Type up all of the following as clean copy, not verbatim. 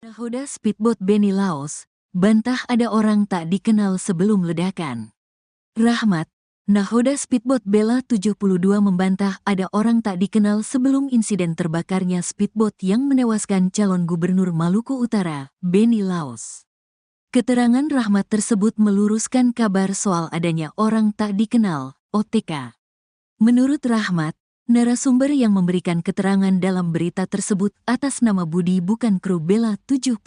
Nahoda speedboat Beni Laos, bantah ada orang tak dikenal sebelum ledakan. Rahmat, nahoda speedboat Bella 72 membantah ada orang tak dikenal sebelum insiden terbakarnya speedboat yang menewaskan calon gubernur Maluku Utara, Beni Laos. Keterangan Rahmat tersebut meluruskan kabar soal adanya orang tak dikenal, OTK. Menurut Rahmat, narasumber yang memberikan keterangan dalam berita tersebut atas nama Budi bukan kru Bella 72.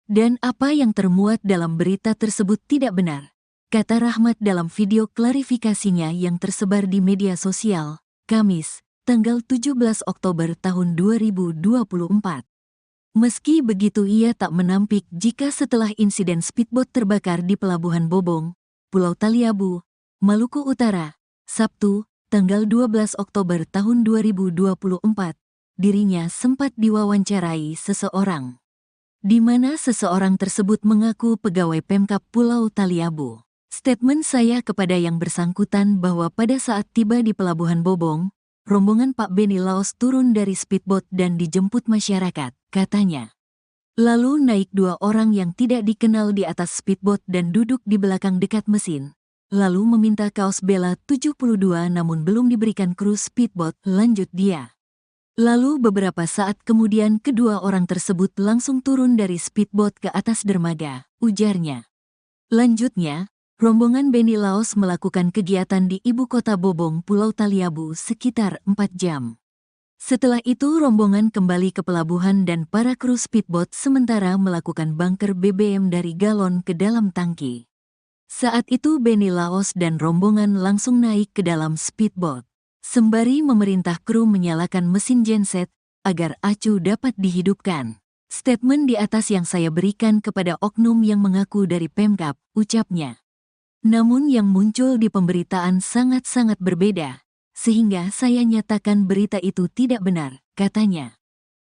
Dan apa yang termuat dalam berita tersebut tidak benar, kata Rahmat dalam video klarifikasinya yang tersebar di media sosial, Kamis, tanggal 17 Oktober tahun 2024. Meski begitu ia tak menampik jika setelah insiden speedboat terbakar di Pelabuhan Bobong, Pulau Taliabu, Maluku Utara, Sabtu, tanggal 12 Oktober tahun 2024, dirinya sempat diwawancarai seseorang, di mana seseorang tersebut mengaku pegawai Pemkab Pulau Taliabu. Statement saya kepada yang bersangkutan bahwa pada saat tiba di Pelabuhan Bobong, rombongan Pak Beni Laos turun dari speedboat dan dijemput masyarakat, katanya. Lalu naik dua orang yang tidak dikenal di atas speedboat dan duduk di belakang dekat mesin. Lalu meminta kaos Bella 72 namun belum diberikan kru speedboat, lanjut dia. Lalu beberapa saat kemudian kedua orang tersebut langsung turun dari speedboat ke atas dermaga, ujarnya. Lanjutnya, rombongan Beni Laos melakukan kegiatan di ibu kota Bobong, Pulau Taliabu sekitar 4 jam. Setelah itu rombongan kembali ke pelabuhan dan para kru speedboat sementara melakukan bunker BBM dari galon ke dalam tangki. Saat itu Beni Laos dan rombongan langsung naik ke dalam speedboat, sembari memerintah kru menyalakan mesin genset agar acu dapat dihidupkan. Statement di atas yang saya berikan kepada oknum yang mengaku dari Pemkab, ucapnya. Namun yang muncul di pemberitaan sangat-sangat berbeda, sehingga saya nyatakan berita itu tidak benar, katanya.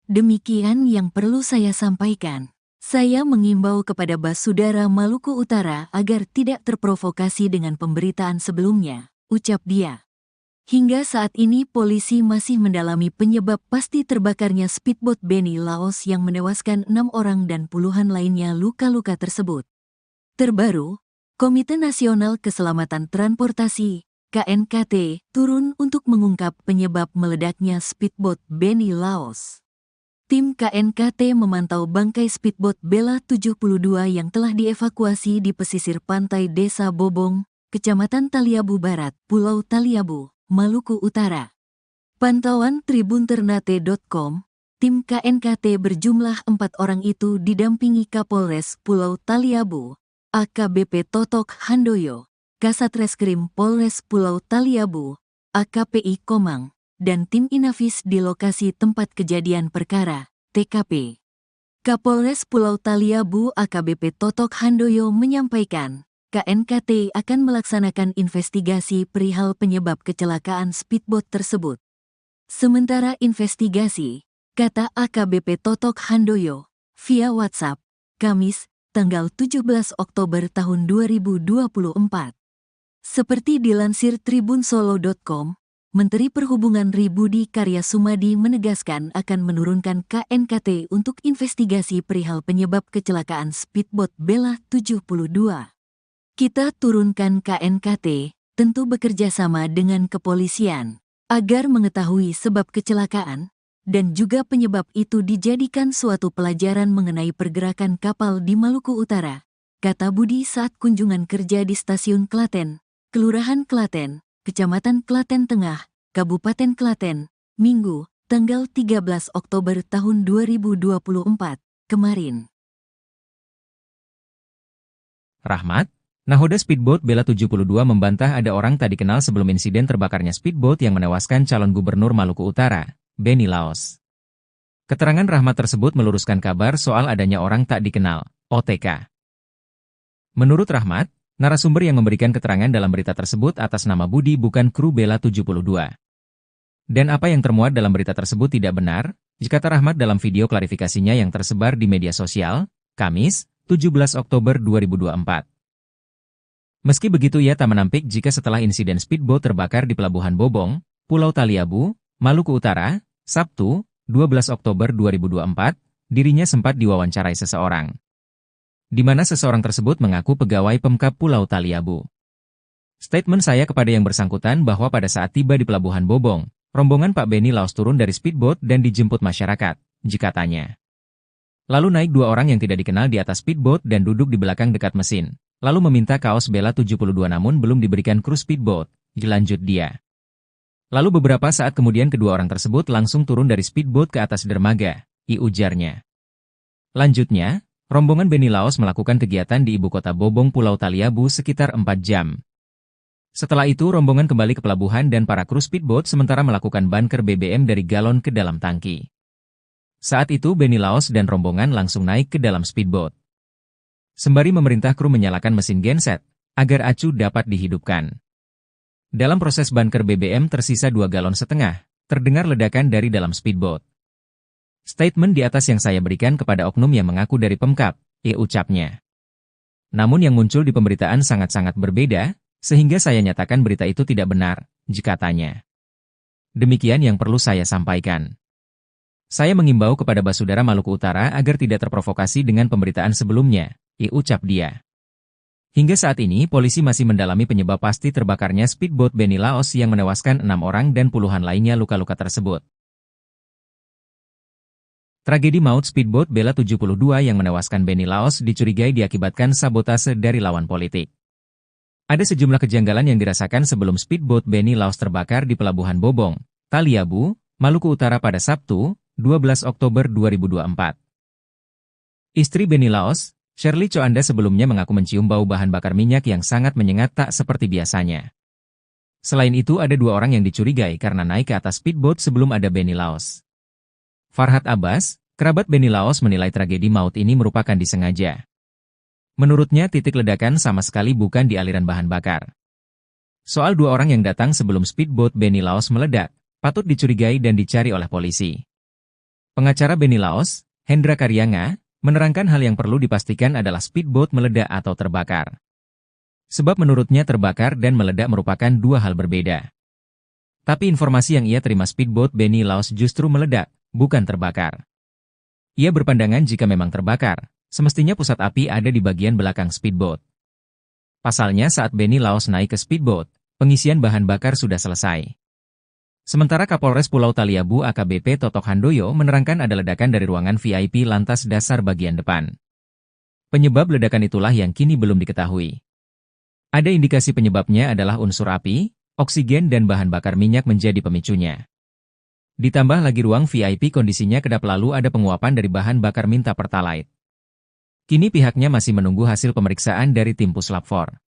Demikian yang perlu saya sampaikan. Saya mengimbau kepada Basudara Maluku Utara agar tidak terprovokasi dengan pemberitaan sebelumnya, ucap dia. Hingga saat ini polisi masih mendalami penyebab pasti terbakarnya speedboat Beni Laos yang menewaskan 6 orang dan puluhan lainnya luka-luka tersebut. Terbaru, Komite Nasional Keselamatan Transportasi, KNKT, turun untuk mengungkap penyebab meledaknya speedboat Beni Laos. Tim KNKT memantau bangkai speedboat Bella 72 yang telah dievakuasi di pesisir pantai Desa Bobong, Kecamatan Taliabu Barat, Pulau Taliabu, Maluku Utara. Pantauan tribunternate.com, tim KNKT berjumlah 4 orang itu didampingi Kapolres Pulau Taliabu, AKBP Totok Handoyo, Kasat Reskrim Polres Pulau Taliabu, AKPI Komang, dan tim Inavis di lokasi tempat kejadian perkara, TKP. Kapolres Pulau Taliabu AKBP Totok Handoyo menyampaikan, KNKT akan melaksanakan investigasi perihal penyebab kecelakaan speedboat tersebut. Sementara investigasi, kata AKBP Totok Handoyo, via WhatsApp, Kamis, tanggal 17 Oktober tahun 2024. Seperti dilansir tribunsolo.com, Menteri Perhubungan Budi Karya Sumadi menegaskan akan menurunkan KNKT untuk investigasi perihal penyebab kecelakaan speedboat Bella 72. Kita turunkan KNKT, tentu bekerja sama dengan kepolisian, agar mengetahui sebab kecelakaan, dan juga penyebab itu dijadikan suatu pelajaran mengenai pergerakan kapal di Maluku Utara, kata Budi saat kunjungan kerja di Stasiun Klaten, Kelurahan Klaten, Kecamatan Klaten Tengah, Kabupaten Klaten, Minggu, tanggal 13 Oktober tahun 2024, kemarin. Rahmat, nahoda speedboat Bella 72 membantah ada orang tak dikenal sebelum insiden terbakarnya speedboat yang menewaskan calon gubernur Maluku Utara, Beni Laos. Keterangan Rahmat tersebut meluruskan kabar soal adanya orang tak dikenal, OTK. Menurut Rahmat, narasumber yang memberikan keterangan dalam berita tersebut atas nama Budi bukan kru Bella 72. Dan apa yang termuat dalam berita tersebut tidak benar, kata Rahmat dalam video klarifikasinya yang tersebar di media sosial, Kamis, 17 Oktober 2024. Meski begitu ia tak menampik jika setelah insiden speedboat terbakar di Pelabuhan Bobong, Pulau Taliabu, Maluku Utara, Sabtu, 12 Oktober 2024, dirinya sempat diwawancarai seseorang, di mana seseorang tersebut mengaku pegawai Pemkab Pulau Taliabu. Statement saya kepada yang bersangkutan bahwa pada saat tiba di Pelabuhan Bobong, rombongan Pak Benny Laos turun dari speedboat dan dijemput masyarakat, jika tanya. Lalu naik dua orang yang tidak dikenal di atas speedboat dan duduk di belakang dekat mesin, lalu meminta kaos Bella 72 namun belum diberikan kru speedboat, lanjut dia. Lalu beberapa saat kemudian kedua orang tersebut langsung turun dari speedboat ke atas dermaga, ujarnya. Lanjutnya, rombongan Benny Laos melakukan kegiatan di ibu kota Bobong Pulau Taliabu sekitar 4 jam. Setelah itu rombongan kembali ke pelabuhan dan para kru speedboat sementara melakukan bunker BBM dari galon ke dalam tangki. Saat itu Benny Laos dan rombongan langsung naik ke dalam speedboat. Sembari memerintah kru menyalakan mesin genset, agar acu dapat dihidupkan. Dalam proses bunker BBM tersisa 2,5 galon, terdengar ledakan dari dalam speedboat. Statement di atas yang saya berikan kepada oknum yang mengaku dari Pemkab, ucapnya. Namun yang muncul di pemberitaan sangat-sangat berbeda, sehingga saya nyatakan berita itu tidak benar, jika tanya. Demikian yang perlu saya sampaikan. Saya mengimbau kepada Basudara Maluku Utara agar tidak terprovokasi dengan pemberitaan sebelumnya, ucap dia. Hingga saat ini polisi masih mendalami penyebab pasti terbakarnya speedboat Benny Laos yang menewaskan 6 orang dan puluhan lainnya luka-luka tersebut. Tragedi maut speedboat Bella 72 yang menewaskan Benny Laos dicurigai diakibatkan sabotase dari lawan politik. Ada sejumlah kejanggalan yang dirasakan sebelum speedboat Benny Laos terbakar di Pelabuhan Bobong, Taliabu, Maluku Utara pada Sabtu, 12 Oktober 2024. Istri Benny Laos, Shirley Coanda sebelumnya mengaku mencium bau bahan bakar minyak yang sangat menyengat tak seperti biasanya. Selain itu ada 2 orang yang dicurigai karena naik ke atas speedboat sebelum ada Benny Laos. Farhad Abbas, kerabat Benny Laos menilai tragedi maut ini merupakan disengaja. Menurutnya titik ledakan sama sekali bukan di aliran bahan bakar. Soal 2 orang yang datang sebelum speedboat Benny Laos meledak, patut dicurigai dan dicari oleh polisi. Pengacara Benny Laos, Hendra Karyanga, menerangkan hal yang perlu dipastikan adalah speedboat meledak atau terbakar. Sebab menurutnya terbakar dan meledak merupakan 2 hal berbeda. Tapi informasi yang ia terima speedboat Benny Laos justru meledak, bukan terbakar. Ia berpandangan jika memang terbakar, semestinya pusat api ada di bagian belakang speedboat. Pasalnya saat Benny Laos naik ke speedboat, pengisian bahan bakar sudah selesai. Sementara Kapolres Pulau Taliabu AKBP Totok Handoyo menerangkan ada ledakan dari ruangan VIP lantas dasar bagian depan. Penyebab ledakan itulah yang kini belum diketahui. Ada indikasi penyebabnya adalah unsur api, oksigen dan bahan bakar minyak menjadi pemicunya. Ditambah lagi ruang VIP kondisinya kedap lalu ada penguapan dari bahan bakar minta pertalite. Kini pihaknya masih menunggu hasil pemeriksaan dari tim Puslap 4.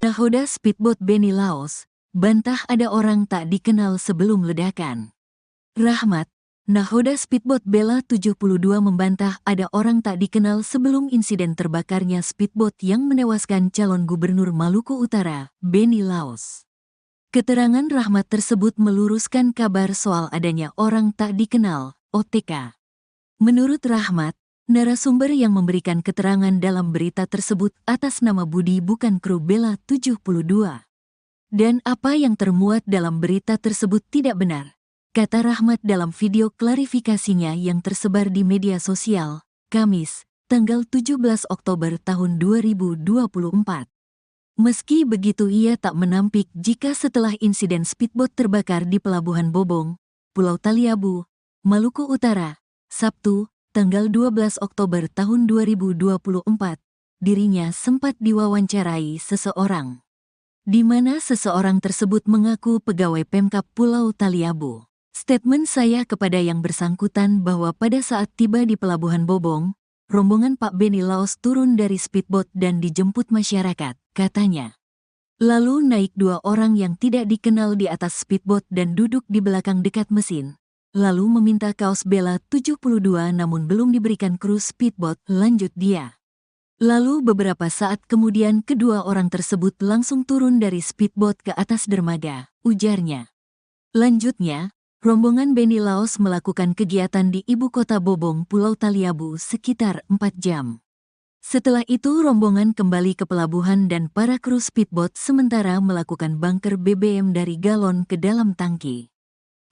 Nahoda speedboat Benny Laos, bantah ada orang tak dikenal sebelum ledakan. Rahmat, nahoda speedboat Bella 72 membantah ada orang tak dikenal sebelum insiden terbakarnya speedboat yang menewaskan calon gubernur Maluku Utara, Benny Laos. Keterangan Rahmat tersebut meluruskan kabar soal adanya orang tak dikenal, OTK. Menurut Rahmat, narasumber yang memberikan keterangan dalam berita tersebut atas nama Budi bukan kru Bella 72. Dan apa yang termuat dalam berita tersebut tidak benar, kata Rahmat dalam video klarifikasinya yang tersebar di media sosial, Kamis, tanggal 17 Oktober tahun 2024. Meski begitu ia tak menampik jika setelah insiden speedboat terbakar di Pelabuhan Bobong, Pulau Taliabu, Maluku Utara, Sabtu, tanggal 12 Oktober tahun 2024, dirinya sempat diwawancarai seseorang. Di mana seseorang tersebut mengaku pegawai Pemkab Pulau Taliabu. Statement saya kepada yang bersangkutan bahwa pada saat tiba di Pelabuhan Bobong, rombongan Pak Benny Laos turun dari speedboat dan dijemput masyarakat, katanya. Lalu naik 2 orang yang tidak dikenal di atas speedboat dan duduk di belakang dekat mesin. Lalu meminta kaos Bella 72 namun belum diberikan kru speedboat, lanjut dia. Lalu beberapa saat kemudian kedua orang tersebut langsung turun dari speedboat ke atas dermaga, ujarnya. Lanjutnya, Rombongan Benny Laos melakukan kegiatan di ibu kota Bobong, Pulau Taliabu sekitar 4 jam. Setelah itu rombongan kembali ke pelabuhan dan para kru speedboat sementara melakukan bunker BBM dari galon ke dalam tangki.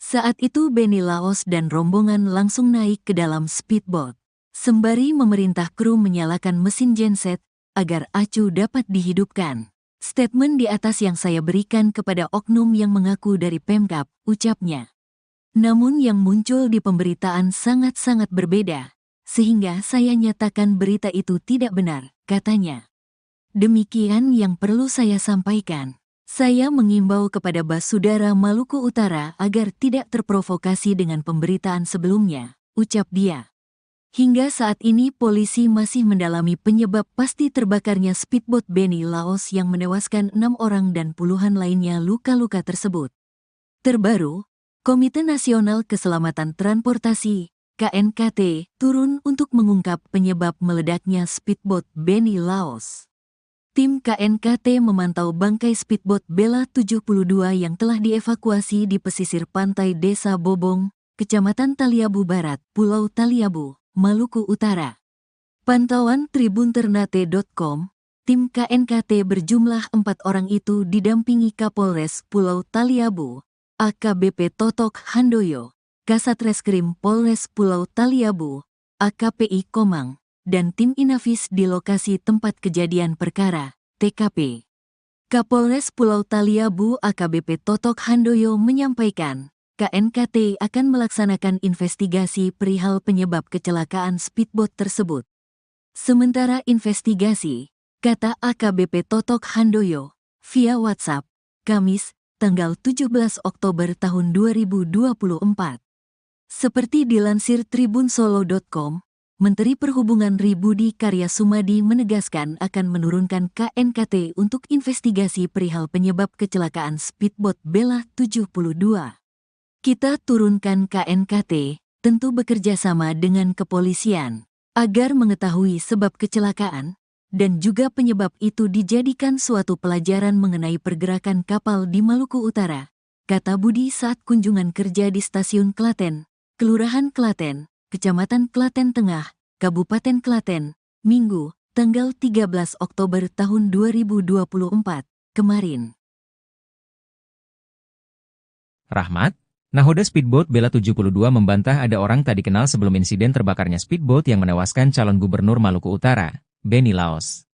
Saat itu Benny Laos dan rombongan langsung naik ke dalam speedboat, sembari memerintah kru menyalakan mesin genset agar acu dapat dihidupkan. Statement di atas yang saya berikan kepada oknum yang mengaku dari Pemkab, ucapnya. Namun yang muncul di pemberitaan sangat-sangat berbeda, sehingga saya nyatakan berita itu tidak benar, katanya. Demikian yang perlu saya sampaikan. Saya mengimbau kepada Basudara Maluku Utara agar tidak terprovokasi dengan pemberitaan sebelumnya, ucap dia. Hingga saat ini polisi masih mendalami penyebab pasti terbakarnya speedboat Benny Laos yang menewaskan 6 orang dan puluhan lainnya luka-luka tersebut. Terbaru, Komite Nasional Keselamatan Transportasi, KNKT, turun untuk mengungkap penyebab meledaknya speedboat Benny Laos. Tim KNKT memantau bangkai speedboat Bella 72 yang telah dievakuasi di pesisir pantai Desa Bobong, Kecamatan Taliabu Barat, Pulau Taliabu, Maluku Utara. Pantauan tribunternate.com, tim KNKT berjumlah 4 orang itu didampingi Kapolres Pulau Taliabu, AKBP Totok Handoyo, Kasat Reskrim Polres Pulau Taliabu, AKPI Komang, dan tim Inavis di lokasi tempat kejadian perkara, TKP. Kapolres Pulau Taliabu AKBP Totok Handoyo menyampaikan, KNKT akan melaksanakan investigasi perihal penyebab kecelakaan speedboat tersebut. Sementara investigasi, kata AKBP Totok Handoyo, via WhatsApp, Kamis, tanggal 17 Oktober tahun 2024. Seperti dilansir tribunsolo.com, Menteri Perhubungan Budi Karya Sumadi menegaskan akan menurunkan KNKT untuk investigasi perihal penyebab kecelakaan speedboat Bella 72. Kita turunkan KNKT, tentu bekerja sama dengan kepolisian, agar mengetahui sebab kecelakaan, dan juga penyebab itu dijadikan suatu pelajaran mengenai pergerakan kapal di Maluku Utara, kata Budi saat kunjungan kerja di Stasiun Klaten, Kelurahan Klaten, Kecamatan Klaten Tengah, Kabupaten Klaten, Minggu, tanggal 13 Oktober tahun 2024, kemarin. Rahmat, nahoda speedboat Bella 72 membantah ada orang tak dikenal sebelum insiden terbakarnya speedboat yang menewaskan calon gubernur Maluku Utara, Benny Laos.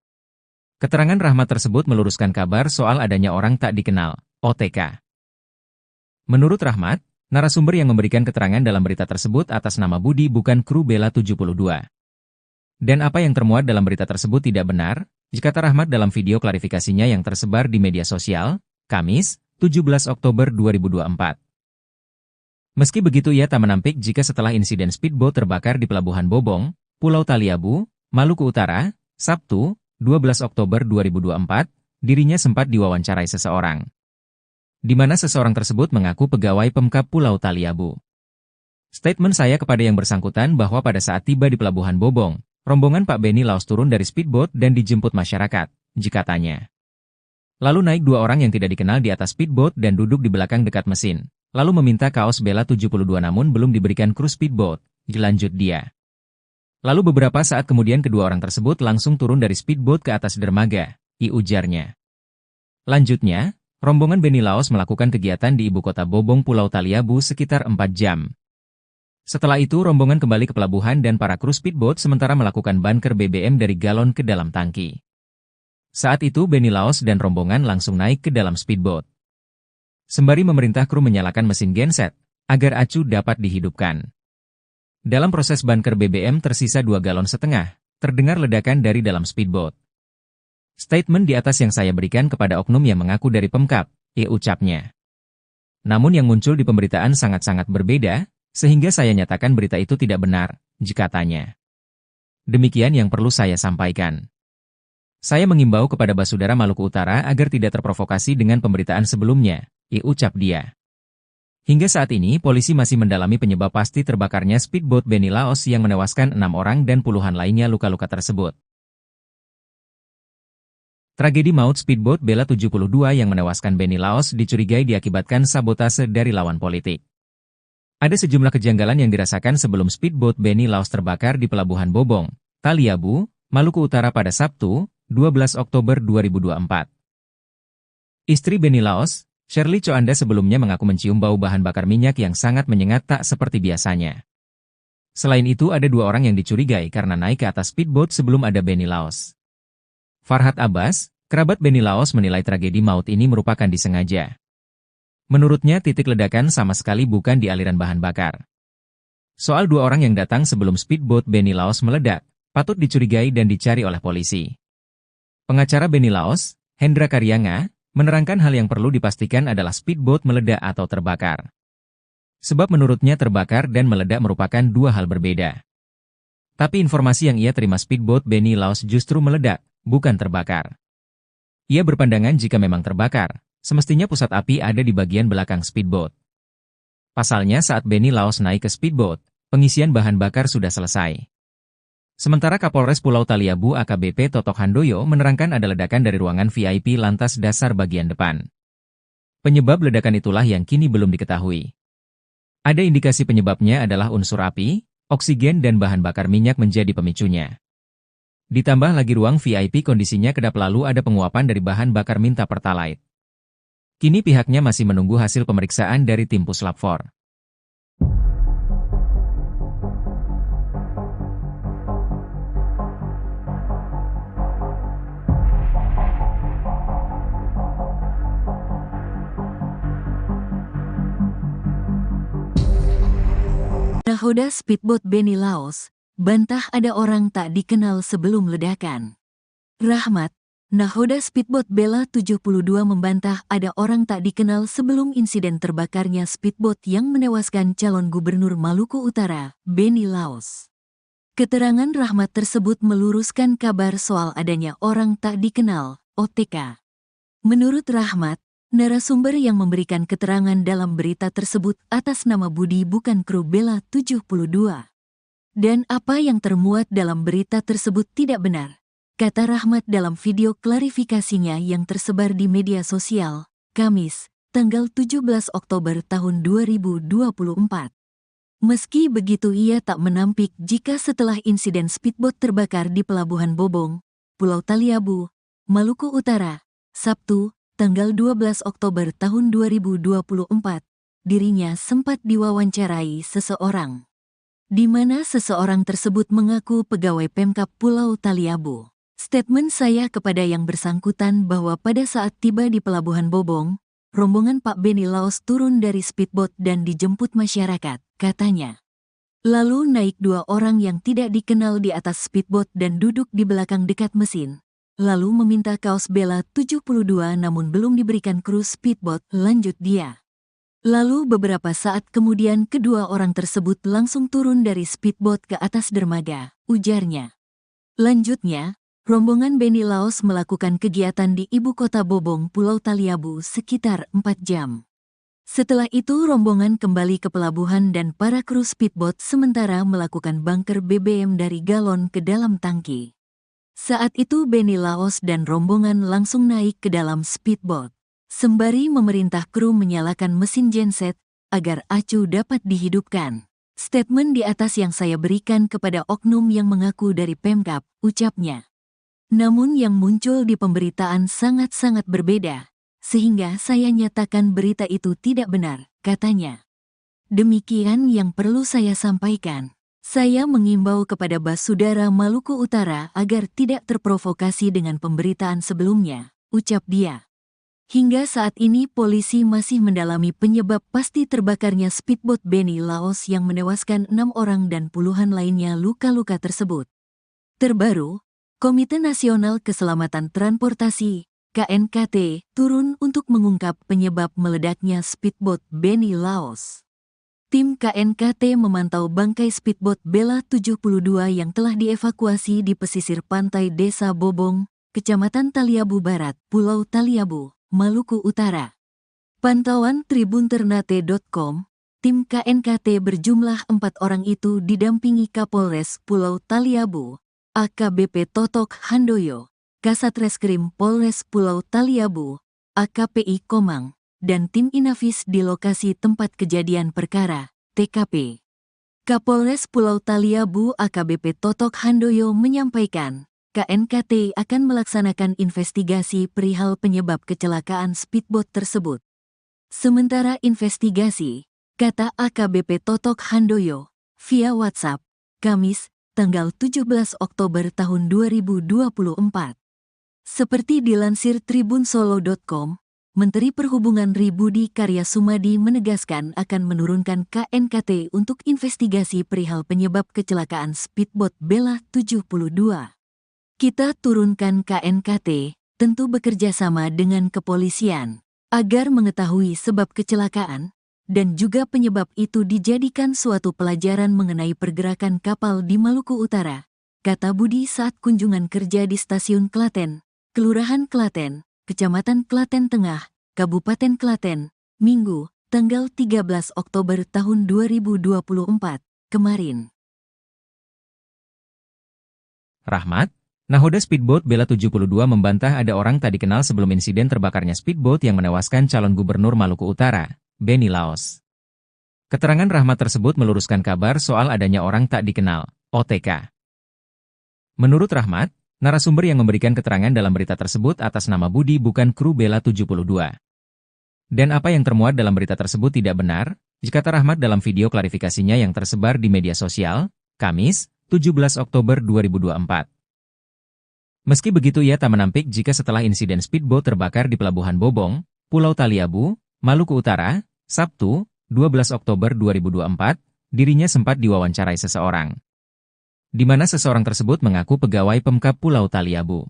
Keterangan Rahmat tersebut meluruskan kabar soal adanya orang tak dikenal, OTK. Menurut Rahmat, narasumber yang memberikan keterangan dalam berita tersebut atas nama Budi bukan kru Bella 72. Dan apa yang termuat dalam berita tersebut tidak benar, kata Rahmat dalam video klarifikasinya yang tersebar di media sosial, Kamis, 17 Oktober 2024. Meski begitu ia tak menampik jika setelah insiden speedboat terbakar di Pelabuhan Bobong, Pulau Taliabu, Maluku Utara, Sabtu, 12 Oktober 2024, dirinya sempat diwawancarai seseorang. Di mana seseorang tersebut mengaku pegawai Pemkab Pulau Taliabu. Statement saya kepada yang bersangkutan bahwa pada saat tiba di Pelabuhan Bobong, rombongan Pak Benny Laos turun dari speedboat dan dijemput masyarakat, katanya. Lalu naik 2 orang yang tidak dikenal di atas speedboat dan duduk di belakang dekat mesin, lalu meminta kaos Bella 72 namun belum diberikan kru speedboat, lanjut dia. Lalu beberapa saat kemudian kedua orang tersebut langsung turun dari speedboat ke atas dermaga, ujarnya. Lanjutnya, rombongan Benny Laos melakukan kegiatan di ibu kota Bobong Pulau Taliabu sekitar 4 jam. Setelah itu rombongan kembali ke pelabuhan dan para kru speedboat sementara melakukan bunker BBM dari galon ke dalam tangki. Saat itu Benny Laos dan rombongan langsung naik ke dalam speedboat. Sembari memerintah kru menyalakan mesin genset, agar acu dapat dihidupkan. Dalam proses bunker BBM tersisa 2,5 galon, terdengar ledakan dari dalam speedboat. Statement di atas yang saya berikan kepada oknum yang mengaku dari Pemkab, ucapnya. Namun yang muncul di pemberitaan sangat-sangat berbeda, sehingga saya nyatakan berita itu tidak benar, katanya. Demikian yang perlu saya sampaikan. Saya mengimbau kepada Basudara Maluku Utara agar tidak terprovokasi dengan pemberitaan sebelumnya, ucap dia. Hingga saat ini polisi masih mendalami penyebab pasti terbakarnya speedboat Benny Laos yang menewaskan 6 orang dan puluhan lainnya luka-luka tersebut. Tragedi maut speedboat Bella 72 yang menewaskan Benny Laos dicurigai diakibatkan sabotase dari lawan politik. Ada sejumlah kejanggalan yang dirasakan sebelum speedboat Benny Laos terbakar di Pelabuhan Bobong, Taliabu, Maluku Utara pada Sabtu, 12 Oktober 2024. Istri Benny Laos, Shirley Choanda sebelumnya mengaku mencium bau bahan bakar minyak yang sangat menyengat tak seperti biasanya. Selain itu ada 2 orang yang dicurigai karena naik ke atas speedboat sebelum ada Benny Laos. Farhad Abbas, kerabat Benny Laos menilai tragedi maut ini merupakan disengaja. Menurutnya titik ledakan sama sekali bukan di aliran bahan bakar. Soal 2 orang yang datang sebelum speedboat Benny Laos meledak, patut dicurigai dan dicari oleh polisi. Pengacara Benny Laos, Hendra Karyanga, menerangkan hal yang perlu dipastikan adalah speedboat meledak atau terbakar. Sebab menurutnya terbakar dan meledak merupakan 2 hal berbeda. Tapi informasi yang ia terima speedboat Benny Laos justru meledak, bukan terbakar. Ia berpandangan jika memang terbakar, semestinya pusat api ada di bagian belakang speedboat. Pasalnya saat Benny Laos naik ke speedboat, pengisian bahan bakar sudah selesai. Sementara Kapolres Pulau Taliabu AKBP Totok Handoyo menerangkan ada ledakan dari ruangan VIP lantas dasar bagian depan. Penyebab ledakan itulah yang kini belum diketahui. Ada indikasi penyebabnya adalah unsur api, oksigen dan bahan bakar minyak menjadi pemicunya. Ditambah lagi ruang VIP kondisinya kedap lalu ada penguapan dari bahan bakar minta pertalite. Kini pihaknya masih menunggu hasil pemeriksaan dari tim Puslap 4. Nahoda speedboat Benny Laos, bantah ada orang tak dikenal sebelum ledakan. Rahmat, nahoda speedboat Bella 72 membantah ada orang tak dikenal sebelum insiden terbakarnya speedboat yang menewaskan calon gubernur Maluku Utara, Benny Laos. Keterangan Rahmat tersebut meluruskan kabar soal adanya orang tak dikenal, OTK. Menurut Rahmat, narasumber yang memberikan keterangan dalam berita tersebut atas nama Budi bukan kru Bella 72. Dan apa yang termuat dalam berita tersebut tidak benar, kata Rahmat dalam video klarifikasinya yang tersebar di media sosial, Kamis, tanggal 17 Oktober tahun 2024. Meski begitu ia tak menampik jika setelah insiden speedboat terbakar di Pelabuhan Bobong, Pulau Taliabu, Maluku Utara, Sabtu, tanggal 12 Oktober tahun 2024, dirinya sempat diwawancarai seseorang. Di mana seseorang tersebut mengaku pegawai Pemkab Pulau Taliabu. Statement saya kepada yang bersangkutan bahwa pada saat tiba di Pelabuhan Bobong, rombongan Pak Benny Laos turun dari speedboat dan dijemput masyarakat, katanya. Lalu naik 2 orang yang tidak dikenal di atas speedboat dan duduk di belakang dekat mesin. Lalu meminta kaos Bella 72 namun belum diberikan kru speedboat, lanjut dia. Lalu beberapa saat kemudian kedua orang tersebut langsung turun dari speedboat ke atas dermaga, ujarnya. Lanjutnya, rombongan Benny Laos melakukan kegiatan di ibu kota Bobong, Pulau Taliabu sekitar 4 jam. Setelah itu rombongan kembali ke pelabuhan dan para kru speedboat sementara melakukan bunker BBM dari galon ke dalam tangki. Saat itu Benny Laos dan rombongan langsung naik ke dalam speedboat, sembari memerintah kru menyalakan mesin genset agar acu dapat dihidupkan. Statement di atas yang saya berikan kepada oknum yang mengaku dari Pemkab, ucapnya. Namun yang muncul di pemberitaan sangat-sangat berbeda, sehingga saya nyatakan berita itu tidak benar, katanya. Demikian yang perlu saya sampaikan. Saya mengimbau kepada Basudara Maluku Utara agar tidak terprovokasi dengan pemberitaan sebelumnya, ucap dia. Hingga saat ini polisi masih mendalami penyebab pasti terbakarnya speedboat Benny Laos yang menewaskan 6 orang dan puluhan lainnya luka-luka tersebut. Terbaru, Komite Nasional Keselamatan Transportasi, KNKT, turun untuk mengungkap penyebab meledaknya speedboat Benny Laos. Tim KNKT memantau bangkai speedboat Bella 72 yang telah dievakuasi di pesisir pantai Desa Bobong, Kecamatan Taliabu Barat, Pulau Taliabu, Maluku Utara. Pantauan tribunternate.com, tim KNKT berjumlah 4 orang itu didampingi Kapolres Pulau Taliabu, AKBP Totok Handoyo, Kasat Reskrim Polres Pulau Taliabu, AKPI Komang, dan tim Inafis di lokasi tempat kejadian perkara, TKP. Kapolres Pulau Taliabu AKBP Totok Handoyo menyampaikan, KNKT akan melaksanakan investigasi perihal penyebab kecelakaan speedboat tersebut. Sementara investigasi, kata AKBP Totok Handoyo, via WhatsApp, Kamis, tanggal 17 Oktober tahun 2024. Seperti dilansir tribunsolo.com, Menteri Perhubungan Budi Karya Sumadi menegaskan akan menurunkan KNKT untuk investigasi perihal penyebab kecelakaan speedboat Bella 72. Kita turunkan KNKT, tentu bekerja sama dengan kepolisian, agar mengetahui sebab kecelakaan, dan juga penyebab itu dijadikan suatu pelajaran mengenai pergerakan kapal di Maluku Utara, kata Budi saat kunjungan kerja di Stasiun Klaten, Kelurahan Klaten, Kecamatan Klaten Tengah, Kabupaten Klaten, Minggu, tanggal 13 Oktober tahun 2024, kemarin. Rahmat, nahoda speedboat Bella 72 membantah ada orang tak dikenal sebelum insiden terbakarnya speedboat yang menewaskan calon gubernur Maluku Utara, Benny Laos. Keterangan Rahmat tersebut meluruskan kabar soal adanya orang tak dikenal, OTK. Menurut Rahmat, narasumber yang memberikan keterangan dalam berita tersebut atas nama Budi bukan kru Bella 72. Dan apa yang termuat dalam berita tersebut tidak benar, kata Rahmat dalam video klarifikasinya yang tersebar di media sosial, Kamis, 17 Oktober 2024. Meski begitu ia tak menampik jika setelah insiden speedboat terbakar di Pelabuhan Bobong, Pulau Taliabu, Maluku Utara, Sabtu, 12 Oktober 2024, dirinya sempat diwawancarai seseorang. Di mana seseorang tersebut mengaku pegawai Pemkab Pulau Taliabu.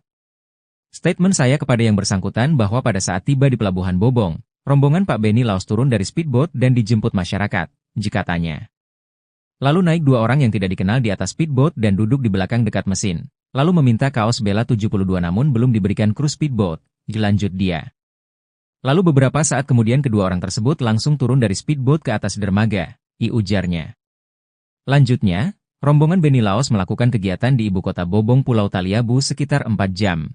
Statement saya kepada yang bersangkutan bahwa pada saat tiba di Pelabuhan Bobong, rombongan Pak Benny Laos turun dari speedboat dan dijemput masyarakat, katanya. Lalu naik dua orang yang tidak dikenal di atas speedboat dan duduk di belakang dekat mesin, lalu meminta kaos Bella 72 namun belum diberikan kru speedboat, lanjut dia. Lalu beberapa saat kemudian kedua orang tersebut langsung turun dari speedboat ke atas dermaga, ujarnya. Lanjutnya, rombongan Benny Laos melakukan kegiatan di ibu kota Bobong Pulau Taliabu sekitar 4 jam.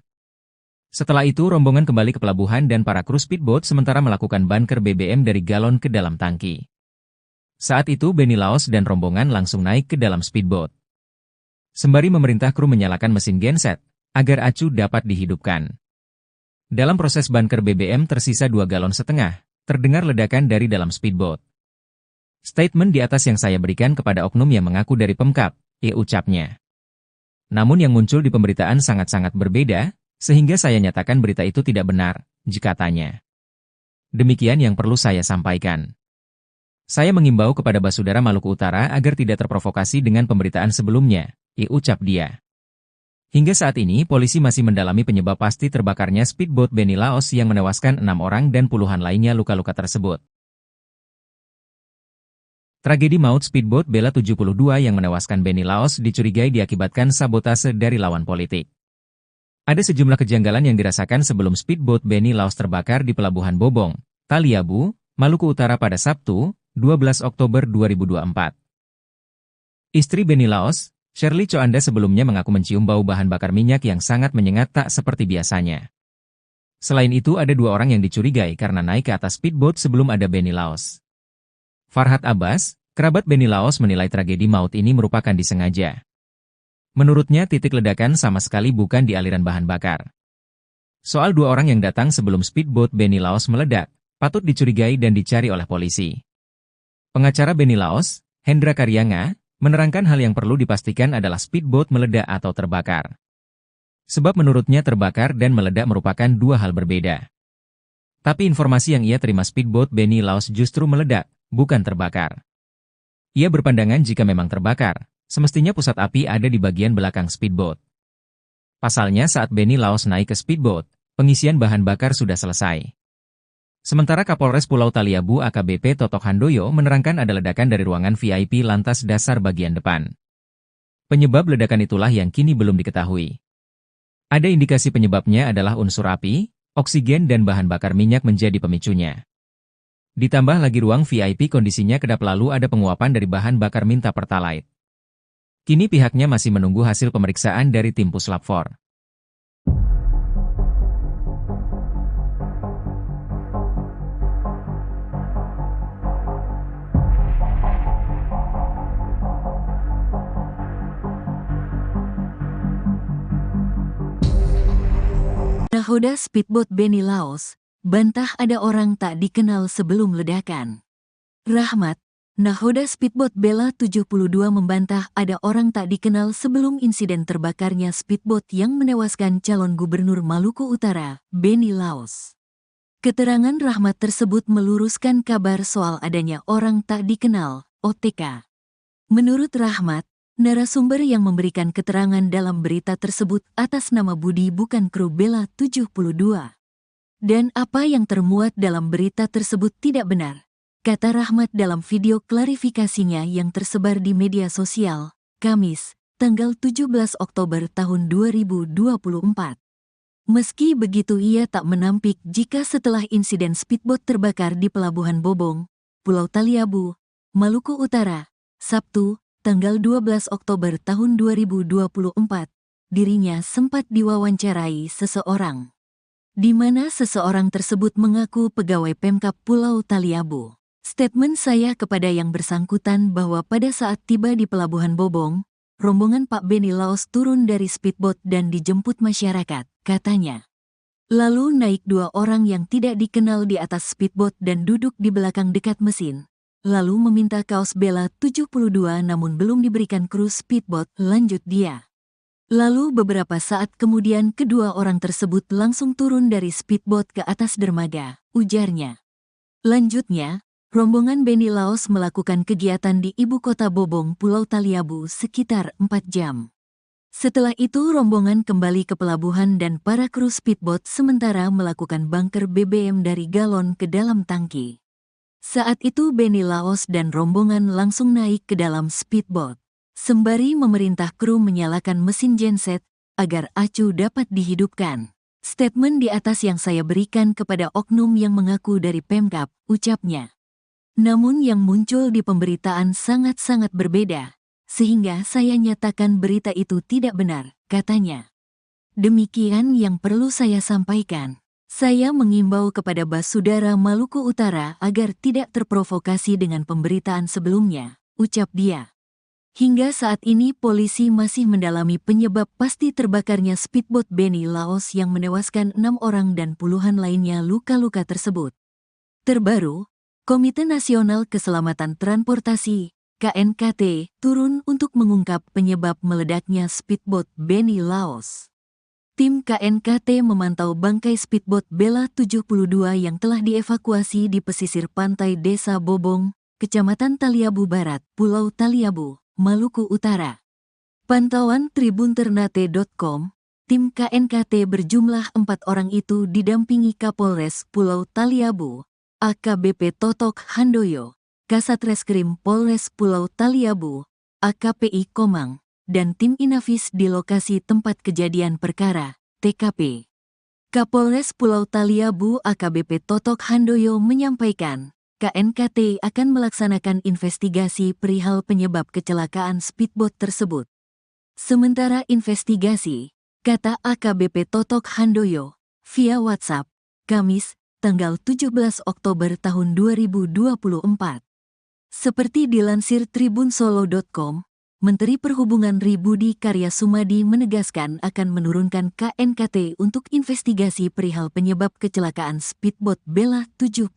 Setelah itu rombongan kembali ke pelabuhan dan para kru speedboat sementara melakukan bunker BBM dari galon ke dalam tangki. Saat itu Benny Laos dan rombongan langsung naik ke dalam speedboat. Sembari memerintah kru menyalakan mesin genset, agar acu dapat dihidupkan. Dalam proses bunker BBM tersisa 2,5 galon, terdengar ledakan dari dalam speedboat. Statement di atas yang saya berikan kepada oknum yang mengaku dari Pemkab, ucapnya. Namun yang muncul di pemberitaan sangat-sangat berbeda, sehingga saya nyatakan berita itu tidak benar, katanya. Demikian yang perlu saya sampaikan. Saya mengimbau kepada Basudara Maluku Utara agar tidak terprovokasi dengan pemberitaan sebelumnya, ucap dia. Hingga saat ini polisi masih mendalami penyebab pasti terbakarnya speedboat Benny Laos yang menewaskan 6 orang dan puluhan lainnya luka-luka tersebut. Tragedi maut speedboat Bella 72 yang menewaskan Benny Laos dicurigai diakibatkan sabotase dari lawan politik. Ada sejumlah kejanggalan yang dirasakan sebelum speedboat Benny Laos terbakar di Pelabuhan Bobong, Taliabu, Maluku Utara pada Sabtu, 12 Oktober 2024. Istri Benny Laos, Shirley Coanda sebelumnya mengaku mencium bau bahan bakar minyak yang sangat menyengat tak seperti biasanya. Selain itu ada 2 orang yang dicurigai karena naik ke atas speedboat sebelum ada Benny Laos. Farhad Abbas, kerabat Benny Laos menilai tragedi maut ini merupakan disengaja. Menurutnya titik ledakan sama sekali bukan di aliran bahan bakar. Soal 2 orang yang datang sebelum speedboat Benny Laos meledak, patut dicurigai dan dicari oleh polisi. Pengacara Benny Laos, Hendra Karyanga, menerangkan hal yang perlu dipastikan adalah speedboat meledak atau terbakar. Sebab menurutnya terbakar dan meledak merupakan 2 hal berbeda. Tapi informasi yang ia terima speedboat Benny Laos justru meledak, bukan terbakar. Ia berpandangan jika memang terbakar, semestinya pusat api ada di bagian belakang speedboat. Pasalnya saat Benny Laos naik ke speedboat, pengisian bahan bakar sudah selesai. Sementara Kapolres Pulau Taliabu AKBP Totok Handoyo menerangkan ada ledakan dari ruangan VIP lantas dasar bagian depan. Penyebab ledakan itulah yang kini belum diketahui. Ada indikasi penyebabnya adalah unsur api, oksigen dan bahan bakar minyak menjadi pemicunya. Ditambah lagi ruang VIP kondisinya kedap lalu ada penguapan dari bahan bakar minta pertalite. Kini pihaknya masih menunggu hasil pemeriksaan dari tim Puslap 4. Nahoda speedboat Beni Laos, bantah ada orang tak dikenal sebelum ledakan. Rahmat, nahoda speedboat Bella 72 membantah ada orang tak dikenal sebelum insiden terbakarnya speedboat yang menewaskan calon gubernur Maluku Utara, Beni Laos. Keterangan Rahmat tersebut meluruskan kabar soal adanya orang tak dikenal, OTK. Menurut Rahmat, narasumber yang memberikan keterangan dalam berita tersebut atas nama Budi bukan kru Bella 72. Dan apa yang termuat dalam berita tersebut tidak benar, kata Rahmat dalam video klarifikasinya yang tersebar di media sosial, Kamis, tanggal 17 Oktober tahun 2024. Meski begitu ia tak menampik jika setelah insiden speedboat terbakar di Pelabuhan Bobong, Pulau Taliabu, Maluku Utara, Sabtu, tanggal 12 Oktober tahun 2024, dirinya sempat diwawancarai seseorang, di mana seseorang tersebut mengaku pegawai Pemkab Pulau Taliabu. Statement saya kepada yang bersangkutan bahwa pada saat tiba di Pelabuhan Bobong, rombongan Pak Beni Laos turun dari speedboat dan dijemput masyarakat, katanya. Lalu naik 2 orang yang tidak dikenal di atas speedboat dan duduk di belakang dekat mesin. Lalu meminta kaos Bella 72 namun belum diberikan kru speedboat, lanjut dia. Lalu beberapa saat kemudian kedua orang tersebut langsung turun dari speedboat ke atas dermaga, ujarnya. Lanjutnya, rombongan Beni Laos melakukan kegiatan di ibu kota Bobong, Pulau Taliabu sekitar 4 jam. Setelah itu rombongan kembali ke pelabuhan dan para kru speedboat sementara melakukan bunker BBM dari galon ke dalam tangki. Saat itu Beni Laos dan rombongan langsung naik ke dalam speedboat, sembari memerintah kru menyalakan mesin genset agar acu dapat dihidupkan. Statement di atas yang saya berikan kepada oknum yang mengaku dari Pemkab, ucapnya. Namun yang muncul di pemberitaan sangat-sangat berbeda, sehingga saya nyatakan berita itu tidak benar, katanya. Demikian yang perlu saya sampaikan. Saya mengimbau kepada Basudara Maluku Utara agar tidak terprovokasi dengan pemberitaan sebelumnya, ucap dia. Hingga saat ini polisi masih mendalami penyebab pasti terbakarnya speedboat Beni Laos yang menewaskan 6 orang dan puluhan lainnya luka-luka tersebut. Terbaru, Komite Nasional Keselamatan Transportasi, KNKT, turun untuk mengungkap penyebab meledaknya speedboat Beni Laos. Tim KNKT memantau bangkai speedboat Bella 72 yang telah dievakuasi di pesisir pantai Desa Bobong, Kecamatan Taliabu Barat, Pulau Taliabu, Maluku Utara. Pantauan tribunternate.com, tim KNKT berjumlah 4 orang itu didampingi Kapolres Pulau Taliabu, AKBP Totok Handoyo, Kasat Reskrim Polres Pulau Taliabu, AKPI Komang, dan tim Inafis di lokasi tempat kejadian perkara, TKP. Kapolres Pulau Taliabu AKBP Totok Handoyo menyampaikan, KNKT akan melaksanakan investigasi perihal penyebab kecelakaan speedboat tersebut. Sementara investigasi, kata AKBP Totok Handoyo, via WhatsApp, Kamis, tanggal 17 Oktober tahun 2024. Seperti dilansir tribunsolo.com, Menteri Perhubungan Budi Karya Sumadi menegaskan akan menurunkan KNKT untuk investigasi perihal penyebab kecelakaan speedboat Bella 72.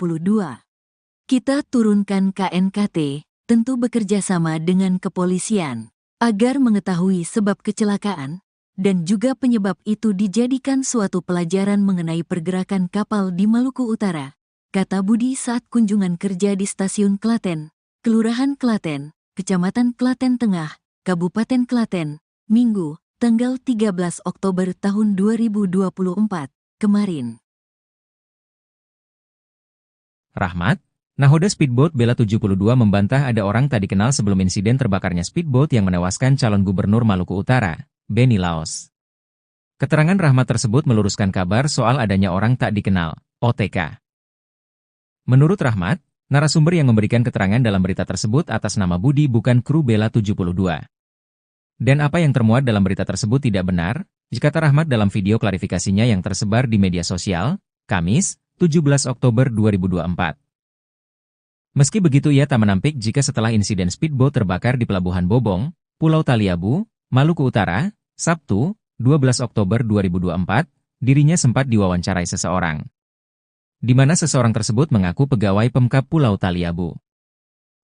Kita turunkan KNKT, tentu bekerja sama dengan kepolisian, agar mengetahui sebab kecelakaan, dan juga penyebab itu dijadikan suatu pelajaran mengenai pergerakan kapal di Maluku Utara, kata Budi saat kunjungan kerja di Stasiun Klaten, Kelurahan Klaten, Kecamatan Klaten Tengah, Kabupaten Klaten, Minggu, tanggal 13 Oktober tahun 2024, kemarin. Rahmat, nahoda speedboat Bella 72 membantah ada orang tak dikenal sebelum insiden terbakarnya speedboat yang menewaskan calon gubernur Maluku Utara, Beni Laos. Keterangan Rahmat tersebut meluruskan kabar soal adanya orang tak dikenal, OTK. Menurut Rahmat, narasumber yang memberikan keterangan dalam berita tersebut atas nama Budi bukan kru Bella 72. Dan apa yang termuat dalam berita tersebut tidak benar, kata Rahmat dalam video klarifikasinya yang tersebar di media sosial, Kamis, 17 Oktober 2024. Meski begitu ia tak menampik jika setelah insiden speedboat terbakar di Pelabuhan Bobong, Pulau Taliabu, Maluku Utara, Sabtu, 12 Oktober 2024, dirinya sempat diwawancarai seseorang, di mana seseorang tersebut mengaku pegawai Pemkab Pulau Taliabu.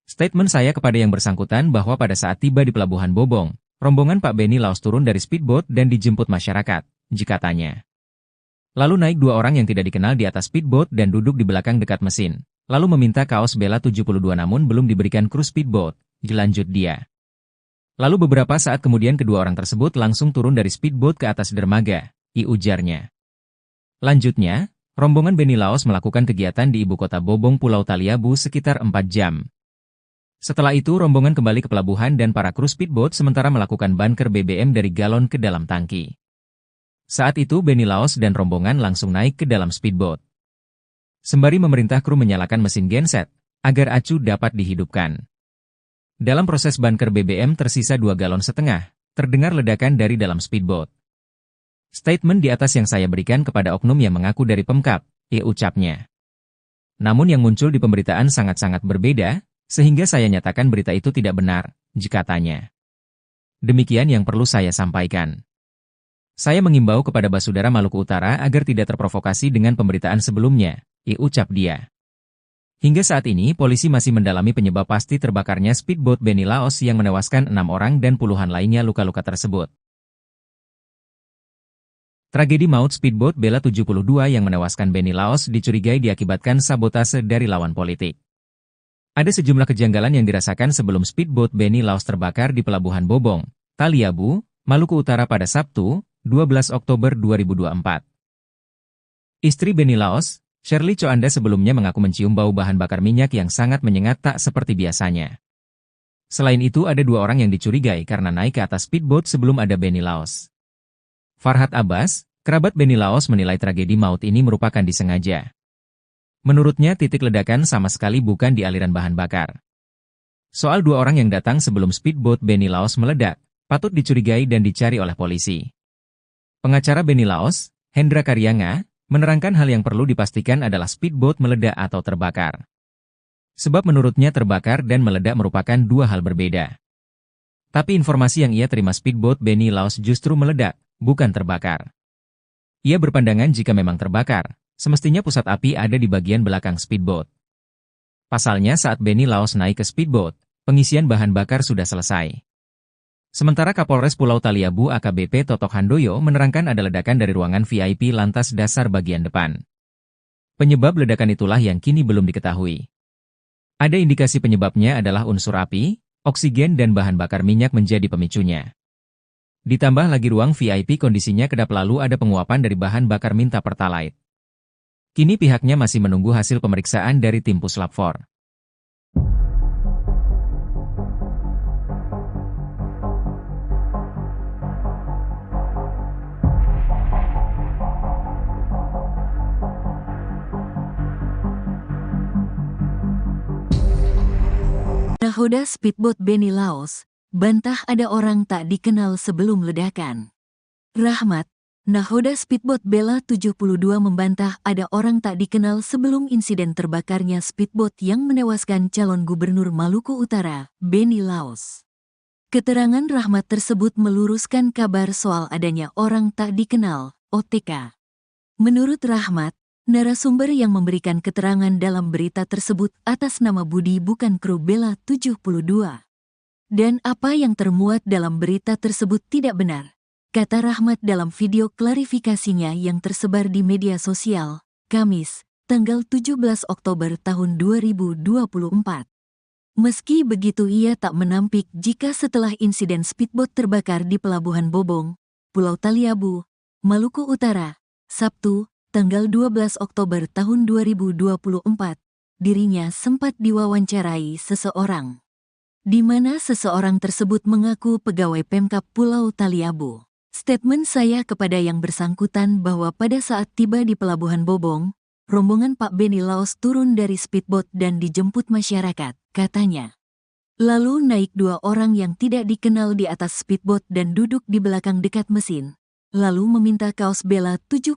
Statement saya kepada yang bersangkutan bahwa pada saat tiba di Pelabuhan Bobong, rombongan Pak Benny Laos turun dari speedboat dan dijemput masyarakat, jika tanya. Lalu naik dua orang yang tidak dikenal di atas speedboat dan duduk di belakang dekat mesin, lalu meminta kaos Bella 72 namun belum diberikan kru speedboat, dilanjut dia. Lalu beberapa saat kemudian kedua orang tersebut langsung turun dari speedboat ke atas dermaga, ujarnya. Lanjutnya, rombongan Benny Laos melakukan kegiatan di ibu kota Bobong Pulau Taliabu sekitar 4 jam. Setelah itu rombongan kembali ke pelabuhan dan para kru speedboat sementara melakukan bunker BBM dari galon ke dalam tangki. Saat itu Benny Laos dan rombongan langsung naik ke dalam speedboat. Sembari memerintah kru menyalakan mesin genset, agar acu dapat dihidupkan. Dalam proses bunker BBM tersisa 2,5 galon, terdengar ledakan dari dalam speedboat. Statement di atas yang saya berikan kepada oknum yang mengaku dari Pemkab, ucapnya. Namun yang muncul di pemberitaan sangat-sangat berbeda, sehingga saya nyatakan berita itu tidak benar, jika tanya. Demikian yang perlu saya sampaikan. Saya mengimbau kepada Basudara Maluku Utara agar tidak terprovokasi dengan pemberitaan sebelumnya, ucap dia. Hingga saat ini polisi masih mendalami penyebab pasti terbakarnya speedboat Benny Laos yang menewaskan 6 orang dan puluhan lainnya luka-luka tersebut. Tragedi maut speedboat Bella 72 yang menewaskan Benny Laos dicurigai diakibatkan sabotase dari lawan politik. Ada sejumlah kejanggalan yang dirasakan sebelum speedboat Benny Laos terbakar di Pelabuhan Bobong, Taliabu, Maluku Utara pada Sabtu, 12 Oktober 2024. Istri Benny Laos, Shirley Coanda sebelumnya mengaku mencium bau bahan bakar minyak yang sangat menyengat tak seperti biasanya. Selain itu ada 2 orang yang dicurigai karena naik ke atas speedboat sebelum ada Benny Laos. Farhad Abbas, kerabat Benny Laos menilai tragedi maut ini merupakan disengaja. Menurutnya titik ledakan sama sekali bukan di aliran bahan bakar. Soal 2 orang yang datang sebelum speedboat Benny Laos meledak, patut dicurigai dan dicari oleh polisi. Pengacara Benny Laos, Hendra Karyanga, menerangkan hal yang perlu dipastikan adalah speedboat meledak atau terbakar. Sebab menurutnya terbakar dan meledak merupakan 2 hal berbeda. Tapi informasi yang ia terima speedboat Benny Laos justru meledak, bukan terbakar. Ia berpandangan jika memang terbakar, semestinya pusat api ada di bagian belakang speedboat. Pasalnya saat Benny Laos naik ke speedboat, pengisian bahan bakar sudah selesai. Sementara Kapolres Pulau Taliabu AKBP Totok Handoyo menerangkan ada ledakan dari ruangan VIP lantas dasar bagian depan. Penyebab ledakan itulah yang kini belum diketahui. Ada indikasi penyebabnya adalah unsur api, oksigen dan bahan bakar minyak menjadi pemicunya. Ditambah lagi ruang VIP kondisinya kedap lalu ada penguapan dari bahan bakar minta pertalite. Kini pihaknya masih menunggu hasil pemeriksaan dari tim Puslap 4. Nahoda speedboat Benny Laos, bantah ada orang tak dikenal sebelum ledakan. Rahmat, nahoda speedboat Bella 72 membantah ada orang tak dikenal sebelum insiden terbakarnya speedboat yang menewaskan calon gubernur Maluku Utara, Benny Laos. Keterangan Rahmat tersebut meluruskan kabar soal adanya orang tak dikenal, OTK. Menurut Rahmat, narasumber yang memberikan keterangan dalam berita tersebut atas nama Budi bukan kru Bella 72. Dan apa yang termuat dalam berita tersebut tidak benar, kata Rahmat dalam video klarifikasinya yang tersebar di media sosial, Kamis, tanggal 17 Oktober tahun 2024. Meski begitu ia tak menampik jika setelah insiden speedboat terbakar di Pelabuhan Bobong, Pulau Taliabu, Maluku Utara, Sabtu, tanggal 12 Oktober tahun 2024, dirinya sempat diwawancarai seseorang. Di mana seseorang tersebut mengaku pegawai Pemkab Pulau Taliabu. Statement saya kepada yang bersangkutan bahwa pada saat tiba di Pelabuhan Bobong, rombongan Pak Benny Laos turun dari speedboat dan dijemput masyarakat, katanya. Lalu naik 2 orang yang tidak dikenal di atas speedboat dan duduk di belakang dekat mesin. Lalu meminta kaos Bella 72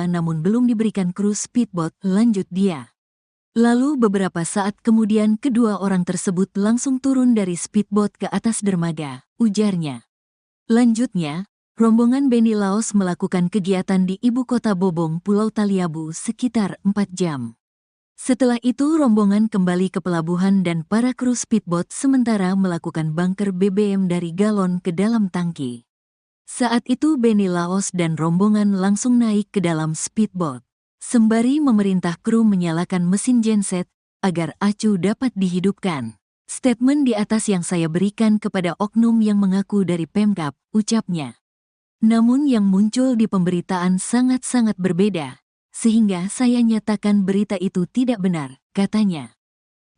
namun belum diberikan kru speedboat, lanjut dia. Lalu beberapa saat kemudian kedua orang tersebut langsung turun dari speedboat ke atas dermaga, ujarnya. Lanjutnya, Rombongan Benny Laos melakukan kegiatan di ibu kota Bobong, Pulau Taliabu sekitar 4 jam. Setelah itu rombongan kembali ke pelabuhan dan para kru speedboat sementara melakukan bunker BBM dari galon ke dalam tangki. Saat itu Benny Laos dan rombongan langsung naik ke dalam speedboat, sembari memerintah kru menyalakan mesin genset agar acu dapat dihidupkan. Statement di atas yang saya berikan kepada oknum yang mengaku dari Pemkab, ucapnya. Namun yang muncul di pemberitaan sangat-sangat berbeda, sehingga saya nyatakan berita itu tidak benar, katanya.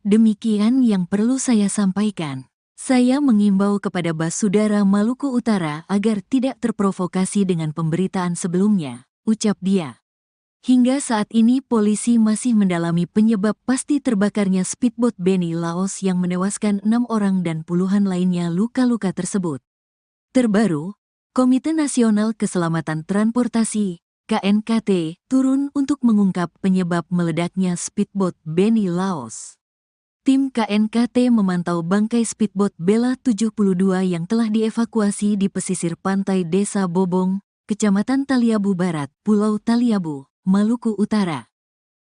Demikian yang perlu saya sampaikan. Saya mengimbau kepada Basudara Maluku Utara agar tidak terprovokasi dengan pemberitaan sebelumnya, ucap dia. Hingga saat ini polisi masih mendalami penyebab pasti terbakarnya speedboat Benny Laos yang menewaskan 6 orang dan puluhan lainnya luka-luka tersebut. Terbaru, Komite Nasional Keselamatan Transportasi, KNKT, turun untuk mengungkap penyebab meledaknya speedboat Benny Laos. Tim KNKT memantau bangkai speedboat Bella 72 yang telah dievakuasi di pesisir pantai Desa Bobong, Kecamatan Taliabu Barat, Pulau Taliabu, Maluku Utara.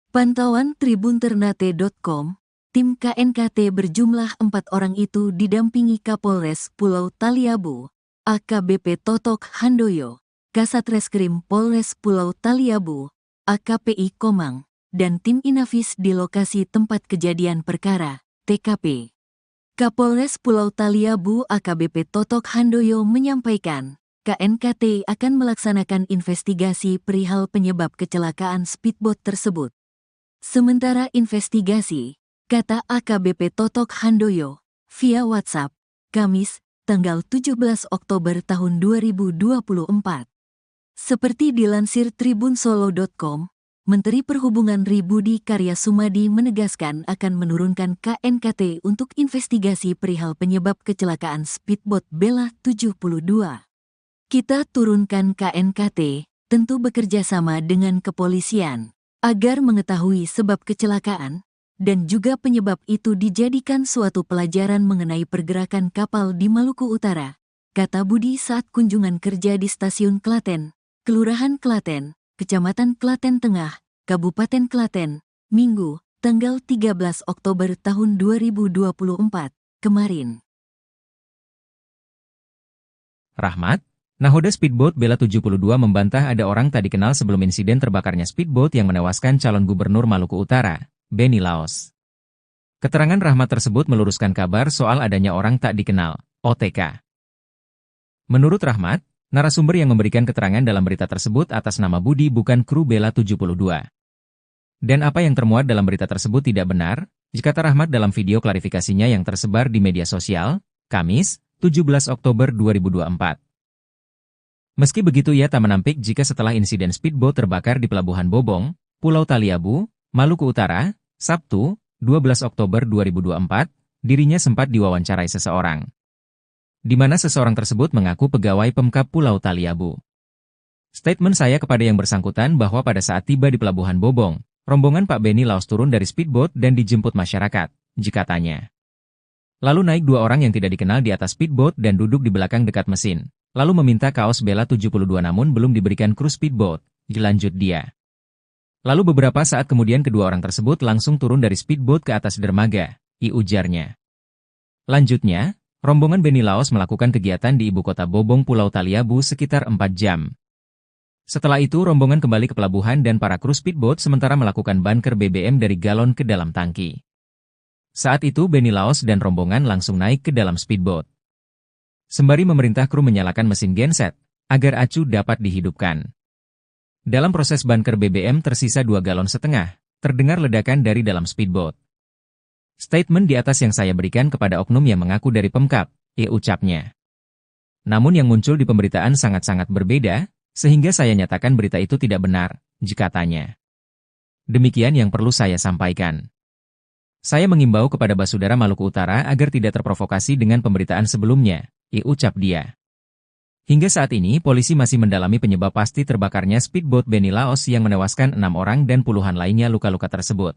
Pantauan tribunternate.com, tim KNKT berjumlah 4 orang itu didampingi Kapolres Pulau Taliabu, AKBP Totok Handoyo, Kasatreskrim Polres Pulau Taliabu, AKPI Komang, dan tim Inavis di lokasi tempat kejadian perkara, TKP. Kapolres Pulau Taliabu AKBP Totok Handoyo menyampaikan, KNKT akan melaksanakan investigasi perihal penyebab kecelakaan speedboat tersebut. Sementara investigasi, kata AKBP Totok Handoyo, via WhatsApp, Kamis, tanggal 17 Oktober tahun 2024. Seperti dilansir tribunsolo.com, Menteri Perhubungan Budi Karya Sumadi menegaskan akan menurunkan KNKT untuk investigasi perihal penyebab kecelakaan speedboat Bella 72. Kita turunkan KNKT, tentu bekerja sama dengan kepolisian, agar mengetahui sebab kecelakaan, dan juga penyebab itu dijadikan suatu pelajaran mengenai pergerakan kapal di Maluku Utara, kata Budi saat kunjungan kerja di Stasiun Klaten, Kelurahan Klaten, Kecamatan Klaten Tengah, Kabupaten Klaten, Minggu, tanggal 13 Oktober tahun 2024, kemarin. Rahmat, nahoda speedboat Bella 72 membantah ada orang tak dikenal sebelum insiden terbakarnya speedboat yang menewaskan calon gubernur Maluku Utara, Benny Laos. Keterangan Rahmat tersebut meluruskan kabar soal adanya orang tak dikenal, OTK. Menurut Rahmat, narasumber yang memberikan keterangan dalam berita tersebut atas nama Budi bukan kru Bella 72. Dan apa yang termuat dalam berita tersebut tidak benar, kata Rahmat dalam video klarifikasinya yang tersebar di media sosial, Kamis, 17 Oktober 2024. Meski begitu ia tak menampik jika setelah insiden speedboat terbakar di Pelabuhan Bobong, Pulau Taliabu, Maluku Utara, Sabtu, 12 Oktober 2024, dirinya sempat diwawancarai seseorang. Di mana seseorang tersebut mengaku pegawai Pemkab Pulau Taliabu. Statement saya kepada yang bersangkutan bahwa pada saat tiba di Pelabuhan Bobong, rombongan Pak Benny Laos turun dari speedboat dan dijemput masyarakat, katanya. Lalu naik 2 orang yang tidak dikenal di atas speedboat dan duduk di belakang dekat mesin, lalu meminta kaos Bella 72 namun belum diberikan kru speedboat, lanjut dia. Lalu beberapa saat kemudian kedua orang tersebut langsung turun dari speedboat ke atas dermaga, ujarnya. Lanjutnya, rombongan Benny Laos melakukan kegiatan di ibu kota Bobong Pulau Taliabu sekitar 4 jam. Setelah itu rombongan kembali ke pelabuhan dan para kru speedboat sementara melakukan bunker BBM dari galon ke dalam tangki. Saat itu Benny Laos dan rombongan langsung naik ke dalam speedboat. Sembari memerintah kru menyalakan mesin genset, agar acu dapat dihidupkan. Dalam proses bunker BBM tersisa 2,5 galon, terdengar ledakan dari dalam speedboat. Statement di atas yang saya berikan kepada oknum yang mengaku dari Pemkab, ucapnya. Namun yang muncul di pemberitaan sangat-sangat berbeda, sehingga saya nyatakan berita itu tidak benar, katanya. Demikian yang perlu saya sampaikan. Saya mengimbau kepada Basudara Maluku Utara agar tidak terprovokasi dengan pemberitaan sebelumnya, ucap dia. Hingga saat ini polisi masih mendalami penyebab pasti terbakarnya speedboat Benny Laos yang menewaskan 6 orang dan puluhan lainnya luka-luka tersebut.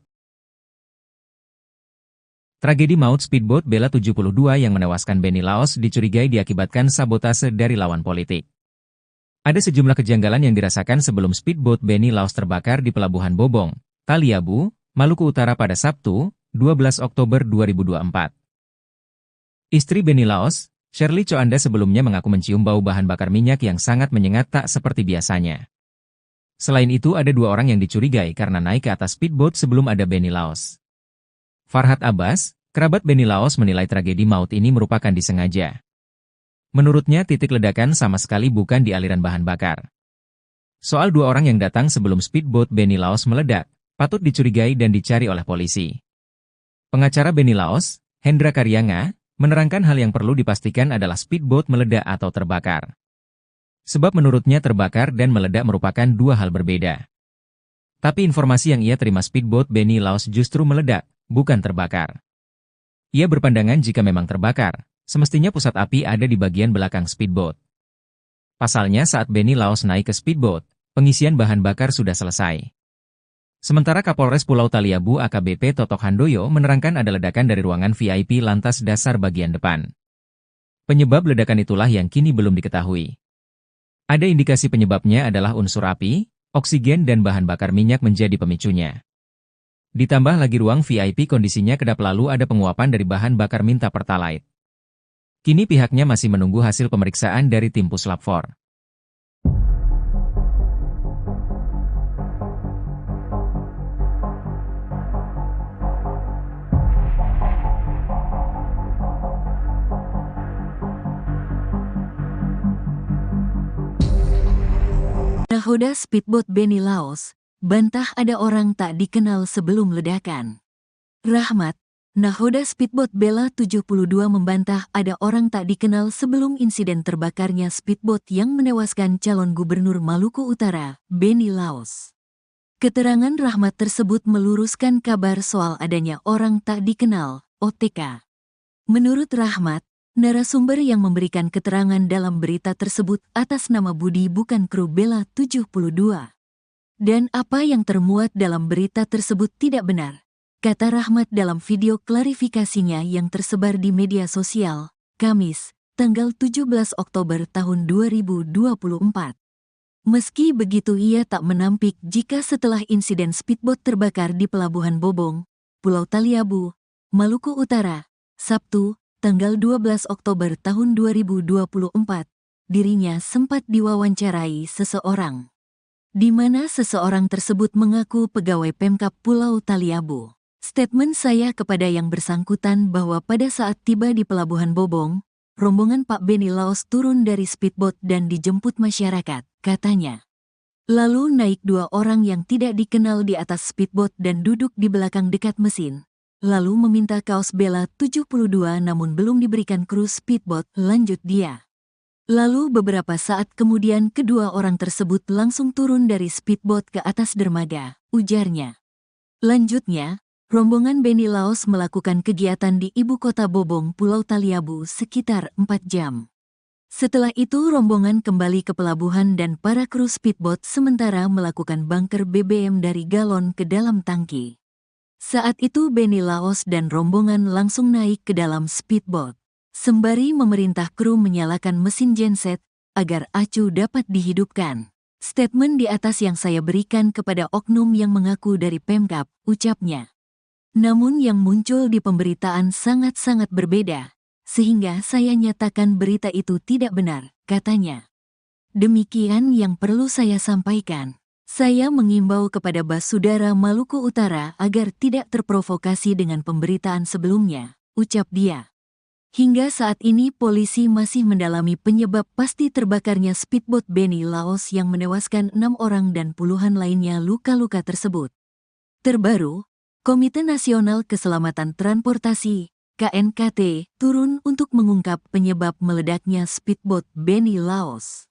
Tragedi maut speedboat Bella 72 yang menewaskan Benny Laos dicurigai diakibatkan sabotase dari lawan politik. Ada sejumlah kejanggalan yang dirasakan sebelum speedboat Beni Laos terbakar di Pelabuhan Bobong, Taliabu, Maluku Utara pada Sabtu, 12 Oktober 2024. Istri Beni Laos, Shirley Choanda sebelumnya mengaku mencium bau bahan bakar minyak yang sangat menyengat tak seperti biasanya. Selain itu ada 2 orang yang dicurigai karena naik ke atas speedboat sebelum ada Beni Laos. Farhad Abbas, kerabat Beni Laos menilai tragedi maut ini merupakan disengaja. Menurutnya titik ledakan sama sekali bukan di aliran bahan bakar. Soal 2 orang yang datang sebelum speedboat Beni Laos meledak, patut dicurigai dan dicari oleh polisi. Pengacara Beni Laos, Hendra Karyanga, menerangkan hal yang perlu dipastikan adalah speedboat meledak atau terbakar. Sebab menurutnya terbakar dan meledak merupakan 2 hal berbeda. Tapi informasi yang ia terima speedboat Beni Laos justru meledak, bukan terbakar. Ia berpandangan jika memang terbakar, semestinya pusat api ada di bagian belakang speedboat. Pasalnya saat Beni Laos naik ke speedboat, pengisian bahan bakar sudah selesai. Sementara Kapolres Pulau Taliabu AKBP Totok Handoyo menerangkan ada ledakan dari ruangan VIP lantas dasar bagian depan. Penyebab ledakan itulah yang kini belum diketahui. Ada indikasi penyebabnya adalah unsur api, oksigen dan bahan bakar minyak menjadi pemicunya. Ditambah lagi ruang VIP kondisinya kedap lalu ada penguapan dari bahan bakar minta pertalite. Kini pihaknya masih menunggu hasil pemeriksaan dari tim Puslap 4. Nahoda speedboat Beni Laos, bantah ada orang tak dikenal sebelum ledakan. Rahmat, nahoda speedboat Bella 72 membantah ada orang tak dikenal sebelum insiden terbakarnya speedboat yang menewaskan calon gubernur Maluku Utara, Beni Laos. Keterangan Rahmat tersebut meluruskan kabar soal adanya orang tak dikenal, OTK. Menurut Rahmat, narasumber yang memberikan keterangan dalam berita tersebut atas nama Budi bukan kru Bella 72. Dan apa yang termuat dalam berita tersebut tidak benar, kata Rahmat dalam video klarifikasinya yang tersebar di media sosial, Kamis, tanggal 17 Oktober tahun 2024. Meski begitu ia tak menampik jika setelah insiden speedboat terbakar di Pelabuhan Bobong, Pulau Taliabu, Maluku Utara, Sabtu, tanggal 12 Oktober tahun 2024, dirinya sempat diwawancarai seseorang. Di mana seseorang tersebut mengaku pegawai Pemkab Pulau Taliabu. Statement saya kepada yang bersangkutan bahwa pada saat tiba di Pelabuhan Bobong, rombongan Pak Beni Laos turun dari speedboat dan dijemput masyarakat, katanya. Lalu naik 2 orang yang tidak dikenal di atas speedboat dan duduk di belakang dekat mesin. Lalu meminta kaos Bella 72 namun belum diberikan kru speedboat, lanjut dia. Lalu beberapa saat kemudian kedua orang tersebut langsung turun dari speedboat ke atas dermaga, ujarnya. Lanjutnya, rombongan Beni Laos melakukan kegiatan di ibu kota Bobong, Pulau Taliabu sekitar 4 jam. Setelah itu rombongan kembali ke pelabuhan dan para kru speedboat sementara melakukan bunker BBM dari galon ke dalam tangki. Saat itu Beni Laos dan rombongan langsung naik ke dalam speedboat, sembari memerintah kru menyalakan mesin genset agar acu dapat dihidupkan. Statement di atas yang saya berikan kepada oknum yang mengaku dari Pemkab, ucapnya. Namun yang muncul di pemberitaan sangat-sangat berbeda, sehingga saya nyatakan berita itu tidak benar, katanya. Demikian yang perlu saya sampaikan. Saya mengimbau kepada Basudara Maluku Utara agar tidak terprovokasi dengan pemberitaan sebelumnya, ucap dia. Hingga saat ini polisi masih mendalami penyebab pasti terbakarnya speedboat Beni Laos yang menewaskan 6 orang dan puluhan lainnya luka-luka tersebut. Terbaru, Komite Nasional Keselamatan Transportasi, KNKT, turun untuk mengungkap penyebab meledaknya speedboat Beni Laos.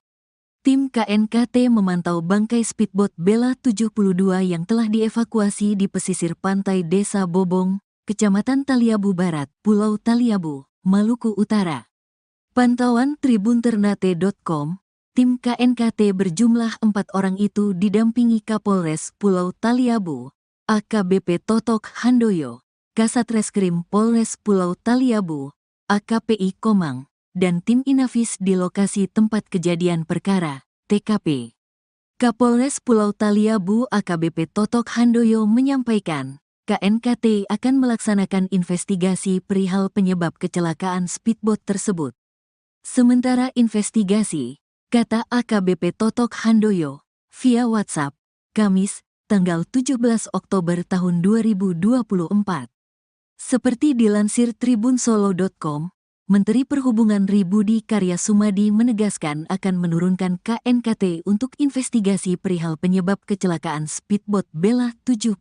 Tim KNKT memantau bangkai speedboat Bella 72 yang telah dievakuasi di pesisir pantai Desa Bobong, Kecamatan Taliabu Barat, Pulau Taliabu, Maluku Utara. Pantauan tribunternate.com, tim KNKT berjumlah 4 orang itu didampingi Kapolres Pulau Taliabu, AKBP Totok Handoyo, Kasat Reskrim Polres Pulau Taliabu, AKPI Komang, dan tim Inafis di lokasi tempat kejadian perkara, TKP. Kapolres Pulau Taliabu AKBP Totok Handoyo menyampaikan, KNKT akan melaksanakan investigasi perihal penyebab kecelakaan speedboat tersebut. Sementara investigasi, kata AKBP Totok Handoyo, via WhatsApp, Kamis, tanggal 17 Oktober tahun 2024. Seperti dilansir tribunsolo.com, Menteri Perhubungan Budi Karya Sumadi menegaskan akan menurunkan KNKT untuk investigasi perihal penyebab kecelakaan speedboat Bella 72.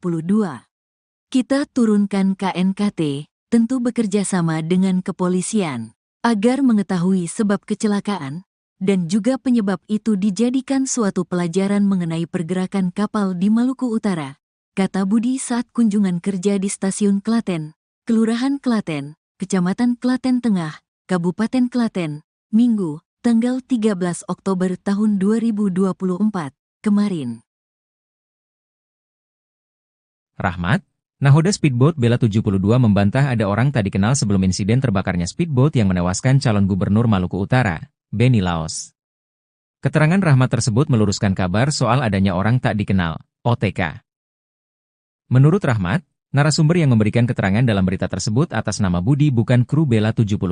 Kita turunkan KNKT, tentu bekerja sama dengan kepolisian, agar mengetahui sebab kecelakaan, dan juga penyebab itu dijadikan suatu pelajaran mengenai pergerakan kapal di Maluku Utara, kata Budi saat kunjungan kerja di Stasiun Klaten, Kelurahan Klaten, Kecamatan Klaten Tengah, Kabupaten Klaten, Minggu, tanggal 13 Oktober tahun 2024, kemarin. Rahmat, nahoda speedboat Bella 72 membantah ada orang tak dikenal sebelum insiden terbakarnya speedboat yang menewaskan calon gubernur Maluku Utara, Benny Laos. Keterangan Rahmat tersebut meluruskan kabar soal adanya orang tak dikenal, OTK. Menurut Rahmat, narasumber yang memberikan keterangan dalam berita tersebut atas nama Budi bukan kru Bella 72.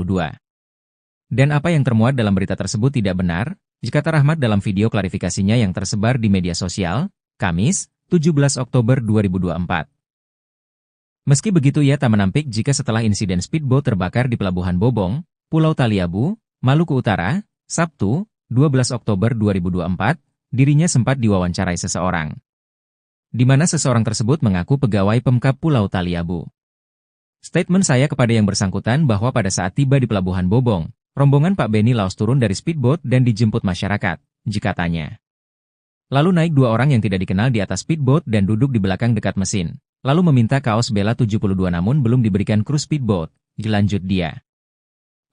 Dan apa yang termuat dalam berita tersebut tidak benar, kata Rahmat dalam video klarifikasinya yang tersebar di media sosial, Kamis, 17 Oktober 2024. Meski begitu ia tak menampik jika setelah insiden speedboat terbakar di Pelabuhan Bobong, Pulau Taliabu, Maluku Utara, Sabtu, 12 Oktober 2024, dirinya sempat diwawancarai seseorang. Di mana seseorang tersebut mengaku pegawai Pemkab Pulau Taliabu. Statement saya kepada yang bersangkutan bahwa pada saat tiba di Pelabuhan Bobong, rombongan Pak Benny Laos turun dari speedboat dan dijemput masyarakat, katanya. Lalu naik dua orang yang tidak dikenal di atas speedboat dan duduk di belakang dekat mesin, lalu meminta kaos Bella 72 namun belum diberikan kru speedboat, lanjut dia.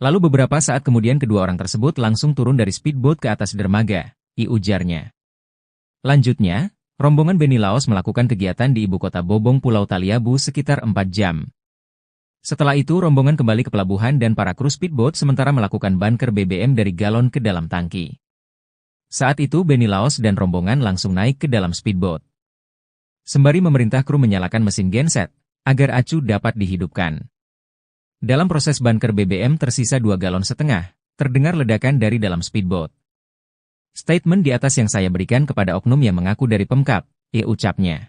Lalu beberapa saat kemudian kedua orang tersebut langsung turun dari speedboat ke atas dermaga, ujarnya. Lanjutnya, rombongan Benny Laos melakukan kegiatan di ibu kota Bobong Pulau Taliabu sekitar 4 jam. Setelah itu rombongan kembali ke pelabuhan dan para kru speedboat sementara melakukan bunker BBM dari galon ke dalam tangki. Saat itu Benny Laos dan rombongan langsung naik ke dalam speedboat. Sembari memerintah kru menyalakan mesin genset, agar acu dapat dihidupkan. Dalam proses bunker BBM tersisa 2,5 galon, terdengar ledakan dari dalam speedboat. Statement di atas yang saya berikan kepada oknum yang mengaku dari Pemkab, ucapnya.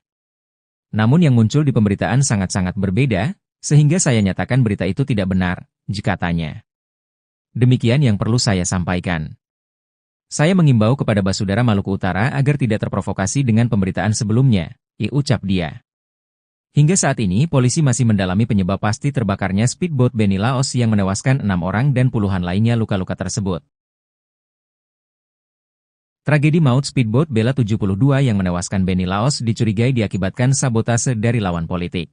Namun yang muncul di pemberitaan sangat-sangat berbeda, sehingga saya nyatakan berita itu tidak benar, katanya. Demikian yang perlu saya sampaikan. Saya mengimbau kepada Basudara Maluku Utara agar tidak terprovokasi dengan pemberitaan sebelumnya, ucap dia. Hingga saat ini polisi masih mendalami penyebab pasti terbakarnya speedboat Benny Laos yang menewaskan 6 orang dan puluhan lainnya luka-luka tersebut. Tragedi maut speedboat Bella 72 yang menewaskan Benny Laos dicurigai diakibatkan sabotase dari lawan politik.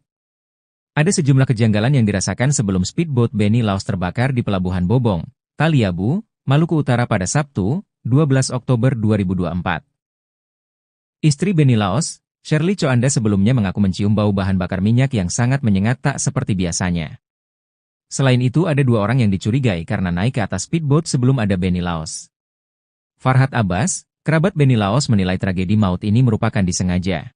Ada sejumlah kejanggalan yang dirasakan sebelum speedboat Benny Laos terbakar di Pelabuhan Bobong, Taliabu, Maluku Utara pada Sabtu, 12 Oktober 2024. Istri Benny Laos, Shirley Coanda sebelumnya mengaku mencium bau bahan bakar minyak yang sangat menyengat tak seperti biasanya. Selain itu ada 2 orang yang dicurigai karena naik ke atas speedboat sebelum ada Benny Laos. Farhad Abbas, kerabat Benny Laos menilai tragedi maut ini merupakan disengaja.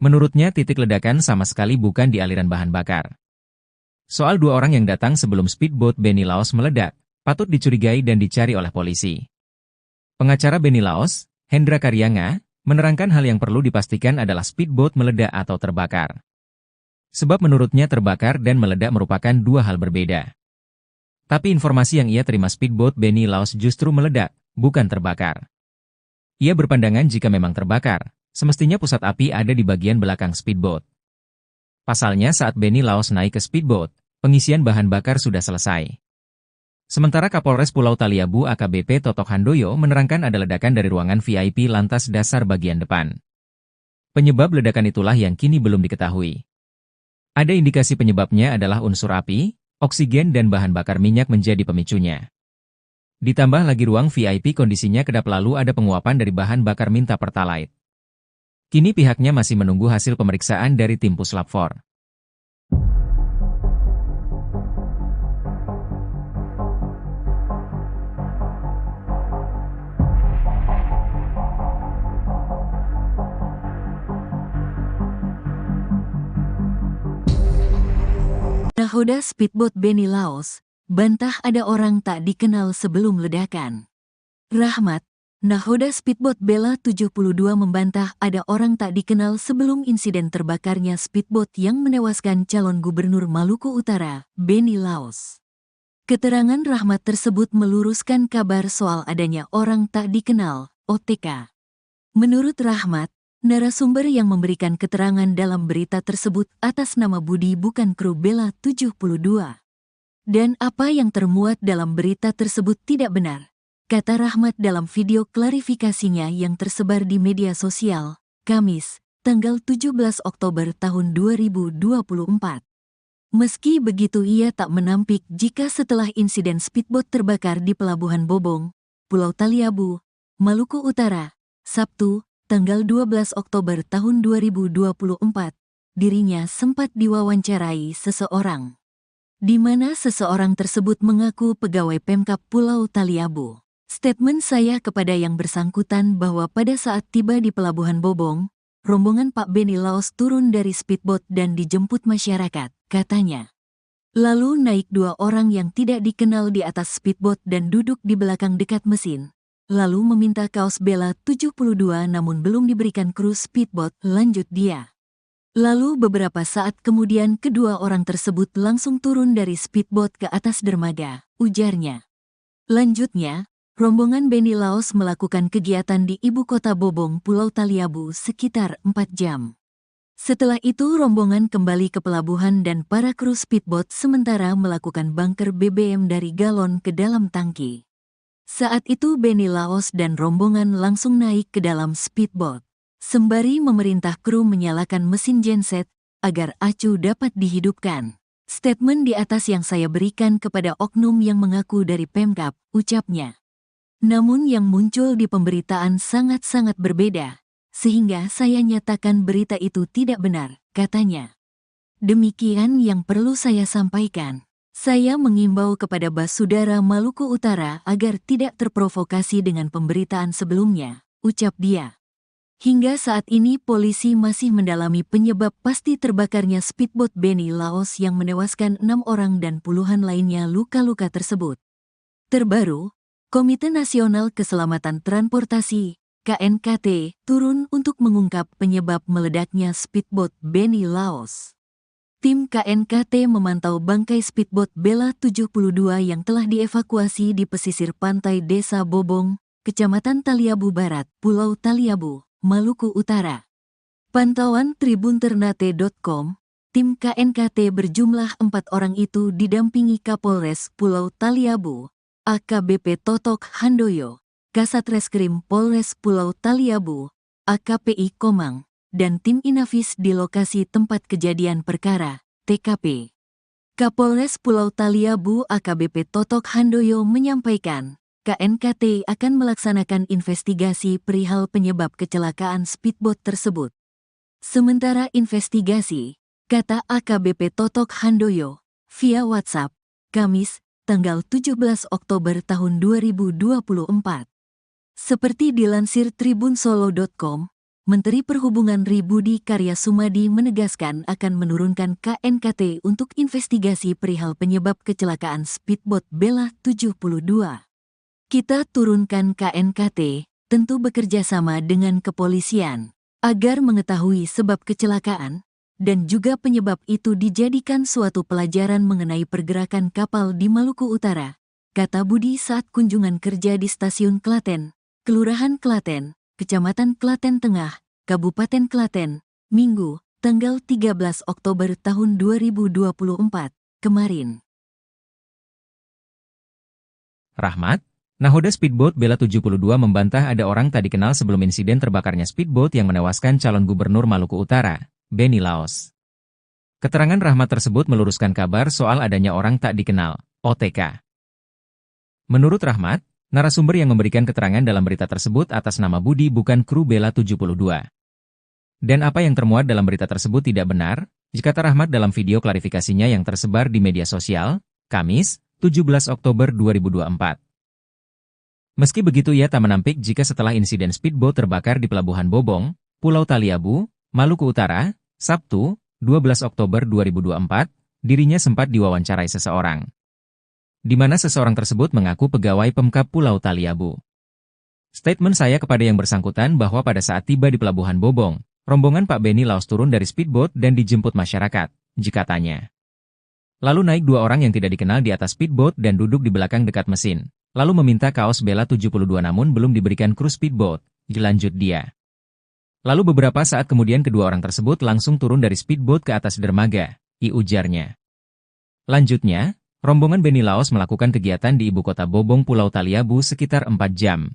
Menurutnya titik ledakan sama sekali bukan di aliran bahan bakar. Soal 2 orang yang datang sebelum speedboat Benny Laos meledak, patut dicurigai dan dicari oleh polisi. Pengacara Benny Laos, Hendra Karyanga, menerangkan hal yang perlu dipastikan adalah speedboat meledak atau terbakar. Sebab menurutnya terbakar dan meledak merupakan 2 hal berbeda. Tapi informasi yang ia terima speedboat Benny Laos justru meledak, bukan terbakar. Ia berpandangan jika memang terbakar, semestinya pusat api ada di bagian belakang speedboat. Pasalnya saat Benny Laos naik ke speedboat, pengisian bahan bakar sudah selesai. Sementara Kapolres Pulau Taliabu AKBP Totok Handoyo menerangkan ada ledakan dari ruangan VIP lantas dasar bagian depan. Penyebab ledakan itulah yang kini belum diketahui. Ada indikasi penyebabnya adalah unsur api, oksigen dan bahan bakar minyak menjadi pemicunya. Ditambah lagi ruang VIP kondisinya kedap lalu ada penguapan dari bahan bakar minta pertalite. Kini pihaknya masih menunggu hasil pemeriksaan dari tim Puslap 4. Nahoda speedboat Beni Laos, bantah ada orang tak dikenal sebelum ledakan. Rahmat, nahoda speedboat Bella 72 membantah ada orang tak dikenal sebelum insiden terbakarnya speedboat yang menewaskan calon gubernur Maluku Utara, Beni Laos. Keterangan Rahmat tersebut meluruskan kabar soal adanya orang tak dikenal, OTK. Menurut Rahmat, narasumber yang memberikan keterangan dalam berita tersebut atas nama Budi bukan kru Bella 72. Dan apa yang termuat dalam berita tersebut tidak benar, kata Rahmat dalam video klarifikasinya yang tersebar di media sosial, Kamis, tanggal 17 Oktober tahun 2024. Meski begitu ia tak menampik jika setelah insiden speedboat terbakar di Pelabuhan Bobong, Pulau Taliabu, Maluku Utara, Sabtu, tanggal 12 Oktober tahun 2024, dirinya sempat diwawancarai seseorang, di mana seseorang tersebut mengaku pegawai Pemkab Pulau Taliabu. Statement saya kepada yang bersangkutan bahwa pada saat tiba di Pelabuhan Bobong, rombongan Pak Beni Laos turun dari speedboat dan dijemput masyarakat, katanya. Lalu naik 2 orang yang tidak dikenal di atas speedboat dan duduk di belakang dekat mesin. Lalu meminta kaos Bella 72 namun belum diberikan kru speedboat, lanjut dia. Lalu beberapa saat kemudian kedua orang tersebut langsung turun dari speedboat ke atas dermaga, ujarnya. Lanjutnya, rombongan Beni Laos melakukan kegiatan di ibu kota Bobong, Pulau Taliabu sekitar 4 jam. Setelah itu rombongan kembali ke pelabuhan dan para kru speedboat sementara melakukan bunker BBM dari galon ke dalam tangki. Saat itu Beni Laos dan rombongan langsung naik ke dalam speedboat, sembari memerintah kru menyalakan mesin genset agar acu dapat dihidupkan. Statement di atas yang saya berikan kepada oknum yang mengaku dari Pemkab, ucapnya. Namun yang muncul di pemberitaan sangat-sangat berbeda, sehingga saya nyatakan berita itu tidak benar, katanya. Demikian yang perlu saya sampaikan. Saya mengimbau kepada Basudara Maluku Utara agar tidak terprovokasi dengan pemberitaan sebelumnya, ucap dia. Hingga saat ini polisi masih mendalami penyebab pasti terbakarnya speedboat Beni Laos yang menewaskan 6 orang dan puluhan lainnya luka-luka tersebut. Terbaru, Komite Nasional Keselamatan Transportasi, KNKT, turun untuk mengungkap penyebab meledaknya speedboat Beni Laos. Tim KNKT memantau bangkai speedboat Bella 72 yang telah dievakuasi di pesisir pantai Desa Bobong, Kecamatan Taliabu Barat, Pulau Taliabu, Maluku Utara. Pantauan tribunternate.com, tim KNKT berjumlah 4 orang itu didampingi Kapolres Pulau Taliabu, AKBP Totok Handoyo, Kasatreskrim Polres Pulau Taliabu, AKPI Komang, dan tim Inavis di lokasi tempat kejadian perkara, TKP. Kapolres Pulau Taliabu AKBP Totok Handoyo menyampaikan, KNKT akan melaksanakan investigasi perihal penyebab kecelakaan speedboat tersebut. Sementara investigasi, kata AKBP Totok Handoyo, via WhatsApp, Kamis, tanggal 17 Oktober tahun 2024. Seperti dilansir tribunsolo.com, Menteri Perhubungan Budi Karya Sumadi menegaskan akan menurunkan KNKT untuk investigasi perihal penyebab kecelakaan speedboat Bella 72. Kita turunkan KNKT, tentu bekerja sama dengan kepolisian, agar mengetahui sebab kecelakaan, dan juga penyebab itu dijadikan suatu pelajaran mengenai pergerakan kapal di Maluku Utara, kata Budi saat kunjungan kerja di Stasiun Klaten, Kelurahan Klaten, Kecamatan Klaten Tengah, Kabupaten Klaten, Minggu, tanggal 13 Oktober tahun 2024, kemarin. Rahmat, nahoda speedboat Bella 72 membantah ada orang tak dikenal sebelum insiden terbakarnya speedboat yang menewaskan calon gubernur Maluku Utara, Beni Laos. Keterangan Rahmat tersebut meluruskan kabar soal adanya orang tak dikenal, OTK. Menurut Rahmat, narasumber yang memberikan keterangan dalam berita tersebut atas nama Budi bukan kru Bella 72. Dan apa yang termuat dalam berita tersebut tidak benar, jika Rahmat dalam video klarifikasinya yang tersebar di media sosial, Kamis, 17 Oktober 2024. Meski begitu ia tak menampik jika setelah insiden speedboat terbakar di Pelabuhan Bobong, Pulau Taliabu, Maluku Utara, Sabtu, 12 Oktober 2024, dirinya sempat diwawancarai seseorang, di mana seseorang tersebut mengaku pegawai Pemkab Pulau Taliabu. Statement saya kepada yang bersangkutan bahwa pada saat tiba di Pelabuhan Bobong, rombongan Pak Benny Laos turun dari speedboat dan dijemput masyarakat, jika tanya. Lalu naik dua orang yang tidak dikenal di atas speedboat dan duduk di belakang dekat mesin, lalu meminta kaos Bella 72 namun belum diberikan kru speedboat, dilanjut dia. Lalu beberapa saat kemudian kedua orang tersebut langsung turun dari speedboat ke atas dermaga, ujarnya. Lanjutnya, rombongan Benny Laos melakukan kegiatan di ibu kota Bobong Pulau Taliabu sekitar 4 jam.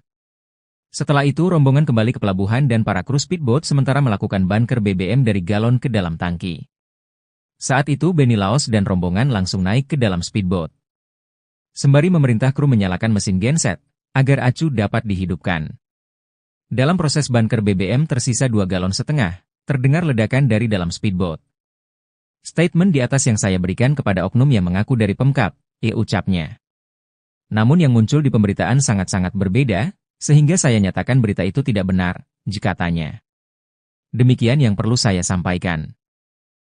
Setelah itu rombongan kembali ke pelabuhan dan para kru speedboat sementara melakukan bunker BBM dari galon ke dalam tangki. Saat itu Benny Laos dan rombongan langsung naik ke dalam speedboat. Sembari memerintah kru menyalakan mesin genset, agar acu dapat dihidupkan. Dalam proses bunker BBM tersisa 2,5 galon, terdengar ledakan dari dalam speedboat. Statement di atas yang saya berikan kepada oknum yang mengaku dari Pemkab, ucapnya. Namun yang muncul di pemberitaan sangat-sangat berbeda, sehingga saya nyatakan berita itu tidak benar, jika tanya. Demikian yang perlu saya sampaikan.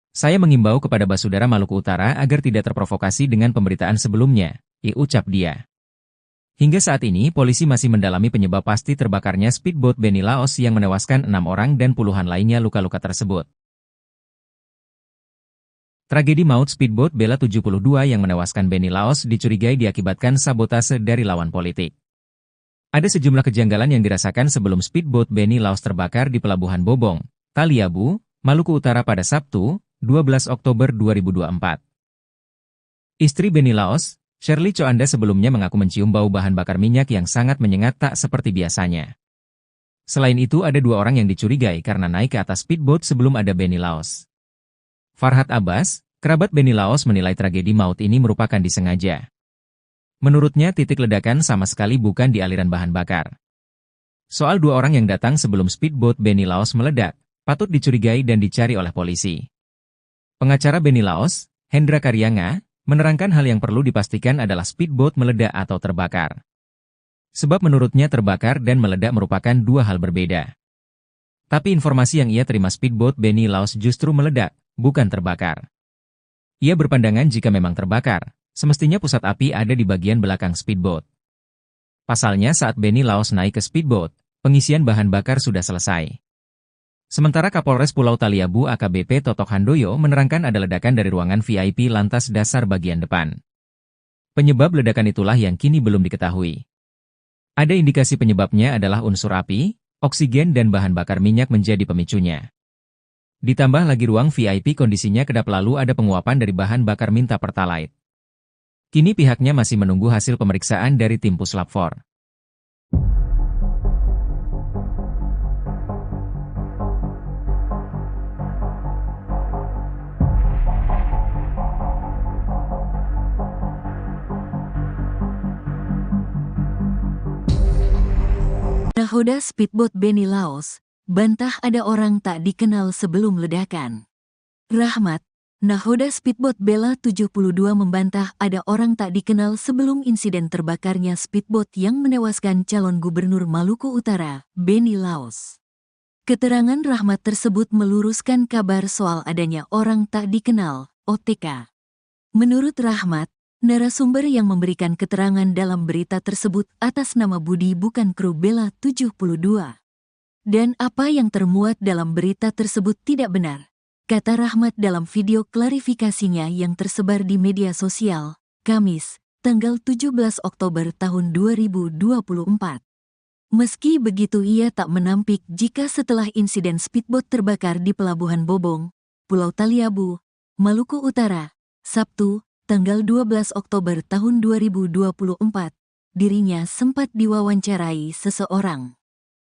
Saya mengimbau kepada Basudara Maluku Utara agar tidak terprovokasi dengan pemberitaan sebelumnya, ucap dia. Hingga saat ini polisi masih mendalami penyebab pasti terbakarnya speedboat Benny Laos yang menewaskan 6 orang dan puluhan lainnya luka-luka tersebut. Tragedi maut speedboat Bella 72 yang menewaskan Benny Laos dicurigai diakibatkan sabotase dari lawan politik. Ada sejumlah kejanggalan yang dirasakan sebelum speedboat Benny Laos terbakar di Pelabuhan Bobong, Taliabu, Maluku Utara pada Sabtu, 12 Oktober 2024. Istri Benny Laos, Shirley Coanda sebelumnya mengaku mencium bau bahan bakar minyak yang sangat menyengat tak seperti biasanya. Selain itu ada 2 orang yang dicurigai karena naik ke atas speedboat sebelum ada Benny Laos. Farhad Abbas, kerabat Benny Laos menilai tragedi maut ini merupakan disengaja. Menurutnya titik ledakan sama sekali bukan di aliran bahan bakar. Soal 2 orang yang datang sebelum speedboat Benny Laos meledak, patut dicurigai dan dicari oleh polisi. Pengacara Benny Laos, Hendra Karyanga, menerangkan hal yang perlu dipastikan adalah speedboat meledak atau terbakar. Sebab menurutnya terbakar dan meledak merupakan 2 hal berbeda. Tapi informasi yang ia terima speedboat Benny Laos justru meledak, bukan terbakar. Ia berpandangan jika memang terbakar, semestinya pusat api ada di bagian belakang speedboat. Pasalnya saat Benny Laos naik ke speedboat, pengisian bahan bakar sudah selesai. Sementara Kapolres Pulau Taliabu AKBP Totok Handoyo menerangkan ada ledakan dari ruangan VIP lantas dasar bagian depan. Penyebab ledakan itulah yang kini belum diketahui. Ada indikasi penyebabnya adalah unsur api, oksigen dan bahan bakar minyak menjadi pemicunya. Ditambah lagi ruang VIP kondisinya kedap lalu ada penguapan dari bahan bakar minta pertalite. Kini pihaknya masih menunggu hasil pemeriksaan dari tim Puslap 4. Nahoda speedboat Benny Laos, bantah ada orang tak dikenal sebelum ledakan. Rahmat, nahoda speedboat Bella 72 membantah ada orang tak dikenal sebelum insiden terbakarnya speedboat yang menewaskan calon gubernur Maluku Utara, Benny Laos. Keterangan Rahmat tersebut meluruskan kabar soal adanya orang tak dikenal, OTK. Menurut Rahmat, narasumber yang memberikan keterangan dalam berita tersebut atas nama Budi bukan kru Bella 72. Dan apa yang termuat dalam berita tersebut tidak benar, kata Rahmat dalam video klarifikasinya yang tersebar di media sosial, Kamis, tanggal 17 Oktober tahun 2024. Meski begitu ia tak menampik jika setelah insiden speedboat terbakar di Pelabuhan Bobong, Pulau Taliabu, Maluku Utara, Sabtu, tanggal 12 Oktober tahun 2024, dirinya sempat diwawancarai seseorang.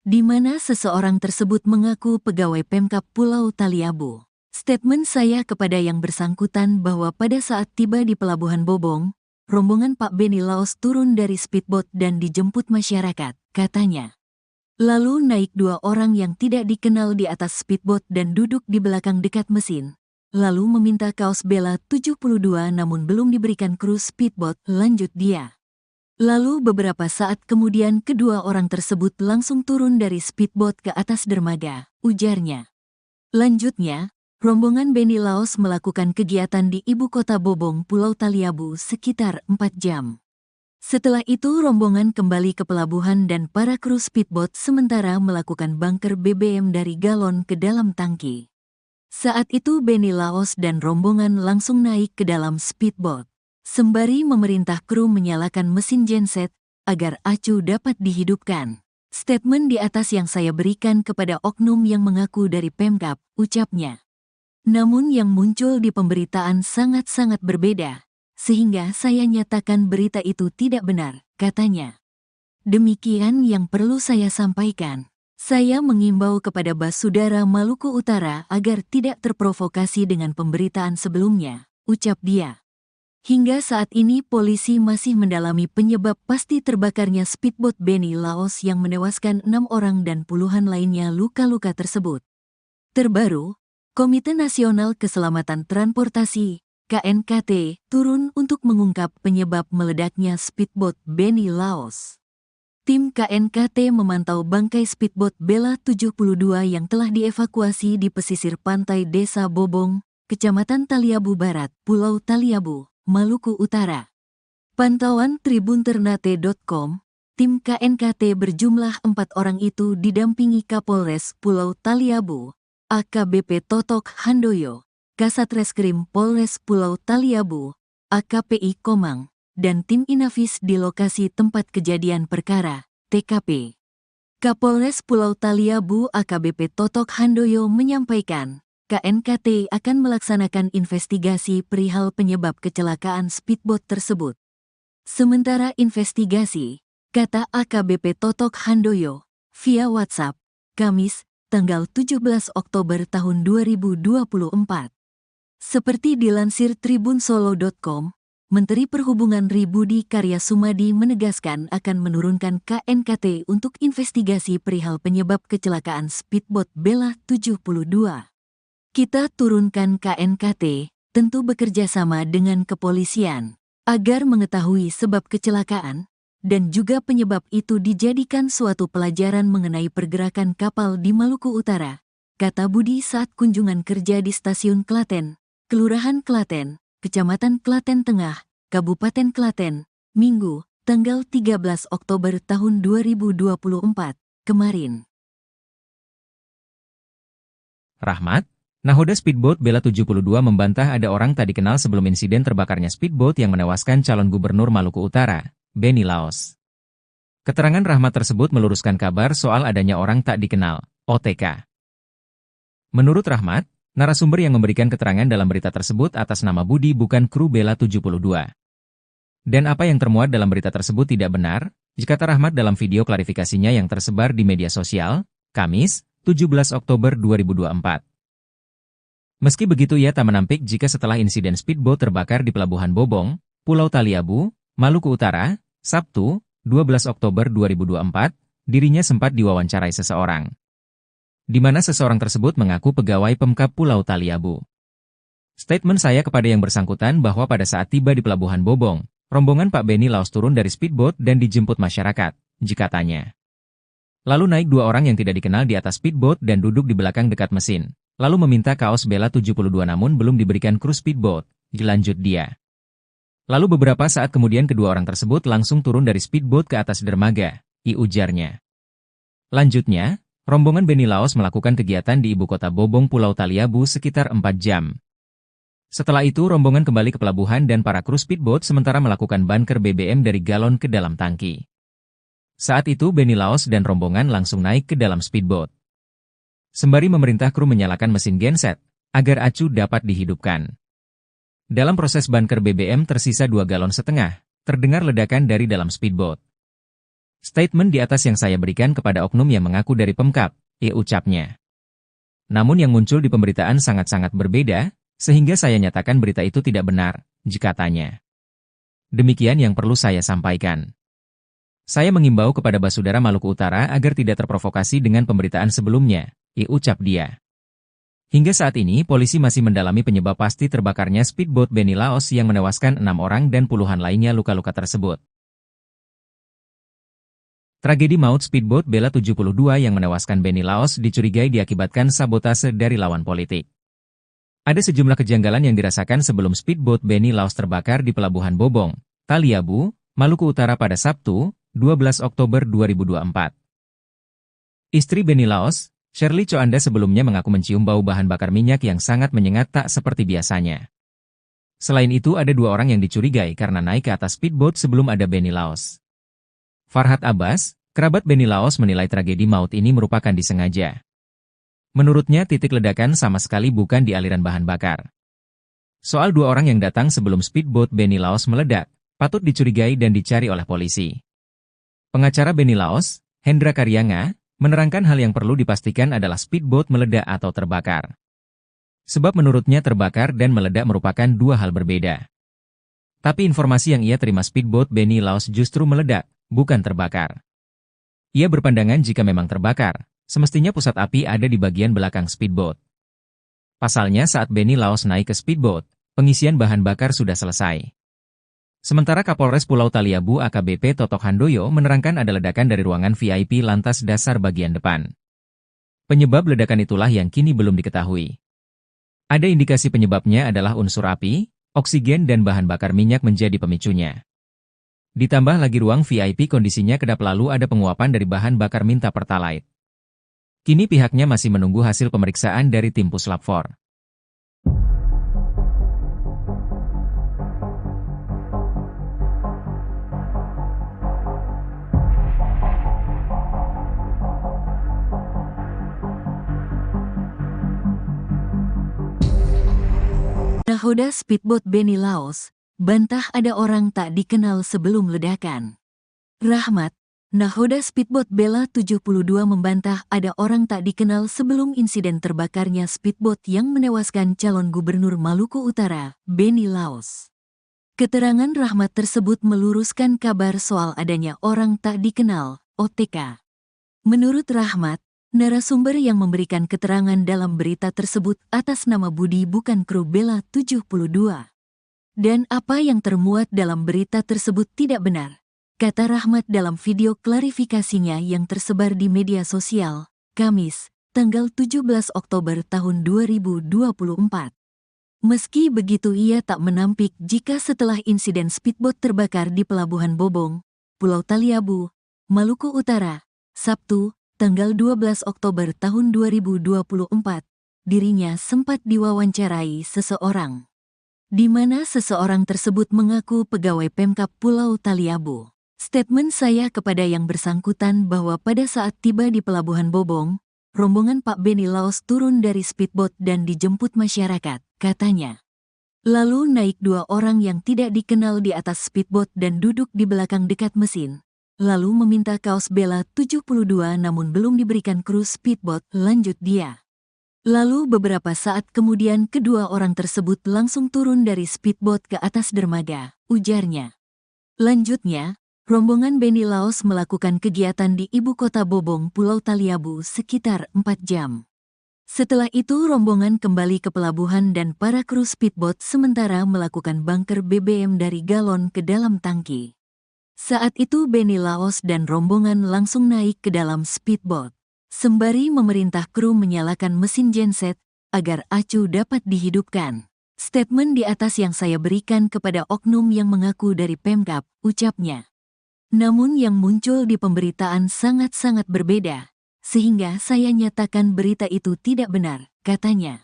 Di mana seseorang tersebut mengaku pegawai Pemkab Pulau Taliabu. Statement saya kepada yang bersangkutan bahwa pada saat tiba di Pelabuhan Bobong, rombongan Pak Benny Laos turun dari speedboat dan dijemput masyarakat, katanya. Lalu naik 2 orang yang tidak dikenal di atas speedboat dan duduk di belakang dekat mesin. Lalu meminta kaos Bella 72 namun belum diberikan kru speedboat, lanjut dia. Lalu beberapa saat kemudian kedua orang tersebut langsung turun dari speedboat ke atas dermaga, ujarnya. Lanjutnya, rombongan Benny Laos melakukan kegiatan di ibu kota Bobong, Pulau Taliabu sekitar 4 jam. Setelah itu rombongan kembali ke pelabuhan dan para kru speedboat sementara melakukan bunker BBM dari galon ke dalam tangki. Saat itu Benny Laos dan rombongan langsung naik ke dalam speedboat, sembari memerintah kru menyalakan mesin genset agar acu dapat dihidupkan. Statement di atas yang saya berikan kepada oknum yang mengaku dari Pemkab, ucapnya. Namun yang muncul di pemberitaan sangat-sangat berbeda, sehingga saya nyatakan berita itu tidak benar, katanya. Demikian yang perlu saya sampaikan. Saya mengimbau kepada Basudara Maluku Utara agar tidak terprovokasi dengan pemberitaan sebelumnya, ucap dia. Hingga saat ini polisi masih mendalami penyebab pasti terbakarnya speedboat Benny Laos yang menewaskan 6 orang dan puluhan lainnya luka-luka tersebut. Terbaru, Komite Nasional Keselamatan Transportasi, KNKT, turun untuk mengungkap penyebab meledaknya speedboat Benny Laos. Tim KNKT memantau bangkai speedboat Bella 72 yang telah dievakuasi di pesisir pantai Desa Bobong, Kecamatan Taliabu Barat, Pulau Taliabu, Maluku Utara. Pantauan tribunternate.com, tim KNKT berjumlah 4 orang itu didampingi Kapolres Pulau Taliabu, AKBP Totok Handoyo, Kasat Reskrim Polres Pulau Taliabu, AKPI Komang, dan tim Inafis di lokasi tempat kejadian perkara, TKP. Kapolres Pulau Taliabu AKBP Totok Handoyo menyampaikan, KNKT akan melaksanakan investigasi perihal penyebab kecelakaan speedboat tersebut. Sementara investigasi, kata AKBP Totok Handoyo, via WhatsApp, Kamis, tanggal 17 Oktober tahun 2024. Seperti dilansir tribunsolo.com, Menteri Perhubungan Budi Karya Sumadi menegaskan akan menurunkan KNKT untuk investigasi perihal penyebab kecelakaan speedboat Bella 72. Kita turunkan KNKT, tentu bekerja sama dengan kepolisian, agar mengetahui sebab kecelakaan, dan juga penyebab itu dijadikan suatu pelajaran mengenai pergerakan kapal di Maluku Utara, kata Budi saat kunjungan kerja di Stasiun Klaten, Kelurahan Klaten, Kecamatan Klaten Tengah, Kabupaten Klaten, Minggu, tanggal 13 Oktober tahun 2024, kemarin. Rahmat, nahoda speedboat Bella 72 membantah ada orang tak dikenal sebelum insiden terbakarnya speedboat yang menewaskan calon gubernur Maluku Utara, Benny Laos. Keterangan Rahmat tersebut meluruskan kabar soal adanya orang tak dikenal, OTK. Menurut Rahmat, narasumber yang memberikan keterangan dalam berita tersebut atas nama Budi bukan kru Bella 72. Dan apa yang termuat dalam berita tersebut tidak benar, kata Rahmat dalam video klarifikasinya yang tersebar di media sosial, Kamis, 17 Oktober 2024. Meski begitu ia tak menampik jika setelah insiden speedboat terbakar di Pelabuhan Bobong, Pulau Taliabu, Maluku Utara, Sabtu, 12 Oktober 2024, dirinya sempat diwawancarai seseorang. Di mana seseorang tersebut mengaku pegawai Pemkab Pulau Taliabu. Statement saya kepada yang bersangkutan bahwa pada saat tiba di Pelabuhan Bobong, rombongan Pak Benny Laos turun dari speedboat dan dijemput masyarakat, katanya. Lalu naik 2 orang yang tidak dikenal di atas speedboat dan duduk di belakang dekat mesin. Lalu meminta kaos Bella 72 namun belum diberikan kru speedboat, lanjut dia. Lalu beberapa saat kemudian kedua orang tersebut langsung turun dari speedboat ke atas dermaga, ujarnya. Lanjutnya, rombongan Benny Laos melakukan kegiatan di ibu kota Bobong Pulau Taliabu sekitar 4 jam. Setelah itu rombongan kembali ke pelabuhan dan para kru speedboat sementara melakukan bunker BBM dari galon ke dalam tangki. Saat itu Benny Laos dan rombongan langsung naik ke dalam speedboat. Sembari memerintah kru menyalakan mesin genset, agar acu dapat dihidupkan. Dalam proses bunker BBM tersisa 2,5 galon, terdengar ledakan dari dalam speedboat. Statement di atas yang saya berikan kepada oknum yang mengaku dari Pemkab, ucapnya. Namun yang muncul di pemberitaan sangat-sangat berbeda, sehingga saya nyatakan berita itu tidak benar, katanya. Demikian yang perlu saya sampaikan. Saya mengimbau kepada Basudara Maluku Utara agar tidak terprovokasi dengan pemberitaan sebelumnya, ucap dia. Hingga saat ini polisi masih mendalami penyebab pasti terbakarnya speedboat Benny Laos yang menewaskan 6 orang dan puluhan lainnya luka-luka tersebut. Tragedi maut speedboat Bella 72 yang menewaskan Benny Laos dicurigai diakibatkan sabotase dari lawan politik. Ada sejumlah kejanggalan yang dirasakan sebelum speedboat Beni Laos terbakar di Pelabuhan Bobong, Taliabu, Maluku Utara pada Sabtu, 12 Oktober 2024. Istri Beni Laos, Shirley Choanda sebelumnya mengaku mencium bau bahan bakar minyak yang sangat menyengat tak seperti biasanya. Selain itu ada 2 orang yang dicurigai karena naik ke atas speedboat sebelum ada Beni Laos. Farhad Abbas, kerabat Beni Laos menilai tragedi maut ini merupakan disengaja. Menurutnya titik ledakan sama sekali bukan di aliran bahan bakar. Soal 2 orang yang datang sebelum speedboat Beni Laos meledak, patut dicurigai dan dicari oleh polisi. Pengacara Beni Laos, Hendra Karyanga, menerangkan hal yang perlu dipastikan adalah speedboat meledak atau terbakar. Sebab menurutnya terbakar dan meledak merupakan 2 hal berbeda. Tapi informasi yang ia terima speedboat Beni Laos justru meledak, bukan terbakar. Ia berpandangan jika memang terbakar, semestinya pusat api ada di bagian belakang speedboat. Pasalnya saat Beni Laos naik ke speedboat, pengisian bahan bakar sudah selesai. Sementara Kapolres Pulau Taliabu AKBP Totok Handoyo menerangkan ada ledakan dari ruangan VIP lantas dasar bagian depan. Penyebab ledakan itulah yang kini belum diketahui. Ada indikasi penyebabnya adalah unsur api, oksigen dan bahan bakar minyak menjadi pemicunya. Ditambah lagi ruang VIP kondisinya kedap lalu ada penguapan dari bahan bakar minta pertalite. Kini pihaknya masih menunggu hasil pemeriksaan dari tim Puslap 4. Nahoda speedboat Beni Laos, bantah ada orang tak dikenal sebelum ledakan. Rahmat, nahoda speedboat Bella 72 membantah ada orang tak dikenal sebelum insiden terbakarnya speedboat yang menewaskan calon gubernur Maluku Utara, Beni Laos. Keterangan Rahmat tersebut meluruskan kabar soal adanya orang tak dikenal, OTK. Menurut Rahmat, narasumber yang memberikan keterangan dalam berita tersebut atas nama Budi bukan kru Bella 72. Dan apa yang termuat dalam berita tersebut tidak benar, kata Rahmat dalam video klarifikasinya yang tersebar di media sosial, Kamis, tanggal 17 Oktober tahun 2024. Meski begitu ia tak menampik jika setelah insiden speedboat terbakar di Pelabuhan Bobong, Pulau Taliabu, Maluku Utara, Sabtu, tanggal 12 Oktober tahun 2024, dirinya sempat diwawancarai seseorang. Di mana seseorang tersebut mengaku pegawai Pemkab Pulau Taliabu. Statement saya kepada yang bersangkutan bahwa pada saat tiba di Pelabuhan Bobong, rombongan Pak Beni Laos turun dari speedboat dan dijemput masyarakat, katanya. Lalu naik 2 orang yang tidak dikenal di atas speedboat dan duduk di belakang dekat mesin. Lalu meminta kaos Bella 72 namun belum diberikan kru speedboat, lanjut dia. Lalu beberapa saat kemudian kedua orang tersebut langsung turun dari speedboat ke atas dermaga, ujarnya. Lanjutnya, rombongan Beni Laos melakukan kegiatan di ibu kota Bobong, Pulau Taliabu sekitar 4 jam. Setelah itu rombongan kembali ke pelabuhan dan para kru speedboat sementara melakukan bunker BBM dari galon ke dalam tangki. Saat itu Beni Laos dan rombongan langsung naik ke dalam speedboat, sembari memerintah kru menyalakan mesin genset agar acu dapat dihidupkan. Statement di atas yang saya berikan kepada oknum yang mengaku dari Pemkab, ucapnya. Namun yang muncul di pemberitaan sangat-sangat berbeda, sehingga saya nyatakan berita itu tidak benar, katanya.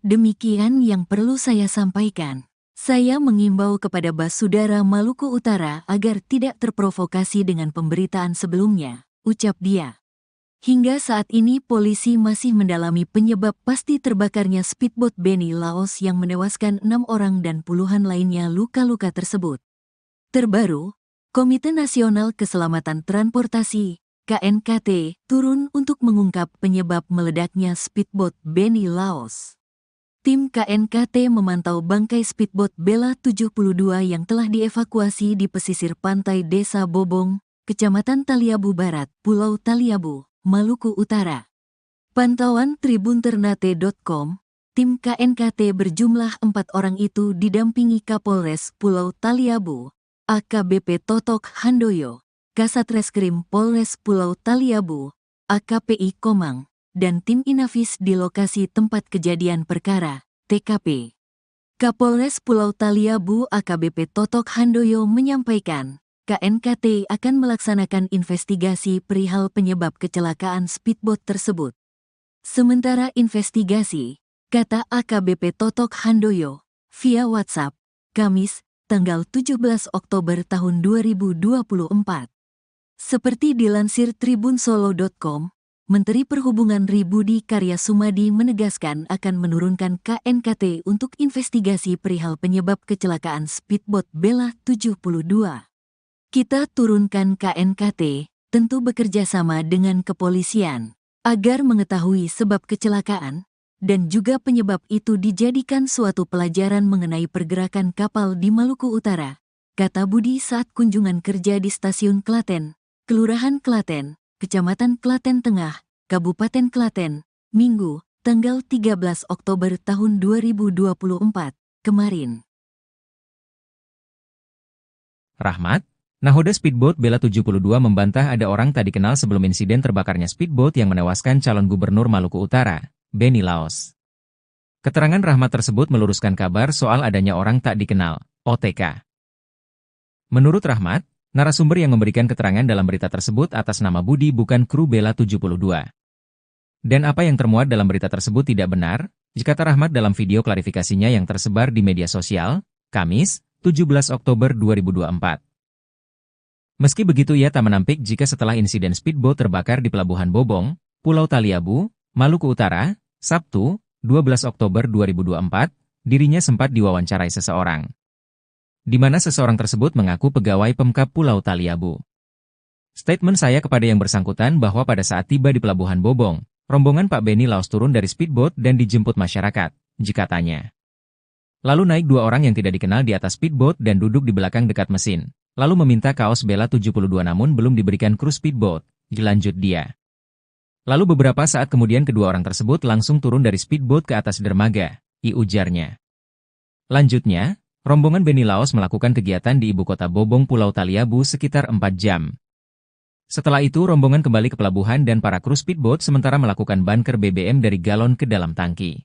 Demikian yang perlu saya sampaikan. Saya mengimbau kepada Basudara Maluku Utara agar tidak terprovokasi dengan pemberitaan sebelumnya, ucap dia. Hingga saat ini polisi masih mendalami penyebab pasti terbakarnya speedboat Beni Laos yang menewaskan 6 orang dan puluhan lainnya luka-luka tersebut. Terbaru, Komite Nasional Keselamatan Transportasi, KNKT, turun untuk mengungkap penyebab meledaknya speedboat Beni Laos. Tim KNKT memantau bangkai speedboat Bella 72 yang telah dievakuasi di pesisir pantai Desa Bobong, Kecamatan Taliabu Barat, Pulau Taliabu, Maluku Utara. Pantauan tribunternate.com, tim KNKT berjumlah 4 orang itu didampingi Kapolres Pulau Taliabu, AKBP Totok Handoyo, Kasat Reskrim Polres Pulau Taliabu, AKPI Komang, dan tim Inafis di lokasi tempat kejadian perkara, TKP. Kapolres Pulau Taliabu AKBP Totok Handoyo menyampaikan, KNKT akan melaksanakan investigasi perihal penyebab kecelakaan speedboat tersebut. Sementara investigasi, kata AKBP Totok Handoyo, via WhatsApp, Kamis, tanggal 17 Oktober tahun 2024. Seperti dilansir tribunsolo.com, Menteri Perhubungan Budi Karya Sumadi menegaskan akan menurunkan KNKT untuk investigasi perihal penyebab kecelakaan speedboat Bella 72. Kita turunkan KNKT, tentu bekerja sama dengan kepolisian, agar mengetahui sebab kecelakaan, dan juga penyebab itu dijadikan suatu pelajaran mengenai pergerakan kapal di Maluku Utara, kata Budi saat kunjungan kerja di Stasiun Klaten, Kelurahan Klaten, Kecamatan Klaten Tengah, Kabupaten Klaten, Minggu, tanggal 13 Oktober tahun 2024, kemarin. Rahmat, nahoda speedboat Bella 72 membantah ada orang tak dikenal sebelum insiden terbakarnya speedboat yang menewaskan calon gubernur Maluku Utara, Benny Laos. Keterangan Rahmat tersebut meluruskan kabar soal adanya orang tak dikenal, OTK. Menurut Rahmat, narasumber yang memberikan keterangan dalam berita tersebut atas nama Budi bukan kru Bella 72. Dan apa yang termuat dalam berita tersebut tidak benar, kata Rahmat dalam video klarifikasinya yang tersebar di media sosial, Kamis, 17 Oktober 2024. Meski begitu ia tak menampik jika setelah insiden speedboat terbakar di Pelabuhan Bobong, Pulau Taliabu, Maluku Utara, Sabtu, 12 Oktober 2024, dirinya sempat diwawancarai seseorang, di mana seseorang tersebut mengaku pegawai Pemkab Pulau Taliabu. Statement saya kepada yang bersangkutan bahwa pada saat tiba di Pelabuhan Bobong, rombongan Pak Benny Laos turun dari speedboat dan dijemput masyarakat, katanya. Lalu naik dua orang yang tidak dikenal di atas speedboat dan duduk di belakang dekat mesin, lalu meminta kaos Bella 72 namun belum diberikan kru speedboat, lanjut dia. Lalu beberapa saat kemudian kedua orang tersebut langsung turun dari speedboat ke atas dermaga, ujarnya. Lanjutnya, rombongan Benny Laos melakukan kegiatan di ibu kota Bobong Pulau Taliabu sekitar 4 jam. Setelah itu rombongan kembali ke pelabuhan dan para kru speedboat sementara melakukan bunker BBM dari galon ke dalam tangki.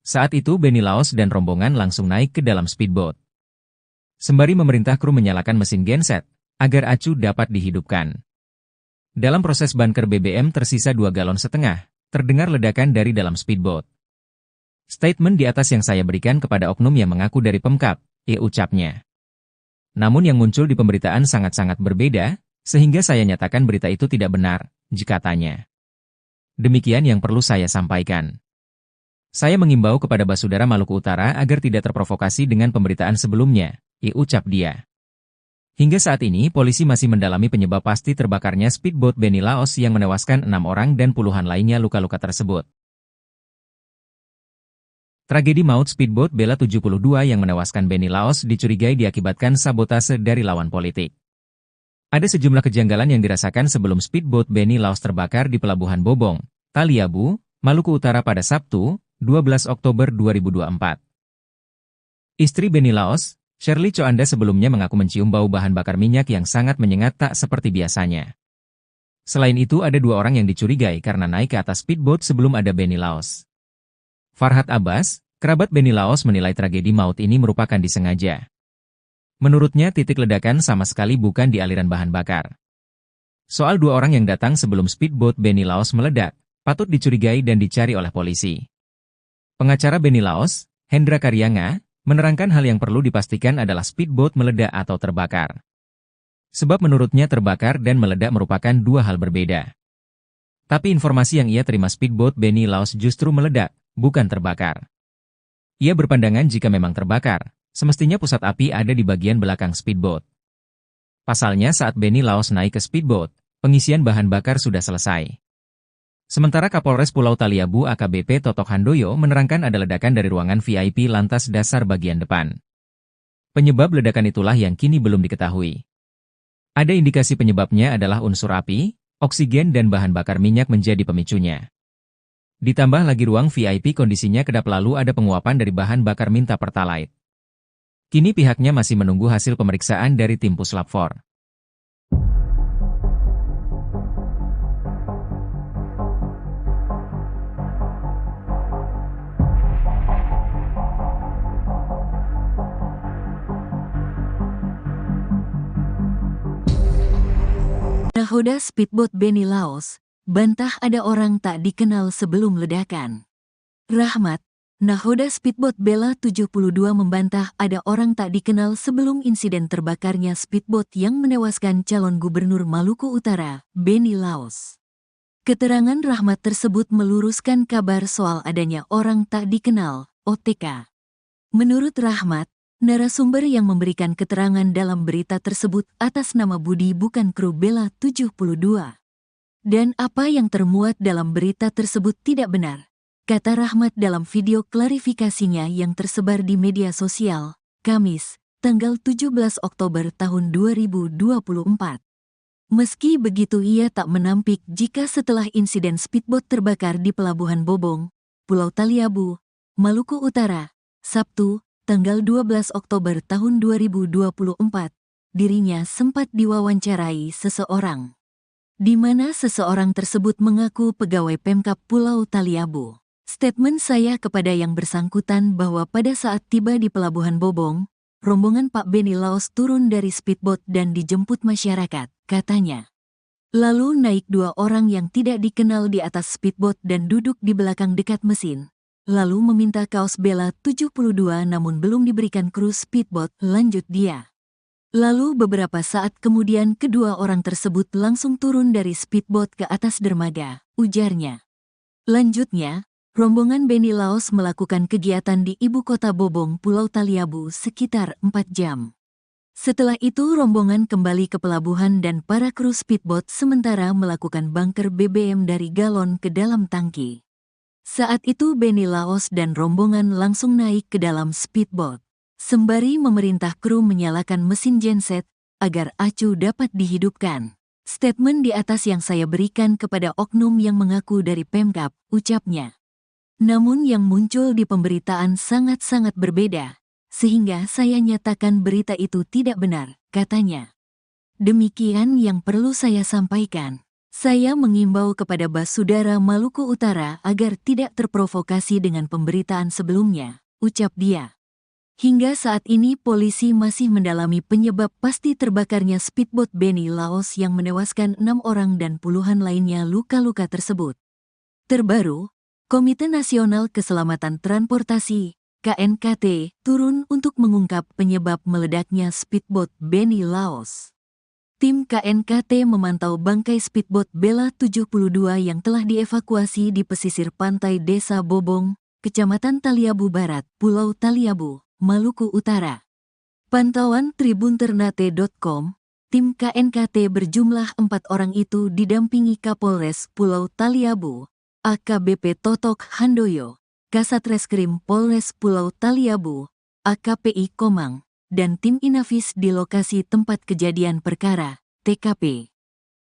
Saat itu Benny Laos dan rombongan langsung naik ke dalam speedboat. Sembari memerintah kru menyalakan mesin genset, agar acu dapat dihidupkan. Dalam proses bunker BBM tersisa 2,5 galon, terdengar ledakan dari dalam speedboat. Statement di atas yang saya berikan kepada oknum yang mengaku dari Pemkab, ucapnya. Namun yang muncul di pemberitaan sangat-sangat berbeda, sehingga saya nyatakan berita itu tidak benar, katanya. Demikian yang perlu saya sampaikan. Saya mengimbau kepada Basudara Maluku Utara agar tidak terprovokasi dengan pemberitaan sebelumnya, ucap dia. Hingga saat ini polisi masih mendalami penyebab pasti terbakarnya speedboat Benny Laos yang menewaskan 6 orang dan puluhan lainnya luka-luka tersebut. Tragedi maut speedboat Bella 72 yang menewaskan Benny Laos dicurigai diakibatkan sabotase dari lawan politik. Ada sejumlah kejanggalan yang dirasakan sebelum speedboat Benny Laos terbakar di Pelabuhan Bobong, Taliabu, Maluku Utara pada Sabtu, 12 Oktober 2024. Istri Benny Laos, Shirley Coanda sebelumnya mengaku mencium bau bahan bakar minyak yang sangat menyengat tak seperti biasanya. Selain itu ada 2 orang yang dicurigai karena naik ke atas speedboat sebelum ada Benny Laos. Farhad Abbas, kerabat Benny Laos menilai tragedi maut ini merupakan disengaja. Menurutnya titik ledakan sama sekali bukan di aliran bahan bakar. Soal 2 orang yang datang sebelum speedboat Benny Laos meledak, patut dicurigai dan dicari oleh polisi. Pengacara Benny Laos, Hendra Karyanga, menerangkan hal yang perlu dipastikan adalah speedboat meledak atau terbakar. Sebab menurutnya terbakar dan meledak merupakan 2 hal berbeda. Tapi informasi yang ia terima speedboat Benny Laos justru meledak, bukan terbakar. Ia berpandangan jika memang terbakar, semestinya pusat api ada di bagian belakang speedboat. Pasalnya saat Benny Laos naik ke speedboat, pengisian bahan bakar sudah selesai. Sementara Kapolres Pulau Taliabu AKBP Totok Handoyo menerangkan ada ledakan dari ruangan VIP lantas dasar bagian depan. Penyebab ledakan itulah yang kini belum diketahui. Ada indikasi penyebabnya adalah unsur api, oksigen dan bahan bakar minyak menjadi pemicunya. Ditambah lagi ruang VIP kondisinya kedap lalu ada penguapan dari bahan bakar minta pertalite. Kini pihaknya masih menunggu hasil pemeriksaan dari tim Puslap 4. Nakhoda speedboat Beni Laos, bantah ada orang tak dikenal sebelum ledakan. Rahmat, nakhoda speedboat Bella 72 membantah ada orang tak dikenal sebelum insiden terbakarnya speedboat yang menewaskan calon gubernur Maluku Utara, Beni Laos. Keterangan Rahmat tersebut meluruskan kabar soal adanya orang tak dikenal, OTK. Menurut Rahmat, narasumber yang memberikan keterangan dalam berita tersebut atas nama Budi bukan kru Bella 72. Dan apa yang termuat dalam berita tersebut tidak benar, kata Rahmat dalam video klarifikasinya yang tersebar di media sosial, Kamis, tanggal 17 Oktober tahun 2024. Meski begitu ia tak menampik jika setelah insiden speedboat terbakar di Pelabuhan Bobong, Pulau Taliabu, Maluku Utara, Sabtu, tanggal 12 Oktober tahun 2024, dirinya sempat diwawancarai seseorang, di mana seseorang tersebut mengaku pegawai Pemkab Pulau Taliabu. Statement saya kepada yang bersangkutan bahwa pada saat tiba di Pelabuhan Bobong, rombongan Pak Beni Laos turun dari speedboat dan dijemput masyarakat, katanya. Lalu naik 2 orang yang tidak dikenal di atas speedboat dan duduk di belakang dekat mesin. Lalu meminta kaos Bella 72 namun belum diberikan kru speedboat, lanjut dia. Lalu beberapa saat kemudian kedua orang tersebut langsung turun dari speedboat ke atas dermaga, ujarnya. Lanjutnya, rombongan Beni Laos melakukan kegiatan di ibu kota Bobong, Pulau Taliabu sekitar 4 jam. Setelah itu rombongan kembali ke pelabuhan dan para kru speedboat sementara melakukan bunker BBM dari galon ke dalam tangki. Saat itu Beni Laos dan rombongan langsung naik ke dalam speedboat, sembari memerintah kru menyalakan mesin genset agar acu dapat dihidupkan. Statement di atas yang saya berikan kepada oknum yang mengaku dari Pemkab, ucapnya. Namun yang muncul di pemberitaan sangat-sangat berbeda, sehingga saya nyatakan berita itu tidak benar, katanya. Demikian yang perlu saya sampaikan. Saya mengimbau kepada Basudara Maluku Utara agar tidak terprovokasi dengan pemberitaan sebelumnya, ucap dia. Hingga saat ini polisi masih mendalami penyebab pasti terbakarnya speedboat Beni Laos yang menewaskan 6 orang dan puluhan lainnya luka-luka tersebut. Terbaru, Komite Nasional Keselamatan Transportasi KNKT turun untuk mengungkap penyebab meledaknya speedboat Beni Laos. Tim KNKT memantau bangkai speedboat Bella 72 yang telah dievakuasi di pesisir pantai Desa Bobong, Kecamatan Taliabu Barat, Pulau Taliabu, Maluku Utara. Pantauan tribunternate.com, tim KNKT berjumlah 4 orang itu didampingi Kapolres Pulau Taliabu, AKBP Totok Handoyo, Kasat Reskrim Polres Pulau Taliabu, AKPI Komang, dan tim Inafis di lokasi tempat kejadian perkara, TKP.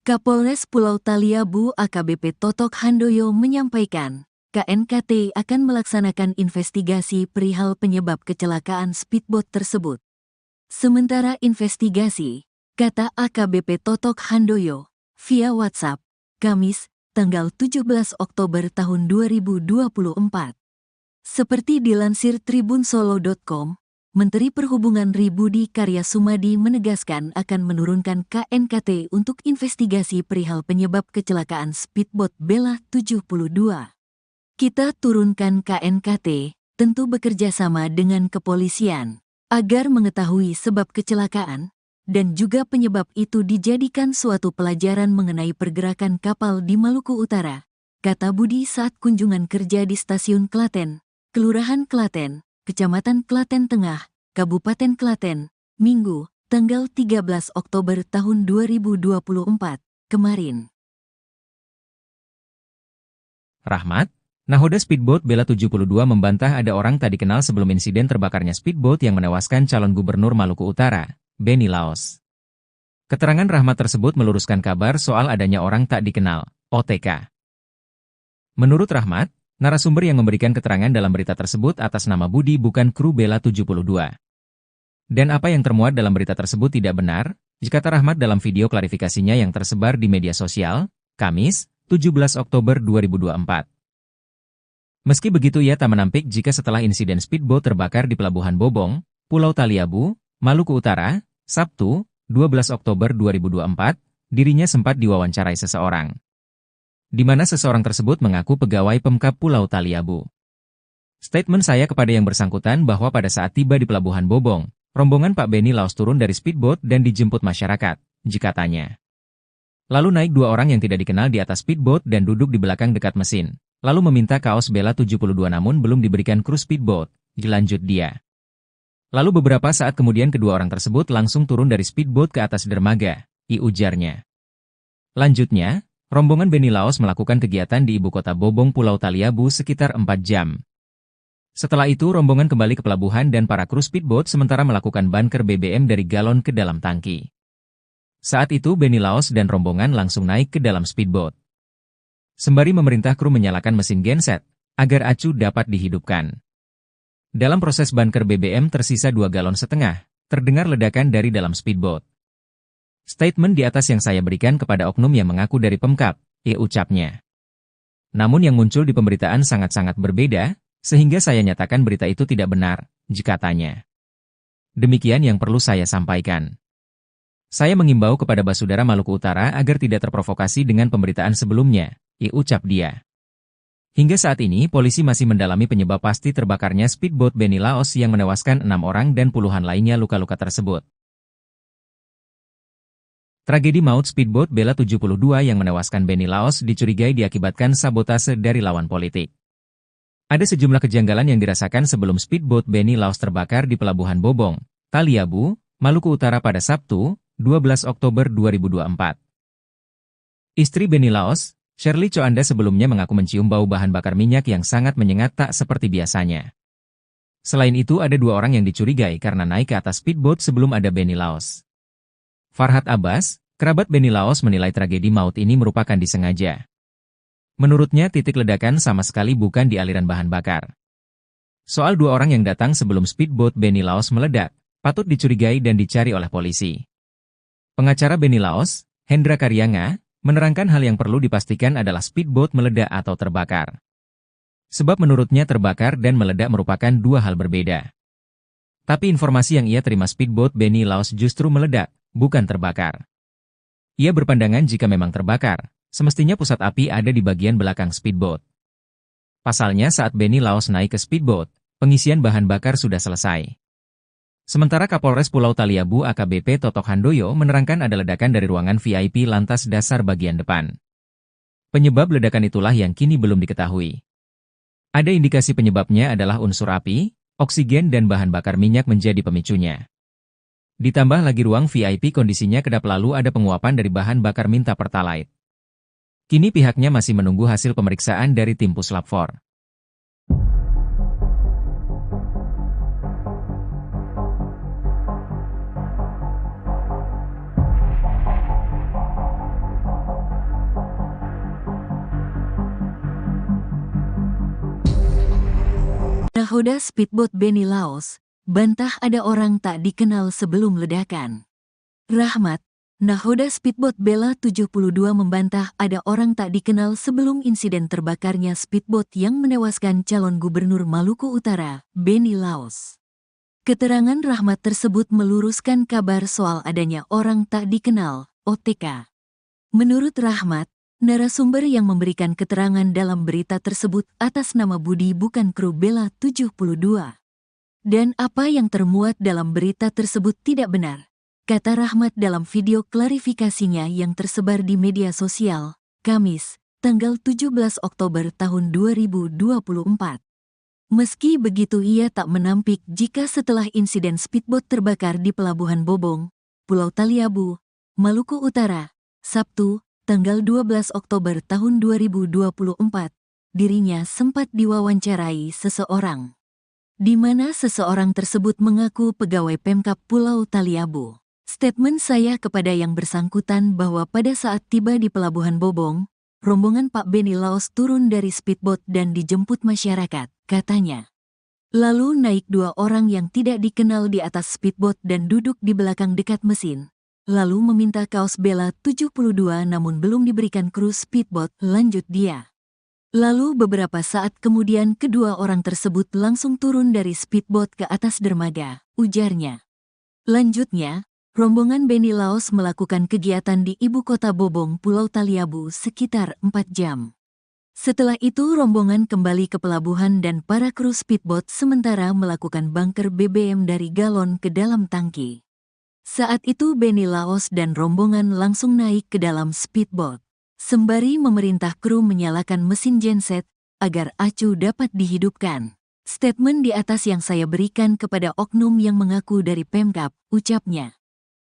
Kapolres Pulau Taliabu AKBP Totok Handoyo menyampaikan, KNKT akan melaksanakan investigasi perihal penyebab kecelakaan speedboat tersebut. Sementara investigasi, kata AKBP Totok Handoyo, via WhatsApp, Kamis, tanggal 17 Oktober tahun 2024. Seperti dilansir tribunsolo.com, Menteri Perhubungan Budi Karya Sumadi menegaskan akan menurunkan KNKT untuk investigasi perihal penyebab kecelakaan speedboat Bella 72. Kita turunkan KNKT, tentu bekerja sama dengan kepolisian, agar mengetahui sebab kecelakaan, dan juga penyebab itu dijadikan suatu pelajaran mengenai pergerakan kapal di Maluku Utara, kata Budi saat kunjungan kerja di Stasiun Klaten, Kelurahan Klaten, Kecamatan Klaten Tengah, Kabupaten Klaten, Minggu, tanggal 13 Oktober tahun 2024, kemarin. Rahmat, nakhoda speedboat Bella 72 membantah ada orang tak dikenal sebelum insiden terbakarnya speedboat yang menewaskan calon gubernur Maluku Utara, Beni Laos. Keterangan Rahmat tersebut meluruskan kabar soal adanya orang tak dikenal, OTK. Menurut Rahmat, narasumber yang memberikan keterangan dalam berita tersebut atas nama Budi bukan kru Bella 72. Dan apa yang termuat dalam berita tersebut tidak benar, kata Rahmat dalam video klarifikasinya yang tersebar di media sosial, Kamis, 17 Oktober 2024. Meski begitu ia tak menampik jika setelah insiden speedboat terbakar di Pelabuhan Bobong, Pulau Taliabu, Maluku Utara, Sabtu, 12 Oktober 2024, dirinya sempat diwawancarai seseorang, di mana seseorang tersebut mengaku pegawai Pemkab Pulau Taliabu. Statement saya kepada yang bersangkutan bahwa pada saat tiba di Pelabuhan Bobong, rombongan Pak Benny Laos turun dari speedboat dan dijemput masyarakat, jika tanya. Lalu naik dua orang yang tidak dikenal di atas speedboat dan duduk di belakang dekat mesin, lalu meminta kaos Bella 72 namun belum diberikan kru speedboat, lanjut dia. Lalu beberapa saat kemudian kedua orang tersebut langsung turun dari speedboat ke atas dermaga, ujarnya. Lanjutnya, rombongan Benny Laos melakukan kegiatan di ibu kota Bobong Pulau Taliabu sekitar 4 jam. Setelah itu rombongan kembali ke pelabuhan dan para kru speedboat sementara melakukan bunker BBM dari galon ke dalam tangki. Saat itu Benny Laos dan rombongan langsung naik ke dalam speedboat. Sembari memerintah kru menyalakan mesin genset, agar acu dapat dihidupkan. Dalam proses bunker BBM tersisa 2,5 galon, terdengar ledakan dari dalam speedboat. Statement di atas yang saya berikan kepada oknum yang mengaku dari Pemkab, ucapnya. Namun yang muncul di pemberitaan sangat-sangat berbeda, sehingga saya nyatakan berita itu tidak benar, jika tanya. Demikian yang perlu saya sampaikan. Saya mengimbau kepada Basudara Maluku Utara agar tidak terprovokasi dengan pemberitaan sebelumnya, ucap dia. Hingga saat ini polisi masih mendalami penyebab pasti terbakarnya speedboat Benny Laos yang menewaskan 6 orang dan puluhan lainnya luka-luka tersebut. Tragedi maut speedboat Bella 72 yang menewaskan Benny Laos dicurigai diakibatkan sabotase dari lawan politik. Ada sejumlah kejanggalan yang dirasakan sebelum speedboat Benny Laos terbakar di Pelabuhan Bobong, Taliabu, Maluku Utara pada Sabtu, 12 Oktober 2024. Istri Benny Laos, Shirley Coanda sebelumnya mengaku mencium bau bahan bakar minyak yang sangat menyengat tak seperti biasanya. Selain itu ada 2 orang yang dicurigai karena naik ke atas speedboat sebelum ada Benny Laos. Farhad Abbas, kerabat Benny Laos menilai tragedi maut ini merupakan disengaja. Menurutnya titik ledakan sama sekali bukan di aliran bahan bakar. Soal 2 orang yang datang sebelum speedboat Benny Laos meledak, patut dicurigai dan dicari oleh polisi. Pengacara Benny Laos, Hendra Karyanga, menerangkan hal yang perlu dipastikan adalah speedboat meledak atau terbakar. Sebab menurutnya terbakar dan meledak merupakan 2 hal berbeda. Tapi informasi yang ia terima speedboat Benny Laos justru meledak, bukan terbakar. Ia berpandangan jika memang terbakar, semestinya pusat api ada di bagian belakang speedboat. Pasalnya saat Benny Laos naik ke speedboat, pengisian bahan bakar sudah selesai. Sementara Kapolres Pulau Taliabu AKBP Totok Handoyo menerangkan ada ledakan dari ruangan VIP lantas dasar bagian depan. Penyebab ledakan itulah yang kini belum diketahui. Ada indikasi penyebabnya adalah unsur api, oksigen dan bahan bakar minyak menjadi pemicunya. Ditambah lagi ruang VIP kondisinya kedap lalu ada penguapan dari bahan bakar minta pertalite. Kini pihaknya masih menunggu hasil pemeriksaan dari tim Puslap 4. Nahoda speedboat Benny Laos, bantah ada orang tak dikenal sebelum ledakan. Rahmat, nahoda speedboat Bella 72 membantah ada orang tak dikenal sebelum insiden terbakarnya speedboat yang menewaskan calon gubernur Maluku Utara, Benny Laos. Keterangan Rahmat tersebut meluruskan kabar soal adanya orang tak dikenal, OTK. Menurut Rahmat, narasumber yang memberikan keterangan dalam berita tersebut atas nama Budi bukan kru Bella 72. Dan apa yang termuat dalam berita tersebut tidak benar, kata Rahmat dalam video klarifikasinya yang tersebar di media sosial, Kamis, tanggal 17 Oktober tahun 2024. Meski begitu ia tak menampik jika setelah insiden speedboat terbakar di Pelabuhan Bobong, Pulau Taliabu, Maluku Utara, Sabtu, tanggal 12 Oktober tahun 2024, dirinya sempat diwawancarai seseorang. Di mana seseorang tersebut mengaku pegawai Pemkab Pulau Taliabu. Statement saya kepada yang bersangkutan bahwa pada saat tiba di Pelabuhan Bobong, rombongan Pak Benny Laos turun dari speedboat dan dijemput masyarakat, katanya. Lalu naik 2 orang yang tidak dikenal di atas speedboat dan duduk di belakang dekat mesin. Lalu meminta kaos Bella 72 namun belum diberikan kru speedboat, lanjut dia. Lalu beberapa saat kemudian kedua orang tersebut langsung turun dari speedboat ke atas dermaga, ujarnya. Lanjutnya, Rombongan Benny Laos melakukan kegiatan di ibu kota Bobong, Pulau Taliabu sekitar 4 jam. Setelah itu rombongan kembali ke pelabuhan dan para kru speedboat sementara melakukan bunker BBM dari galon ke dalam tangki. Saat itu Benny Laos dan rombongan langsung naik ke dalam speedboat. Sembari memerintah kru menyalakan mesin genset agar acu dapat dihidupkan. Statement di atas yang saya berikan kepada oknum yang mengaku dari Pemkab, ucapnya.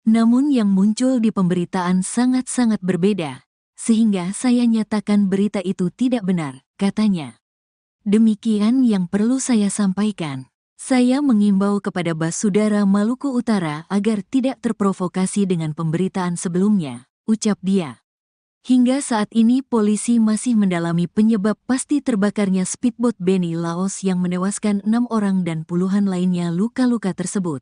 Namun yang muncul di pemberitaan sangat-sangat berbeda, sehingga saya nyatakan berita itu tidak benar, katanya. Demikian yang perlu saya sampaikan. Saya mengimbau kepada Basudara Maluku Utara agar tidak terprovokasi dengan pemberitaan sebelumnya, ucap dia. Hingga saat ini polisi masih mendalami penyebab pasti terbakarnya speedboat Benny Laos yang menewaskan 6 orang dan puluhan lainnya luka-luka tersebut.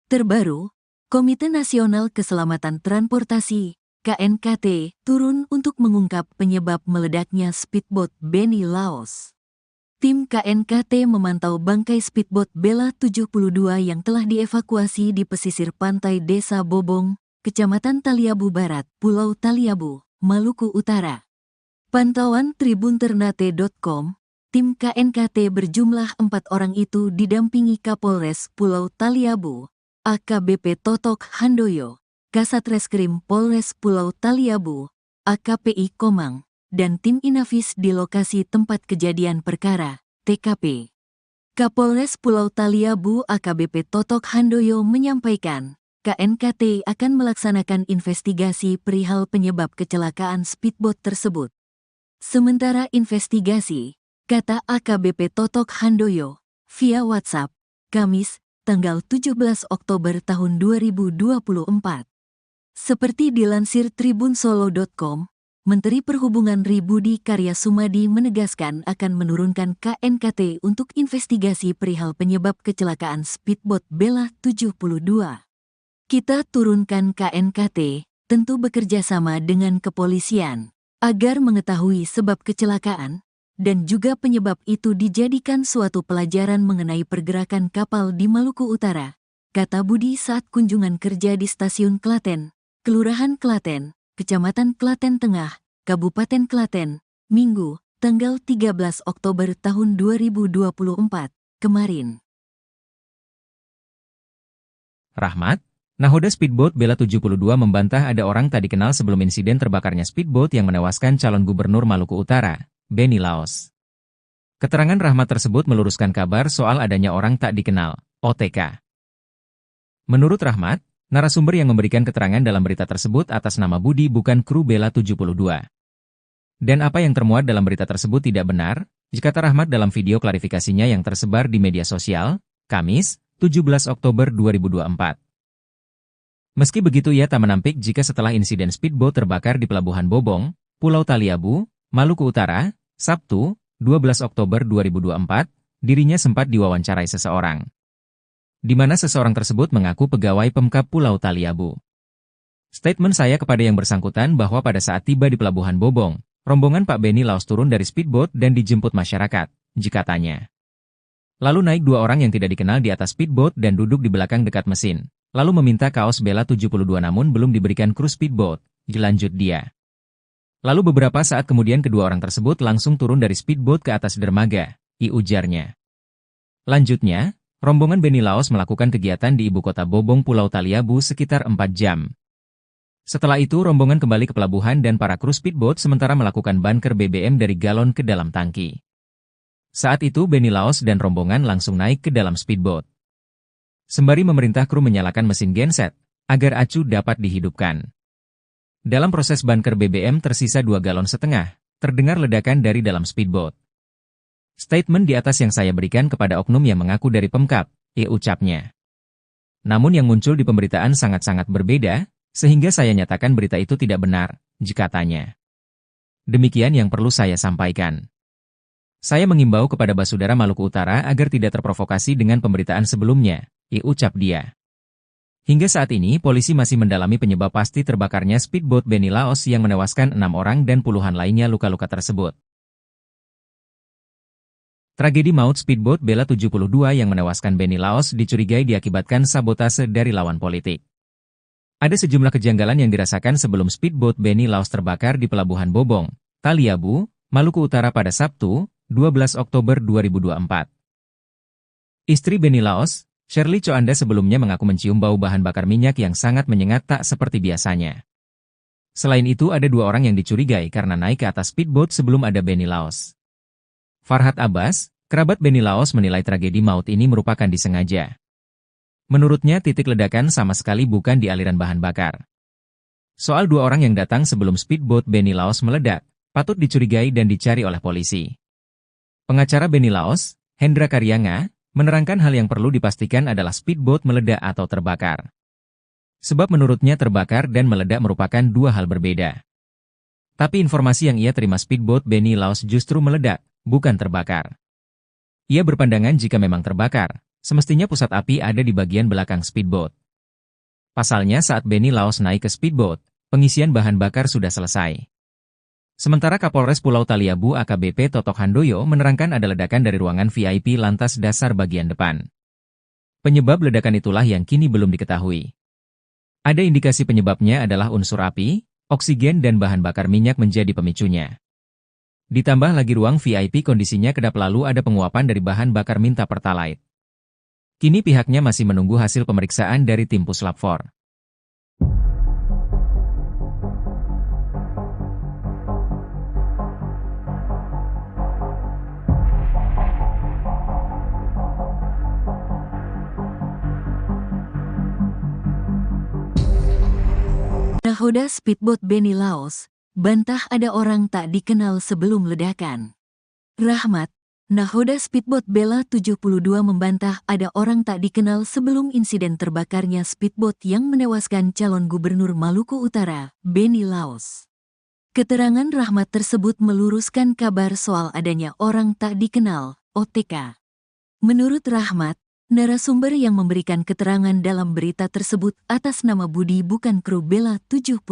Terbaru, Komite Nasional Keselamatan Transportasi, KNKT, turun untuk mengungkap penyebab meledaknya speedboat Benny Laos. Tim KNKT memantau bangkai speedboat Bella 72 yang telah dievakuasi di pesisir pantai Desa Bobong, Kecamatan Taliabu Barat, Pulau Taliabu, Maluku Utara. Pantauan tribunternate.com, tim KNKT berjumlah 4 orang itu didampingi Kapolres Pulau Taliabu, AKBP Totok Handoyo, Kasat Reskrim Polres Pulau Taliabu, AKPI Komang, dan tim Inafis di lokasi tempat kejadian perkara, TKP. Kapolres Pulau Taliabu AKBP Totok Handoyo menyampaikan, KNKT akan melaksanakan investigasi perihal penyebab kecelakaan speedboat tersebut. Sementara investigasi, kata AKBP Totok Handoyo, via WhatsApp, Kamis, tanggal 17 Oktober tahun 2024. Seperti dilansir tribunsolo.com, Menteri Perhubungan Budi Karya Sumadi menegaskan akan menurunkan KNKT untuk investigasi perihal penyebab kecelakaan speedboat Bella 72. Kita turunkan KNKT, tentu bekerja sama dengan kepolisian, agar mengetahui sebab kecelakaan, dan juga penyebab itu dijadikan suatu pelajaran mengenai pergerakan kapal di Maluku Utara, kata Budi saat kunjungan kerja di Stasiun Klaten, Kelurahan Klaten, Kecamatan Klaten Tengah, Kabupaten Klaten, Minggu, tanggal 13 Oktober tahun 2024, kemarin. Rahmat, nahoda speedboat Bella 72 membantah ada orang tak dikenal sebelum insiden terbakarnya speedboat yang menewaskan calon gubernur Maluku Utara, Benny Laos. Keterangan Rahmat tersebut meluruskan kabar soal adanya orang tak dikenal, OTK. Menurut Rahmat, narasumber yang memberikan keterangan dalam berita tersebut atas nama Budi bukan kru Bella 72. Dan apa yang termuat dalam berita tersebut tidak benar, kata Rahmat dalam video klarifikasinya yang tersebar di media sosial, Kamis, 17 Oktober 2024. Meski begitu ia tak menampik jika setelah insiden speedboat terbakar di Pelabuhan Bobong, Pulau Taliabu, Maluku Utara, Sabtu, 12 Oktober 2024, dirinya sempat diwawancarai seseorang. Di mana seseorang tersebut mengaku pegawai Pemkab Pulau Taliabu. Statement saya kepada yang bersangkutan bahwa pada saat tiba di Pelabuhan Bobong, rombongan Pak Benny Laos turun dari speedboat dan dijemput masyarakat, katanya. Lalu naik 2 orang yang tidak dikenal di atas speedboat dan duduk di belakang dekat mesin. Lalu meminta kaos Bella 72 namun belum diberikan kru speedboat, lanjut dia. Lalu beberapa saat kemudian kedua orang tersebut langsung turun dari speedboat ke atas dermaga, ujarnya. Lanjutnya, rombongan Benny Laos melakukan kegiatan di ibu kota Bobong Pulau Taliabu sekitar 4 jam. Setelah itu rombongan kembali ke pelabuhan dan para kru speedboat sementara melakukan bunker BBM dari galon ke dalam tangki. Saat itu Benny Laos dan rombongan langsung naik ke dalam speedboat. Sembari memerintah kru menyalakan mesin genset, agar acu dapat dihidupkan. Dalam proses bunker BBM tersisa 2,5 galon, terdengar ledakan dari dalam speedboat. Statement di atas yang saya berikan kepada oknum yang mengaku dari Pemkab, ucapnya. Namun yang muncul di pemberitaan sangat-sangat berbeda, sehingga saya nyatakan berita itu tidak benar, katanya. Demikian yang perlu saya sampaikan. Saya mengimbau kepada Basudara Maluku Utara agar tidak terprovokasi dengan pemberitaan sebelumnya, ucap dia. Hingga saat ini polisi masih mendalami penyebab pasti terbakarnya speedboat Benny Laos yang menewaskan 6 orang dan puluhan lainnya luka-luka tersebut. Tragedi maut speedboat Bella 72 yang menewaskan Benny Laos dicurigai diakibatkan sabotase dari lawan politik. Ada sejumlah kejanggalan yang dirasakan sebelum speedboat Beni Laos terbakar di Pelabuhan Bobong, Taliabu, Maluku Utara pada Sabtu, 12 Oktober 2024. Istri Beni Laos, Shirley Choanda sebelumnya mengaku mencium bau bahan bakar minyak yang sangat menyengat tak seperti biasanya. Selain itu ada 2 orang yang dicurigai karena naik ke atas speedboat sebelum ada Beni Laos. Farhad Abbas, kerabat Beni Laos menilai tragedi maut ini merupakan disengaja. Menurutnya titik ledakan sama sekali bukan di aliran bahan bakar. Soal 2 orang yang datang sebelum speedboat Beni Laos meledak, patut dicurigai dan dicari oleh polisi. Pengacara Beni Laos, Hendra Karyanga, menerangkan hal yang perlu dipastikan adalah speedboat meledak atau terbakar. Sebab menurutnya terbakar dan meledak merupakan 2 hal berbeda. Tapi informasi yang ia terima speedboat Beni Laos justru meledak, bukan terbakar. Ia berpandangan jika memang terbakar, semestinya pusat api ada di bagian belakang speedboat. Pasalnya saat Beni Laos naik ke speedboat, pengisian bahan bakar sudah selesai. Sementara Kapolres Pulau Taliabu AKBP Totok Handoyo menerangkan ada ledakan dari ruangan VIP lantas dasar bagian depan. Penyebab ledakan itulah yang kini belum diketahui. Ada indikasi penyebabnya adalah unsur api, oksigen dan bahan bakar minyak menjadi pemicunya. Ditambah lagi ruang VIP kondisinya kedap lalu ada penguapan dari bahan bakar minta pertalite. Kini pihaknya masih menunggu hasil pemeriksaan dari tim Puslap 4. Nahoda speedboat Beni Laos, bantah ada orang tak dikenal sebelum ledakan. Rahmat, nahoda speedboat Bella 72 membantah ada orang tak dikenal sebelum insiden terbakarnya speedboat yang menewaskan calon gubernur Maluku Utara, Beni Laos. Keterangan Rahmat tersebut meluruskan kabar soal adanya orang tak dikenal, OTK. Menurut Rahmat, narasumber yang memberikan keterangan dalam berita tersebut atas nama Budi bukan kru Bella 72.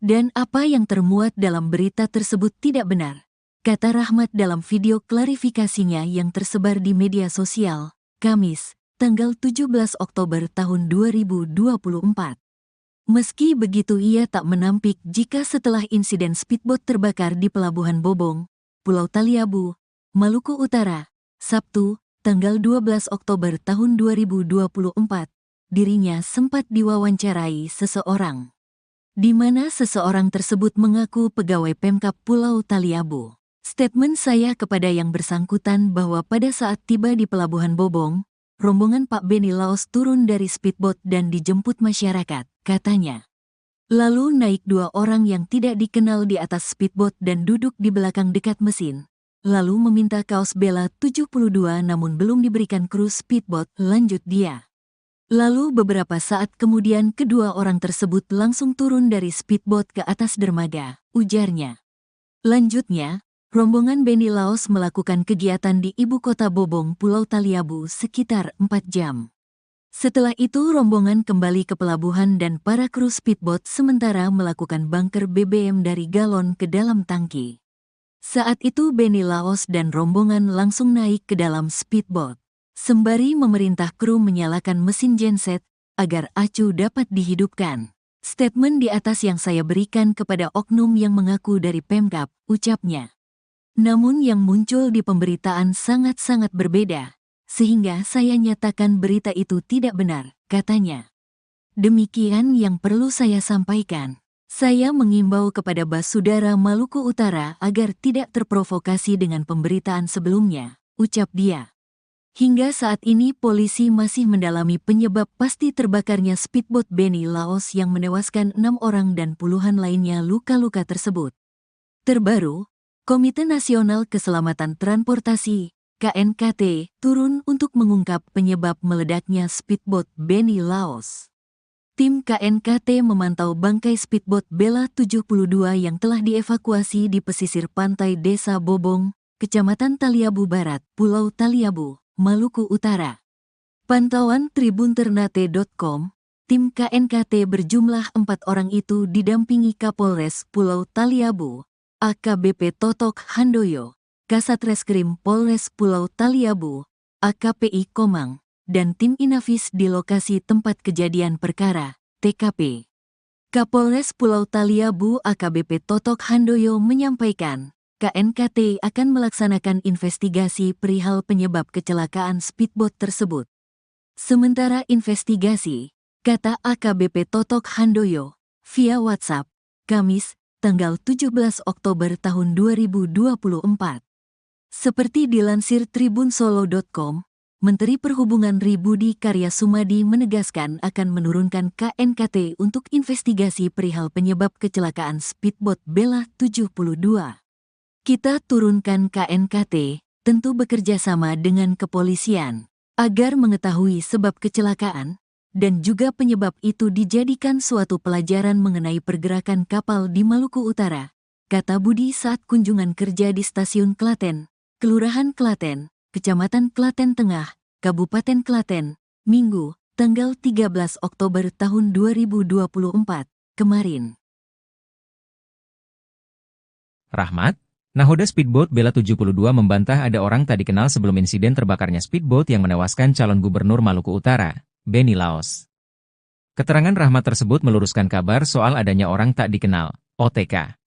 Dan apa yang termuat dalam berita tersebut tidak benar, kata Rahmat dalam video klarifikasinya yang tersebar di media sosial, Kamis, tanggal 17 Oktober tahun 2024. Meski begitu ia tak menampik jika setelah insiden speedboat terbakar di Pelabuhan Bobong, Pulau Taliabu, Maluku Utara, Sabtu, tanggal 12 Oktober tahun 2024, dirinya sempat diwawancarai seseorang. Di mana seseorang tersebut mengaku pegawai Pemkab Pulau Taliabu. Statement saya kepada yang bersangkutan bahwa pada saat tiba di Pelabuhan Bobong, rombongan Pak Beni Laos turun dari speedboat dan dijemput masyarakat, katanya. Lalu naik 2 orang yang tidak dikenal di atas speedboat dan duduk di belakang dekat mesin. Lalu meminta kaos Bella 72 namun belum diberikan kru speedboat, lanjut dia. Lalu beberapa saat kemudian kedua orang tersebut langsung turun dari speedboat ke atas dermaga, ujarnya. Lanjutnya, rombongan Beni Laos melakukan kegiatan di ibu kota Bobong, Pulau Taliabu sekitar 4 jam. Setelah itu rombongan kembali ke pelabuhan dan para kru speedboat sementara melakukan bunker BBM dari galon ke dalam tangki. Saat itu Beni Laos dan rombongan langsung naik ke dalam speedboat, sembari memerintah kru menyalakan mesin genset agar acu dapat dihidupkan. Statement di atas yang saya berikan kepada oknum yang mengaku dari Pemkab, ucapnya. Namun yang muncul di pemberitaan sangat-sangat berbeda, sehingga saya nyatakan berita itu tidak benar, katanya. Demikian yang perlu saya sampaikan. Saya mengimbau kepada Basudara Maluku Utara agar tidak terprovokasi dengan pemberitaan sebelumnya, ucap dia. Hingga saat ini polisi masih mendalami penyebab pasti terbakarnya speedboat Beni Laos yang menewaskan 6 orang dan puluhan lainnya luka-luka tersebut. Terbaru, Komite Nasional Keselamatan Transportasi, KNKT, turun untuk mengungkap penyebab meledaknya speedboat Beni Laos. Tim KNKT memantau bangkai speedboat Bella 72 yang telah dievakuasi di pesisir pantai Desa Bobong, Kecamatan Taliabu Barat, Pulau Taliabu, Maluku Utara. Pantauan tribunternate.com, tim KNKT berjumlah 4 orang itu didampingi Kapolres Pulau Taliabu, AKBP Totok Handoyo, Kasat Reskrim Polres Pulau Taliabu, AKPI Komang, dan tim Inafis di lokasi tempat kejadian perkara, TKP. Kapolres Pulau Taliabu AKBP Totok Handoyo menyampaikan, KNKT akan melaksanakan investigasi perihal penyebab kecelakaan speedboat tersebut. Sementara investigasi, kata AKBP Totok Handoyo, via WhatsApp, Kamis, tanggal 17 Oktober tahun 2024. Seperti dilansir tribunsolo.com, Menteri Perhubungan Budi Karya Sumadi menegaskan akan menurunkan KNKT untuk investigasi perihal penyebab kecelakaan speedboat Bella 72. Kita turunkan KNKT, tentu bekerja sama dengan kepolisian, agar mengetahui sebab kecelakaan, dan juga penyebab itu dijadikan suatu pelajaran mengenai pergerakan kapal di Maluku Utara, kata Budi saat kunjungan kerja di Stasiun Klaten, Kelurahan Klaten, Kecamatan Klaten Tengah, Kabupaten Klaten, Minggu, tanggal 13 Oktober tahun 2024, kemarin. Rahmat, nahoda speedboat Bella 72 membantah ada orang tak dikenal sebelum insiden terbakarnya speedboat yang menewaskan calon gubernur Maluku Utara, Benny Laos. Keterangan Rahmat tersebut meluruskan kabar soal adanya orang tak dikenal, OTK.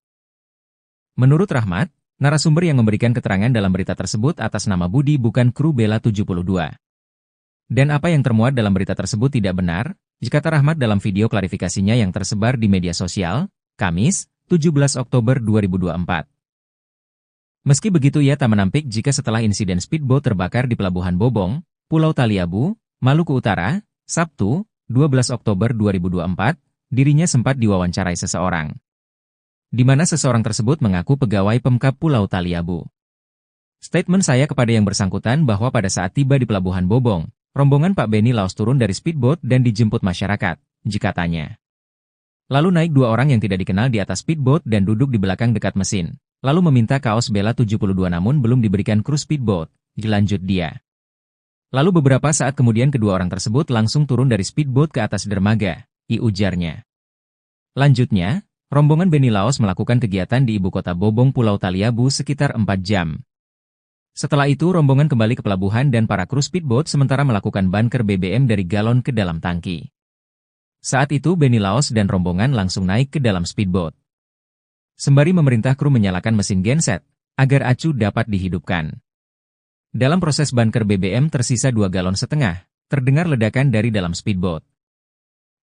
Menurut Rahmat, narasumber yang memberikan keterangan dalam berita tersebut atas nama Budi bukan kru Bella 72. Dan apa yang termuat dalam berita tersebut tidak benar, kata Rahmat dalam video klarifikasinya yang tersebar di media sosial, Kamis, 17 Oktober 2024. Meski begitu ia tak menampik jika setelah insiden speedboat terbakar di Pelabuhan Bobong, Pulau Taliabu, Maluku Utara, Sabtu, 12 Oktober 2024, dirinya sempat diwawancarai seseorang. Di mana seseorang tersebut mengaku pegawai Pemkab Pulau Taliabu. Statement saya kepada yang bersangkutan bahwa pada saat tiba di Pelabuhan Bobong, rombongan Pak Benny Laos turun dari speedboat dan dijemput masyarakat, katanya. Lalu naik dua orang yang tidak dikenal di atas speedboat dan duduk di belakang dekat mesin, lalu meminta kaos Bella 72 namun belum diberikan kru speedboat, lanjut dia. Lalu beberapa saat kemudian kedua orang tersebut langsung turun dari speedboat ke atas dermaga, ujarnya. Lanjutnya, rombongan Benny Laos melakukan kegiatan di ibu kota Bobong Pulau Taliabu sekitar 4 jam. Setelah itu rombongan kembali ke pelabuhan dan para kru speedboat sementara melakukan bunker BBM dari galon ke dalam tangki. Saat itu Benny Laos dan rombongan langsung naik ke dalam speedboat. Sembari memerintah kru menyalakan mesin genset, agar acu dapat dihidupkan. Dalam proses bunker BBM tersisa 2,5 galon, terdengar ledakan dari dalam speedboat.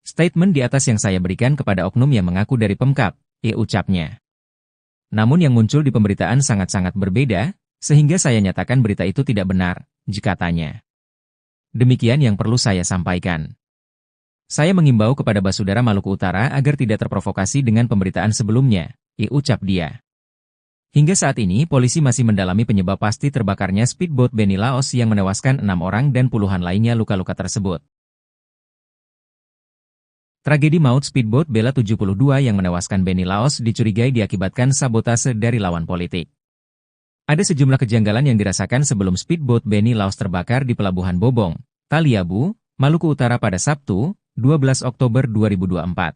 Statement di atas yang saya berikan kepada oknum yang mengaku dari Pemkab, ucapnya. Namun yang muncul di pemberitaan sangat-sangat berbeda, sehingga saya nyatakan berita itu tidak benar, katanya. Demikian yang perlu saya sampaikan. Saya mengimbau kepada Basudara Maluku Utara agar tidak terprovokasi dengan pemberitaan sebelumnya, ucap dia. Hingga saat ini polisi masih mendalami penyebab pasti terbakarnya speedboat Benny Laos yang menewaskan 6 orang dan puluhan lainnya luka-luka tersebut. Tragedi maut speedboat Bella 72 yang menewaskan Benny Laos dicurigai diakibatkan sabotase dari lawan politik. Ada sejumlah kejanggalan yang dirasakan sebelum speedboat Benny Laos terbakar di Pelabuhan Bobong, Taliabu, Maluku Utara pada Sabtu, 12 Oktober 2024.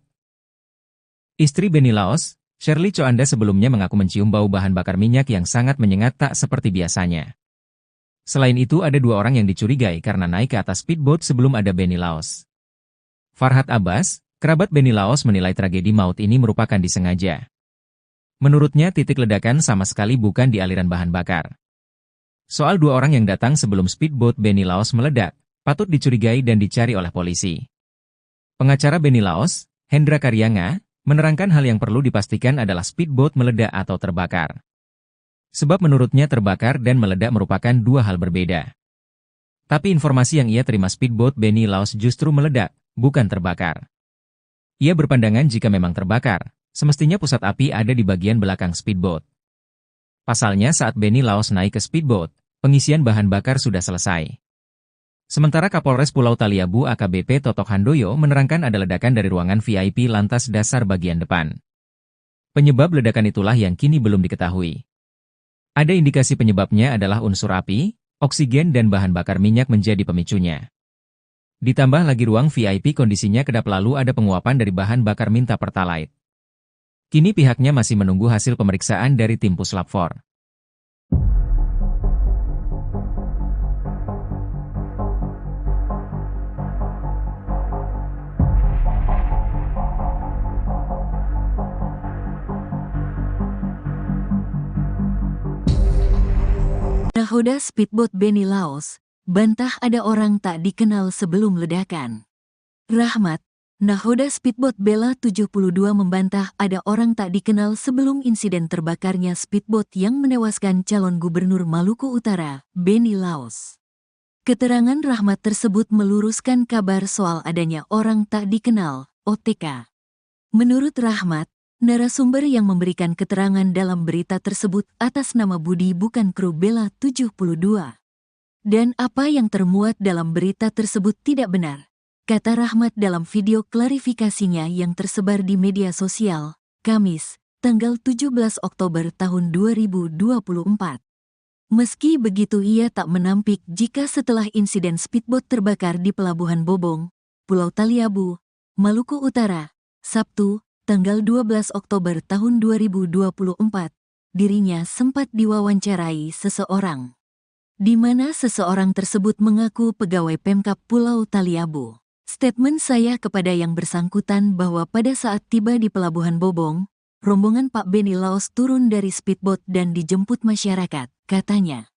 Istri Benny Laos, Shirley Coanda sebelumnya mengaku mencium bau bahan bakar minyak yang sangat menyengat tak seperti biasanya. Selain itu ada 2 orang yang dicurigai karena naik ke atas speedboat sebelum ada Benny Laos. Farhad Abbas, kerabat Benny Laos menilai tragedi maut ini merupakan disengaja. Menurutnya titik ledakan sama sekali bukan di aliran bahan bakar. Soal 2 orang yang datang sebelum speedboat Benny Laos meledak, patut dicurigai dan dicari oleh polisi. Pengacara Benny Laos, Hendra Karyanga, menerangkan hal yang perlu dipastikan adalah speedboat meledak atau terbakar. Sebab menurutnya terbakar dan meledak merupakan 2 hal berbeda. Tapi informasi yang ia terima speedboat Benny Laos justru meledak, bukan terbakar. Ia berpandangan jika memang terbakar, semestinya pusat api ada di bagian belakang speedboat. Pasalnya saat Benny Laos naik ke speedboat, pengisian bahan bakar sudah selesai. Sementara Kapolres Pulau Taliabu AKBP Totok Handoyo menerangkan ada ledakan dari ruangan VIP lantas dasar bagian depan. Penyebab ledakan itulah yang kini belum diketahui. Ada indikasi penyebabnya adalah unsur api, oksigen dan bahan bakar minyak menjadi pemicunya. Ditambah lagi ruang VIP kondisinya kedap lalu ada penguapan dari bahan bakar minta pertalite. Kini pihaknya masih menunggu hasil pemeriksaan dari tim Puslap 4. Nahoda speedboat Beni Laos, bantah ada orang tak dikenal sebelum ledakan. Rahmat, nahoda speedboat Bella 72 membantah ada orang tak dikenal sebelum insiden terbakarnya speedboat yang menewaskan calon gubernur Maluku Utara, Beni Laos. Keterangan Rahmat tersebut meluruskan kabar soal adanya orang tak dikenal, OTK. Menurut Rahmat, narasumber yang memberikan keterangan dalam berita tersebut atas nama Budi bukan kru Bella 72. Dan apa yang termuat dalam berita tersebut tidak benar, kata Rahmat dalam video klarifikasinya yang tersebar di media sosial, Kamis, tanggal 17 Oktober tahun 2024. Meski begitu ia tak menampik jika setelah insiden speedboat terbakar di Pelabuhan Bobong, Pulau Taliabu, Maluku Utara, Sabtu, tanggal 12 Oktober tahun 2024, dirinya sempat diwawancarai seseorang, di mana seseorang tersebut mengaku pegawai Pemkab Pulau Taliabu. Statement saya kepada yang bersangkutan bahwa pada saat tiba di Pelabuhan Bobong, rombongan Pak Beni Laos turun dari speedboat dan dijemput masyarakat, katanya.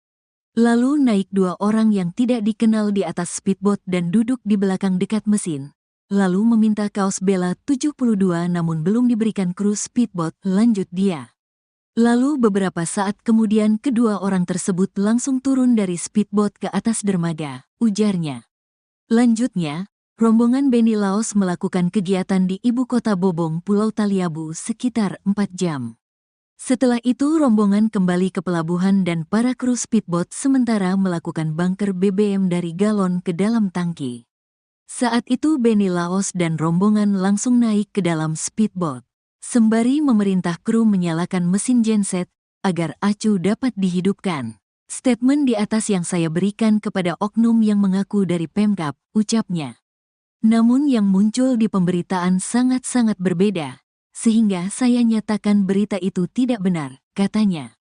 Lalu naik 2 orang yang tidak dikenal di atas speedboat dan duduk di belakang dekat mesin. Lalu meminta kaos Bella 72 namun belum diberikan kru speedboat, lanjut dia. Lalu beberapa saat kemudian kedua orang tersebut langsung turun dari speedboat ke atas dermaga, ujarnya. Lanjutnya, rombongan Beni Laos melakukan kegiatan di ibu kota Bobong, Pulau Taliabu sekitar 4 jam. Setelah itu rombongan kembali ke pelabuhan dan para kru speedboat sementara melakukan bunker BBM dari galon ke dalam tangki. Saat itu Beni Laos dan rombongan langsung naik ke dalam speedboat, sembari memerintah kru menyalakan mesin genset agar acu dapat dihidupkan. Statement di atas yang saya berikan kepada oknum yang mengaku dari Pemkab, ucapnya. Namun yang muncul di pemberitaan sangat-sangat berbeda, sehingga saya nyatakan berita itu tidak benar, katanya.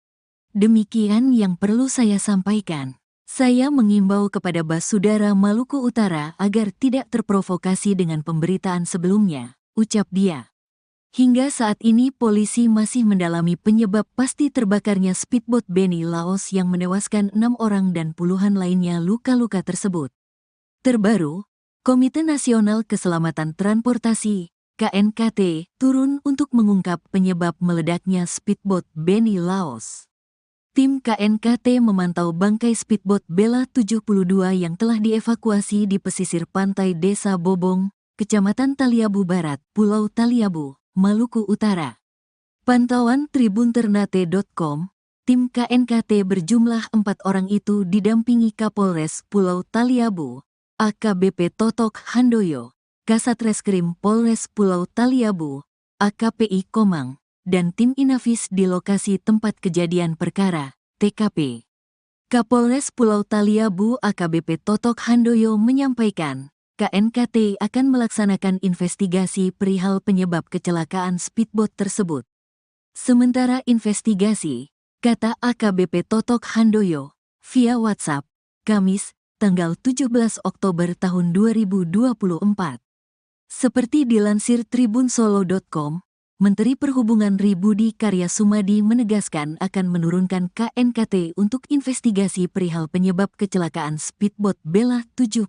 Demikian yang perlu saya sampaikan. Saya mengimbau kepada Basudara Maluku Utara agar tidak terprovokasi dengan pemberitaan sebelumnya, ucap dia. Hingga saat ini polisi masih mendalami penyebab pasti terbakarnya speedboat Beni Laos yang menewaskan 6 orang dan puluhan lainnya luka-luka tersebut. Terbaru, Komite Nasional Keselamatan Transportasi, KNKT, turun untuk mengungkap penyebab meledaknya speedboat Beni Laos. Tim KNKT memantau bangkai speedboat Bella 72 yang telah dievakuasi di pesisir pantai Desa Bobong, Kecamatan Taliabu Barat, Pulau Taliabu, Maluku Utara. Pantauan tribunternate.com, tim KNKT berjumlah 4 orang itu didampingi Kapolres Pulau Taliabu, AKBP Totok Handoyo, Kasatreskrim Polres Pulau Taliabu, AKPI Komang, dan tim Inafis di lokasi tempat kejadian perkara, TKP. Kapolres Pulau Taliabu AKBP Totok Handoyo menyampaikan, KNKT akan melaksanakan investigasi perihal penyebab kecelakaan speedboat tersebut. Sementara investigasi, kata AKBP Totok Handoyo, via WhatsApp, Kamis, tanggal 17 Oktober tahun 2024. Seperti dilansir tribunsolo.com, Menteri Perhubungan Budi Karya Sumadi menegaskan akan menurunkan KNKT untuk investigasi perihal penyebab kecelakaan speedboat Bella 72.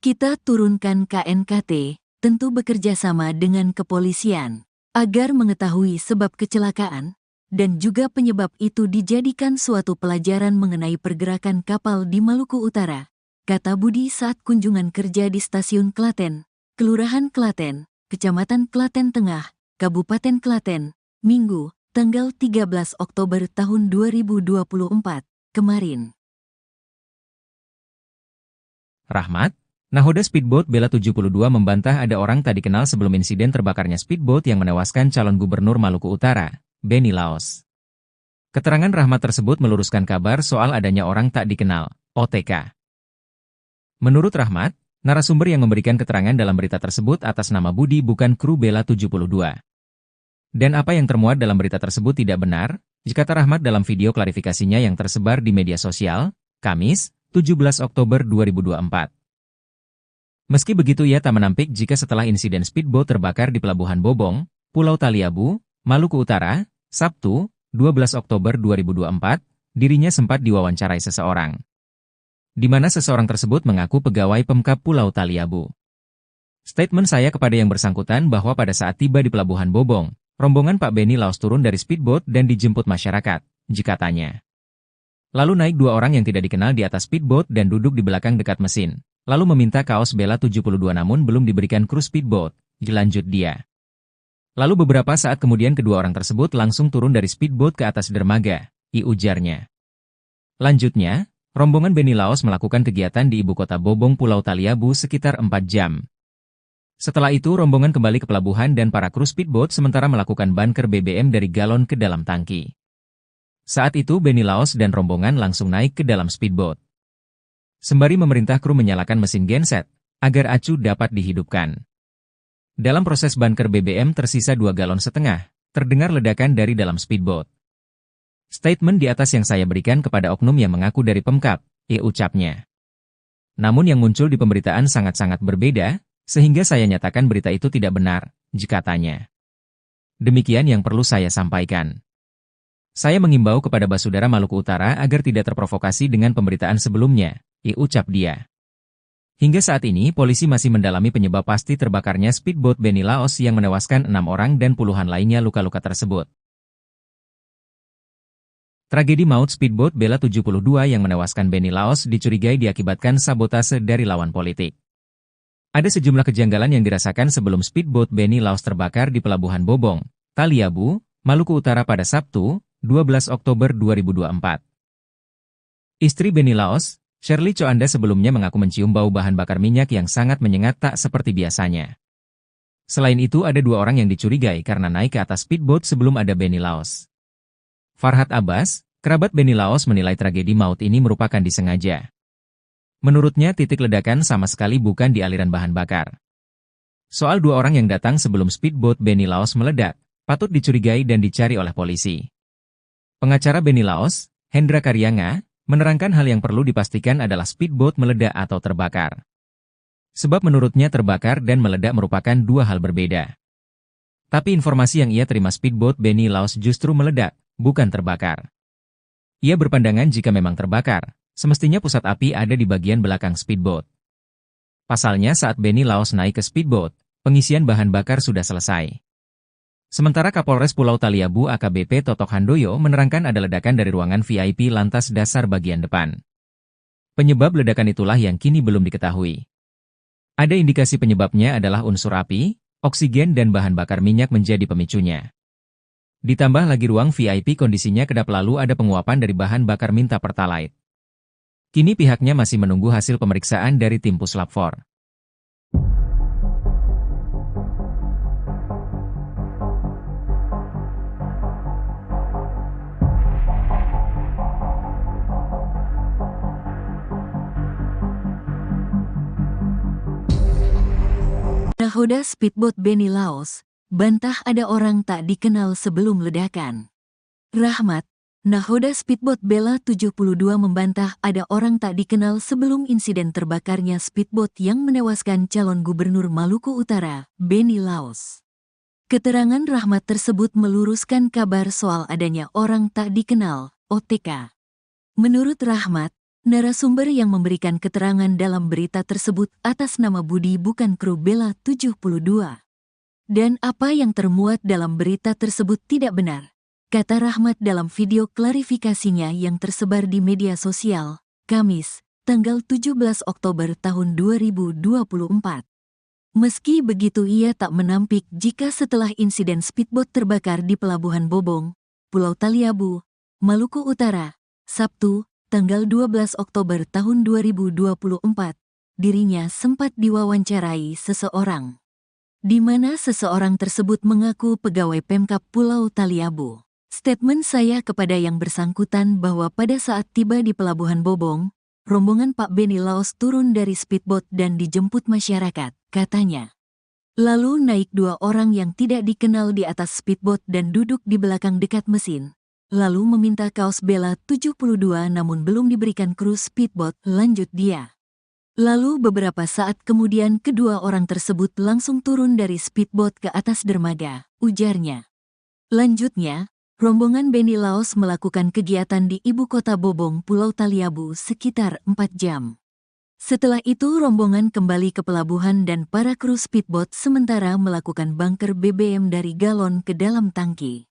Kita turunkan KNKT, tentu bekerja sama dengan kepolisian, agar mengetahui sebab kecelakaan, dan juga penyebab itu dijadikan suatu pelajaran mengenai pergerakan kapal di Maluku Utara, kata Budi saat kunjungan kerja di Stasiun Klaten, Kelurahan Klaten, Kecamatan Klaten Tengah, Kabupaten Klaten, Minggu, tanggal 13 Oktober tahun 2024, kemarin. Rahmat, nahoda speedboat Bella 72 membantah ada orang tak dikenal sebelum insiden terbakarnya speedboat yang menewaskan calon gubernur Maluku Utara, Beni Laos. Keterangan Rahmat tersebut meluruskan kabar soal adanya orang tak dikenal, OTK. Menurut Rahmat, narasumber yang memberikan keterangan dalam berita tersebut atas nama Budi bukan kru Bella 72. Dan apa yang termuat dalam berita tersebut tidak benar, kata Rahmat dalam video klarifikasinya yang tersebar di media sosial, Kamis, 17 Oktober 2024. Meski begitu ia tak menampik jika setelah insiden speedboat terbakar di Pelabuhan Bobong, Pulau Taliabu, Maluku Utara, Sabtu, 12 Oktober 2024, dirinya sempat diwawancarai seseorang, di mana seseorang tersebut mengaku pegawai Pemkab Pulau Taliabu. Statement saya kepada yang bersangkutan bahwa pada saat tiba di Pelabuhan Bobong, rombongan Pak Benny Laos turun dari speedboat dan dijemput masyarakat, jika tanya. Lalu naik dua orang yang tidak dikenal di atas speedboat dan duduk di belakang dekat mesin, lalu meminta kaos Bella 72 namun belum diberikan kru speedboat, dilanjut dia. Lalu beberapa saat kemudian kedua orang tersebut langsung turun dari speedboat ke atas dermaga, ujarnya. Lanjutnya, rombongan Benny Laos melakukan kegiatan di ibu kota Bobong Pulau Taliabu sekitar 4 jam. Setelah itu rombongan kembali ke pelabuhan dan para kru speedboat sementara melakukan bunker BBM dari galon ke dalam tangki. Saat itu Benny Laos dan rombongan langsung naik ke dalam speedboat. Sembari memerintah kru menyalakan mesin genset, agar acu dapat dihidupkan. Dalam proses bunker BBM tersisa 2,5 galon, terdengar ledakan dari dalam speedboat. Statement di atas yang saya berikan kepada oknum yang mengaku dari Pemkab, ucapnya. Namun yang muncul di pemberitaan sangat-sangat berbeda, sehingga saya nyatakan berita itu tidak benar, jika tanya. Demikian yang perlu saya sampaikan. Saya mengimbau kepada Basudara Maluku Utara agar tidak terprovokasi dengan pemberitaan sebelumnya, ucap dia. Hingga saat ini, polisi masih mendalami penyebab pasti terbakarnya speedboat Benny Laos yang menewaskan 6 orang dan puluhan lainnya luka-luka tersebut. Tragedi maut speedboat Bella 72 yang menewaskan Benny Laos dicurigai diakibatkan sabotase dari lawan politik. Ada sejumlah kejanggalan yang dirasakan sebelum speedboat Benny Laos terbakar di Pelabuhan Bobong, Taliabu, Maluku Utara pada Sabtu, 12 Oktober 2024. Istri Benny Laos, Shirley Coanda sebelumnya mengaku mencium bau bahan bakar minyak yang sangat menyengat tak seperti biasanya. Selain itu ada 2 orang yang dicurigai karena naik ke atas speedboat sebelum ada Benny Laos. Farhad Abbas, kerabat Benny Laos menilai tragedi maut ini merupakan disengaja. Menurutnya titik ledakan sama sekali bukan di aliran bahan bakar. Soal 2 orang yang datang sebelum speedboat Benny Laos meledak, patut dicurigai dan dicari oleh polisi. Pengacara Benny Laos, Hendra Karyanga, menerangkan hal yang perlu dipastikan adalah speedboat meledak atau terbakar. Sebab menurutnya terbakar dan meledak merupakan 2 hal berbeda. Tapi informasi yang ia terima speedboat Benny Laos justru meledak, bukan terbakar. Ia berpandangan jika memang terbakar, semestinya pusat api ada di bagian belakang speedboat. Pasalnya saat Benny Laos naik ke speedboat, pengisian bahan bakar sudah selesai. Sementara Kapolres Pulau Taliabu AKBP Totok Handoyo menerangkan ada ledakan dari ruangan VIP lantas dasar bagian depan. Penyebab ledakan itulah yang kini belum diketahui. Ada indikasi penyebabnya adalah unsur api, oksigen dan bahan bakar minyak menjadi pemicunya. Ditambah lagi ruang VIP kondisinya kedap lalu ada penguapan dari bahan bakar minta pertalite. Kini pihaknya masih menunggu hasil pemeriksaan dari tim Puslap 4. Nahoda speedboat Benny Laos, bantah ada orang tak dikenal sebelum ledakan. Rahmat, nahoda speedboat Bella 72 membantah ada orang tak dikenal sebelum insiden terbakarnya speedboat yang menewaskan calon gubernur Maluku Utara, Benny Laos. Keterangan Rahmat tersebut meluruskan kabar soal adanya orang tak dikenal, OTK. Menurut Rahmat, narasumber yang memberikan keterangan dalam berita tersebut atas nama Budi bukan kru Bella 72. Dan apa yang termuat dalam berita tersebut tidak benar, kata Rahmat dalam video klarifikasinya yang tersebar di media sosial, Kamis, tanggal 17 Oktober tahun 2024. Meski begitu ia tak menampik jika setelah insiden speedboat terbakar di Pelabuhan Bobong, Pulau Taliabu, Maluku Utara, Sabtu, tanggal 12 Oktober tahun 2024, dirinya sempat diwawancarai seseorang. Di mana seseorang tersebut mengaku pegawai Pemkab Pulau Taliabu. Statement saya kepada yang bersangkutan bahwa pada saat tiba di Pelabuhan Bobong, rombongan Pak Benny Laos turun dari speedboat dan dijemput masyarakat, katanya. Lalu naik 2 orang yang tidak dikenal di atas speedboat dan duduk di belakang dekat mesin. Lalu meminta kaos Bella 72 namun belum diberikan kru speedboat, lanjut dia. Lalu beberapa saat kemudian kedua orang tersebut langsung turun dari speedboat ke atas dermaga, ujarnya. Lanjutnya, Rombongan Benny Laos melakukan kegiatan di ibu kota Bobong, Pulau Taliabu sekitar 4 jam. Setelah itu rombongan kembali ke pelabuhan dan para kru speedboat sementara melakukan bunker BBM dari galon ke dalam tangki.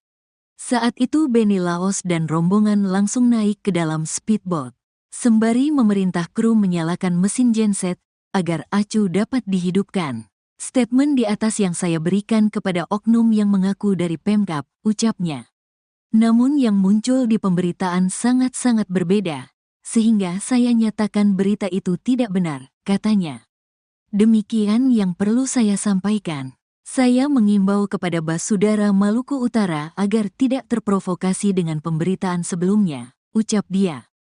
Saat itu Benny Laos dan rombongan langsung naik ke dalam speedboat, sembari memerintah kru menyalakan mesin genset agar acu dapat dihidupkan. Statement di atas yang saya berikan kepada oknum yang mengaku dari Pemkab, ucapnya. Namun yang muncul di pemberitaan sangat-sangat berbeda, sehingga saya nyatakan berita itu tidak benar, katanya. Demikian yang perlu saya sampaikan. Saya mengimbau kepada Basudara Maluku Utara agar tidak terprovokasi dengan pemberitaan sebelumnya, ucap dia.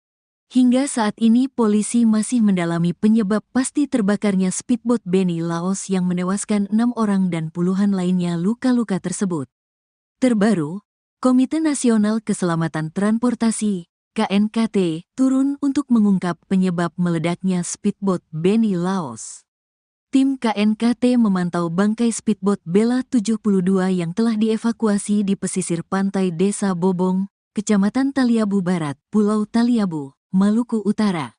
Hingga saat ini polisi masih mendalami penyebab pasti terbakarnya speedboat Benny Laos yang menewaskan 6 orang dan puluhan lainnya luka-luka tersebut. Terbaru, Komite Nasional Keselamatan Transportasi, KNKT, turun untuk mengungkap penyebab meledaknya speedboat Benny Laos. Tim KNKT memantau bangkai speedboat Bella 72 yang telah dievakuasi di pesisir pantai Desa Bobong, Kecamatan Taliabu Barat, Pulau Taliabu, Maluku Utara.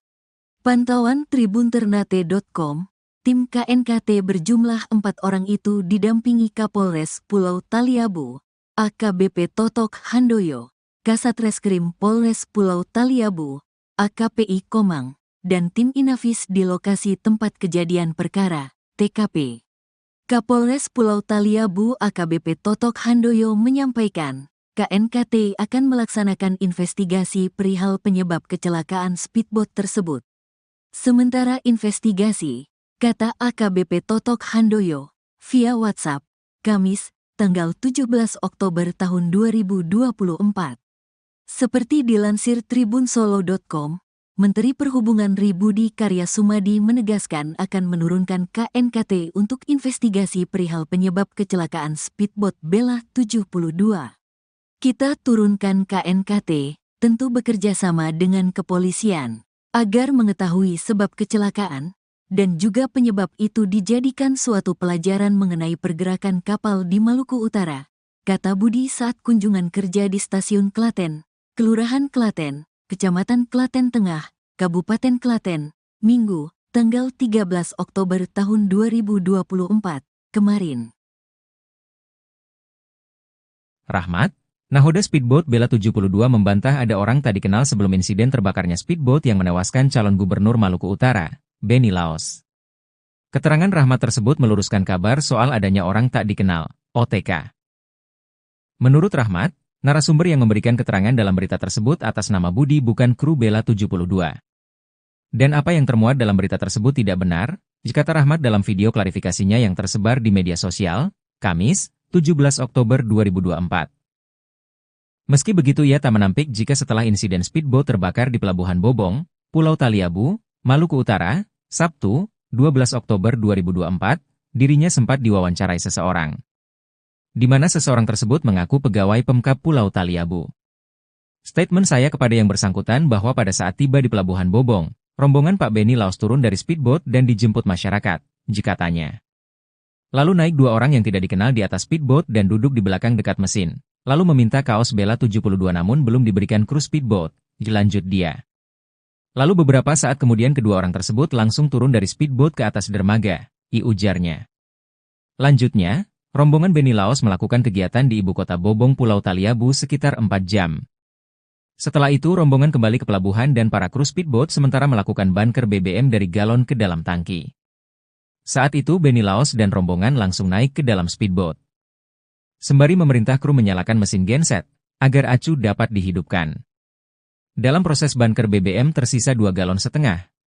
Pantauan tribunternate.com, tim KNKT berjumlah 4 orang itu didampingi Kapolres Pulau Taliabu, AKBP Totok Handoyo, Kasatreskrim Polres Pulau Taliabu, AKPI Komang, dan tim Inavis di lokasi tempat kejadian perkara, TKP. Kapolres Pulau Taliabu AKBP Totok Handoyo menyampaikan, KNKT akan melaksanakan investigasi perihal penyebab kecelakaan speedboat tersebut. Sementara investigasi, kata AKBP Totok Handoyo, via WhatsApp, Kamis, tanggal 17 Oktober tahun 2024. Seperti dilansir tribunsolo.com, Menteri Perhubungan Budi Karya Sumadi menegaskan akan menurunkan KNKT untuk investigasi perihal penyebab kecelakaan speedboat Bella 72. Kita turunkan KNKT, tentu bekerja sama dengan kepolisian, agar mengetahui sebab kecelakaan, dan juga penyebab itu dijadikan suatu pelajaran mengenai pergerakan kapal di Maluku Utara, kata Budi saat kunjungan kerja di Stasiun Klaten, Kelurahan Klaten, Kecamatan Klaten Tengah, Kabupaten Klaten, Minggu, tanggal 13 Oktober tahun 2024, kemarin. Rahmat, nahoda speedboat Bella 72 membantah ada orang tak dikenal sebelum insiden terbakarnya speedboat yang menewaskan calon gubernur Maluku Utara, Benny Laos. Keterangan Rahmat tersebut meluruskan kabar soal adanya orang tak dikenal, OTK. Menurut Rahmat, narasumber yang memberikan keterangan dalam berita tersebut atas nama Budi bukan kru Bella 72. Dan apa yang termuat dalam berita tersebut tidak benar, kata Rahmat dalam video klarifikasinya yang tersebar di media sosial, Kamis, 17 Oktober 2024. Meski begitu ia tak menampik jika setelah insiden speedboat terbakar di Pelabuhan Bobong, Pulau Taliabu, Maluku Utara, Sabtu, 12 Oktober 2024, dirinya sempat diwawancarai seseorang. Di mana seseorang tersebut mengaku pegawai Pemkab Pulau Taliabu. Statement saya kepada yang bersangkutan bahwa pada saat tiba di Pelabuhan Bobong, rombongan Pak Benny Laos turun dari speedboat dan dijemput masyarakat, jikatanya. Lalu naik 2 orang yang tidak dikenal di atas speedboat dan duduk di belakang dekat mesin, lalu meminta kaos Bella 72 namun belum diberikan kru speedboat, dilanjut dia. Lalu beberapa saat kemudian kedua orang tersebut langsung turun dari speedboat ke atas dermaga, ujarnya. Lanjutnya, rombongan Benny Laos melakukan kegiatan di ibu kota Bobong Pulau Taliabu sekitar 4 jam. Setelah itu rombongan kembali ke pelabuhan dan para kru speedboat sementara melakukan bunker BBM dari galon ke dalam tangki. Saat itu Benny Laos dan rombongan langsung naik ke dalam speedboat. Sembari memerintah kru menyalakan mesin genset, agar acu dapat dihidupkan. Dalam proses bunker BBM tersisa 2,5 galon,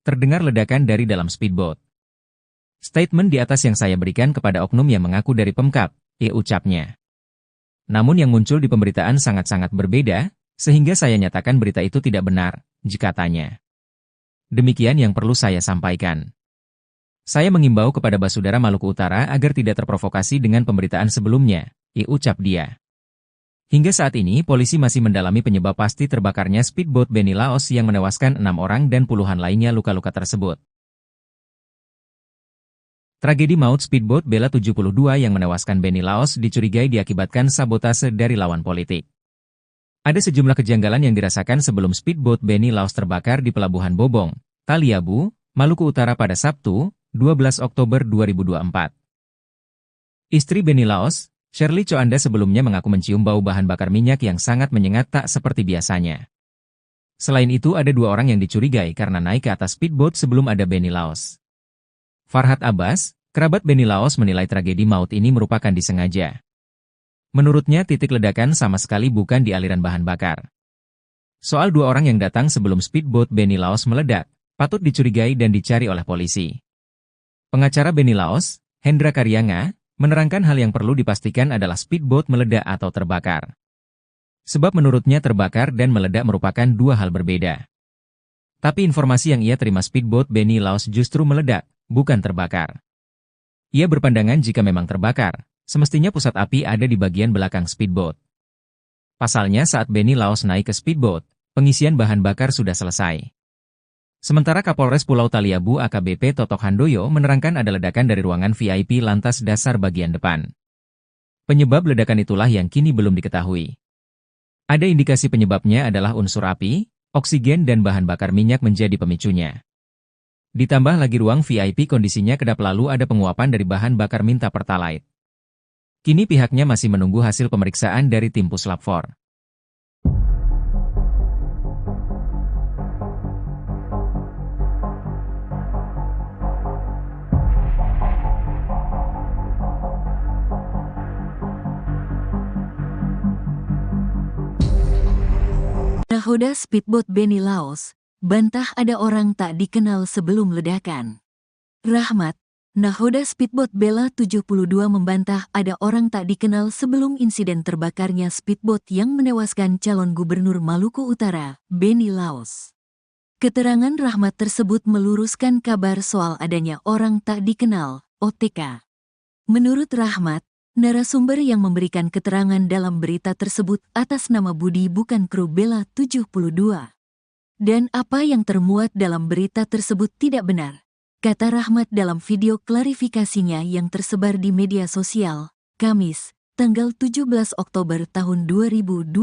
terdengar ledakan dari dalam speedboat. Statement di atas yang saya berikan kepada oknum yang mengaku dari Pemkab, ucapnya. Namun yang muncul di pemberitaan sangat-sangat berbeda, sehingga saya nyatakan berita itu tidak benar, jikatanya. Demikian yang perlu saya sampaikan. Saya mengimbau kepada Basudara Maluku Utara agar tidak terprovokasi dengan pemberitaan sebelumnya, ucap dia. Hingga saat ini polisi masih mendalami penyebab pasti terbakarnya speedboat Benny Laos yang menewaskan 6 orang dan puluhan lainnya luka-luka tersebut. Tragedi maut speedboat Bella 72 yang menewaskan Benny Laos dicurigai diakibatkan sabotase dari lawan politik. Ada sejumlah kejanggalan yang dirasakan sebelum speedboat Beni Laos terbakar di Pelabuhan Bobong, Taliabu, Maluku Utara pada Sabtu, 12 Oktober 2024. Istri Beni Laos, Shirley Choanda sebelumnya mengaku mencium bau bahan bakar minyak yang sangat menyengat tak seperti biasanya. Selain itu ada 2 orang yang dicurigai karena naik ke atas speedboat sebelum ada Beni Laos. Farhad Abbas, kerabat Beni Laos menilai tragedi maut ini merupakan disengaja. Menurutnya titik ledakan sama sekali bukan di aliran bahan bakar. Soal 2 orang yang datang sebelum speedboat Beni Laos meledak, patut dicurigai dan dicari oleh polisi. Pengacara Beni Laos, Hendra Karyanga, menerangkan hal yang perlu dipastikan adalah speedboat meledak atau terbakar. Sebab menurutnya terbakar dan meledak merupakan 2 hal berbeda. Tapi informasi yang ia terima speedboat Beni Laos justru meledak, bukan terbakar. Ia berpandangan jika memang terbakar, semestinya pusat api ada di bagian belakang speedboat. Pasalnya saat Beni Laos naik ke speedboat, pengisian bahan bakar sudah selesai. Sementara Kapolres Pulau Taliabu AKBP Totok Handoyo menerangkan ada ledakan dari ruangan VIP lantas dasar bagian depan. Penyebab ledakan itulah yang kini belum diketahui. Ada indikasi penyebabnya adalah unsur api, oksigen dan bahan bakar minyak menjadi pemicunya. Ditambah lagi ruang VIP kondisinya kedap lalu ada penguapan dari bahan bakar minta pertalite. Kini pihaknya masih menunggu hasil pemeriksaan dari tim Puslap 4. Nahoda speedboat Beni Laos, bantah ada orang tak dikenal sebelum ledakan. Rahmat, nahoda speedboat Bella 72 membantah ada orang tak dikenal sebelum insiden terbakarnya speedboat yang menewaskan calon gubernur Maluku Utara, Beni Laos. Keterangan Rahmat tersebut meluruskan kabar soal adanya orang tak dikenal, OTK. Menurut Rahmat, narasumber yang memberikan keterangan dalam berita tersebut atas nama Budi bukan kru Bella 72. Dan apa yang termuat dalam berita tersebut tidak benar, kata Rahmat dalam video klarifikasinya yang tersebar di media sosial, Kamis, tanggal 17 Oktober tahun 2024.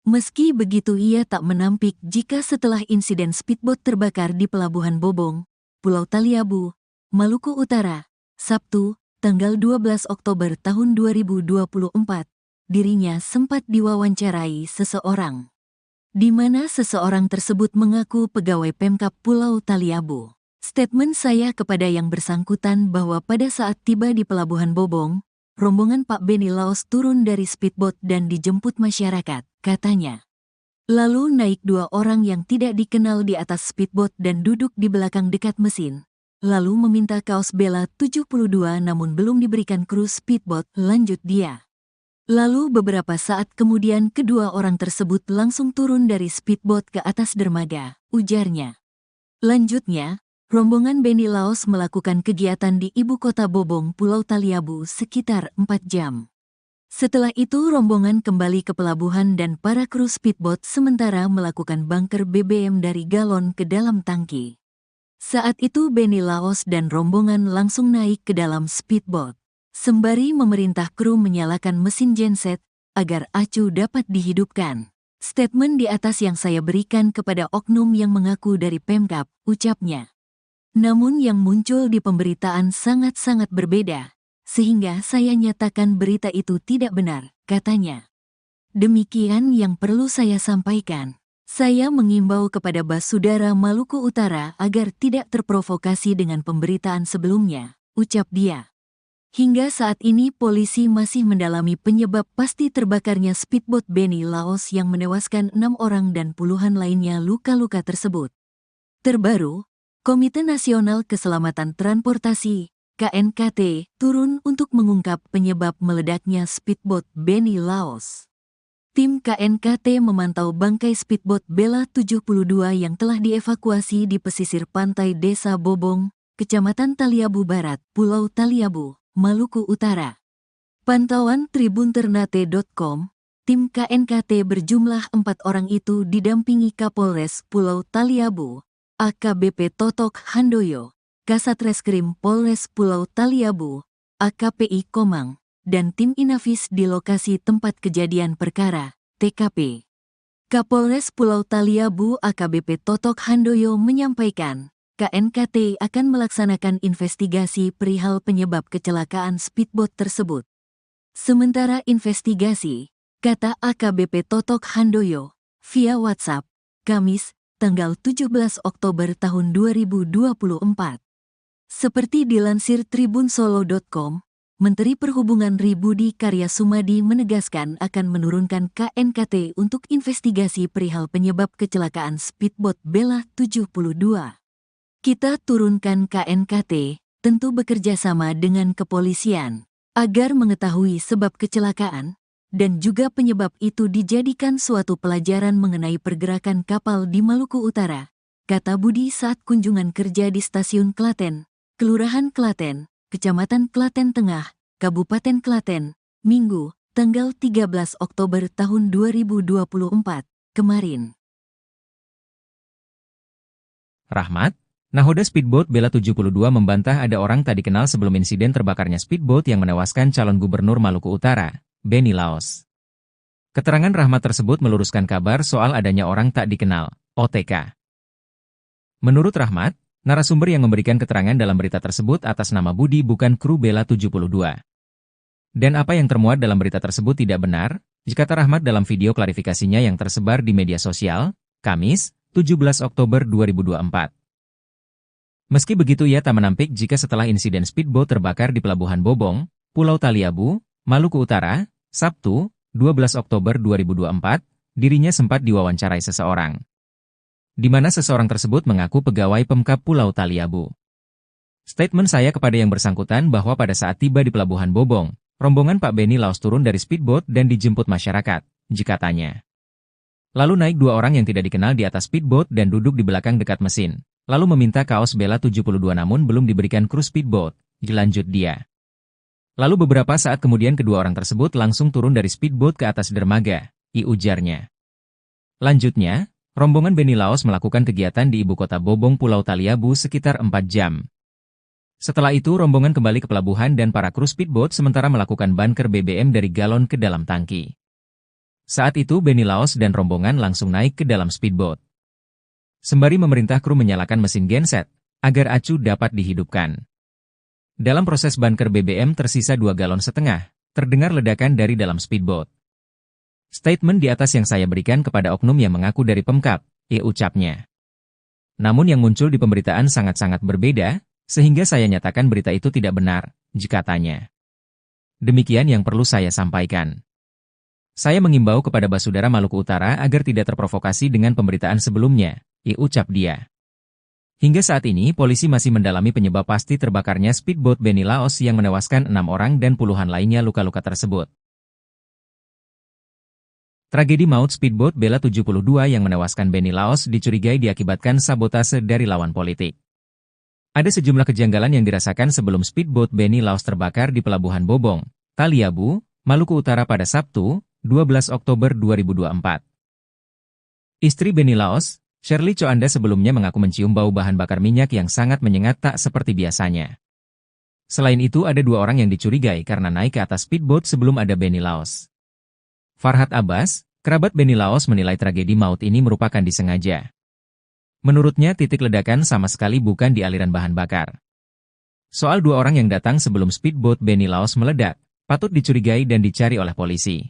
Meski begitu ia tak menampik jika setelah insiden speedboat terbakar di Pelabuhan Bobong, Pulau Taliabu, Maluku Utara, Sabtu, tanggal 12 Oktober tahun 2024, dirinya sempat diwawancarai seseorang. Di mana seseorang tersebut mengaku pegawai Pemkab Pulau Taliabu. Statement saya kepada yang bersangkutan bahwa pada saat tiba di Pelabuhan Bobong, rombongan Pak Beni Laos turun dari speedboat dan dijemput masyarakat, katanya. Lalu naik 2 orang yang tidak dikenal di atas speedboat dan duduk di belakang dekat mesin. Lalu meminta kaos Bella 72 namun belum diberikan kru speedboat, lanjut dia. Lalu beberapa saat kemudian kedua orang tersebut langsung turun dari speedboat ke atas dermaga, ujarnya. Lanjutnya, rombongan Beni Laos melakukan kegiatan di ibu kota Bobong, Pulau Taliabu sekitar 4 jam. Setelah itu rombongan kembali ke pelabuhan dan para kru speedboat sementara melakukan bunker BBM dari galon ke dalam tangki. Saat itu Beni Laos dan rombongan langsung naik ke dalam speedboat, sembari memerintah kru menyalakan mesin genset agar acu dapat dihidupkan. Statement di atas yang saya berikan kepada oknum yang mengaku dari Pemkab, ucapnya. Namun yang muncul di pemberitaan sangat-sangat berbeda, sehingga saya nyatakan berita itu tidak benar, katanya. Demikian yang perlu saya sampaikan. Saya mengimbau kepada Basudara Maluku Utara agar tidak terprovokasi dengan pemberitaan sebelumnya, ucap dia. Hingga saat ini polisi masih mendalami penyebab pasti terbakarnya speedboat Beni Laos yang menewaskan 6 orang dan puluhan lainnya luka-luka tersebut. Terbaru, Komite Nasional Keselamatan Transportasi, KNKT, turun untuk mengungkap penyebab meledaknya speedboat Beni Laos. Tim KNKT memantau bangkai speedboat Bella 72 yang telah dievakuasi di pesisir pantai Desa Bobong, Kecamatan Taliabu Barat, Pulau Taliabu, Maluku Utara. Pantauan tribunternate.com, tim KNKT berjumlah 4 orang itu didampingi Kapolres Pulau Taliabu, AKBP Totok Handoyo, Kasatreskrim Polres Pulau Taliabu, AKPI Komang, dan tim Inavis di lokasi tempat kejadian perkara, TKP. Kapolres Pulau Taliabu AKBP Totok Handoyo menyampaikan, KNKT akan melaksanakan investigasi perihal penyebab kecelakaan speedboat tersebut. Sementara investigasi, kata AKBP Totok Handoyo, via WhatsApp, Kamis, tanggal 17 Oktober tahun 2024. Seperti dilansir tribunsolo.com, Menteri Perhubungan Budi Karya Sumadi menegaskan akan menurunkan KNKT untuk investigasi perihal penyebab kecelakaan speedboat Bella 72. Kita turunkan KNKT, tentu bekerja sama dengan kepolisian, agar mengetahui sebab kecelakaan, dan juga penyebab itu dijadikan suatu pelajaran mengenai pergerakan kapal di Maluku Utara, kata Budi saat kunjungan kerja di Stasiun Klaten, Kelurahan Klaten, Kecamatan Klaten Tengah, Kabupaten Klaten, Minggu, tanggal 13 Oktober tahun 2024, kemarin. Rahmat, nahoda speedboat Bella 72 membantah ada orang tak dikenal sebelum insiden terbakarnya speedboat yang menewaskan calon gubernur Maluku Utara, Benny Laos. Keterangan Rahmat tersebut meluruskan kabar soal adanya orang tak dikenal, OTK. Menurut Rahmat, narasumber yang memberikan keterangan dalam berita tersebut atas nama Budi bukan kru Bella 72. Dan apa yang termuat dalam berita tersebut tidak benar, kata Rahmat dalam video klarifikasinya yang tersebar di media sosial, Kamis, 17 Oktober 2024. Meski begitu ia tak menampik jika setelah insiden speedboat terbakar di Pelabuhan Bobong, Pulau Taliabu, Maluku Utara, Sabtu, 12 Oktober 2024, dirinya sempat diwawancarai seseorang. Di mana seseorang tersebut mengaku pegawai Pemkab Pulau Taliabu. Statement saya kepada yang bersangkutan bahwa pada saat tiba di Pelabuhan Bobong, rombongan Pak Benny Laos turun dari speedboat dan dijemput masyarakat, katanya. Lalu naik dua orang yang tidak dikenal di atas speedboat dan duduk di belakang dekat mesin, lalu meminta kaos Bella 72 namun belum diberikan kru speedboat, lanjut dia. Lalu beberapa saat kemudian kedua orang tersebut langsung turun dari speedboat ke atas dermaga, ujarnya. Lanjutnya, rombongan Benny Laos melakukan kegiatan di ibu kota Bobong Pulau Taliabu sekitar 4 jam. Setelah itu rombongan kembali ke pelabuhan dan para kru speedboat sementara melakukan bunker BBM dari galon ke dalam tangki. Saat itu Benny Laos dan rombongan langsung naik ke dalam speedboat. Sembari memerintah kru menyalakan mesin genset, agar acu dapat dihidupkan. Dalam proses bunker BBM tersisa 2,5 galon, terdengar ledakan dari dalam speedboat. Statement di atas yang saya berikan kepada oknum yang mengaku dari Pemkab, ucapnya. Namun yang muncul di pemberitaan sangat-sangat berbeda, sehingga saya nyatakan berita itu tidak benar, katanya. Demikian yang perlu saya sampaikan. Saya mengimbau kepada Basudara Maluku Utara agar tidak terprovokasi dengan pemberitaan sebelumnya, ucap dia. Hingga saat ini polisi masih mendalami penyebab pasti terbakarnya speedboat Benny Laos yang menewaskan 6 orang dan puluhan lainnya luka-luka tersebut. Tragedi maut speedboat Bella 72 yang menewaskan Benny Laos dicurigai diakibatkan sabotase dari lawan politik. Ada sejumlah kejanggalan yang dirasakan sebelum speedboat Benny Laos terbakar di Pelabuhan Bobong, Taliabu, Maluku Utara pada Sabtu, 12 Oktober 2024. Istri Benny Laos, Shirley Coanda sebelumnya mengaku mencium bau bahan bakar minyak yang sangat menyengat tak seperti biasanya. Selain itu ada 2 orang yang dicurigai karena naik ke atas speedboat sebelum ada Benny Laos. Farhad Abbas, kerabat Benny Laos menilai tragedi maut ini merupakan disengaja. Menurutnya titik ledakan sama sekali bukan di aliran bahan bakar. Soal 2 orang yang datang sebelum speedboat Benny Laos meledak, patut dicurigai dan dicari oleh polisi.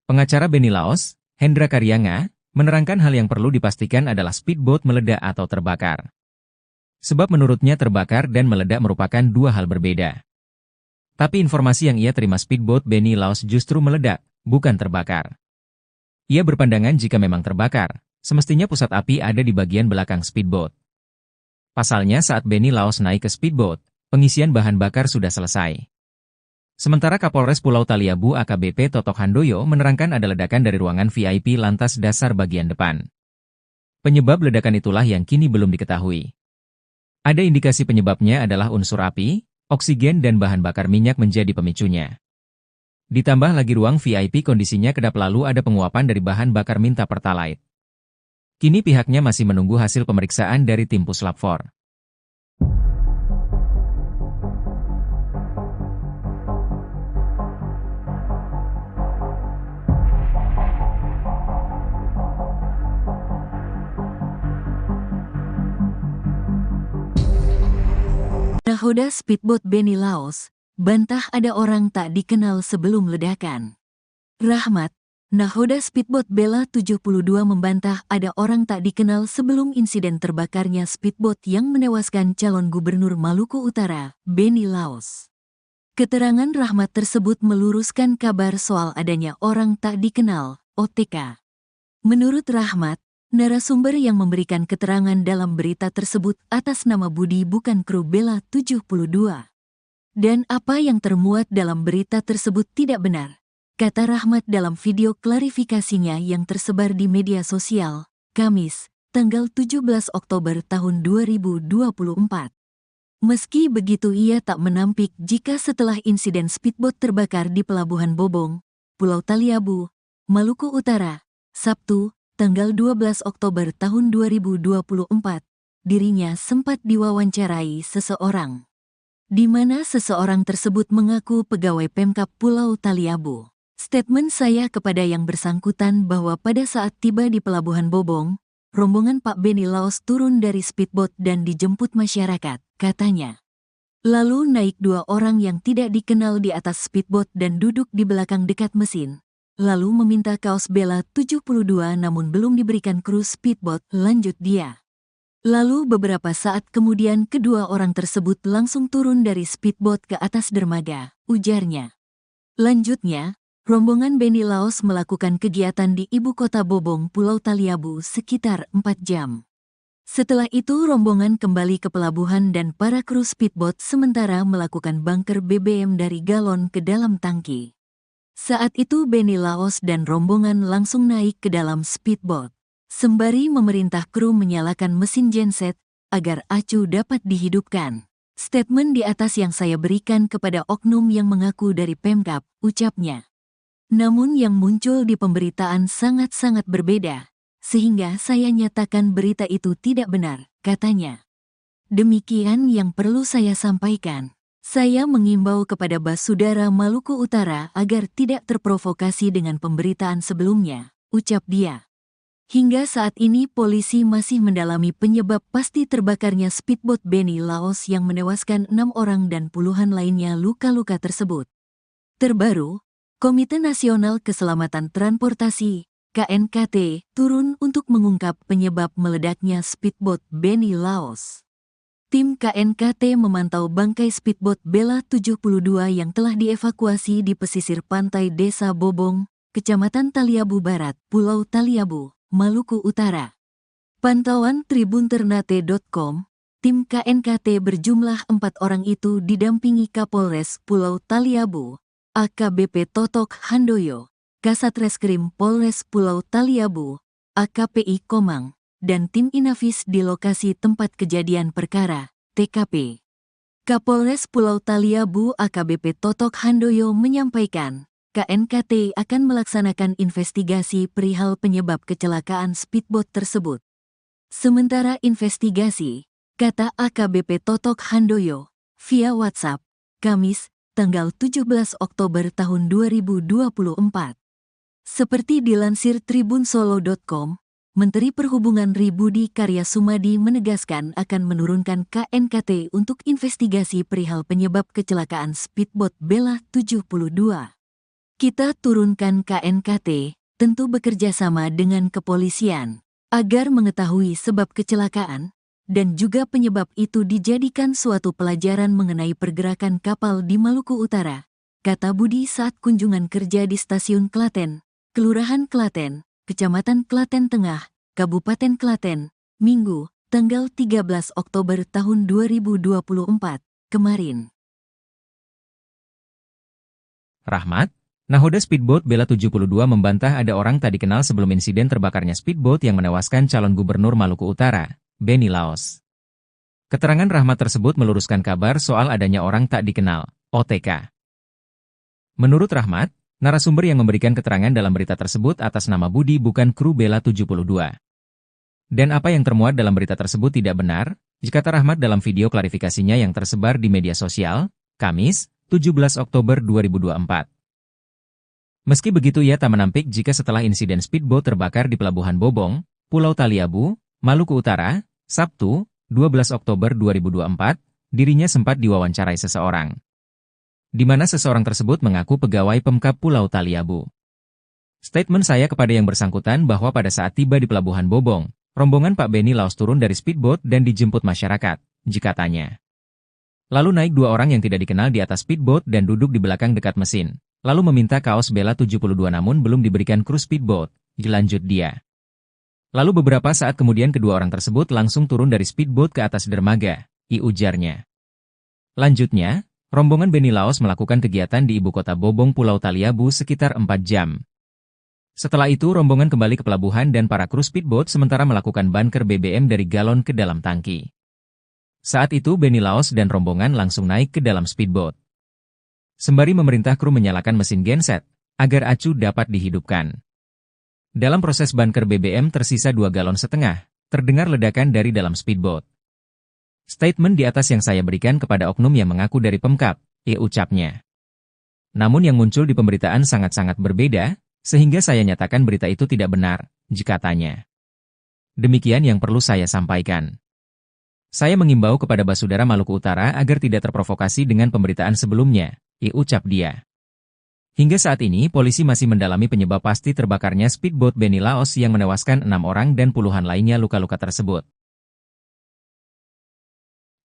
Pengacara Benny Laos, Hendra Karyanga, menerangkan hal yang perlu dipastikan adalah speedboat meledak atau terbakar. Sebab menurutnya terbakar dan meledak merupakan 2 hal berbeda. Tapi informasi yang ia terima speedboat Benny Laos justru meledak, bukan terbakar. Ia berpandangan jika memang terbakar, semestinya pusat api ada di bagian belakang speedboat. Pasalnya saat Benny Laos naik ke speedboat, pengisian bahan bakar sudah selesai. Sementara Kapolres Pulau Taliabu AKBP Totok Handoyo menerangkan ada ledakan dari ruangan VIP lantas dasar bagian depan. Penyebab ledakan itulah yang kini belum diketahui. Ada indikasi penyebabnya adalah unsur api, oksigen dan bahan bakar minyak menjadi pemicunya. Ditambah lagi ruang VIP kondisinya kedap lalu ada penguapan dari bahan bakar minta pertalite. Kini pihaknya masih menunggu hasil pemeriksaan dari tim Puslap 4. Nahoda speedboat Beni Laos, bantah ada orang tak dikenal sebelum ledakan. Rahmat, nahoda speedboat Bella 72 membantah ada orang tak dikenal sebelum insiden terbakarnya speedboat yang menewaskan calon gubernur Maluku Utara, Beni Laos. Keterangan Rahmat tersebut meluruskan kabar soal adanya orang tak dikenal, OTK. Menurut Rahmat, narasumber yang memberikan keterangan dalam berita tersebut atas nama Budi bukan kru Bella 72. Dan apa yang termuat dalam berita tersebut tidak benar, kata Rahmat dalam video klarifikasinya yang tersebar di media sosial, Kamis, tanggal 17 Oktober tahun 2024. Meski begitu ia tak menampik jika setelah insiden speedboat terbakar di Pelabuhan Bobong, Pulau Taliabu, Maluku Utara, Sabtu, tanggal 12 Oktober tahun 2024, dirinya sempat diwawancarai seseorang, di mana seseorang tersebut mengaku pegawai Pemkab Pulau Taliabu. Statement saya kepada yang bersangkutan bahwa pada saat tiba di Pelabuhan Bobong, rombongan Pak Beni Laos turun dari speedboat dan dijemput masyarakat, katanya. Lalu naik 2 orang yang tidak dikenal di atas speedboat dan duduk di belakang dekat mesin. Lalu meminta kaos Bella 72 namun belum diberikan kru speedboat, lanjut dia. Lalu beberapa saat kemudian kedua orang tersebut langsung turun dari speedboat ke atas dermaga, ujarnya. Lanjutnya, rombongan Beni Laos melakukan kegiatan di ibu kota Bobong, Pulau Taliabu sekitar 4 jam. Setelah itu rombongan kembali ke pelabuhan dan para kru speedboat sementara melakukan bunker BBM dari galon ke dalam tangki. Saat itu Beni Laos dan rombongan langsung naik ke dalam speedboat, sembari memerintah kru menyalakan mesin genset agar acu dapat dihidupkan. Statement di atas yang saya berikan kepada oknum yang mengaku dari Pemkab, ucapnya. Namun yang muncul di pemberitaan sangat-sangat berbeda, sehingga saya nyatakan berita itu tidak benar, katanya. Demikian yang perlu saya sampaikan. Saya mengimbau kepada Basudara Maluku Utara agar tidak terprovokasi dengan pemberitaan sebelumnya, ucap dia. Hingga saat ini polisi masih mendalami penyebab pasti terbakarnya speedboat Beni Laos yang menewaskan 6 orang dan puluhan lainnya luka-luka tersebut. Terbaru, Komite Nasional Keselamatan Transportasi, KNKT, turun untuk mengungkap penyebab meledaknya speedboat Beni Laos. Tim KNKT memantau bangkai speedboat Bella 72 yang telah dievakuasi di pesisir pantai Desa Bobong, Kecamatan Taliabu Barat, Pulau Taliabu, Maluku Utara. Pantauan tribunternate.com, tim KNKT berjumlah 4 orang itu didampingi Kapolres Pulau Taliabu, AKBP Totok Handoyo, Kasatreskrim Polres Pulau Taliabu, AKPI Komang, dan tim Inavis di lokasi tempat kejadian perkara, TKP. Kapolres Pulau Taliabu AKBP Totok Handoyo menyampaikan, KNKT akan melaksanakan investigasi perihal penyebab kecelakaan speedboat tersebut. Sementara investigasi, kata AKBP Totok Handoyo, via WhatsApp, Kamis, tanggal 17 Oktober tahun 2024. Seperti dilansir tribunsolo.com, Menteri Perhubungan Budi Karya Sumadi menegaskan akan menurunkan KNKT untuk investigasi perihal penyebab kecelakaan speedboat Bella 72. Kita turunkan KNKT, tentu bekerja sama dengan kepolisian, agar mengetahui sebab kecelakaan, dan juga penyebab itu dijadikan suatu pelajaran mengenai pergerakan kapal di Maluku Utara, kata Budi saat kunjungan kerja di Stasiun Klaten, Kelurahan Klaten, Kecamatan Klaten Tengah, Kabupaten Klaten, Minggu, tanggal 13 Oktober tahun 2024, kemarin. Rahmat, nahoda speedboat Bella 72 membantah ada orang tak dikenal sebelum insiden terbakarnya speedboat yang menewaskan calon gubernur Maluku Utara, Beni Laos. Keterangan Rahmat tersebut meluruskan kabar soal adanya orang tak dikenal, OTK. Menurut Rahmat, narasumber yang memberikan keterangan dalam berita tersebut atas nama Budi bukan kru Bella 72. Dan apa yang termuat dalam berita tersebut tidak benar, kata Rahmat dalam video klarifikasinya yang tersebar di media sosial, Kamis, 17 Oktober 2024. Meski begitu ia tak menampik jika setelah insiden speedboat terbakar di Pelabuhan Bobong, Pulau Taliabu, Maluku Utara, Sabtu, 12 Oktober 2024, dirinya sempat diwawancarai seseorang, di mana seseorang tersebut mengaku pegawai Pemkab Pulau Taliabu. Statement saya kepada yang bersangkutan bahwa pada saat tiba di Pelabuhan Bobong, rombongan Pak Benny Laos turun dari speedboat dan dijemput masyarakat, jika tanya. Lalu naik dua orang yang tidak dikenal di atas speedboat dan duduk di belakang dekat mesin, lalu meminta kaos Bella 72 namun belum diberikan kru speedboat, dilanjut dia. Lalu beberapa saat kemudian kedua orang tersebut langsung turun dari speedboat ke atas dermaga, ujarnya. Lanjutnya, rombongan Benny Laos melakukan kegiatan di ibu kota Bobong Pulau Taliabu sekitar 4 jam. Setelah itu rombongan kembali ke pelabuhan dan para kru speedboat sementara melakukan bunker BBM dari galon ke dalam tangki. Saat itu Benny Laos dan rombongan langsung naik ke dalam speedboat. Sembari memerintah kru menyalakan mesin genset, agar acu dapat dihidupkan. Dalam proses bunker BBM tersisa 2,5 galon, terdengar ledakan dari dalam speedboat. Statement di atas yang saya berikan kepada oknum yang mengaku dari Pemkab, ucapnya. Namun yang muncul di pemberitaan sangat-sangat berbeda, sehingga saya nyatakan berita itu tidak benar, jika tanya. Demikian yang perlu saya sampaikan. Saya mengimbau kepada Basudara Maluku Utara agar tidak terprovokasi dengan pemberitaan sebelumnya, ucap dia. Hingga saat ini, polisi masih mendalami penyebab pasti terbakarnya speedboat Benny Laos yang menewaskan 6 orang dan puluhan lainnya luka-luka tersebut.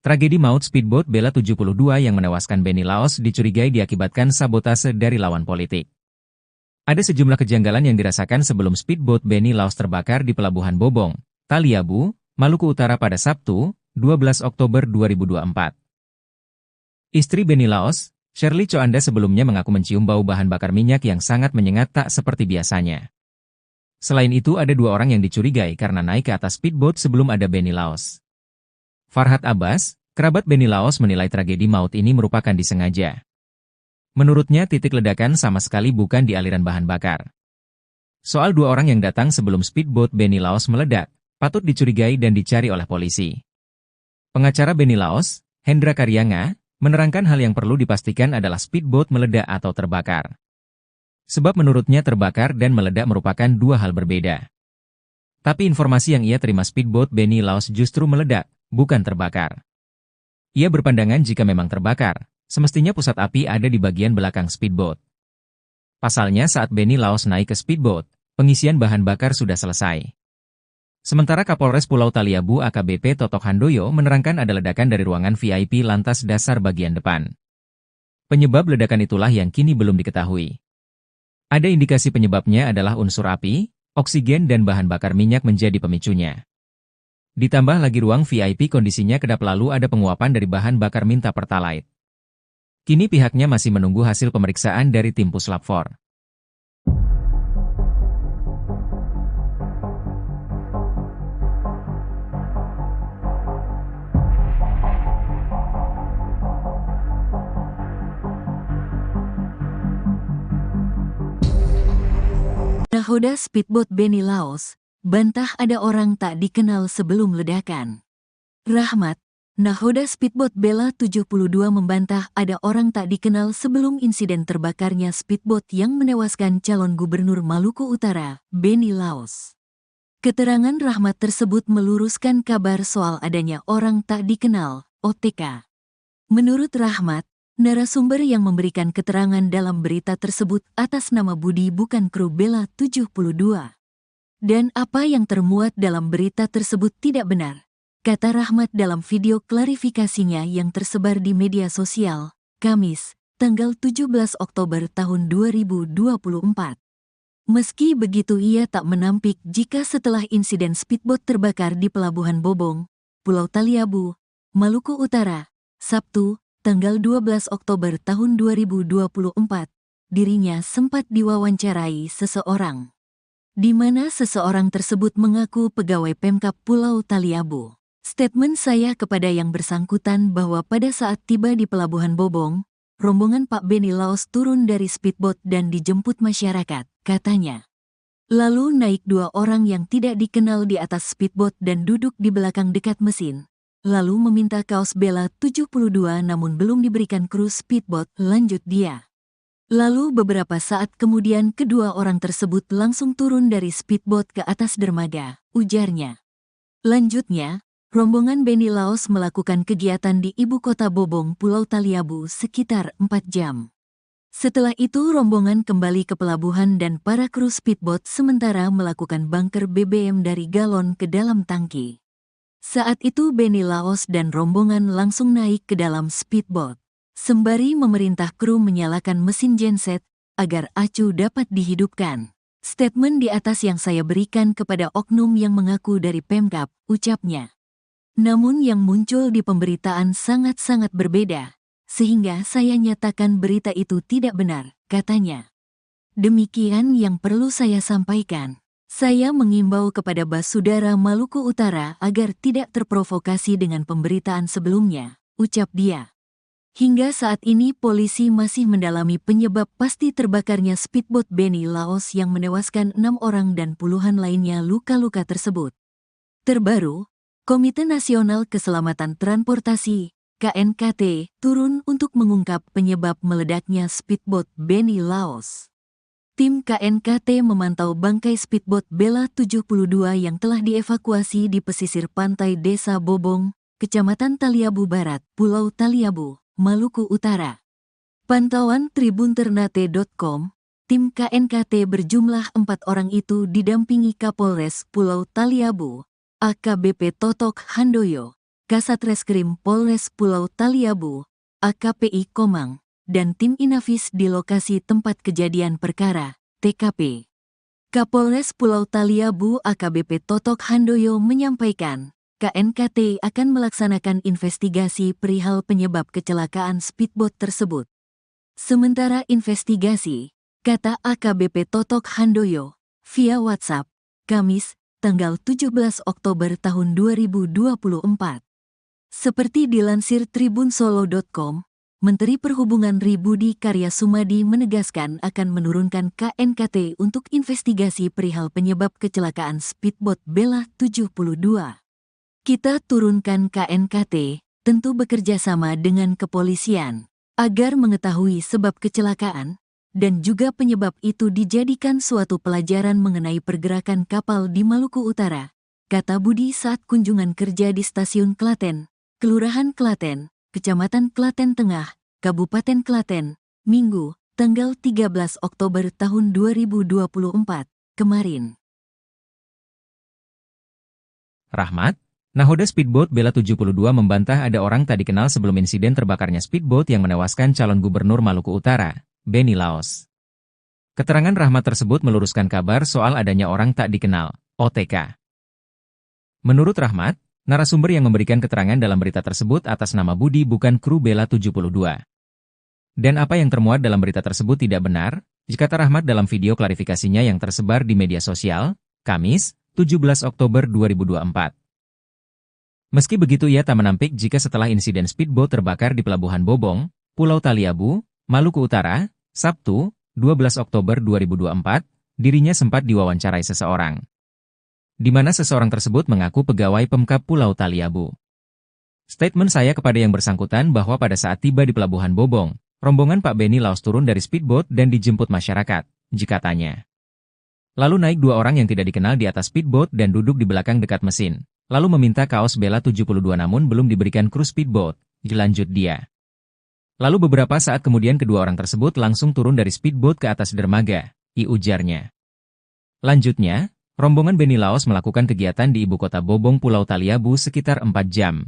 Tragedi maut speedboat Bella 72 yang menewaskan Benny Laos dicurigai diakibatkan sabotase dari lawan politik. Ada sejumlah kejanggalan yang dirasakan sebelum speedboat Benny Laos terbakar di Pelabuhan Bobong, Taliabu, Maluku Utara pada Sabtu, 12 Oktober 2024. Istri Benny Laos, Shirley Coanda sebelumnya mengaku mencium bau bahan bakar minyak yang sangat menyengat tak seperti biasanya. Selain itu ada 2 orang yang dicurigai karena naik ke atas speedboat sebelum ada Benny Laos. Farhad Abbas, kerabat Benny Laos menilai tragedi maut ini merupakan disengaja. Menurutnya titik ledakan sama sekali bukan di aliran bahan bakar. Soal 2 orang yang datang sebelum speedboat Benny Laos meledak, patut dicurigai dan dicari oleh polisi. Pengacara Benny Laos, Hendra Karyanga, menerangkan hal yang perlu dipastikan adalah speedboat meledak atau terbakar. Sebab menurutnya terbakar dan meledak merupakan 2 hal berbeda. Tapi informasi yang ia terima speedboat Benny Laos justru meledak, bukan terbakar. Ia berpandangan jika memang terbakar, semestinya pusat api ada di bagian belakang speedboat. Pasalnya saat Benny Laos naik ke speedboat, pengisian bahan bakar sudah selesai. Sementara Kapolres Pulau Taliabu AKBP Totok Handoyo menerangkan ada ledakan dari ruangan VIP lantas dasar bagian depan. Penyebab ledakan itulah yang kini belum diketahui. Ada indikasi penyebabnya adalah unsur api, oksigen dan bahan bakar minyak menjadi pemicunya. Ditambah lagi ruang VIP kondisinya kedap lalu ada penguapan dari bahan bakar minta pertalite. Kini pihaknya masih menunggu hasil pemeriksaan dari tim Puslap 4. Nahoda speedboat Benny Laos, bantah ada orang tak dikenal sebelum ledakan. Rahmat, nahoda speedboat Bella 72 membantah ada orang tak dikenal sebelum insiden terbakarnya speedboat yang menewaskan calon gubernur Maluku Utara, Benny Laos. Keterangan Rahmat tersebut meluruskan kabar soal adanya orang tak dikenal, OTK. Menurut Rahmat, narasumber yang memberikan keterangan dalam berita tersebut atas nama Budi bukan kru Bella 72. Dan apa yang termuat dalam berita tersebut tidak benar, kata Rahmat dalam video klarifikasinya yang tersebar di media sosial, Kamis, tanggal 17 Oktober tahun 2024. Meski begitu ia tak menampik jika setelah insiden speedboat terbakar di Pelabuhan Bobong, Pulau Taliabu, Maluku Utara, Sabtu, tanggal 12 Oktober tahun 2024, dirinya sempat diwawancarai seseorang. Di mana seseorang tersebut mengaku pegawai Pemkab Pulau Taliabu. Statement saya kepada yang bersangkutan bahwa pada saat tiba di Pelabuhan Bobong, rombongan Pak Benny Laos turun dari speedboat dan dijemput masyarakat, katanya. Lalu naik 2 orang yang tidak dikenal di atas speedboat dan duduk di belakang dekat mesin. Lalu meminta kaos Bella 72 namun belum diberikan kru speedboat, lanjut dia. Lalu beberapa saat kemudian kedua orang tersebut langsung turun dari speedboat ke atas dermaga, ujarnya. Lanjutnya, rombongan Benny Laos melakukan kegiatan di ibu kota Bobong, Pulau Taliabu sekitar 4 jam. Setelah itu rombongan kembali ke pelabuhan dan para kru speedboat sementara melakukan bunker BBM dari galon ke dalam tangki. Saat itu Benny Laos dan rombongan langsung naik ke dalam speedboat, sembari memerintah kru menyalakan mesin genset agar acu dapat dihidupkan. Statement di atas yang saya berikan kepada oknum yang mengaku dari Pemkab, ucapnya. Namun yang muncul di pemberitaan sangat-sangat berbeda, sehingga saya nyatakan berita itu tidak benar, katanya. Demikian yang perlu saya sampaikan. Saya mengimbau kepada Basudara Maluku Utara agar tidak terprovokasi dengan pemberitaan sebelumnya, ucap dia. Hingga saat ini polisi masih mendalami penyebab pasti terbakarnya speedboat Benny Laos yang menewaskan 6 orang dan puluhan lainnya luka-luka tersebut. Terbaru, Komite Nasional Keselamatan Transportasi, KNKT, turun untuk mengungkap penyebab meledaknya speedboat Benny Laos. Tim KNKT memantau bangkai speedboat Bella 72 yang telah dievakuasi di pesisir pantai Desa Bobong, Kecamatan Taliabu Barat, Pulau Taliabu, Maluku Utara. Pantauan tribunternate.com, tim KNKT berjumlah 4 orang itu didampingi Kapolres Pulau Taliabu, AKBP Totok Handoyo, Kasat Reskrim Polres Pulau Taliabu, AKPI Komang, dan tim Inafis di lokasi tempat kejadian perkara, TKP. Kapolres Pulau Taliabu AKBP Totok Handoyo menyampaikan, KNKT akan melaksanakan investigasi perihal penyebab kecelakaan speedboat tersebut. Sementara investigasi, kata AKBP Totok Handoyo, via WhatsApp, Kamis, tanggal 17 Oktober tahun 2024. Seperti dilansir tribunsolo.com, Menteri Perhubungan Budi Karya Sumadi menegaskan akan menurunkan KNKT untuk investigasi perihal penyebab kecelakaan speedboat Bella 72. Kita turunkan KNKT, tentu bekerja sama dengan kepolisian, agar mengetahui sebab kecelakaan, dan juga penyebab itu dijadikan suatu pelajaran mengenai pergerakan kapal di Maluku Utara, kata Budi saat kunjungan kerja di Stasiun Klaten, Kelurahan Klaten, Kecamatan Klaten Tengah, Kabupaten Klaten, Minggu, tanggal 13 Oktober tahun 2024, kemarin. Rahmat, nahoda speedboat Bella 72 membantah ada orang tak dikenal sebelum insiden terbakarnya speedboat yang menewaskan calon gubernur Maluku Utara, Benny Laos. Keterangan Rahmat tersebut meluruskan kabar soal adanya orang tak dikenal, OTK. Menurut Rahmat, narasumber yang memberikan keterangan dalam berita tersebut atas nama Budi bukan kru Bella 72. Dan apa yang termuat dalam berita tersebut tidak benar, kata Rahmat dalam video klarifikasinya yang tersebar di media sosial, Kamis, 17 Oktober 2024. Meski begitu ia tak menampik jika setelah insiden speedboat terbakar di Pelabuhan Bobong, Pulau Taliabu, Maluku Utara, Sabtu, 12 Oktober 2024, dirinya sempat diwawancarai seseorang. Di mana seseorang tersebut mengaku pegawai Pemkab Pulau Taliabu. Statement saya kepada yang bersangkutan bahwa pada saat tiba di Pelabuhan Bobong, rombongan Pak Benny Laos turun dari speedboat dan dijemput masyarakat, jika tanya. Lalu naik 2 orang yang tidak dikenal di atas speedboat dan duduk di belakang dekat mesin. Lalu meminta kaos Bella 72 namun belum diberikan kru speedboat, dilanjut dia. Lalu beberapa saat kemudian kedua orang tersebut langsung turun dari speedboat ke atas dermaga, ujarnya. Lanjutnya, rombongan Benny Laos melakukan kegiatan di ibu kota Bobong Pulau Taliabu sekitar 4 jam.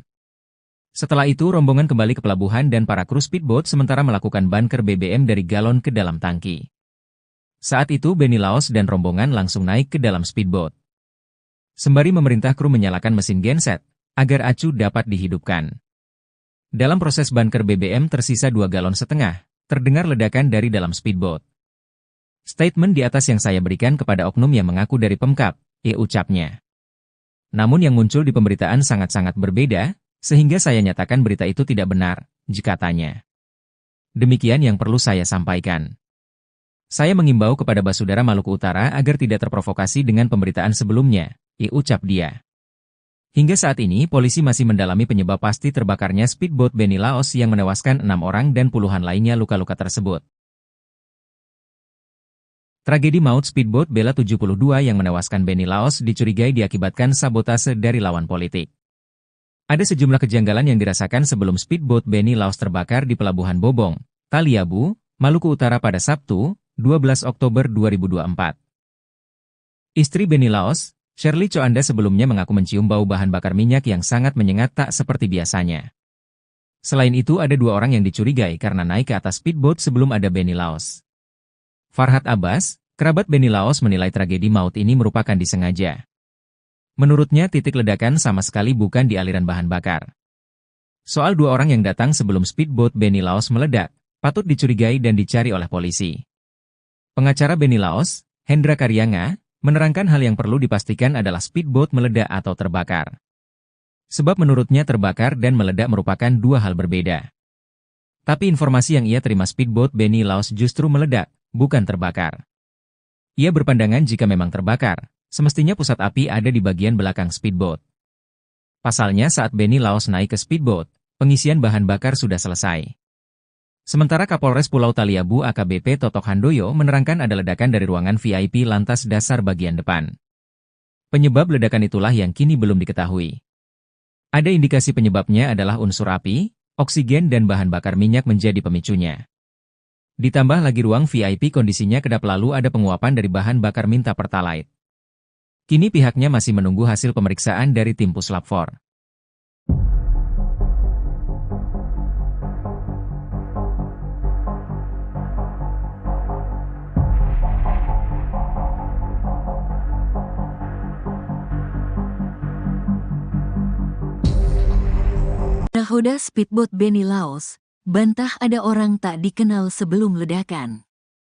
Setelah itu rombongan kembali ke pelabuhan dan para kru speedboat sementara melakukan bunker BBM dari galon ke dalam tangki. Saat itu Benny Laos dan rombongan langsung naik ke dalam speedboat. Sembari memerintah kru menyalakan mesin genset, agar acu dapat dihidupkan. Dalam proses bunker BBM tersisa 2,5 galon, terdengar ledakan dari dalam speedboat. Statement di atas yang saya berikan kepada oknum yang mengaku dari Pemkab, ucapnya. Namun yang muncul di pemberitaan sangat-sangat berbeda, sehingga saya nyatakan berita itu tidak benar, katanya. Demikian yang perlu saya sampaikan. Saya mengimbau kepada Basudara Maluku Utara agar tidak terprovokasi dengan pemberitaan sebelumnya, ucap dia. Hingga saat ini polisi masih mendalami penyebab pasti terbakarnya speedboat Benny Laos yang menewaskan 6 orang dan puluhan lainnya luka-luka tersebut. Tragedi maut speedboat Bella 72 yang menewaskan Benny Laos dicurigai diakibatkan sabotase dari lawan politik. Ada sejumlah kejanggalan yang dirasakan sebelum speedboat Beni Laos terbakar di Pelabuhan Bobong, Taliabu, Maluku Utara pada Sabtu, 12 Oktober 2024. Istri Beni Laos, Shirley Choanda sebelumnya mengaku mencium bau bahan bakar minyak yang sangat menyengat tak seperti biasanya. Selain itu ada 2 orang yang dicurigai karena naik ke atas speedboat sebelum ada Beni Laos. Farhad Abbas, kerabat Beni Laos menilai tragedi maut ini merupakan disengaja. Menurutnya titik ledakan sama sekali bukan di aliran bahan bakar. Soal 2 orang yang datang sebelum speedboat Beni Laos meledak, patut dicurigai dan dicari oleh polisi. Pengacara Beni Laos, Hendra Karyanga, menerangkan hal yang perlu dipastikan adalah speedboat meledak atau terbakar. Sebab menurutnya terbakar dan meledak merupakan 2 hal berbeda. Tapi informasi yang ia terima speedboat Beni Laos justru meledak, bukan terbakar. Ia berpandangan jika memang terbakar, semestinya pusat api ada di bagian belakang speedboat. Pasalnya saat Beni Laos naik ke speedboat, pengisian bahan bakar sudah selesai. Sementara Kapolres Pulau Taliabu AKBP Totok Handoyo menerangkan ada ledakan dari ruangan VIP lantas dasar bagian depan. Penyebab ledakan itulah yang kini belum diketahui. Ada indikasi penyebabnya adalah unsur api, oksigen dan bahan bakar minyak menjadi pemicunya. Ditambah lagi ruang VIP kondisinya kedap lalu ada penguapan dari bahan bakar minta pertalite. Kini pihaknya masih menunggu hasil pemeriksaan dari tim Puslap 4. Nahoda speedboat Beni Laos, bantah ada orang tak dikenal sebelum ledakan.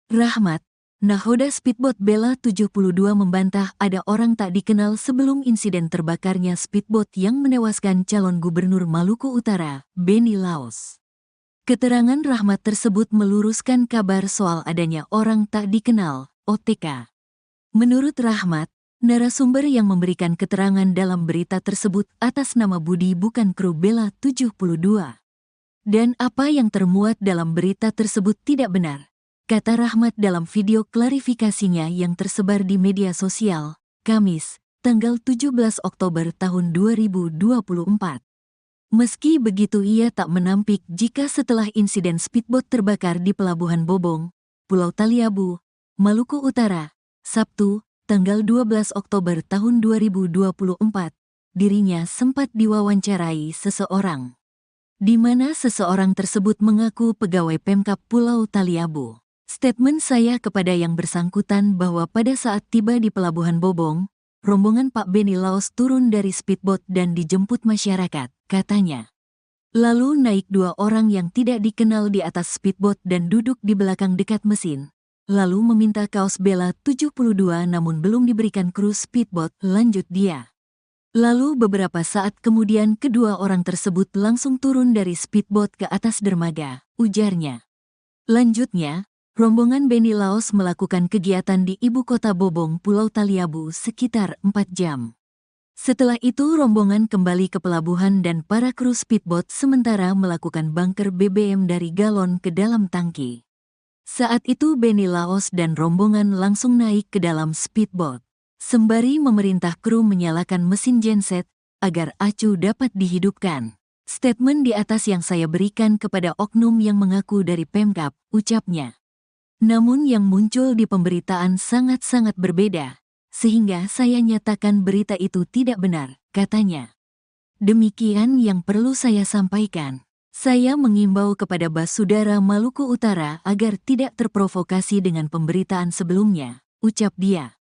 Rahmat, nahoda speedboat Bella 72 membantah ada orang tak dikenal sebelum insiden terbakarnya speedboat yang menewaskan calon gubernur Maluku Utara, Beni Laos. Keterangan Rahmat tersebut meluruskan kabar soal adanya orang tak dikenal, OTK. Menurut Rahmat, narasumber yang memberikan keterangan dalam berita tersebut atas nama Budi bukan kru Bella 72. Dan apa yang termuat dalam berita tersebut tidak benar, kata Rahmat dalam video klarifikasinya yang tersebar di media sosial, Kamis, tanggal 17 Oktober tahun 2024. Meski begitu ia tak menampik jika setelah insiden speedboat terbakar di Pelabuhan Bobong, Pulau Taliabu, Maluku Utara, Sabtu, tanggal 12 Oktober tahun 2024, dirinya sempat diwawancarai seseorang. Di mana seseorang tersebut mengaku pegawai Pemkab Pulau Taliabu. Statement saya kepada yang bersangkutan bahwa pada saat tiba di Pelabuhan Bobong, rombongan Pak Beni Laos turun dari speedboat dan dijemput masyarakat, katanya. Lalu naik 2 orang yang tidak dikenal di atas speedboat dan duduk di belakang dekat mesin. Lalu meminta kaos Bella 72 namun belum diberikan kru speedboat, lanjut dia. Lalu beberapa saat kemudian kedua orang tersebut langsung turun dari speedboat ke atas dermaga, ujarnya. Lanjutnya, rombongan Beni Laos melakukan kegiatan di ibu kota Bobong, Pulau Taliabu sekitar 4 jam. Setelah itu rombongan kembali ke pelabuhan dan para kru speedboat sementara melakukan bunker BBM dari galon ke dalam tangki. Saat itu Beni Laos dan rombongan langsung naik ke dalam speedboat, sembari memerintah kru menyalakan mesin genset agar acu dapat dihidupkan. Statement di atas yang saya berikan kepada oknum yang mengaku dari Pemkab, ucapnya. Namun yang muncul di pemberitaan sangat-sangat berbeda, sehingga saya nyatakan berita itu tidak benar, katanya. Demikian yang perlu saya sampaikan. Saya mengimbau kepada Basudara Maluku Utara agar tidak terprovokasi dengan pemberitaan sebelumnya, ucap dia.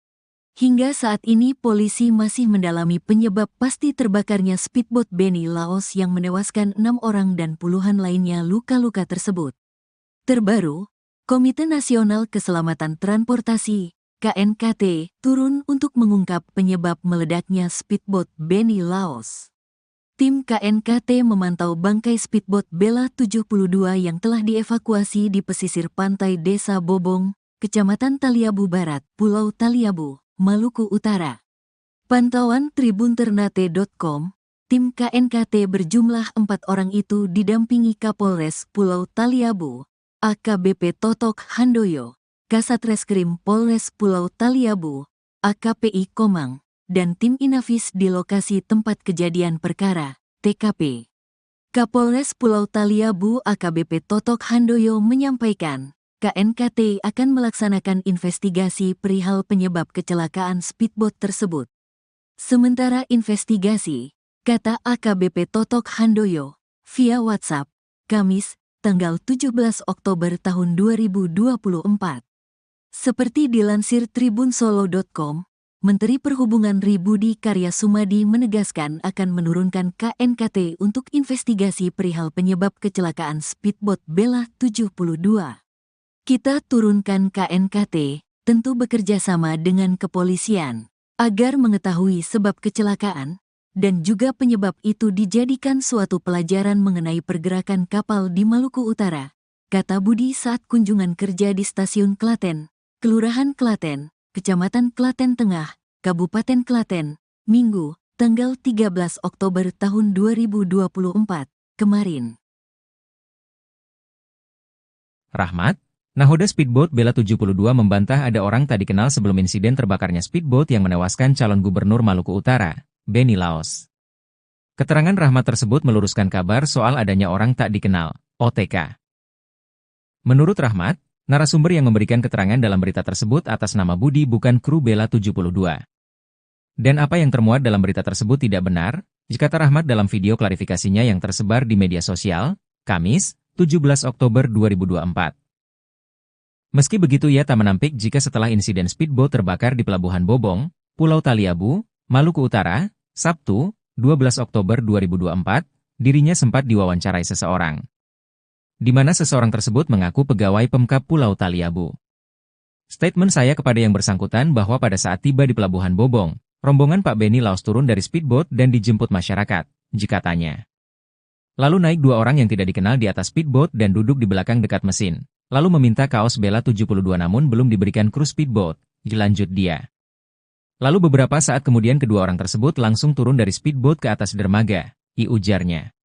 Hingga saat ini polisi masih mendalami penyebab pasti terbakarnya speedboat Beni Laos yang menewaskan 6 orang dan puluhan lainnya luka-luka tersebut. Terbaru, Komite Nasional Keselamatan Transportasi, KNKT, turun untuk mengungkap penyebab meledaknya speedboat Beni Laos. Tim KNKT memantau bangkai speedboat Bella 72 yang telah dievakuasi di pesisir pantai Desa Bobong, Kecamatan Taliabu Barat, Pulau Taliabu, Maluku Utara. Pantauan tribunternate.com, tim KNKT berjumlah 4 orang itu didampingi Kapolres Pulau Taliabu, AKBP Totok Handoyo, Kasatreskrim Polres Pulau Taliabu, AKPI Komang, dan tim Inavis di lokasi tempat kejadian perkara, TKP. Kapolres Pulau Taliabu AKBP Totok Handoyo menyampaikan, KNKT akan melaksanakan investigasi perihal penyebab kecelakaan speedboat tersebut. Sementara investigasi, kata AKBP Totok Handoyo, via WhatsApp, Kamis, tanggal 17 Oktober tahun 2024. Seperti dilansir tribunsolo.com, Menteri Perhubungan Budi Karya Sumadi menegaskan akan menurunkan KNKT untuk investigasi perihal penyebab kecelakaan speedboat Bella 72. Kita turunkan KNKT, tentu bekerja sama dengan kepolisian, agar mengetahui sebab kecelakaan, dan juga penyebab itu dijadikan suatu pelajaran mengenai pergerakan kapal di Maluku Utara, kata Budi saat kunjungan kerja di Stasiun Klaten, Kelurahan Klaten, Kecamatan Klaten Tengah, Kabupaten Klaten, Minggu, tanggal 13 Oktober tahun 2024, kemarin. Rahmat, nahoda speedboat Bella 72 membantah ada orang tak dikenal sebelum insiden terbakarnya speedboat yang menewaskan calon gubernur Maluku Utara, Benny Laos. Keterangan Rahmat tersebut meluruskan kabar soal adanya orang tak dikenal, OTK. Menurut Rahmat, narasumber yang memberikan keterangan dalam berita tersebut atas nama Budi bukan kru Bella 72. Dan apa yang termuat dalam berita tersebut tidak benar, kata Rahmat dalam video klarifikasinya yang tersebar di media sosial, Kamis, 17 Oktober 2024. Meski begitu ia tak menampik jika setelah insiden speedboat terbakar di Pelabuhan Bobong, Pulau Taliabu, Maluku Utara, Sabtu, 12 Oktober 2024, dirinya sempat diwawancarai seseorang. Di mana seseorang tersebut mengaku pegawai Pemkab Pulau Taliabu. Statement saya kepada yang bersangkutan bahwa pada saat tiba di Pelabuhan Bobong, rombongan Pak Benny Laos turun dari speedboat dan dijemput masyarakat, katanya. Lalu naik dua orang yang tidak dikenal di atas speedboat dan duduk di belakang dekat mesin, lalu meminta kaos Bella 72 namun belum diberikan kru speedboat, lanjut dia. Lalu beberapa saat kemudian kedua orang tersebut langsung turun dari speedboat ke atas dermaga, ujarnya.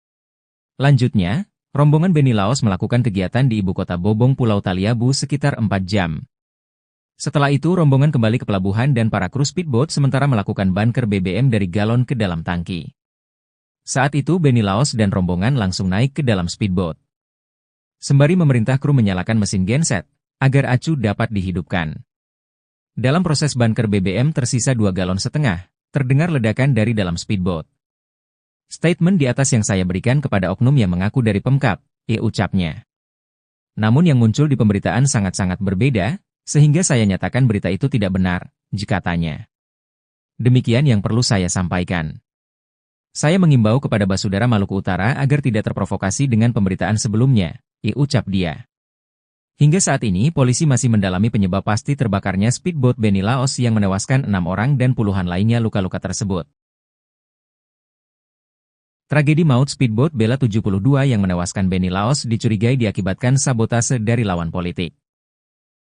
Lanjutnya, rombongan Benny Laos melakukan kegiatan di ibu kota Bobong Pulau Taliabu sekitar 4 jam. Setelah itu rombongan kembali ke pelabuhan dan para kru speedboat sementara melakukan bunker BBM dari galon ke dalam tangki. Saat itu Benny Laos dan rombongan langsung naik ke dalam speedboat. Sembari memerintah kru menyalakan mesin genset, agar acu dapat dihidupkan. Dalam proses bunker BBM tersisa 2,5 galon, terdengar ledakan dari dalam speedboat. Statement di atas yang saya berikan kepada oknum yang mengaku dari Pemkab, ucapnya. Namun yang muncul di pemberitaan sangat-sangat berbeda, sehingga saya nyatakan berita itu tidak benar, katanya. Demikian yang perlu saya sampaikan. Saya mengimbau kepada Basudara Maluku Utara agar tidak terprovokasi dengan pemberitaan sebelumnya, ucap dia. Hingga saat ini polisi masih mendalami penyebab pasti terbakarnya speedboat Benny Laos yang menewaskan 6 orang dan puluhan lainnya luka-luka tersebut. Tragedi maut speedboat Bella 72 yang menewaskan Benny Laos dicurigai diakibatkan sabotase dari lawan politik.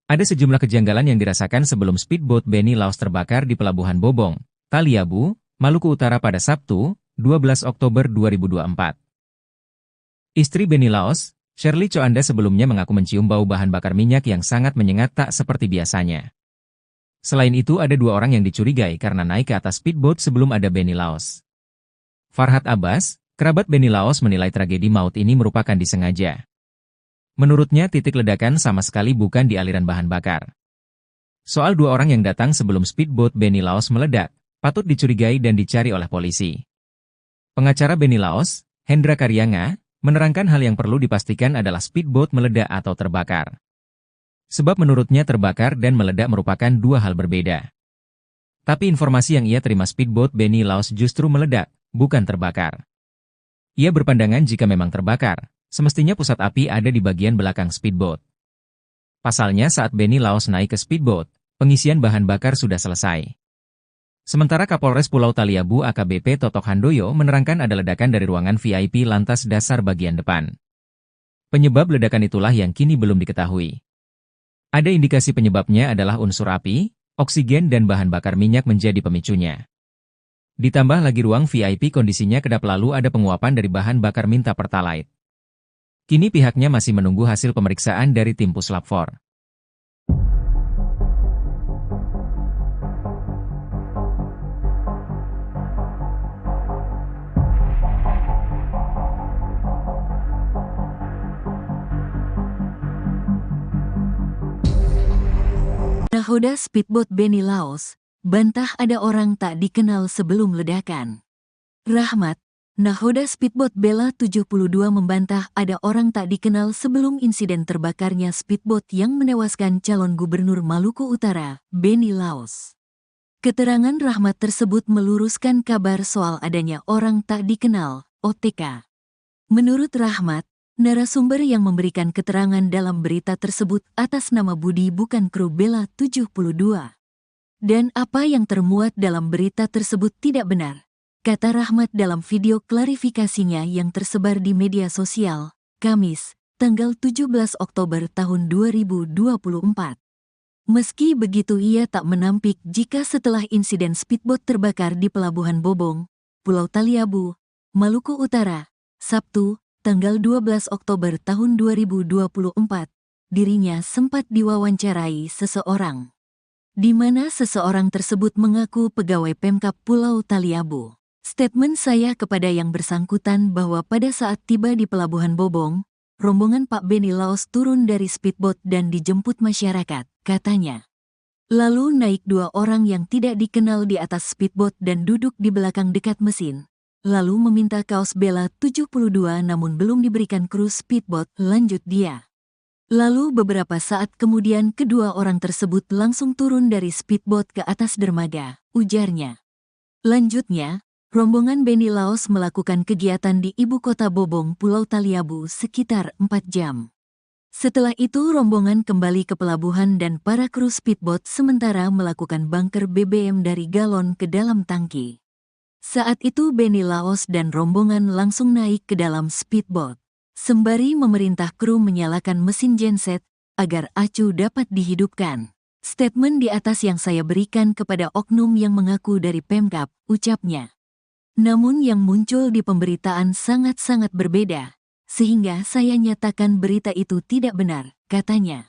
Ada sejumlah kejanggalan yang dirasakan sebelum speedboat Benny Laos terbakar di Pelabuhan Bobong, Taliabu, Maluku Utara pada Sabtu, 12 Oktober 2024. Istri Benny Laos, Shirley Coanda sebelumnya mengaku mencium bau bahan bakar minyak yang sangat menyengat tak seperti biasanya. Selain itu ada 2 orang yang dicurigai karena naik ke atas speedboat sebelum ada Benny Laos. Farhad Abbas, kerabat Benny Laos menilai tragedi maut ini merupakan disengaja. Menurutnya titik ledakan sama sekali bukan di aliran bahan bakar. Soal 2 orang yang datang sebelum speedboat Benny Laos meledak, patut dicurigai dan dicari oleh polisi. Pengacara Benny Laos, Hendra Karyanga, menerangkan hal yang perlu dipastikan adalah speedboat meledak atau terbakar. Sebab menurutnya terbakar dan meledak merupakan 2 hal berbeda. Tapi informasi yang ia terima speedboat Benny Laos justru meledak, bukan terbakar. Ia berpandangan jika memang terbakar, semestinya pusat api ada di bagian belakang speedboat. Pasalnya saat Benny Laos naik ke speedboat, pengisian bahan bakar sudah selesai. Sementara Kapolres Pulau Taliabu AKBP Totok Handoyo menerangkan ada ledakan dari ruangan VIP lantas dasar bagian depan. Penyebab ledakan itulah yang kini belum diketahui. Ada indikasi penyebabnya adalah unsur api, oksigen dan bahan bakar minyak menjadi pemicunya. Ditambah lagi ruang VIP kondisinya kedap lalu ada penguapan dari bahan bakar minta Pertalite. Kini pihaknya masih menunggu hasil pemeriksaan dari tim Puslap 4. Nahoda speedboat Benny Laos, bantah ada orang tak dikenal sebelum ledakan. Rahmat, nahoda speedboat Bella 72 membantah ada orang tak dikenal sebelum insiden terbakarnya speedboat yang menewaskan calon gubernur Maluku Utara, Benny Laos. Keterangan Rahmat tersebut meluruskan kabar soal adanya orang tak dikenal, OTK. Menurut Rahmat, narasumber yang memberikan keterangan dalam berita tersebut atas nama Budi bukan kru Bella 72. Dan apa yang termuat dalam berita tersebut tidak benar, kata Rahmat dalam video klarifikasinya yang tersebar di media sosial, Kamis, tanggal 17 Oktober tahun 2024. Meski begitu ia tak menampik jika setelah insiden speedboat terbakar di Pelabuhan Bobong, Pulau Taliabu, Maluku Utara, Sabtu, tanggal 12 Oktober tahun 2024, dirinya sempat diwawancarai seseorang, di mana seseorang tersebut mengaku pegawai Pemkab Pulau Taliabu. Statement saya kepada yang bersangkutan bahwa pada saat tiba di Pelabuhan Bobong, rombongan Pak Benny Laos turun dari speedboat dan dijemput masyarakat, katanya. Lalu naik 2 orang yang tidak dikenal di atas speedboat dan duduk di belakang dekat mesin. Lalu meminta kaos Bella 72 namun belum diberikan kru speedboat, lanjut dia. Lalu beberapa saat kemudian kedua orang tersebut langsung turun dari speedboat ke atas dermaga, ujarnya. Lanjutnya, rombongan Benny Laos melakukan kegiatan di ibu kota Bobong, Pulau Taliabu sekitar 4 jam. Setelah itu rombongan kembali ke pelabuhan dan para kru speedboat sementara melakukan bunker BBM dari galon ke dalam tangki. Saat itu Benny Laos dan rombongan langsung naik ke dalam speedboat, sembari memerintah kru menyalakan mesin genset agar acu dapat dihidupkan. Statement di atas yang saya berikan kepada oknum yang mengaku dari Pemkab, ucapnya. Namun yang muncul di pemberitaan sangat-sangat berbeda, sehingga saya nyatakan berita itu tidak benar, katanya.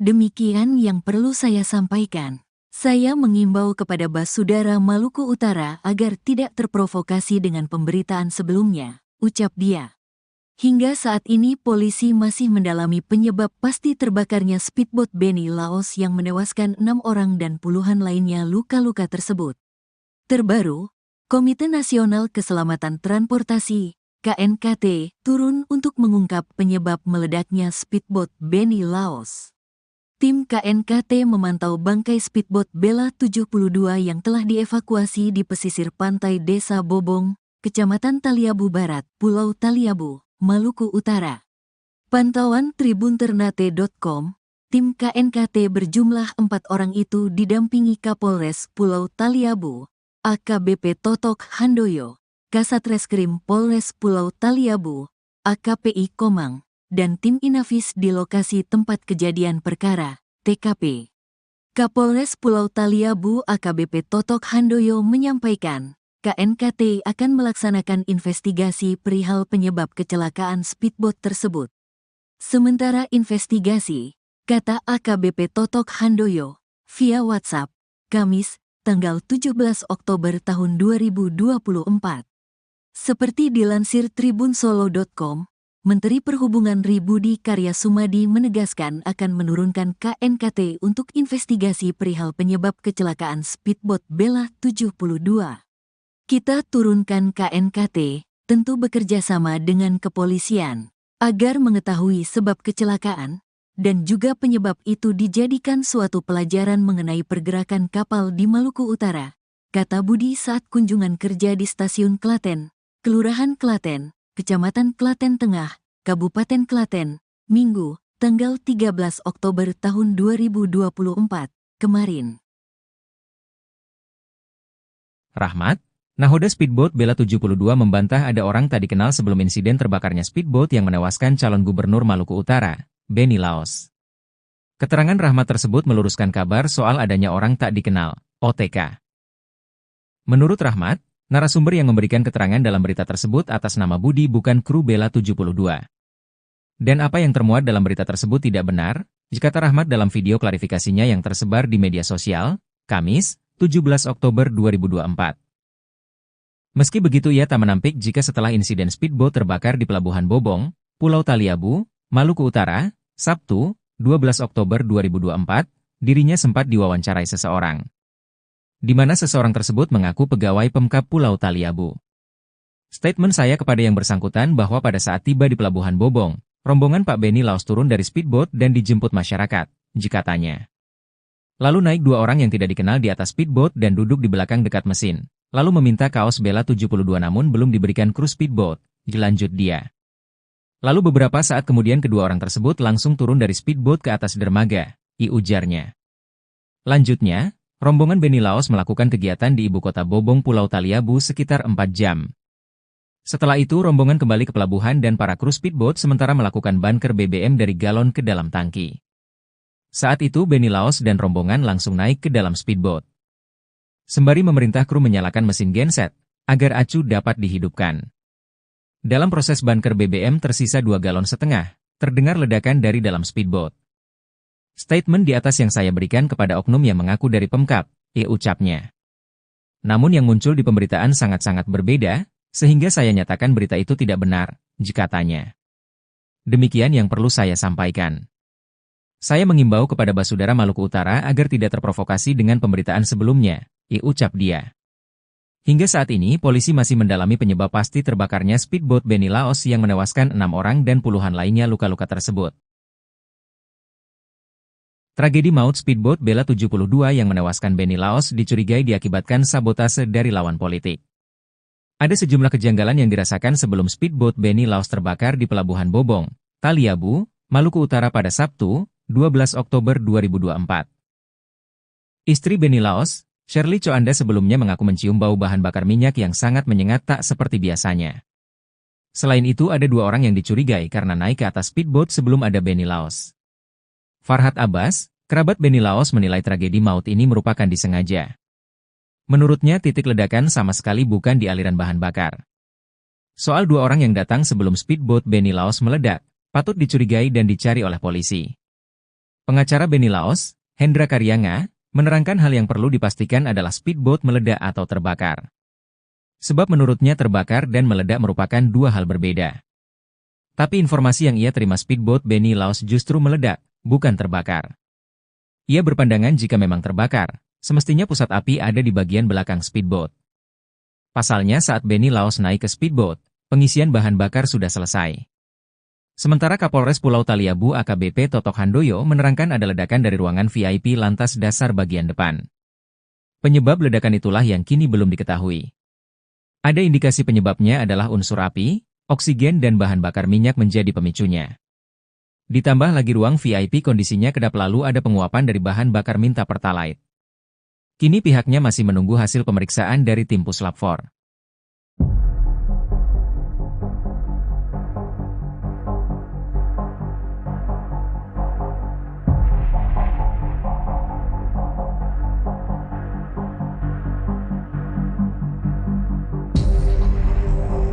Demikian yang perlu saya sampaikan. Saya mengimbau kepada Basudara Maluku Utara agar tidak terprovokasi dengan pemberitaan sebelumnya, ucap dia. Hingga saat ini polisi masih mendalami penyebab pasti terbakarnya speedboat Benny Laos yang menewaskan 6 orang dan puluhan lainnya luka-luka tersebut. Terbaru, Komite Nasional Keselamatan Transportasi, KNKT, turun untuk mengungkap penyebab meledaknya speedboat Benny Laos. Tim KNKT memantau bangkai speedboat Bella 72 yang telah dievakuasi di pesisir pantai Desa Bobong, Kecamatan Taliabu Barat, Pulau Taliabu, Maluku Utara. Pantauan tribunternate.com, tim KNKT berjumlah 4 orang itu didampingi Kapolres Pulau Taliabu, AKBP Totok Handoyo, Kasatreskrim Polres Pulau Taliabu, AKPI Komang, dan tim Inafis di lokasi tempat kejadian perkara, TKP. Kapolres Pulau Taliabu AKBP Totok Handoyo menyampaikan, KNKT akan melaksanakan investigasi perihal penyebab kecelakaan speedboat tersebut. Sementara investigasi, kata AKBP Totok Handoyo, via WhatsApp, Kamis, tanggal 17 Oktober tahun 2024. Seperti dilansir tribunsolo.com, Menteri Perhubungan Budi Karya Sumadi menegaskan akan menurunkan KNKT untuk investigasi perihal penyebab kecelakaan speedboat Bella 72. Kita turunkan KNKT, tentu bekerja sama dengan kepolisian, agar mengetahui sebab kecelakaan, dan juga penyebab itu dijadikan suatu pelajaran mengenai pergerakan kapal di Maluku Utara, kata Budi saat kunjungan kerja di Stasiun Klaten, Kelurahan Klaten, Kecamatan Klaten Tengah, Kabupaten Klaten, Minggu, tanggal 13 Oktober tahun 2024, kemarin. Rahmat, nahoda speedboat Bella 72 membantah ada orang tak dikenal sebelum insiden terbakarnya speedboat yang menewaskan calon gubernur Maluku Utara, Benny Laos. Keterangan Rahmat tersebut meluruskan kabar soal adanya orang tak dikenal, OTK. Menurut Rahmat, narasumber yang memberikan keterangan dalam berita tersebut atas nama Budi bukan kru Bella 72. Dan apa yang termuat dalam berita tersebut tidak benar, kata Rahmat dalam video klarifikasinya yang tersebar di media sosial, Kamis, 17 Oktober 2024. Meski begitu ia tak menampik jika setelah insiden speedboat terbakar di Pelabuhan Bobong, Pulau Taliabu, Maluku Utara, Sabtu, 12 Oktober 2024, dirinya sempat diwawancarai seseorang, di mana seseorang tersebut mengaku pegawai Pemkab Pulau Taliabu. Statement saya kepada yang bersangkutan bahwa pada saat tiba di Pelabuhan Bobong, rombongan Pak Benny Laos turun dari speedboat dan dijemput masyarakat, jika tanya. Lalu naik dua orang yang tidak dikenal di atas speedboat dan duduk di belakang dekat mesin, lalu meminta kaos Bella 72 namun belum diberikan kru speedboat, dilanjut dia. Lalu beberapa saat kemudian kedua orang tersebut langsung turun dari speedboat ke atas dermaga, ujarnya. Lanjutnya, rombongan Benny Laos melakukan kegiatan di ibu kota Bobong Pulau Taliabu sekitar 4 jam. Setelah itu rombongan kembali ke pelabuhan dan para kru speedboat sementara melakukan bunker BBM dari galon ke dalam tangki. Saat itu Benny Laos dan rombongan langsung naik ke dalam speedboat. Sembari memerintah kru menyalakan mesin genset, agar acu dapat dihidupkan. Dalam proses bunker BBM tersisa 2,5 galon, terdengar ledakan dari dalam speedboat. Statement di atas yang saya berikan kepada oknum yang mengaku dari Pemkab, ucapnya. Namun yang muncul di pemberitaan sangat-sangat berbeda, sehingga saya nyatakan berita itu tidak benar, jika tanya. Demikian yang perlu saya sampaikan. Saya mengimbau kepada Basudara Maluku Utara agar tidak terprovokasi dengan pemberitaan sebelumnya, ucap dia. Hingga saat ini polisi masih mendalami penyebab pasti terbakarnya speedboat Benny Laos yang menewaskan 6 orang dan puluhan lainnya luka-luka tersebut. Tragedi maut speedboat Bella 72 yang menewaskan Benny Laos dicurigai diakibatkan sabotase dari lawan politik. Ada sejumlah kejanggalan yang dirasakan sebelum speedboat Benny Laos terbakar di Pelabuhan Bobong, Taliabu, Maluku Utara pada Sabtu, 12 Oktober 2024. Istri Benny Laos, Shirley Coanda sebelumnya mengaku mencium bau bahan bakar minyak yang sangat menyengat tak seperti biasanya. Selain itu ada 2 orang yang dicurigai karena naik ke atas speedboat sebelum ada Benny Laos. Farhad Abbas, kerabat Benny Laos menilai tragedi maut ini merupakan disengaja. Menurutnya titik ledakan sama sekali bukan di aliran bahan bakar. Soal 2 orang yang datang sebelum speedboat Benny Laos meledak, patut dicurigai dan dicari oleh polisi. Pengacara Benny Laos, Hendra Karyanga, menerangkan hal yang perlu dipastikan adalah speedboat meledak atau terbakar. Sebab menurutnya terbakar dan meledak merupakan 2 hal berbeda. Tapi informasi yang ia terima speedboat Benny Laos justru meledak, bukan terbakar. Ia berpandangan jika memang terbakar, semestinya pusat api ada di bagian belakang speedboat. Pasalnya saat Benny Laos naik ke speedboat, pengisian bahan bakar sudah selesai. Sementara Kapolres Pulau Taliabu AKBP Totok Handoyo menerangkan ada ledakan dari ruangan VIP lantas dasar bagian depan. Penyebab ledakan itulah yang kini belum diketahui. Ada indikasi penyebabnya adalah unsur api, oksigen dan bahan bakar minyak menjadi pemicunya. Ditambah lagi ruang VIP kondisinya kedap lalu ada penguapan dari bahan bakar minta pertalite. Kini pihaknya masih menunggu hasil pemeriksaan dari tim Puslap 4.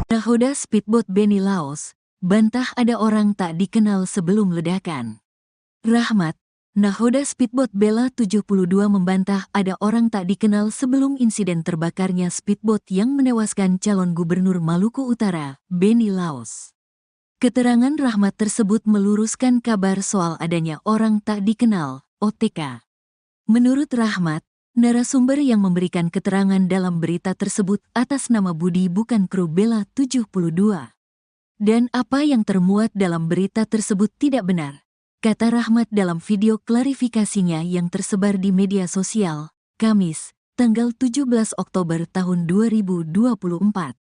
Nahoda speedboat Benny Laos, bantah ada orang tak dikenal sebelum ledakan. Rahmat, nahoda speedboat Bella 72 membantah ada orang tak dikenal sebelum insiden terbakarnya speedboat yang menewaskan calon gubernur Maluku Utara, Benny Laos. Keterangan Rahmat tersebut meluruskan kabar soal adanya orang tak dikenal, OTK. Menurut Rahmat, narasumber yang memberikan keterangan dalam berita tersebut atas nama Budi bukan kru Bella 72. Dan apa yang termuat dalam berita tersebut tidak benar, kata Rahmat dalam video klarifikasinya yang tersebar di media sosial, Kamis, tanggal 17 Oktober tahun 2024.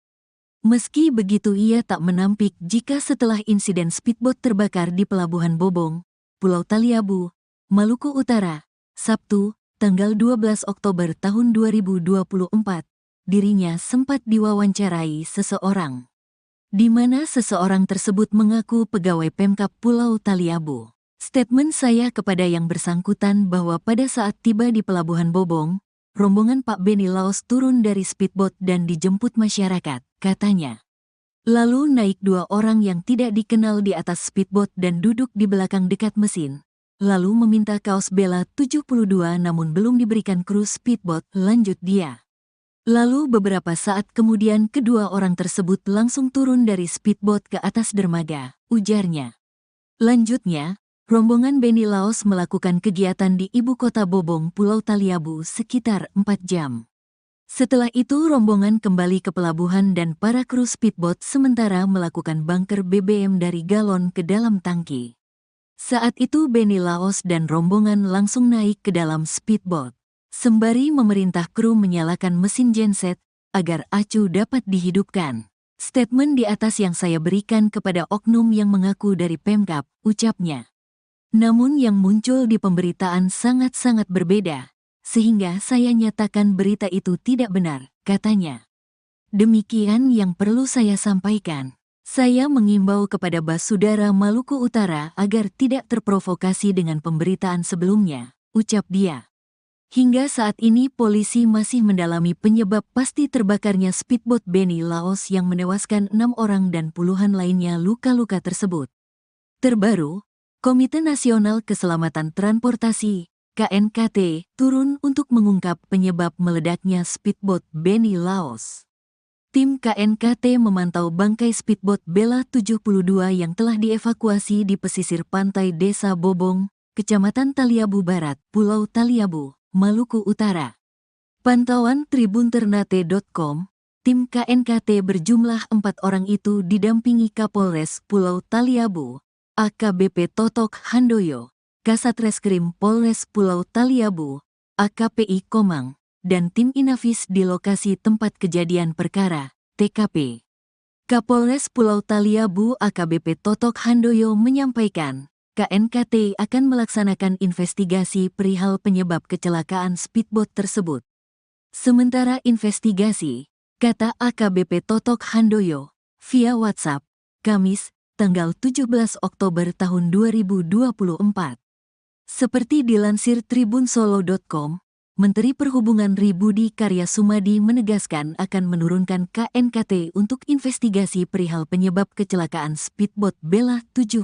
Meski begitu ia tak menampik jika setelah insiden speedboat terbakar di Pelabuhan Bobong, Pulau Taliabu, Maluku Utara, Sabtu, tanggal 12 Oktober tahun 2024, dirinya sempat diwawancarai seseorang, di mana seseorang tersebut mengaku pegawai Pemkab Pulau Taliabu. Statement saya kepada yang bersangkutan bahwa pada saat tiba di Pelabuhan Bobong, rombongan Pak Benny Laos turun dari speedboat dan dijemput masyarakat, katanya. Lalu naik 2 orang yang tidak dikenal di atas speedboat dan duduk di belakang dekat mesin. Lalu meminta kaos Bella 72 namun belum diberikan kru speedboat, lanjut dia. Lalu beberapa saat kemudian kedua orang tersebut langsung turun dari speedboat ke atas dermaga, ujarnya. Lanjutnya, Rombongan Benny Laos melakukan kegiatan di ibu kota Bobong, Pulau Taliabu sekitar 4 jam. Setelah itu rombongan kembali ke pelabuhan dan para kru speedboat sementara melakukan bunker BBM dari galon ke dalam tangki. Saat itu Benny Laos dan rombongan langsung naik ke dalam speedboat, sembari memerintah kru menyalakan mesin genset agar acu dapat dihidupkan. Statement di atas yang saya berikan kepada oknum yang mengaku dari Pemkab, ucapnya. Namun yang muncul di pemberitaan sangat-sangat berbeda, sehingga saya nyatakan berita itu tidak benar, katanya. Demikian yang perlu saya sampaikan. Saya mengimbau kepada Basudara Maluku Utara agar tidak terprovokasi dengan pemberitaan sebelumnya, ucap dia. Hingga saat ini polisi masih mendalami penyebab pasti terbakarnya speedboat Benny Laos yang menewaskan 6 orang dan puluhan lainnya luka-luka tersebut. Terbaru, Komite Nasional Keselamatan Transportasi, KNKT, turun untuk mengungkap penyebab meledaknya speedboat Benny Laos. Tim KNKT memantau bangkai speedboat Bella 72 yang telah dievakuasi di pesisir pantai Desa Bobong, Kecamatan Taliabu Barat, Pulau Taliabu, Maluku Utara. Pantauan tribunternate.com, tim KNKT berjumlah 4 orang itu didampingi Kapolres Pulau Taliabu, AKBP Totok Handoyo, Kasat Reskrim Polres Pulau Taliabu, AKPI Komang, dan tim Inafis di lokasi tempat kejadian perkara, TKP. Kapolres Pulau Taliabu AKBP Totok Handoyo menyampaikan, KNKT akan melaksanakan investigasi perihal penyebab kecelakaan speedboat tersebut. Sementara investigasi, kata AKBP Totok Handoyo, via WhatsApp, Kamis, tanggal 17 Oktober tahun 2024. Seperti dilansir tribunsolo.com, Menteri Perhubungan Budi Karya Sumadi menegaskan akan menurunkan KNKT untuk investigasi perihal penyebab kecelakaan speedboat Bella 72.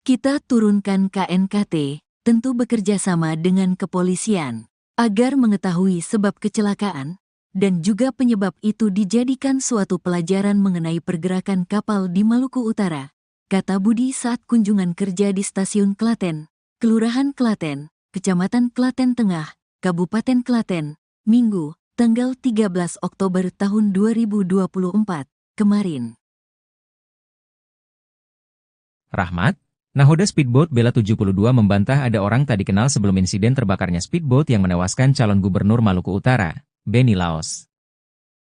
Kita turunkan KNKT, tentu bekerja sama dengan kepolisian, agar mengetahui sebab kecelakaan, dan juga penyebab itu dijadikan suatu pelajaran mengenai pergerakan kapal di Maluku Utara, kata Budi saat kunjungan kerja di Stasiun Klaten, Kelurahan Klaten, Kecamatan Klaten Tengah, Kabupaten Klaten, Minggu, tanggal 13 Oktober tahun 2024, kemarin. Rahmat, nahoda speedboat Bella 72 membantah ada orang tak dikenal sebelum insiden terbakarnya speedboat yang menewaskan calon gubernur Maluku Utara, Benny Laos.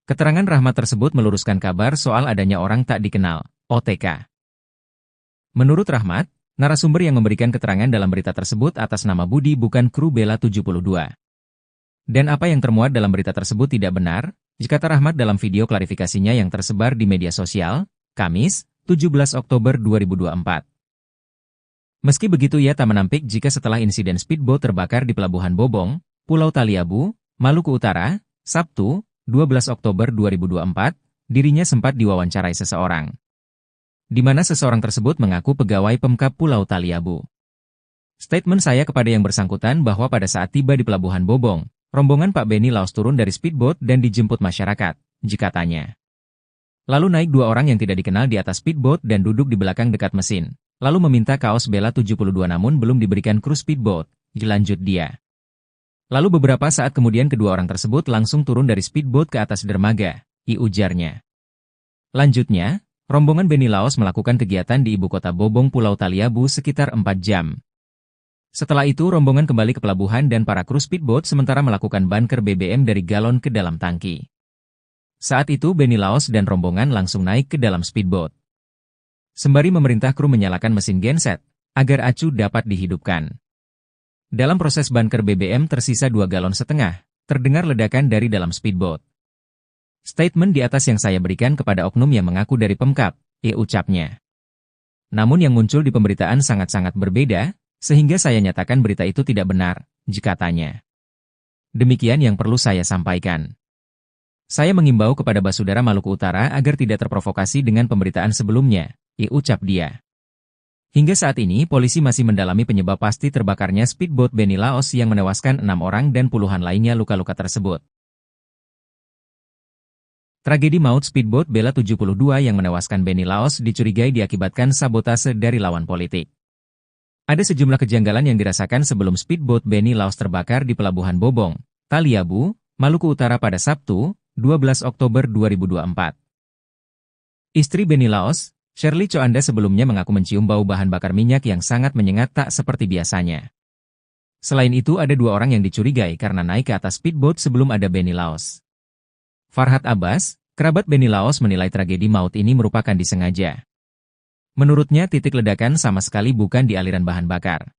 Keterangan Rahmat tersebut meluruskan kabar soal adanya orang tak dikenal, OTK. Menurut Rahmat, narasumber yang memberikan keterangan dalam berita tersebut atas nama Budi bukan kru Bella 72. Dan apa yang termuat dalam berita tersebut tidak benar, kata Rahmat dalam video klarifikasinya yang tersebar di media sosial, Kamis, 17 Oktober 2024. Meski begitu ia tak menampik jika setelah insiden speedboat terbakar di Pelabuhan Bobong, Pulau Taliabu, Maluku Utara, Sabtu, 12 Oktober 2024, dirinya sempat diwawancarai seseorang. Di mana seseorang tersebut mengaku pegawai Pemkab Pulau Taliabu. Statement saya kepada yang bersangkutan bahwa pada saat tiba di Pelabuhan Bobong, rombongan Pak Benny Laos turun dari speedboat dan dijemput masyarakat, katanya. Lalu naik 2 orang yang tidak dikenal di atas speedboat dan duduk di belakang dekat mesin, lalu meminta kaos Bella 72 namun belum diberikan kru speedboat, lanjut dia. Lalu beberapa saat kemudian kedua orang tersebut langsung turun dari speedboat ke atas dermaga, ujarnya. Lanjutnya, rombongan Benny Laos melakukan kegiatan di ibu kota Bobong Pulau Taliabu sekitar 4 jam. Setelah itu rombongan kembali ke pelabuhan dan para kru speedboat sementara melakukan bunker BBM dari galon ke dalam tangki. Saat itu Benny Laos dan rombongan langsung naik ke dalam speedboat. Sembari memerintah kru menyalakan mesin genset, agar acu dapat dihidupkan. Dalam proses bunker BBM tersisa 2,5 galon, terdengar ledakan dari dalam speedboat. Statement di atas yang saya berikan kepada oknum yang mengaku dari Pemkab, ucapnya. Namun yang muncul di pemberitaan sangat-sangat berbeda, sehingga saya nyatakan berita itu tidak benar, katanya. Demikian yang perlu saya sampaikan. Saya mengimbau kepada Basudara Maluku Utara agar tidak terprovokasi dengan pemberitaan sebelumnya, ucap dia. Hingga saat ini polisi masih mendalami penyebab pasti terbakarnya speedboat Benny Laos yang menewaskan 6 orang dan puluhan lainnya luka-luka tersebut. Tragedi maut speedboat Bella 72 yang menewaskan Benny Laos dicurigai diakibatkan sabotase dari lawan politik. Ada sejumlah kejanggalan yang dirasakan sebelum speedboat Beni Laos terbakar di Pelabuhan Bobong, Taliabu, Maluku Utara pada Sabtu, 12 Oktober 2024. Istri Beni Laos, Shirley Choanda sebelumnya mengaku mencium bau bahan bakar minyak yang sangat menyengat tak seperti biasanya. Selain itu ada 2 orang yang dicurigai karena naik ke atas speedboat sebelum ada Beni Laos. Farhad Abbas, kerabat Beni Laos menilai tragedi maut ini merupakan disengaja. Menurutnya titik ledakan sama sekali bukan di aliran bahan bakar.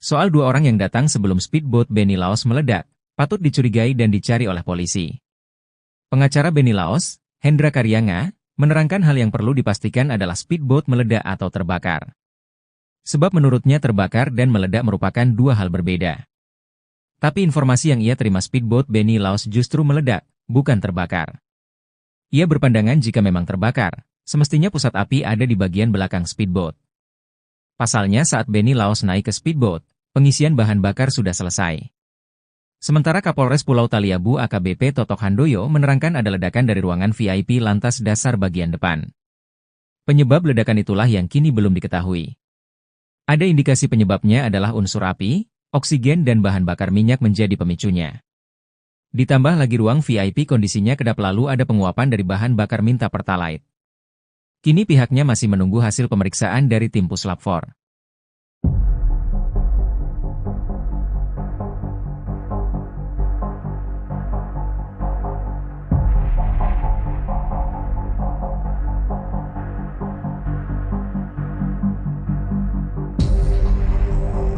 Soal 2 orang yang datang sebelum speedboat Beni Laos meledak, patut dicurigai dan dicari oleh polisi. Pengacara Beni Laos, Hendra Karyanga, menerangkan hal yang perlu dipastikan adalah speedboat meledak atau terbakar. Sebab menurutnya terbakar dan meledak merupakan 2 hal berbeda. Tapi informasi yang ia terima speedboat Beni Laos justru meledak, bukan terbakar. Ia berpandangan jika memang terbakar, semestinya pusat api ada di bagian belakang speedboat. Pasalnya saat Beni Laos naik ke speedboat, pengisian bahan bakar sudah selesai. Sementara Kapolres Pulau Taliabu AKBP Totok Handoyo menerangkan ada ledakan dari ruangan VIP lantas dasar bagian depan. Penyebab ledakan itulah yang kini belum diketahui. Ada indikasi penyebabnya adalah unsur api, oksigen dan bahan bakar minyak menjadi pemicunya. Ditambah lagi ruang VIP kondisinya kedap lalu ada penguapan dari bahan bakar minta pertalite. Kini pihaknya masih menunggu hasil pemeriksaan dari tim Puslap 4.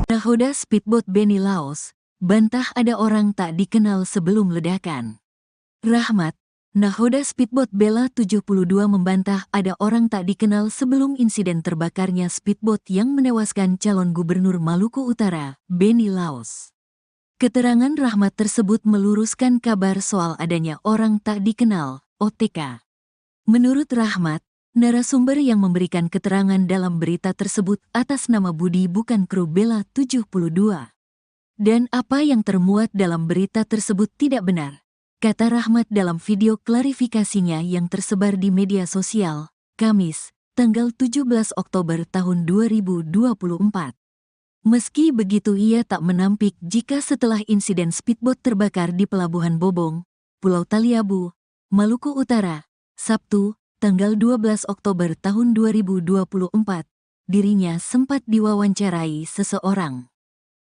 Nahoda speedboat Beni Laos, bantah ada orang tak dikenal sebelum ledakan. Rahmat, nahoda speedboat Bella 72 membantah ada orang tak dikenal sebelum insiden terbakarnya speedboat yang menewaskan calon gubernur Maluku Utara, Beni Laos. Keterangan Rahmat tersebut meluruskan kabar soal adanya orang tak dikenal, OTK. Menurut Rahmat, narasumber yang memberikan keterangan dalam berita tersebut atas nama Budi bukan kru Bella 72. Dan apa yang termuat dalam berita tersebut tidak benar, kata Rahmat dalam video klarifikasinya yang tersebar di media sosial, Kamis, tanggal 17 Oktober tahun 2024. Meski begitu ia tak menampik jika setelah insiden speedboat terbakar di Pelabuhan Bobong, Pulau Taliabu, Maluku Utara, Sabtu, tanggal 12 Oktober tahun 2024, dirinya sempat diwawancarai seseorang,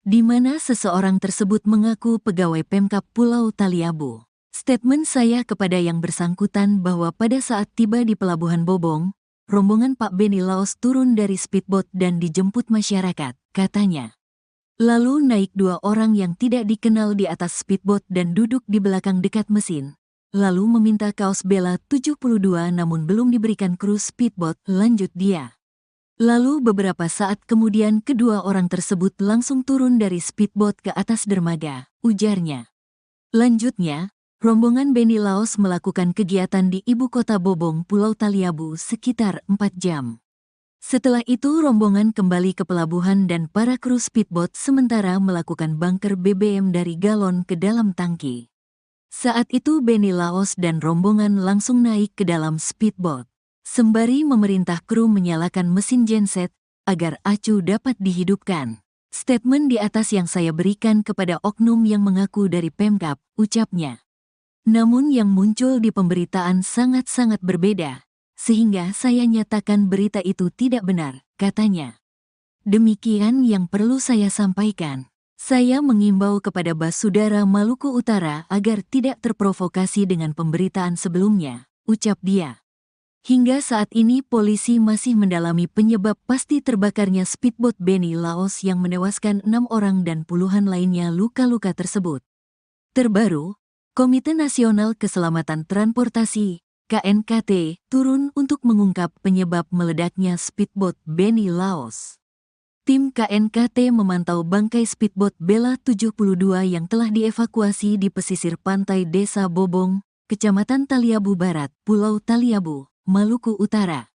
di mana seseorang tersebut mengaku pegawai Pemkab Pulau Taliabu. Statement saya kepada yang bersangkutan bahwa pada saat tiba di Pelabuhan Bobong, rombongan Pak Beni Laos turun dari speedboat dan dijemput masyarakat, katanya. Lalu naik 2 orang yang tidak dikenal di atas speedboat dan duduk di belakang dekat mesin. Lalu meminta kaos Bella 72 namun belum diberikan kru speedboat, lanjut dia. Lalu beberapa saat kemudian kedua orang tersebut langsung turun dari speedboat ke atas dermaga, ujarnya. Lanjutnya, rombongan Beni Laos melakukan kegiatan di ibu kota Bobong, Pulau Taliabu sekitar 4 jam. Setelah itu rombongan kembali ke pelabuhan dan para kru speedboat sementara melakukan bunker BBM dari galon ke dalam tangki. Saat itu Beni Laos dan rombongan langsung naik ke dalam speedboat, sembari memerintah kru menyalakan mesin genset agar acu dapat dihidupkan. Statement di atas yang saya berikan kepada oknum yang mengaku dari Pemkab, ucapnya. Namun yang muncul di pemberitaan sangat-sangat berbeda, sehingga saya nyatakan berita itu tidak benar, katanya. Demikian yang perlu saya sampaikan. Saya mengimbau kepada Basudara Maluku Utara agar tidak terprovokasi dengan pemberitaan sebelumnya, ucap dia. Hingga saat ini polisi masih mendalami penyebab pasti terbakarnya speedboat Beni Laos yang menewaskan 6 orang dan puluhan lainnya luka-luka tersebut. Terbaru, Komite Nasional Keselamatan Transportasi, KNKT, turun untuk mengungkap penyebab meledaknya speedboat Beni Laos. Tim KNKT memantau bangkai speedboat Bella 72 yang telah dievakuasi di pesisir pantai Desa Bobong, Kecamatan Taliabu Barat, Pulau Taliabu, Maluku Utara.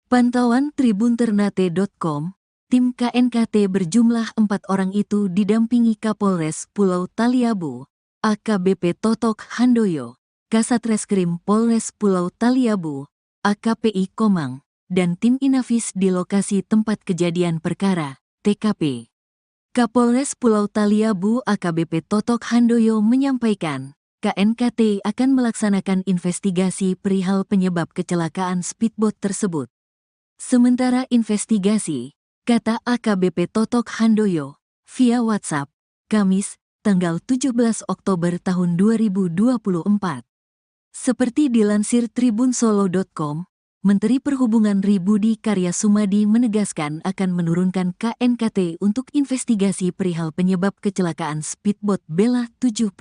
Pantauan tribunternate.com, tim KNKT berjumlah 4 orang itu didampingi Kapolres Pulau Taliabu, AKBP Totok Handoyo, Kasat Reskrim Polres Pulau Taliabu, AKPI Komang, dan tim Inafis di lokasi tempat kejadian perkara, TKP. Kapolres Pulau Taliabu AKBP Totok Handoyo menyampaikan, KNKT akan melaksanakan investigasi perihal penyebab kecelakaan speedboat tersebut. Sementara investigasi, kata AKBP Totok Handoyo, via WhatsApp, Kamis, tanggal 17 Oktober tahun 2024. Seperti dilansir tribunsolo.com, Menteri Perhubungan Budi Karya Sumadi menegaskan akan menurunkan KNKT untuk investigasi perihal penyebab kecelakaan speedboat Bella 72.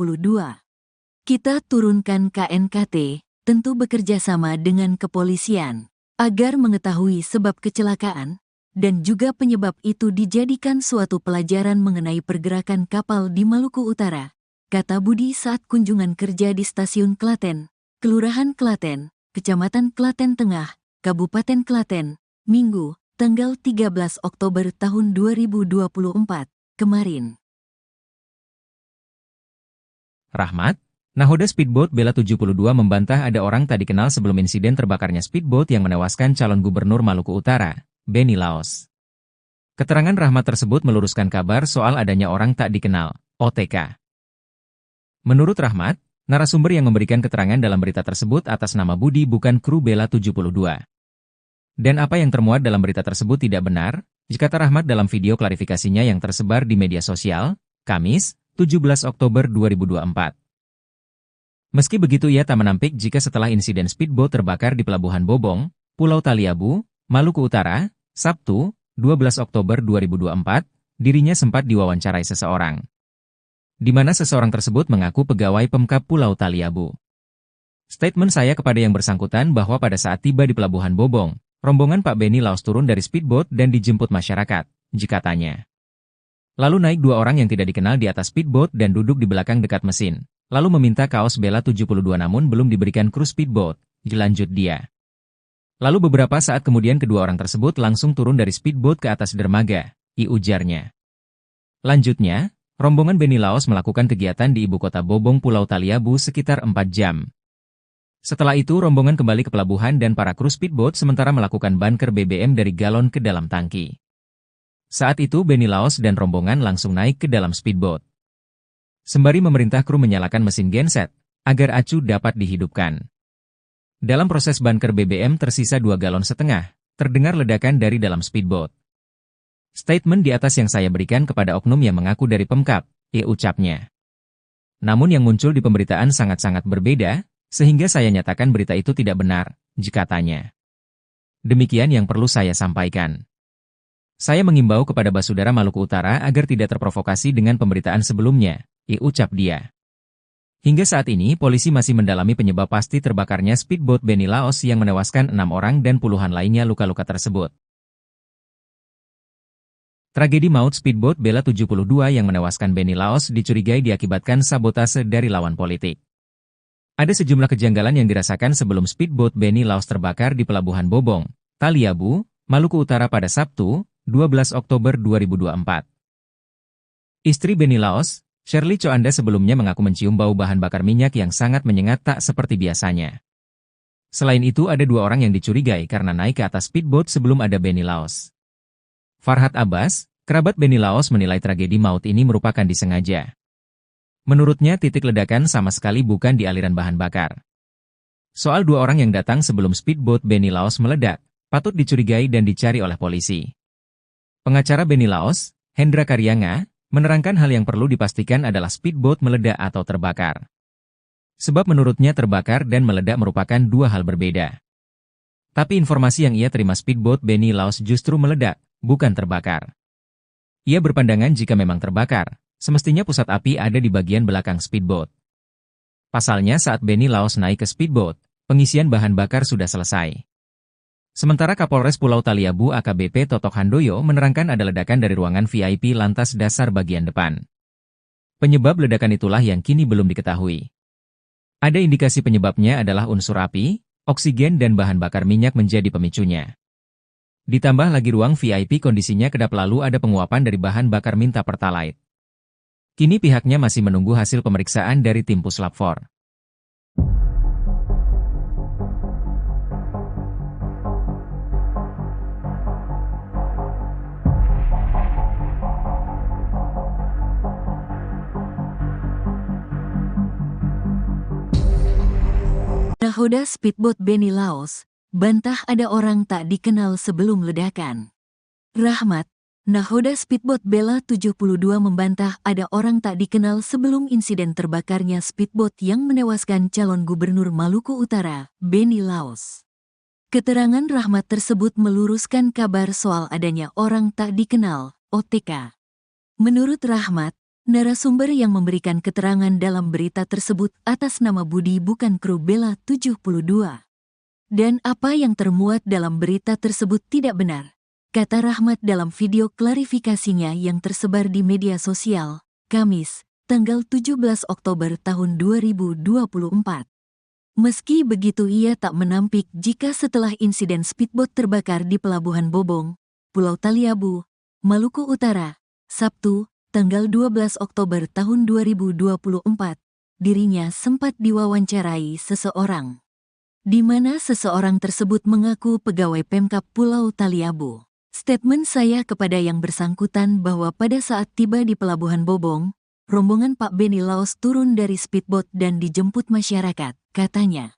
Kita turunkan KNKT, tentu bekerja sama dengan kepolisian, agar mengetahui sebab kecelakaan, dan juga penyebab itu dijadikan suatu pelajaran mengenai pergerakan kapal di Maluku Utara, kata Budi saat kunjungan kerja di Stasiun Klaten, Kelurahan Klaten, Kecamatan Klaten Tengah, Kabupaten Klaten, Minggu, tanggal 13 Oktober tahun 2024, kemarin. Rahmat, nahoda speedboat Bella 72 membantah ada orang tak dikenal sebelum insiden terbakarnya speedboat yang menewaskan calon gubernur Maluku Utara, Benny Laos. Keterangan Rahmat tersebut meluruskan kabar soal adanya orang tak dikenal, OTK. Menurut Rahmat, narasumber yang memberikan keterangan dalam berita tersebut atas nama Budi bukan kru Bella 72. Dan apa yang termuat dalam berita tersebut tidak benar, kata Rahmat dalam video klarifikasinya yang tersebar di media sosial, Kamis, 17 Oktober 2024. Meski begitu ia tak menampik jika setelah insiden speedboat terbakar di Pelabuhan Bobong, Pulau Taliabu, Maluku Utara, Sabtu, 12 Oktober 2024, dirinya sempat diwawancarai seseorang, di mana seseorang tersebut mengaku pegawai Pemkab Pulau Taliabu. Statement saya kepada yang bersangkutan bahwa pada saat tiba di Pelabuhan Bobong, rombongan Pak Benny Laos turun dari speedboat dan dijemput masyarakat, katanya. Lalu naik dua orang yang tidak dikenal di atas speedboat dan duduk di belakang dekat mesin, lalu meminta kaos Bella 72 namun belum diberikan kru speedboat, lanjut dia. Lalu beberapa saat kemudian kedua orang tersebut langsung turun dari speedboat ke atas dermaga, ujarnya. Lanjutnya, rombongan Benny Laos melakukan kegiatan di ibu kota Bobong Pulau Taliabu sekitar 4 jam. Setelah itu rombongan kembali ke pelabuhan dan para kru speedboat sementara melakukan bunker BBM dari galon ke dalam tangki. Saat itu Benny Laos dan rombongan langsung naik ke dalam speedboat. Sembari memerintah kru menyalakan mesin genset, agar acu dapat dihidupkan. Dalam proses bunker BBM tersisa 2,5 galon, terdengar ledakan dari dalam speedboat. Statement di atas yang saya berikan kepada oknum yang mengaku dari Pemkab, ucapnya. Namun yang muncul di pemberitaan sangat-sangat berbeda, sehingga saya nyatakan berita itu tidak benar, katanya. Demikian yang perlu saya sampaikan. Saya mengimbau kepada Basudara Maluku Utara agar tidak terprovokasi dengan pemberitaan sebelumnya, ucap dia. Hingga saat ini polisi masih mendalami penyebab pasti terbakarnya speedboat Benny Laos yang menewaskan 6 orang dan puluhan lainnya luka-luka tersebut. Tragedi maut speedboat Bella 72 yang menewaskan Benny Laos dicurigai diakibatkan sabotase dari lawan politik. Ada sejumlah kejanggalan yang dirasakan sebelum speedboat Benny Laos terbakar di Pelabuhan Bobong, Taliabu, Maluku Utara pada Sabtu, 12 Oktober 2024. Istri Benny Laos, Shirley Coanda sebelumnya mengaku mencium bau bahan bakar minyak yang sangat menyengat tak seperti biasanya. Selain itu ada 2 orang yang dicurigai karena naik ke atas speedboat sebelum ada Benny Laos. Farhad Abbas, kerabat Benny Laos menilai tragedi maut ini merupakan disengaja. Menurutnya titik ledakan sama sekali bukan di aliran bahan bakar. Soal 2 orang yang datang sebelum speedboat Benny Laos meledak, patut dicurigai dan dicari oleh polisi. Pengacara Benny Laos, Hendra Karyanga, menerangkan hal yang perlu dipastikan adalah speedboat meledak atau terbakar. Sebab menurutnya terbakar dan meledak merupakan 2 hal berbeda. Tapi informasi yang ia terima speedboat Benny Laos justru meledak, bukan terbakar. Ia berpandangan jika memang terbakar, semestinya pusat api ada di bagian belakang speedboat. Pasalnya saat Benny Laos naik ke speedboat, pengisian bahan bakar sudah selesai. Sementara Kapolres Pulau Taliabu AKBP Totok Handoyo menerangkan ada ledakan dari ruangan VIP lantas dasar bagian depan. Penyebab ledakan itulah yang kini belum diketahui. Ada indikasi penyebabnya adalah unsur api, oksigen dan bahan bakar minyak menjadi pemicunya. Ditambah lagi ruang VIP kondisinya kedap lalu ada penguapan dari bahan bakar minta pertalite. Kini pihaknya masih menunggu hasil pemeriksaan dari tim Puslap 4. Nahoda speedboat Beni Laos, bantah ada orang tak dikenal sebelum ledakan. Rahmat, nahoda speedboat Bella 72 membantah ada orang tak dikenal sebelum insiden terbakarnya speedboat yang menewaskan calon gubernur Maluku Utara, Beni Laos. Keterangan Rahmat tersebut meluruskan kabar soal adanya orang tak dikenal, OTK. Menurut Rahmat, narasumber yang memberikan keterangan dalam berita tersebut atas nama Budi bukan kru Bella 72. Dan apa yang termuat dalam berita tersebut tidak benar, kata Rahmat dalam video klarifikasinya yang tersebar di media sosial, Kamis, tanggal 17 Oktober tahun 2024. Meski begitu ia tak menampik jika setelah insiden speedboat terbakar di Pelabuhan Bobong, Pulau Taliabu, Maluku Utara, Sabtu, tanggal 12 Oktober tahun 2024, dirinya sempat diwawancarai seseorang, di mana seseorang tersebut mengaku pegawai Pemkab Pulau Taliabu. Statement saya kepada yang bersangkutan bahwa pada saat tiba di Pelabuhan Bobong, rombongan Pak Beni Laos turun dari speedboat dan dijemput masyarakat, katanya.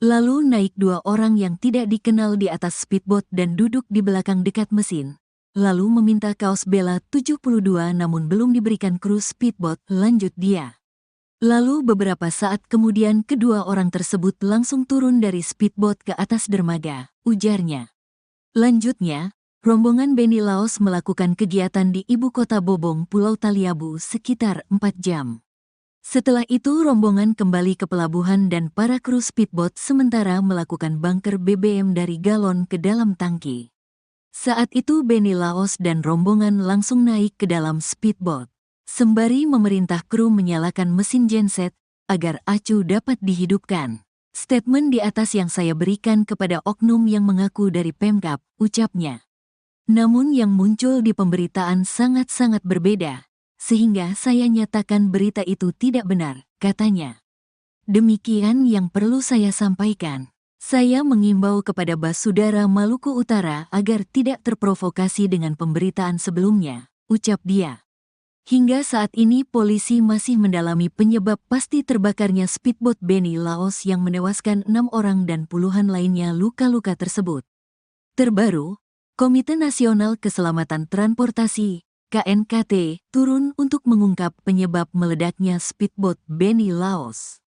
Lalu naik 2 orang yang tidak dikenal di atas speedboat dan duduk di belakang dekat mesin. Lalu meminta kaos Bella 72 namun belum diberikan kru speedboat, lanjut dia. Lalu beberapa saat kemudian kedua orang tersebut langsung turun dari speedboat ke atas dermaga, ujarnya. Lanjutnya, rombongan Beni Laos melakukan kegiatan di ibu kota Bobong, Pulau Taliabu sekitar 4 jam. Setelah itu rombongan kembali ke pelabuhan dan para kru speedboat sementara melakukan bunker BBM dari galon ke dalam tangki. Saat itu Beni Laos dan rombongan langsung naik ke dalam speedboat, sembari memerintah kru menyalakan mesin genset agar acu dapat dihidupkan. Statement di atas yang saya berikan kepada oknum yang mengaku dari Pemkab, ucapnya. Namun yang muncul di pemberitaan sangat-sangat berbeda, sehingga saya nyatakan berita itu tidak benar, katanya. Demikian yang perlu saya sampaikan. Saya mengimbau kepada Basudara Maluku Utara agar tidak terprovokasi dengan pemberitaan sebelumnya, ucap dia. Hingga saat ini polisi masih mendalami penyebab pasti terbakarnya speedboat Beni Laos yang menewaskan 6 orang dan puluhan lainnya luka-luka tersebut. Terbaru, Komite Nasional Keselamatan Transportasi, KNKT, turun untuk mengungkap penyebab meledaknya speedboat Beni Laos.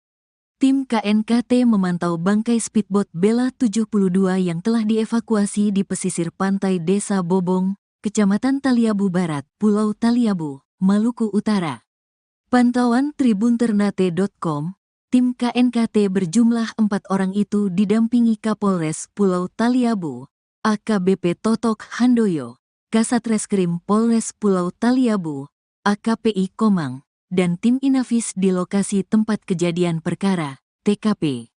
Tim KNKT memantau bangkai speedboat Bella 72 yang telah dievakuasi di pesisir pantai Desa Bobong, Kecamatan Taliabu Barat, Pulau Taliabu, Maluku Utara. Pantauan tribunternate.com, tim KNKT berjumlah 4 orang itu didampingi Kapolres Pulau Taliabu, AKBP Totok Handoyo, Kasat Reskrim Polres Pulau Taliabu, AKPI Komang, dan tim Inafis di lokasi tempat kejadian perkara, TKP.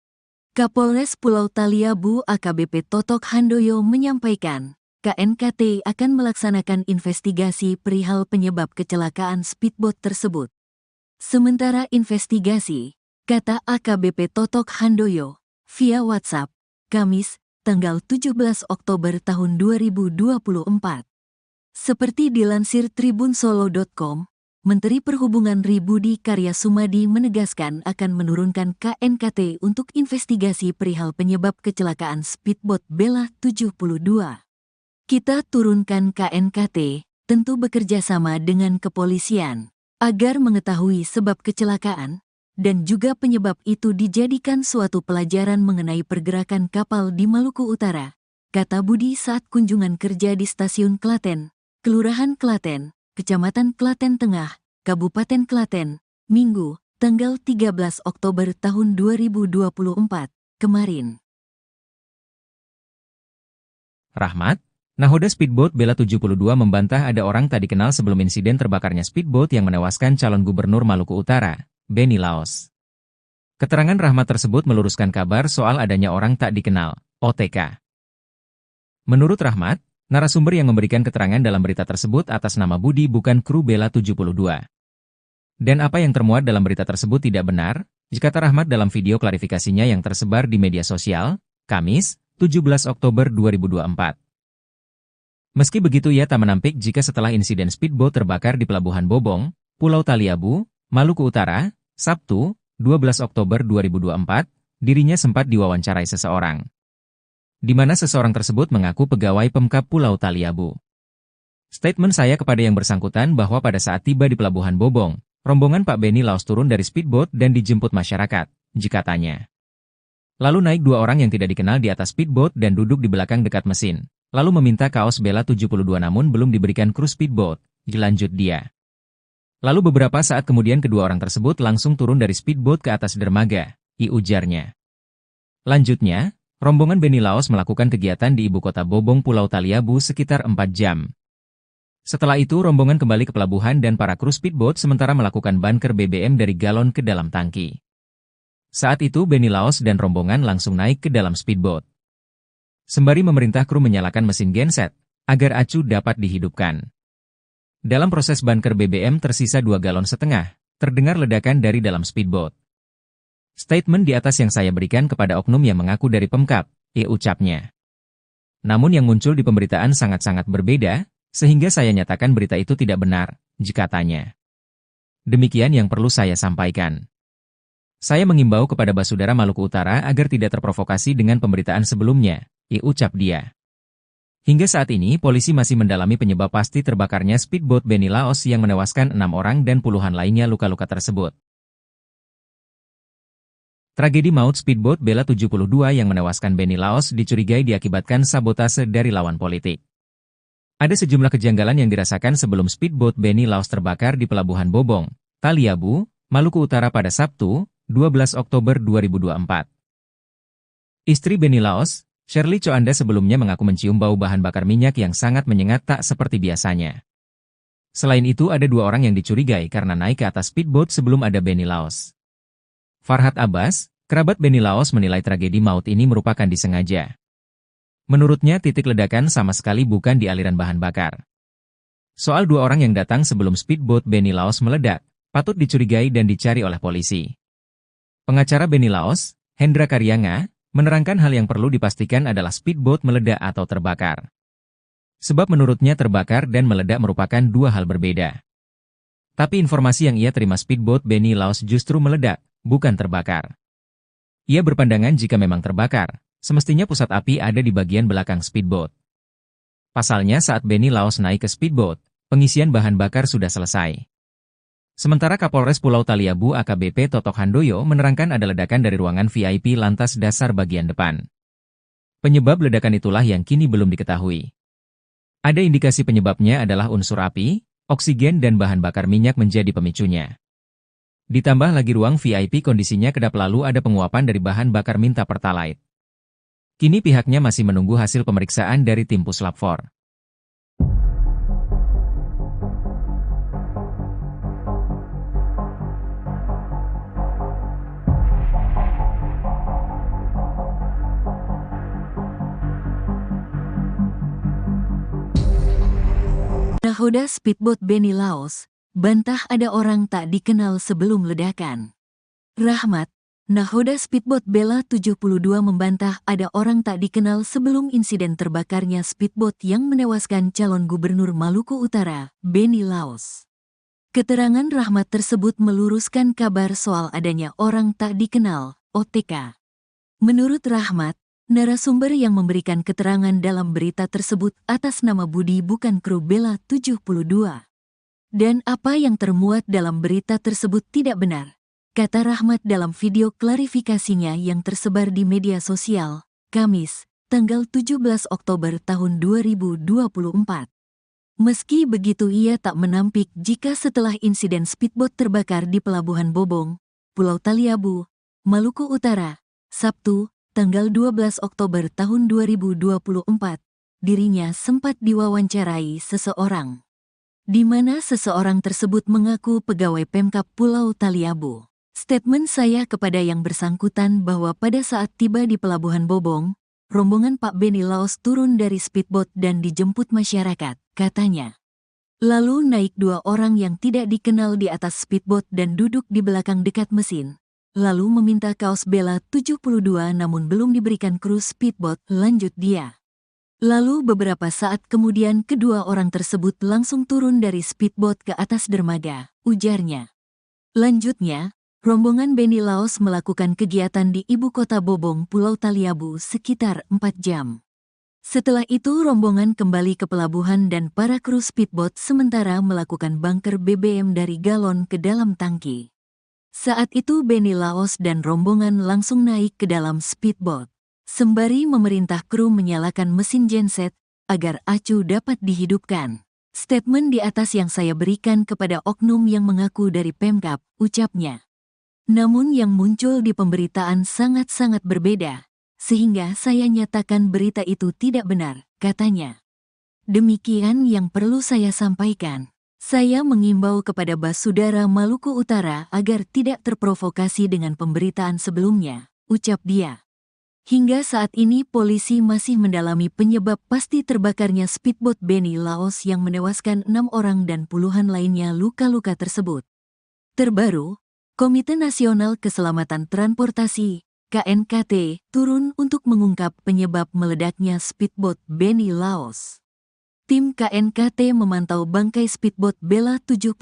Kapolres Pulau Taliabu AKBP Totok Handoyo menyampaikan, KNKT akan melaksanakan investigasi perihal penyebab kecelakaan speedboat tersebut. Sementara investigasi, kata AKBP Totok Handoyo, via WhatsApp, Kamis, tanggal 17 Oktober tahun 2024. Seperti dilansir tribunsolo.com, Menteri Perhubungan Budi Karya Sumadi menegaskan akan menurunkan KNKT untuk investigasi perihal penyebab kecelakaan speedboat Bella 72. Kita turunkan KNKT, tentu bekerja sama dengan kepolisian, agar mengetahui sebab kecelakaan, dan juga penyebab itu dijadikan suatu pelajaran mengenai pergerakan kapal di Maluku Utara, kata Budi saat kunjungan kerja di Stasiun Klaten, Kelurahan Klaten, Kecamatan Klaten Tengah, Kabupaten Klaten, Minggu, tanggal 13 Oktober tahun 2024, kemarin. Rahmat, nahoda speedboat Bella 72 membantah ada orang tak dikenal sebelum insiden terbakarnya speedboat yang menewaskan calon gubernur Maluku Utara, Beni Laos. Keterangan Rahmat tersebut meluruskan kabar soal adanya orang tak dikenal, OTK. Menurut Rahmat, narasumber yang memberikan keterangan dalam berita tersebut atas nama Budi bukan kru Bella 72. Dan apa yang termuat dalam berita tersebut tidak benar, kata Rahmat dalam video klarifikasinya yang tersebar di media sosial, Kamis, 17 Oktober 2024. Meski begitu ia tak menampik jika setelah insiden speedboat terbakar di Pelabuhan Bobong, Pulau Taliabu, Maluku Utara, Sabtu, 12 Oktober 2024, dirinya sempat diwawancarai seseorang, di mana seseorang tersebut mengaku pegawai Pemkab Pulau Taliabu. Statement saya kepada yang bersangkutan bahwa pada saat tiba di Pelabuhan Bobong, rombongan Pak Benny Laos turun dari speedboat dan dijemput masyarakat, jika tanya. Lalu naik dua orang yang tidak dikenal di atas speedboat dan duduk di belakang dekat mesin, lalu meminta kaos Bella 72 namun belum diberikan kru speedboat, dilanjut dia. Lalu beberapa saat kemudian kedua orang tersebut langsung turun dari speedboat ke atas dermaga, ujarnya. Lanjutnya, rombongan Benny Laos melakukan kegiatan di ibu kota Bobong Pulau Taliabu sekitar 4 jam. Setelah itu rombongan kembali ke pelabuhan dan para kru speedboat sementara melakukan bunker BBM dari galon ke dalam tangki. Saat itu Benny Laos dan rombongan langsung naik ke dalam speedboat. Sembari memerintah kru menyalakan mesin genset, agar acu dapat dihidupkan. Dalam proses bunker BBM tersisa 2,5 galon, terdengar ledakan dari dalam speedboat. Statement di atas yang saya berikan kepada oknum yang mengaku dari Pemkab, ucapnya. Namun yang muncul di pemberitaan sangat-sangat berbeda, sehingga saya nyatakan berita itu tidak benar, jika tanya. Demikian yang perlu saya sampaikan. Saya mengimbau kepada Basudara Maluku Utara agar tidak terprovokasi dengan pemberitaan sebelumnya, ucap dia. Hingga saat ini polisi masih mendalami penyebab pasti terbakarnya speedboat Benny Laos yang menewaskan 6 orang dan puluhan lainnya luka-luka tersebut. Tragedi maut speedboat Bella 72 yang menewaskan Benny Laos dicurigai diakibatkan sabotase dari lawan politik. Ada sejumlah kejanggalan yang dirasakan sebelum speedboat Benny Laos terbakar di Pelabuhan Bobong, Taliabu, Maluku Utara pada Sabtu, 12 Oktober 2024. Istri Benny Laos, Shirley Coanda sebelumnya mengaku mencium bau bahan bakar minyak yang sangat menyengat tak seperti biasanya. Selain itu ada 2 orang yang dicurigai karena naik ke atas speedboat sebelum ada Benny Laos. Farhad Abbas, kerabat Benny Laos menilai tragedi maut ini merupakan disengaja. Menurutnya titik ledakan sama sekali bukan di aliran bahan bakar. Soal 2 orang yang datang sebelum speedboat Benny Laos meledak, patut dicurigai dan dicari oleh polisi. Pengacara Benny Laos, Hendra Karyanga, menerangkan hal yang perlu dipastikan adalah speedboat meledak atau terbakar. Sebab menurutnya terbakar dan meledak merupakan 2 hal berbeda. Tapi informasi yang ia terima speedboat Benny Laos justru meledak, bukan terbakar. Ia berpandangan jika memang terbakar, semestinya pusat api ada di bagian belakang speedboat. Pasalnya saat Benny Laos naik ke speedboat, pengisian bahan bakar sudah selesai. Sementara Kapolres Pulau Taliabu AKBP Totok Handoyo menerangkan ada ledakan dari ruangan VIP lantas dasar bagian depan. Penyebab ledakan itulah yang kini belum diketahui. Ada indikasi penyebabnya adalah unsur api, oksigen dan bahan bakar minyak menjadi pemicunya. Ditambah lagi ruang VIP kondisinya kedap lalu ada penguapan dari bahan bakar minta pertalite. Kini pihaknya masih menunggu hasil pemeriksaan dari tim Puslap 4. Nahoda speedboat Benny Laos, bantah ada orang tak dikenal sebelum ledakan. Rahmat, nahoda speedboat Bella 72 membantah ada orang tak dikenal sebelum insiden terbakarnya speedboat yang menewaskan calon gubernur Maluku Utara, Benny Laos. Keterangan Rahmat tersebut meluruskan kabar soal adanya orang tak dikenal, OTK. Menurut Rahmat, narasumber yang memberikan keterangan dalam berita tersebut atas nama Budi bukan kru Bella 72. Dan apa yang termuat dalam berita tersebut tidak benar, kata Rahmat dalam video klarifikasinya yang tersebar di media sosial, Kamis, tanggal 17 Oktober tahun 2024. Meski begitu ia tak menampik jika setelah insiden speedboat terbakar di Pelabuhan Bobong, Pulau Taliabu, Maluku Utara, Sabtu, tanggal 12 Oktober tahun 2024, dirinya sempat diwawancarai seseorang. Di mana seseorang tersebut mengaku pegawai Pemkab Pulau Taliabu. Statement saya kepada yang bersangkutan bahwa pada saat tiba di Pelabuhan Bobong, rombongan Pak Benny Laos turun dari speedboat dan dijemput masyarakat, katanya. Lalu naik 2 orang yang tidak dikenal di atas speedboat dan duduk di belakang dekat mesin. Lalu meminta kaos Bella 72 namun belum diberikan kru speedboat, lanjut dia. Lalu beberapa saat kemudian kedua orang tersebut langsung turun dari speedboat ke atas dermaga, ujarnya. Lanjutnya, rombongan Benny Laos melakukan kegiatan di ibu kota Bobong, Pulau Taliabu sekitar 4 jam. Setelah itu rombongan kembali ke pelabuhan dan para kru speedboat sementara melakukan bunker BBM dari galon ke dalam tangki. Saat itu Benny Laos dan rombongan langsung naik ke dalam speedboat, sembari memerintah kru menyalakan mesin genset agar acu dapat dihidupkan. Statement di atas yang saya berikan kepada oknum yang mengaku dari Pemkab, ucapnya. Namun yang muncul di pemberitaan sangat-sangat berbeda, sehingga saya nyatakan berita itu tidak benar, katanya. Demikian yang perlu saya sampaikan. Saya mengimbau kepada Basudara Maluku Utara agar tidak terprovokasi dengan pemberitaan sebelumnya, ucap dia. Hingga saat ini polisi masih mendalami penyebab pasti terbakarnya speedboat Benny Laos yang menewaskan 6 orang dan puluhan lainnya luka-luka tersebut. Terbaru, Komite Nasional Keselamatan Transportasi, KNKT, turun untuk mengungkap penyebab meledaknya speedboat Benny Laos. Tim KNKT memantau bangkai speedboat Bella 72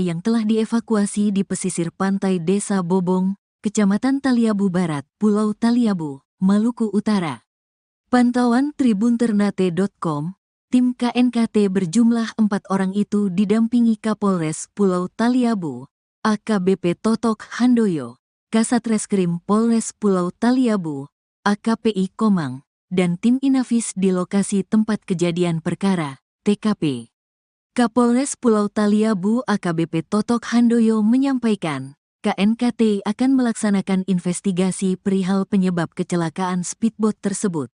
yang telah dievakuasi di pesisir pantai Desa Bobong, Kecamatan Taliabu Barat, Pulau Taliabu, Maluku Utara. Pantauan tribunternate.com, tim KNKT berjumlah 4 orang itu didampingi Kapolres Pulau Taliabu, AKBP Totok Handoyo, Kasat Reskrim Polres Pulau Taliabu, AKPI Komang, dan tim Inafis di lokasi tempat kejadian perkara, TKP. Kapolres Pulau Taliabu AKBP Totok Handoyo menyampaikan, KNKT akan melaksanakan investigasi perihal penyebab kecelakaan speedboat tersebut.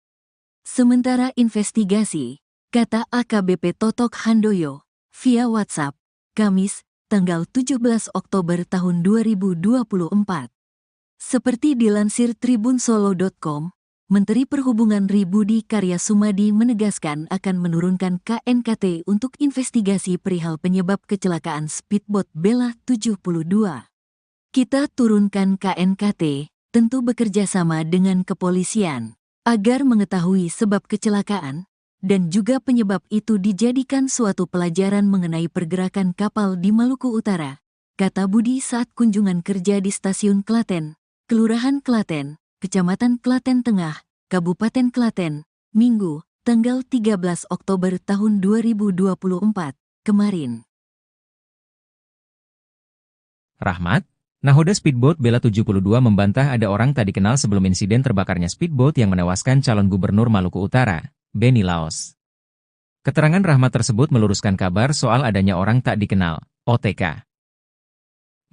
Sementara investigasi, kata AKBP Totok Handoyo, via WhatsApp, Kamis, tanggal 17 Oktober tahun 2024. Seperti dilansir tribunsolo.com, Menteri Perhubungan Budi Karya Sumadi menegaskan akan menurunkan KNKT untuk investigasi perihal penyebab kecelakaan speedboat Bella 72. Kita turunkan KNKT, tentu bekerja sama dengan kepolisian, agar mengetahui sebab kecelakaan, dan juga penyebab itu dijadikan suatu pelajaran mengenai pergerakan kapal di Maluku Utara, kata Budi saat kunjungan kerja di Stasiun Klaten, Kelurahan Klaten, Kecamatan Klaten Tengah, Kabupaten Klaten, Minggu, tanggal 13 Oktober tahun 2024, kemarin. Rahmat, nahoda speedboat Bella 72 membantah ada orang tak dikenal sebelum insiden terbakarnya speedboat yang menewaskan calon gubernur Maluku Utara, Benny Laos. Keterangan Rahmat tersebut meluruskan kabar soal adanya orang tak dikenal, OTK.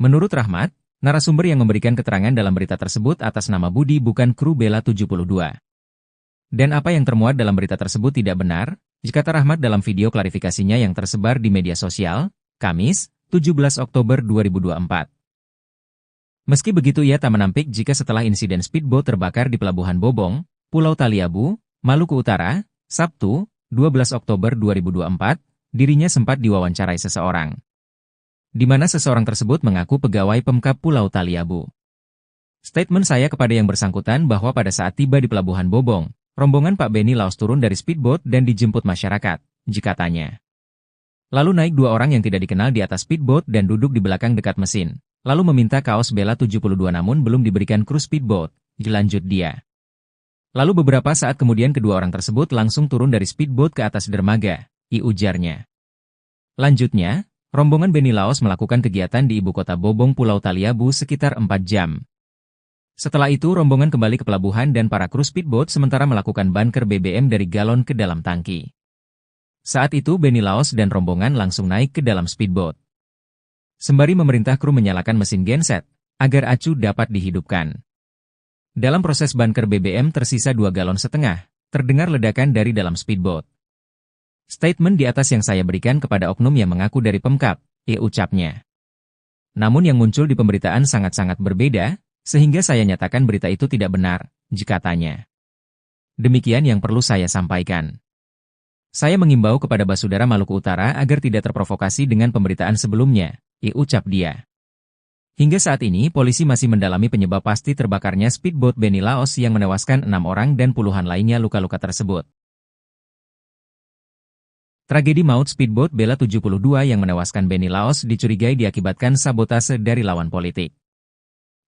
Menurut Rahmat, narasumber yang memberikan keterangan dalam berita tersebut atas nama Budi bukan kru Bella 72. Dan apa yang termuat dalam berita tersebut tidak benar, kata Rahmat dalam video klarifikasinya yang tersebar di media sosial, Kamis, 17 Oktober 2024. Meski begitu ia tak menampik jika setelah insiden speedboat terbakar di Pelabuhan Bobong, Pulau Taliabu, Maluku Utara, Sabtu, 12 Oktober 2024, dirinya sempat diwawancarai seseorang. Di mana seseorang tersebut mengaku pegawai Pemkab Pulau Taliabu. Statement saya kepada yang bersangkutan bahwa pada saat tiba di Pelabuhan Bobong, rombongan Pak Benny Laos turun dari speedboat dan dijemput masyarakat, katanya. Lalu naik 2 orang yang tidak dikenal di atas speedboat dan duduk di belakang dekat mesin. Lalu meminta kaos Bella 72 namun belum diberikan kru speedboat, lanjut dia. Lalu beberapa saat kemudian kedua orang tersebut langsung turun dari speedboat ke atas dermaga, ujarnya. Lanjutnya, rombongan Benny Laos melakukan kegiatan di ibu kota Bobong Pulau Taliabu sekitar 4 jam. Setelah itu rombongan kembali ke pelabuhan dan para kru speedboat sementara melakukan bunker BBM dari galon ke dalam tangki. Saat itu Benny Laos dan rombongan langsung naik ke dalam speedboat. Sembari memerintah kru menyalakan mesin genset, agar acu dapat dihidupkan. Dalam proses bunker BBM tersisa 2,5 galon, terdengar ledakan dari dalam speedboat. Statement di atas yang saya berikan kepada oknum yang mengaku dari Pemkab, ucapnya. Namun yang muncul di pemberitaan sangat-sangat berbeda, sehingga saya nyatakan berita itu tidak benar, katanya. Demikian yang perlu saya sampaikan. Saya mengimbau kepada Basudara Maluku Utara agar tidak terprovokasi dengan pemberitaan sebelumnya, ucap dia. Hingga saat ini polisi masih mendalami penyebab pasti terbakarnya speedboat Benny Laos yang menewaskan 6 orang dan puluhan lainnya luka-luka tersebut. Tragedi maut speedboat Bella 72 yang menewaskan Benny Laos dicurigai diakibatkan sabotase dari lawan politik.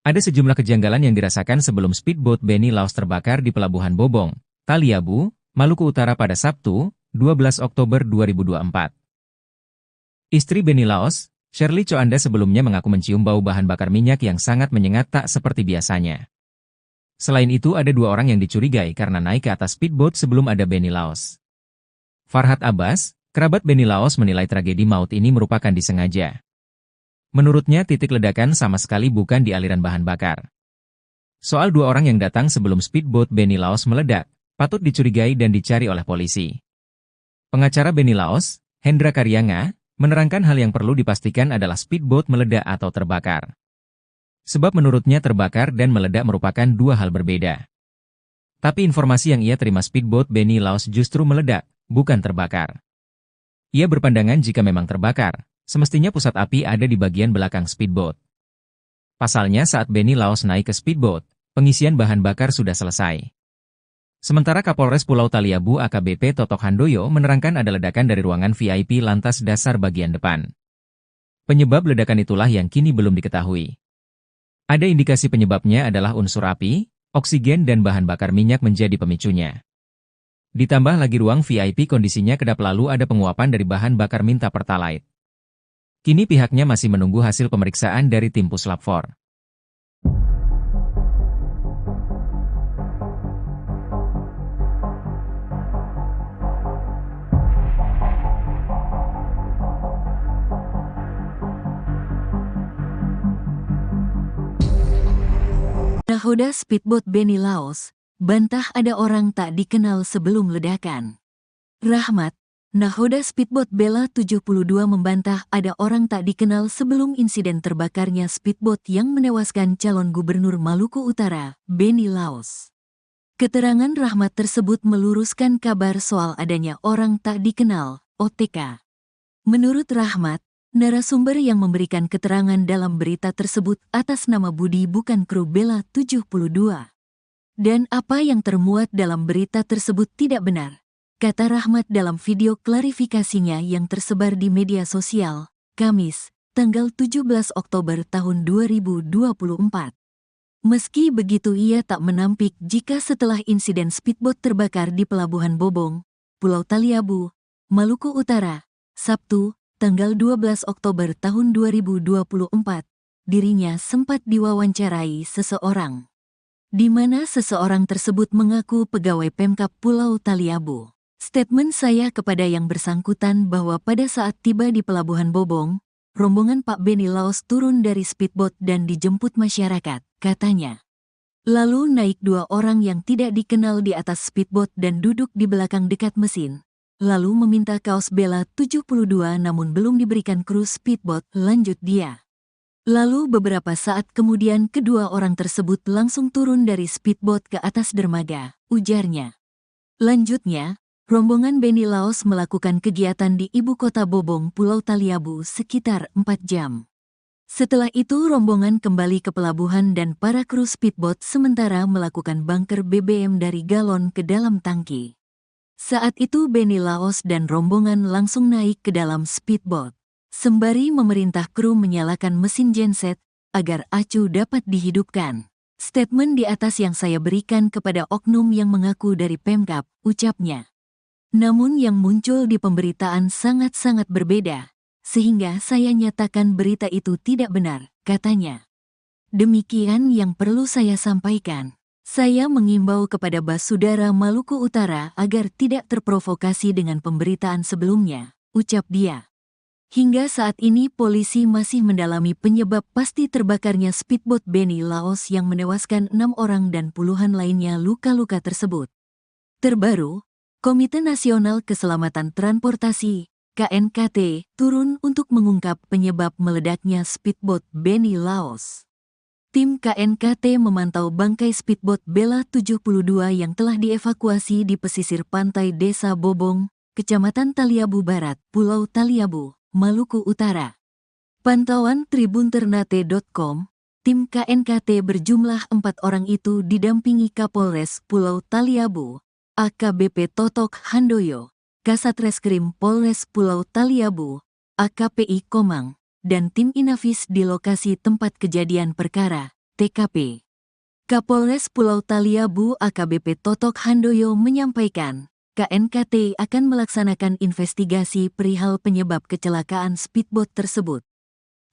Ada sejumlah kejanggalan yang dirasakan sebelum speedboat Beni Laos terbakar di Pelabuhan Bobong, Taliabu, Maluku Utara pada Sabtu, 12 Oktober 2024. Istri Beni Laos, Shirley Choanda sebelumnya mengaku mencium bau bahan bakar minyak yang sangat menyengat tak seperti biasanya. Selain itu ada 2 orang yang dicurigai karena naik ke atas speedboat sebelum ada Beni Laos. Farhad Abbas, kerabat Beni Laos menilai tragedi maut ini merupakan disengaja. Menurutnya titik ledakan sama sekali bukan di aliran bahan bakar. Soal 2 orang yang datang sebelum speedboat Beni Laos meledak, patut dicurigai dan dicari oleh polisi. Pengacara Beni Laos, Hendra Karyanga, menerangkan hal yang perlu dipastikan adalah speedboat meledak atau terbakar. Sebab menurutnya terbakar dan meledak merupakan 2 hal berbeda. Tapi informasi yang ia terima speedboat Beni Laos justru meledak, bukan terbakar. Ia berpandangan jika memang terbakar, semestinya pusat api ada di bagian belakang speedboat. Pasalnya saat Beni Laos naik ke speedboat, pengisian bahan bakar sudah selesai. Sementara Kapolres Pulau Taliabu AKBP Totok Handoyo menerangkan ada ledakan dari ruangan VIP lantas dasar bagian depan. Penyebab ledakan itulah yang kini belum diketahui. Ada indikasi penyebabnya adalah unsur api, oksigen dan bahan bakar minyak menjadi pemicunya. Ditambah lagi ruang VIP kondisinya kedap lalu ada penguapan dari bahan bakar minta pertalite. Kini pihaknya masih menunggu hasil pemeriksaan dari tim Puslap 4. Nahoda speedboat Beni Laos, bantah ada orang tak dikenal sebelum ledakan. Rahmat, nahoda speedboat Bella 72 membantah ada orang tak dikenal sebelum insiden terbakarnya speedboat yang menewaskan calon gubernur Maluku Utara, Beni Laos. Keterangan Rahmat tersebut meluruskan kabar soal adanya orang tak dikenal, OTK. Menurut Rahmat, narasumber yang memberikan keterangan dalam berita tersebut atas nama Budi bukan kru Bella 72. Dan apa yang termuat dalam berita tersebut tidak benar, kata Rahmat dalam video klarifikasinya yang tersebar di media sosial, Kamis, tanggal 17 Oktober tahun 2024. Meski begitu ia tak menampik jika setelah insiden speedboat terbakar di Pelabuhan Bobong, Pulau Taliabu, Maluku Utara, Sabtu, tanggal 12 Oktober tahun 2024, dirinya sempat diwawancarai seseorang. Di mana seseorang tersebut mengaku pegawai Pemkab Pulau Taliabu. Statement saya kepada yang bersangkutan bahwa pada saat tiba di Pelabuhan Bobong, rombongan Pak Beni Laos turun dari speedboat dan dijemput masyarakat, katanya. Lalu naik 2 orang yang tidak dikenal di atas speedboat dan duduk di belakang dekat mesin. Lalu meminta kaos Bella 72 namun belum diberikan kru speedboat, lanjut dia. Lalu beberapa saat kemudian kedua orang tersebut langsung turun dari speedboat ke atas dermaga, ujarnya. Lanjutnya, rombongan Beni Laos melakukan kegiatan di ibu kota Bobong, Pulau Taliabu sekitar 4 jam. Setelah itu rombongan kembali ke pelabuhan dan para kru speedboat sementara melakukan bunker BBM dari galon ke dalam tangki. Saat itu Beni Laos dan rombongan langsung naik ke dalam speedboat, sembari memerintah kru menyalakan mesin genset agar acu dapat dihidupkan. Statement di atas yang saya berikan kepada oknum yang mengaku dari Pemkab, ucapnya. Namun yang muncul di pemberitaan sangat-sangat berbeda, sehingga saya nyatakan berita itu tidak benar, katanya. Demikian yang perlu saya sampaikan. Saya mengimbau kepada Basudara Maluku Utara agar tidak terprovokasi dengan pemberitaan sebelumnya, ucap dia. Hingga saat ini polisi masih mendalami penyebab pasti terbakarnya speedboat Beni Laos yang menewaskan 6 orang dan puluhan lainnya luka-luka tersebut. Terbaru, Komite Nasional Keselamatan Transportasi, KNKT, turun untuk mengungkap penyebab meledaknya speedboat Beni Laos. Tim KNKT memantau bangkai speedboat Bella 72 yang telah dievakuasi di pesisir pantai Desa Bobong, Kecamatan Taliabu Barat, Pulau Taliabu, Maluku Utara. Pantauan tribunternate.com, tim KNKT berjumlah 4 orang itu didampingi Kapolres Pulau Taliabu, AKBP Totok Handoyo, Kasatreskrim Polres Pulau Taliabu, AKPI Komang, dan tim Inafis di lokasi tempat kejadian perkara, TKP. Kapolres Pulau Taliabu AKBP Totok Handoyo menyampaikan, KNKT akan melaksanakan investigasi perihal penyebab kecelakaan speedboat tersebut.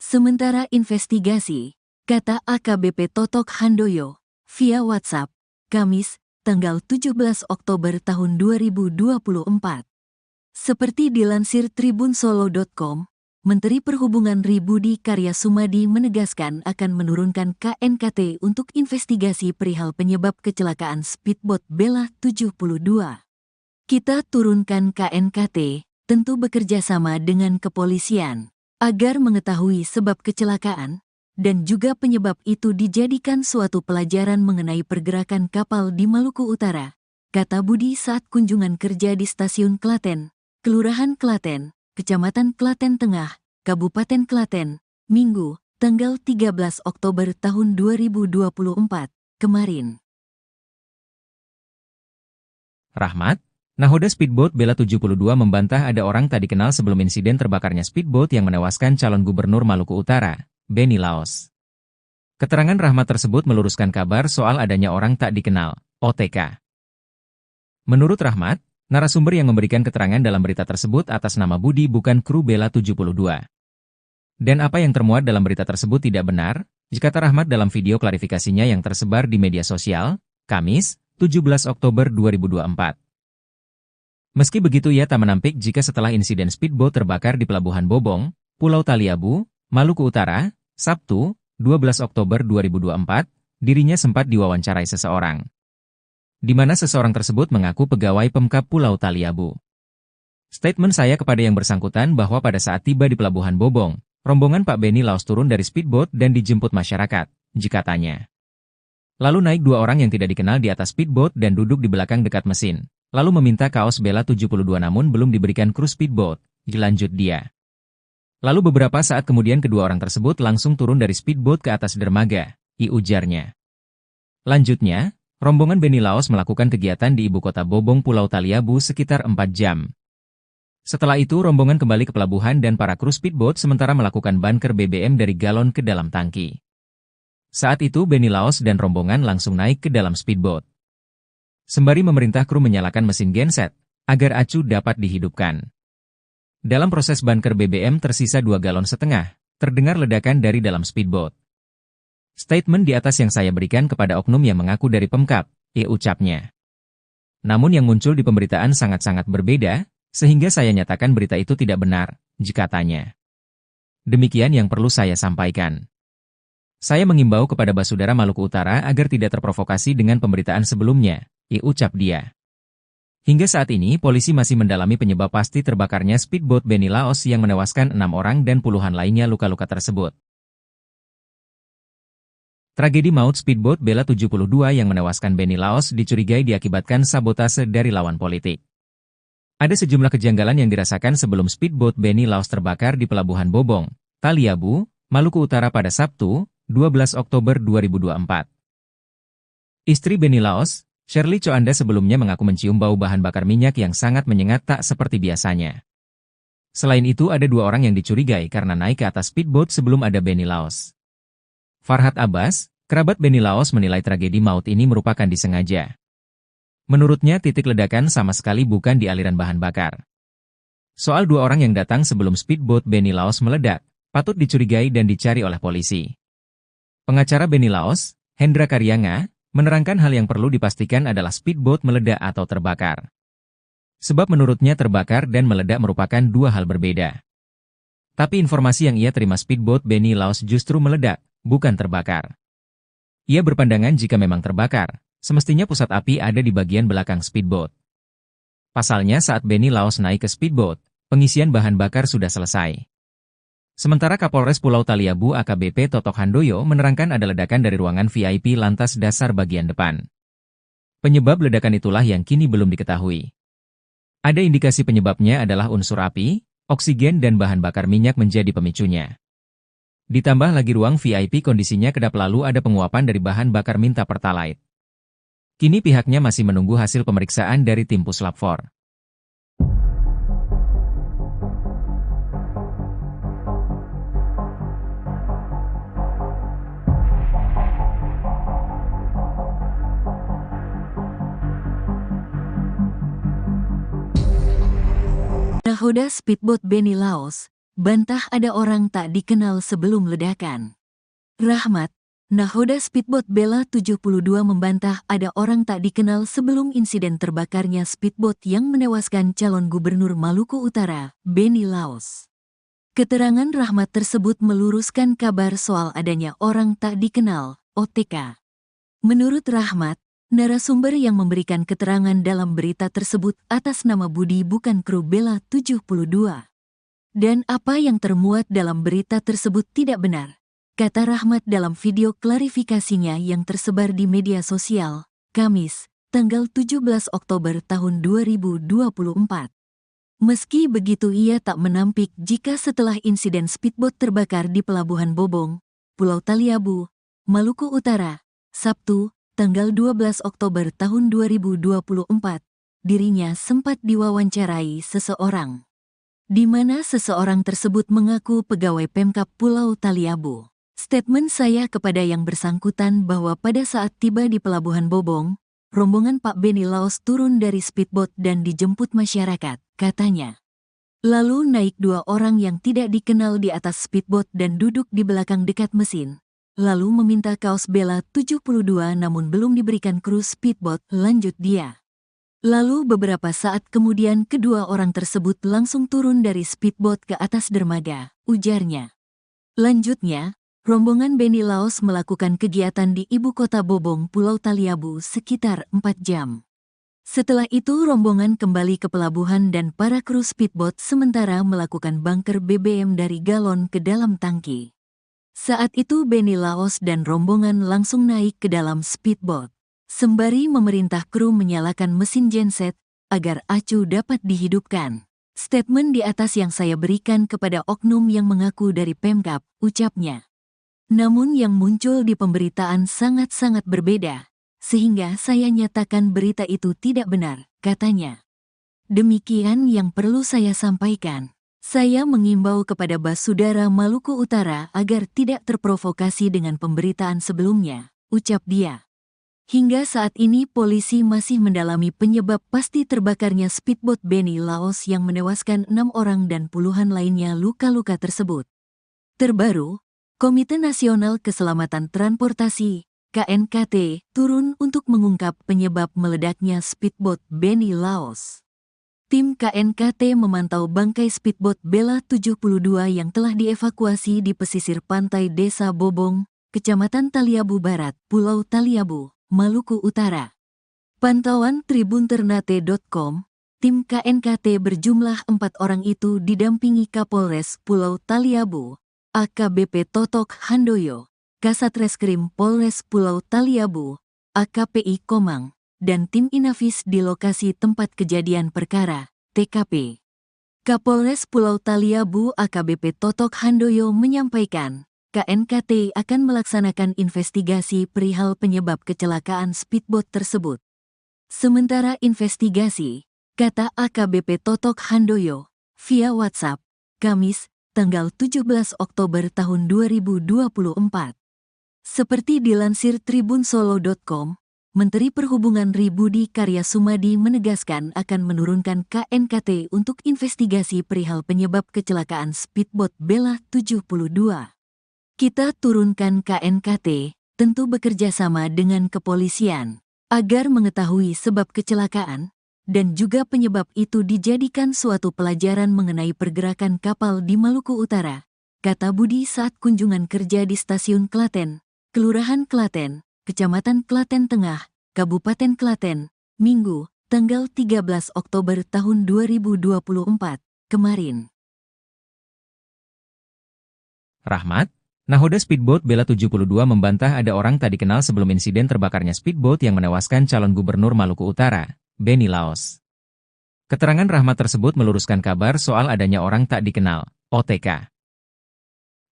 Sementara investigasi, kata AKBP Totok Handoyo, via WhatsApp, Kamis, tanggal 17 Oktober tahun 2024. Seperti dilansir tribunsolo.com, Menteri Perhubungan Budi Karya Sumadi menegaskan akan menurunkan KNKT untuk investigasi perihal penyebab kecelakaan speedboat Bella 72. Kita turunkan KNKT, tentu bekerja sama dengan kepolisian, agar mengetahui sebab kecelakaan, dan juga penyebab itu dijadikan suatu pelajaran mengenai pergerakan kapal di Maluku Utara, kata Budi saat kunjungan kerja di Stasiun Klaten, Kelurahan Klaten, Kecamatan Klaten Tengah, Kabupaten Klaten, Minggu, tanggal 13 Oktober tahun 2024, kemarin. Rahmat, nahoda speedboat Bella 72 membantah ada orang tak dikenal sebelum insiden terbakarnya speedboat yang menewaskan calon gubernur Maluku Utara, Benny Laos. Keterangan Rahmat tersebut meluruskan kabar soal adanya orang tak dikenal, OTK. Menurut Rahmat, narasumber yang memberikan keterangan dalam berita tersebut atas nama Budi bukan kru Bella 72. Dan apa yang termuat dalam berita tersebut tidak benar, kata Rahmat dalam video klarifikasinya yang tersebar di media sosial, Kamis, 17 Oktober 2024. Meski begitu ia tak menampik jika setelah insiden speedboat terbakar di Pelabuhan Bobong, Pulau Taliabu, Maluku Utara, Sabtu, 12 Oktober 2024, dirinya sempat diwawancarai seseorang. Di mana seseorang tersebut mengaku pegawai Pemkab Pulau Taliabu. Statement saya kepada yang bersangkutan bahwa pada saat tiba di Pelabuhan Bobong, rombongan Pak Benny Laos turun dari speedboat dan dijemput masyarakat, jikatanya. Lalu naik dua orang yang tidak dikenal di atas speedboat dan duduk di belakang dekat mesin. Lalu meminta kaos Bella 72 namun belum diberikan kru speedboat, dilanjut dia. Lalu beberapa saat kemudian kedua orang tersebut langsung turun dari speedboat ke atas dermaga, ujarnya. Lanjutnya, rombongan Benny Laos melakukan kegiatan di ibu kota Bobong Pulau Taliabu sekitar 4 jam. Setelah itu rombongan kembali ke pelabuhan dan para kru speedboat sementara melakukan bunker BBM dari galon ke dalam tangki. Saat itu Benny Laos dan rombongan langsung naik ke dalam speedboat. Sembari memerintah kru menyalakan mesin genset, agar acu dapat dihidupkan. Dalam proses bunker BBM tersisa 2,5 galon, terdengar ledakan dari dalam speedboat. Statement di atas yang saya berikan kepada oknum yang mengaku dari Pemkab, ucapnya. Namun yang muncul di pemberitaan sangat-sangat berbeda, sehingga saya nyatakan berita itu tidak benar, jikatanya. Demikian yang perlu saya sampaikan. Saya mengimbau kepada Basudara Maluku Utara agar tidak terprovokasi dengan pemberitaan sebelumnya, ucap dia. Hingga saat ini polisi masih mendalami penyebab pasti terbakarnya speedboat Benny Laos yang menewaskan 6 orang dan puluhan lainnya luka-luka tersebut. Tragedi maut speedboat Bella 72 yang menewaskan Benny Laos dicurigai diakibatkan sabotase dari lawan politik. Ada sejumlah kejanggalan yang dirasakan sebelum speedboat Benny Laos terbakar di Pelabuhan Bobong, Taliabu, Maluku Utara pada Sabtu, 12 Oktober 2024. Istri Benny Laos, Shirley Coanda sebelumnya mengaku mencium bau bahan bakar minyak yang sangat menyengat tak seperti biasanya. Selain itu ada 2 orang yang dicurigai karena naik ke atas speedboat sebelum ada Benny Laos. Farhad Abbas, kerabat Benny Laos menilai tragedi maut ini merupakan disengaja. Menurutnya titik ledakan sama sekali bukan di aliran bahan bakar. Soal 2 orang yang datang sebelum speedboat Benny Laos meledak, patut dicurigai dan dicari oleh polisi. Pengacara Benny Laos, Hendra Karyanga, menerangkan hal yang perlu dipastikan adalah speedboat meledak atau terbakar. Sebab menurutnya terbakar dan meledak merupakan 2 hal berbeda. Tapi informasi yang ia terima speedboat Benny Laos justru meledak, bukan terbakar. Ia berpandangan jika memang terbakar, semestinya pusat api ada di bagian belakang speedboat. Pasalnya saat Benny Laos naik ke speedboat, pengisian bahan bakar sudah selesai. Sementara Kapolres Pulau Taliabu AKBP Totok Handoyo menerangkan ada ledakan dari ruangan VIP lantas dasar bagian depan. Penyebab ledakan itulah yang kini belum diketahui. Ada indikasi penyebabnya adalah unsur api, oksigen dan bahan bakar minyak menjadi pemicunya. Ditambah lagi ruang VIP kondisinya kedap lalu ada penguapan dari bahan bakar minta pertalite. Kini pihaknya masih menunggu hasil pemeriksaan dari tim Puslap 4. Nakhoda speedboat Benny Laos, bantah ada orang tak dikenal sebelum ledakan. Rahmat, nakhoda speedboat Bella 72 membantah ada orang tak dikenal sebelum insiden terbakarnya speedboat yang menewaskan calon gubernur Maluku Utara, Benny Laos. Keterangan Rahmat tersebut meluruskan kabar soal adanya orang tak dikenal, OTK. Menurut Rahmat, narasumber yang memberikan keterangan dalam berita tersebut atas nama Budi bukan kru Bella 72. Dan apa yang termuat dalam berita tersebut tidak benar, kata Rahmat dalam video klarifikasinya yang tersebar di media sosial, Kamis, tanggal 17 Oktober tahun 2024. Meski begitu ia tak menampik jika setelah insiden speedboat terbakar di Pelabuhan Bobong, Pulau Taliabu, Maluku Utara, Sabtu, tanggal 12 Oktober tahun 2024, dirinya sempat diwawancarai seseorang, di mana seseorang tersebut mengaku pegawai Pemkab Pulau Taliabu. Statement saya kepada yang bersangkutan bahwa pada saat tiba di Pelabuhan Bobong, rombongan Pak Benny Laos turun dari speedboat dan dijemput masyarakat, katanya. Lalu naik 2 orang yang tidak dikenal di atas speedboat dan duduk di belakang dekat mesin. Lalu meminta kaos Bella 72 namun belum diberikan kru speedboat, lanjut dia. Lalu beberapa saat kemudian kedua orang tersebut langsung turun dari speedboat ke atas dermaga, ujarnya. Lanjutnya, rombongan Benny Laos melakukan kegiatan di ibu kota Bobong, Pulau Taliabu sekitar 4 jam. Setelah itu rombongan kembali ke pelabuhan dan para kru speedboat sementara melakukan bunker BBM dari galon ke dalam tangki. Saat itu Benny Laos dan rombongan langsung naik ke dalam speedboat, sembari memerintah kru menyalakan mesin genset agar acu dapat dihidupkan. Statement di atas yang saya berikan kepada oknum yang mengaku dari Pemkab, ucapnya. Namun yang muncul di pemberitaan sangat-sangat berbeda, sehingga saya nyatakan berita itu tidak benar, katanya. Demikian yang perlu saya sampaikan. Saya mengimbau kepada Basudara Maluku Utara agar tidak terprovokasi dengan pemberitaan sebelumnya, ucap dia. Hingga saat ini polisi masih mendalami penyebab pasti terbakarnya speedboat Benny Laos yang menewaskan 6 orang dan puluhan lainnya luka-luka tersebut. Terbaru, Komite Nasional Keselamatan Transportasi, KNKT, turun untuk mengungkap penyebab meledaknya speedboat Benny Laos. Tim KNKT memantau bangkai speedboat Bella 72 yang telah dievakuasi di pesisir pantai Desa Bobong, Kecamatan Taliabu Barat, Pulau Taliabu, Maluku Utara. Pantauan tribunternate.com, tim KNKT berjumlah 4 orang itu didampingi Kapolres Pulau Taliabu, AKBP Totok Handoyo, Kasatreskrim Polres Pulau Taliabu, AKPI Komang, dan tim Inafis di lokasi tempat kejadian perkara, TKP. Kapolres Pulau Taliabu AKBP Totok Handoyo menyampaikan, KNKT akan melaksanakan investigasi perihal penyebab kecelakaan speedboat tersebut. Sementara investigasi, kata AKBP Totok Handoyo, via WhatsApp, Kamis, tanggal 17 Oktober tahun 2024. Seperti dilansir tribunsolo.com, Menteri Perhubungan Budi Karya Sumadi menegaskan akan menurunkan KNKT untuk investigasi perihal penyebab kecelakaan speedboat Bella 72. Kita turunkan KNKT, tentu bekerja sama dengan kepolisian, agar mengetahui sebab kecelakaan, dan juga penyebab itu dijadikan suatu pelajaran mengenai pergerakan kapal di Maluku Utara, kata Budi saat kunjungan kerja di Stasiun Klaten, Kelurahan Klaten, Kecamatan Klaten Tengah, Kabupaten Klaten, Minggu, tanggal 13 Oktober tahun 2024, kemarin. Rahmat, nakhoda speedboat Bella 72 membantah ada orang tak dikenal sebelum insiden terbakarnya speedboat yang menewaskan calon gubernur Maluku Utara, Benny Laos. Keterangan Rahmat tersebut meluruskan kabar soal adanya orang tak dikenal, OTK.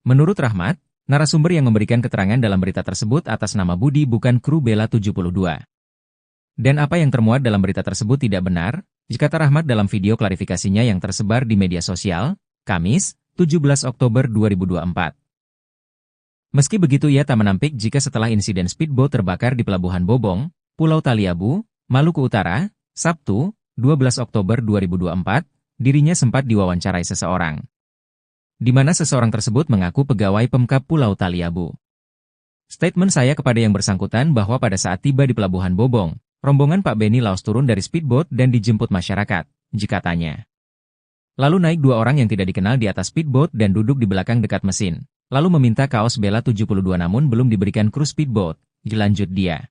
Menurut Rahmat, narasumber yang memberikan keterangan dalam berita tersebut atas nama Budi bukan kru Bella 72. Dan apa yang termuat dalam berita tersebut tidak benar, kata Rahmat dalam video klarifikasinya yang tersebar di media sosial, Kamis, 17 Oktober 2024. Meski begitu ia tak menampik jika setelah insiden speedboat terbakar di Pelabuhan Bobong, Pulau Taliabu, Maluku Utara, Sabtu, 12 Oktober 2024, dirinya sempat diwawancarai seseorang, di mana seseorang tersebut mengaku pegawai Pemkab Pulau Taliabu. Statement saya kepada yang bersangkutan bahwa pada saat tiba di Pelabuhan Bobong, rombongan Pak Benny Laos turun dari speedboat dan dijemput masyarakat, jika tanya. Lalu naik dua orang yang tidak dikenal di atas speedboat dan duduk di belakang dekat mesin, lalu meminta kaos Bella 72 namun belum diberikan kru speedboat, dilanjut dia.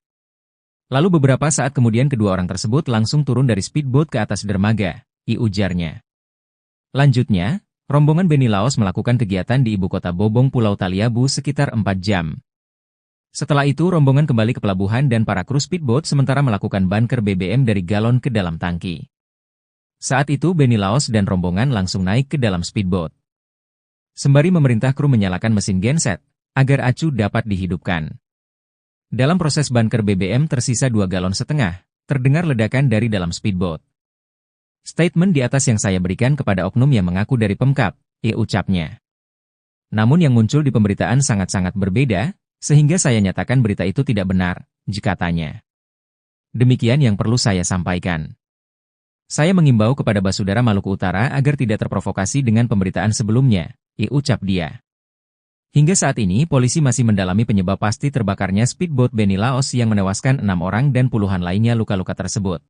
Lalu beberapa saat kemudian kedua orang tersebut langsung turun dari speedboat ke atas dermaga, ujarnya. Lanjutnya, rombongan Benny Laos melakukan kegiatan di ibu kota Bobong Pulau Taliabu sekitar 4 jam. Setelah itu rombongan kembali ke pelabuhan dan para kru speedboat sementara melakukan bunker BBM dari galon ke dalam tangki. Saat itu Benny Laos dan rombongan langsung naik ke dalam speedboat. Sembari memerintah kru menyalakan mesin genset, agar acu dapat dihidupkan. Dalam proses bunker BBM tersisa 2,5 galon, terdengar ledakan dari dalam speedboat. Statement di atas yang saya berikan kepada oknum yang mengaku dari Pemkab, ucapnya. Namun yang muncul di pemberitaan sangat-sangat berbeda, sehingga saya nyatakan berita itu tidak benar, jika tanya. Demikian yang perlu saya sampaikan. Saya mengimbau kepada Basudara Maluku Utara agar tidak terprovokasi dengan pemberitaan sebelumnya, ucap dia. Hingga saat ini polisi masih mendalami penyebab pasti terbakarnya speedboat Benny Laos yang menewaskan 6 orang dan puluhan lainnya luka-luka tersebut.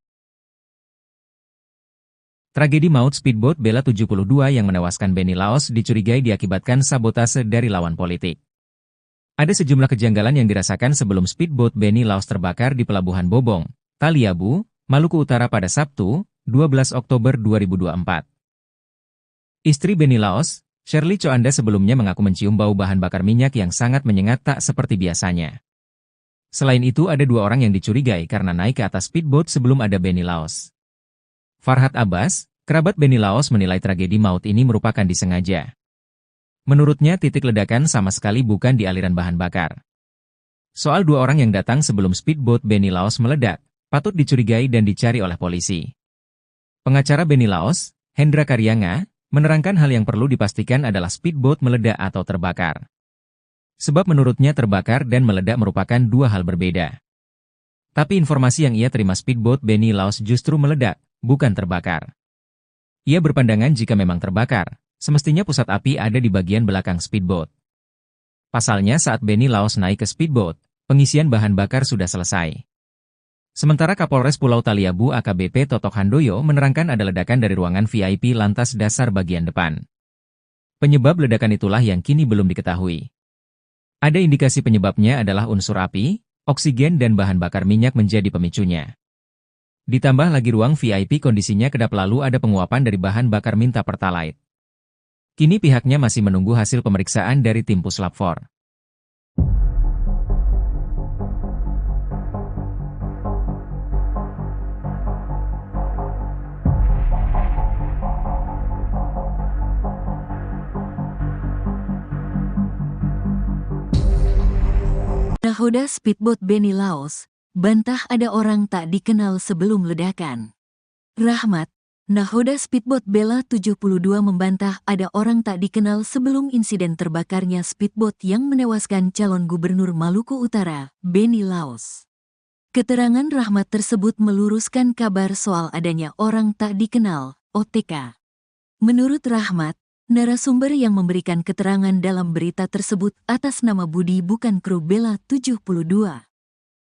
Tragedi maut speedboat Bella 72 yang menewaskan Benny Laos dicurigai diakibatkan sabotase dari lawan politik. Ada sejumlah kejanggalan yang dirasakan sebelum speedboat Benny Laos terbakar di Pelabuhan Bobong, Taliabu, Maluku Utara pada Sabtu, 12 Oktober 2024. Istri Benny Laos, Shirley Coanda sebelumnya mengaku mencium bau bahan bakar minyak yang sangat menyengat tak seperti biasanya. Selain itu ada 2 orang yang dicurigai karena naik ke atas speedboat sebelum ada Benny Laos. Farhad Abbas, kerabat Benny Laos menilai tragedi maut ini merupakan disengaja. Menurutnya titik ledakan sama sekali bukan di aliran bahan bakar. Soal 2 orang yang datang sebelum speedboat Benny Laos meledak, patut dicurigai dan dicari oleh polisi. Pengacara Benny Laos, Hendra Karyanga, menerangkan hal yang perlu dipastikan adalah speedboat meledak atau terbakar. Sebab menurutnya terbakar dan meledak merupakan 2 hal berbeda. Tapi informasi yang ia terima speedboat Benny Laos justru meledak, bukan terbakar. Ia berpandangan jika memang terbakar, semestinya pusat api ada di bagian belakang speedboat. Pasalnya saat Benny Laos naik ke speedboat, pengisian bahan bakar sudah selesai. Sementara Kapolres Pulau Taliabu AKBP Totok Handoyo menerangkan ada ledakan dari ruangan VIP lantas dasar bagian depan. Penyebab ledakan itulah yang kini belum diketahui. Ada indikasi penyebabnya adalah unsur api, oksigen dan bahan bakar minyak menjadi pemicunya. Ditambah lagi ruang VIP kondisinya kedap lalu ada penguapan dari bahan bakar minta pertalite. Kini pihaknya masih menunggu hasil pemeriksaan dari tim Puslap 4. Nahoda speedboat Benny Laos, bantah ada orang tak dikenal sebelum ledakan. Rahmat, nahoda speedboat Bella 72 membantah ada orang tak dikenal sebelum insiden terbakarnya speedboat yang menewaskan calon gubernur Maluku Utara, Benny Laos. Keterangan Rahmat tersebut meluruskan kabar soal adanya orang tak dikenal, OTK. Menurut Rahmat, narasumber yang memberikan keterangan dalam berita tersebut atas nama Budi bukan kru Bella 72.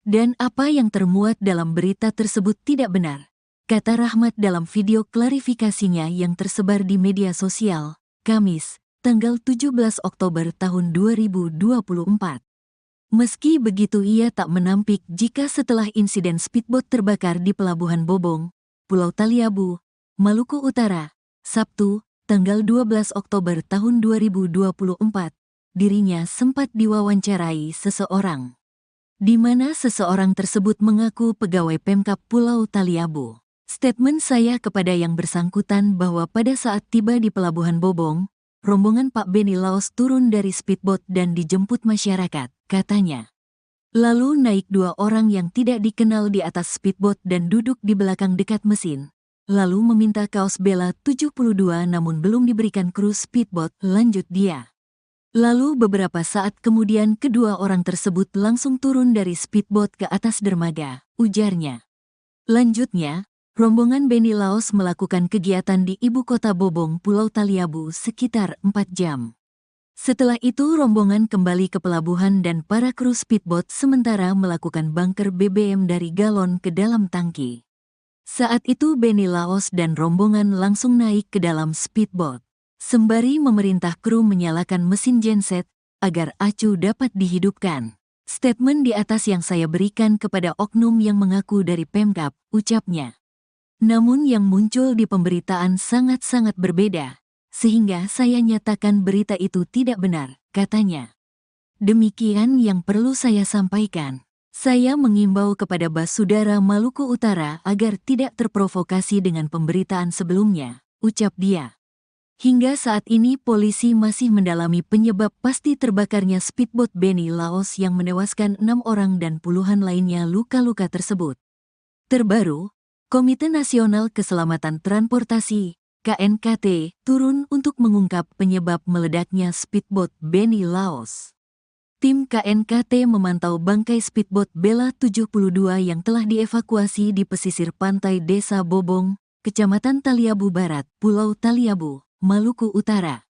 Dan apa yang termuat dalam berita tersebut tidak benar, kata Rahmat dalam video klarifikasinya yang tersebar di media sosial, Kamis, tanggal 17 Oktober tahun 2024. Meski begitu ia tak menampik jika setelah insiden speedboat terbakar di Pelabuhan Bobong, Pulau Taliabu, Maluku Utara, Sabtu, tanggal 12 Oktober tahun 2024, dirinya sempat diwawancarai seseorang. Di mana seseorang tersebut mengaku pegawai Pemkab Pulau Taliabu. Statement saya kepada yang bersangkutan bahwa pada saat tiba di Pelabuhan Bobong, rombongan Pak Benny Laos turun dari speedboat dan dijemput masyarakat, katanya. Lalu naik 2 orang yang tidak dikenal di atas speedboat dan duduk di belakang dekat mesin. Lalu meminta kaos Bella 72 namun belum diberikan kru speedboat, lanjut dia. Lalu beberapa saat kemudian kedua orang tersebut langsung turun dari speedboat ke atas dermaga, ujarnya. Lanjutnya, Rombongan Benny Laos melakukan kegiatan di ibu kota Bobong, Pulau Taliabu sekitar 4 jam. Setelah itu rombongan kembali ke pelabuhan dan para kru speedboat sementara melakukan bunker BBM dari galon ke dalam tangki. Saat itu Benny Laos dan rombongan langsung naik ke dalam speedboat, sembari memerintah kru menyalakan mesin genset agar acu dapat dihidupkan. Statement di atas yang saya berikan kepada oknum yang mengaku dari Pemkab, ucapnya. Namun yang muncul di pemberitaan sangat-sangat berbeda, sehingga saya nyatakan berita itu tidak benar, katanya. Demikian yang perlu saya sampaikan. Saya mengimbau kepada Basudara Maluku Utara agar tidak terprovokasi dengan pemberitaan sebelumnya, ucap dia. Hingga saat ini polisi masih mendalami penyebab pasti terbakarnya speedboat Benny Laos yang menewaskan 6 orang dan puluhan lainnya luka-luka tersebut. Terbaru, Komite Nasional Keselamatan Transportasi, KNKT, turun untuk mengungkap penyebab meledaknya speedboat Benny Laos. Tim KNKT memantau bangkai speedboat Bella 72 yang telah dievakuasi di pesisir pantai Desa Bobong, Kecamatan Taliabu Barat, Pulau Taliabu, Maluku Utara.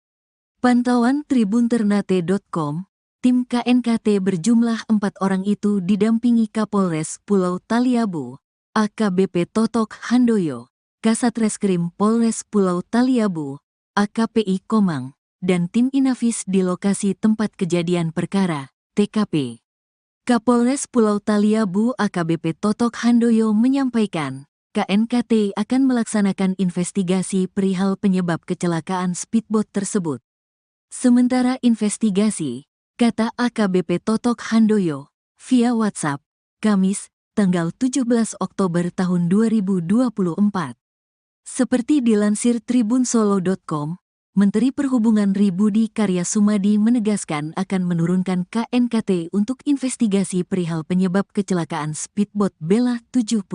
Pantauan tribunternate.com, tim KNKT berjumlah 4 orang itu didampingi Kapolres Pulau Taliabu, AKBP Totok Handoyo, Kasatreskrim Polres Pulau Taliabu, AKPI Komang, dan tim Inafis di lokasi tempat kejadian perkara, TKP. Kapolres Pulau Taliabu AKBP Totok Handoyo menyampaikan, KNKT akan melaksanakan investigasi perihal penyebab kecelakaan speedboat tersebut. Sementara investigasi, kata AKBP Totok Handoyo, via WhatsApp, Kamis, tanggal 17 Oktober tahun 2024. Seperti dilansir tribunsolo.com, Menteri Perhubungan Budi Karya Sumadi menegaskan akan menurunkan KNKT untuk investigasi perihal penyebab kecelakaan speedboat Bella 72.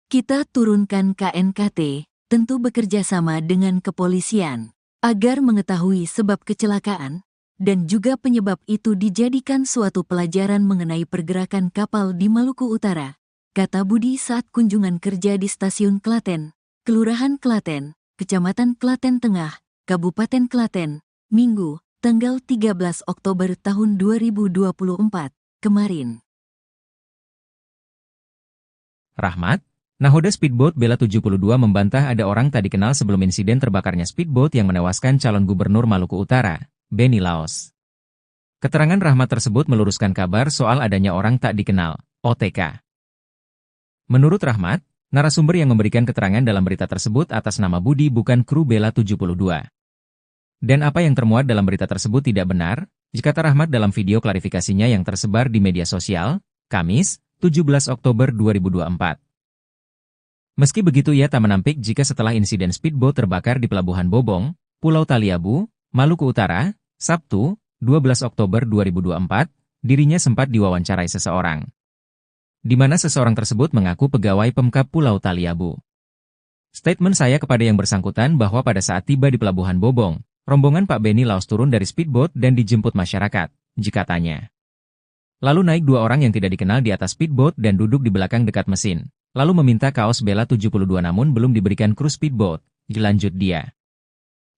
Kita turunkan KNKT, tentu bekerja sama dengan kepolisian, agar mengetahui sebab kecelakaan, dan juga penyebab itu dijadikan suatu pelajaran mengenai pergerakan kapal di Maluku Utara, kata Budi saat kunjungan kerja di Stasiun Klaten, Kelurahan Klaten, Kecamatan Klaten Tengah, Kabupaten Klaten, Minggu, tanggal 13 Oktober tahun 2024, kemarin. Rahmat, nahoda speedboat Bella 72 membantah ada orang tak dikenal sebelum insiden terbakarnya speedboat yang menewaskan calon gubernur Maluku Utara, Benny Laos. Keterangan Rahmat tersebut meluruskan kabar soal adanya orang tak dikenal, OTK. Menurut Rahmat, narasumber yang memberikan keterangan dalam berita tersebut atas nama Budi bukan kru Bella 72. Dan apa yang termuat dalam berita tersebut tidak benar, kata Rahmat dalam video klarifikasinya yang tersebar di media sosial, Kamis, 17 Oktober 2024. Meski begitu ia tak menampik jika setelah insiden speedboat terbakar di Pelabuhan Bobong, Pulau Taliabu, Maluku Utara, Sabtu, 12 Oktober 2024, dirinya sempat diwawancarai seseorang. Di mana seseorang tersebut mengaku pegawai Pemkab Pulau Taliabu. Statement saya kepada yang bersangkutan bahwa pada saat tiba di Pelabuhan Bobong, rombongan Pak Benny Laos turun dari speedboat dan dijemput masyarakat, jikatanya. Lalu naik 2 orang yang tidak dikenal di atas speedboat dan duduk di belakang dekat mesin, lalu meminta kaos Bella 72 namun belum diberikan kru speedboat, dilanjut dia.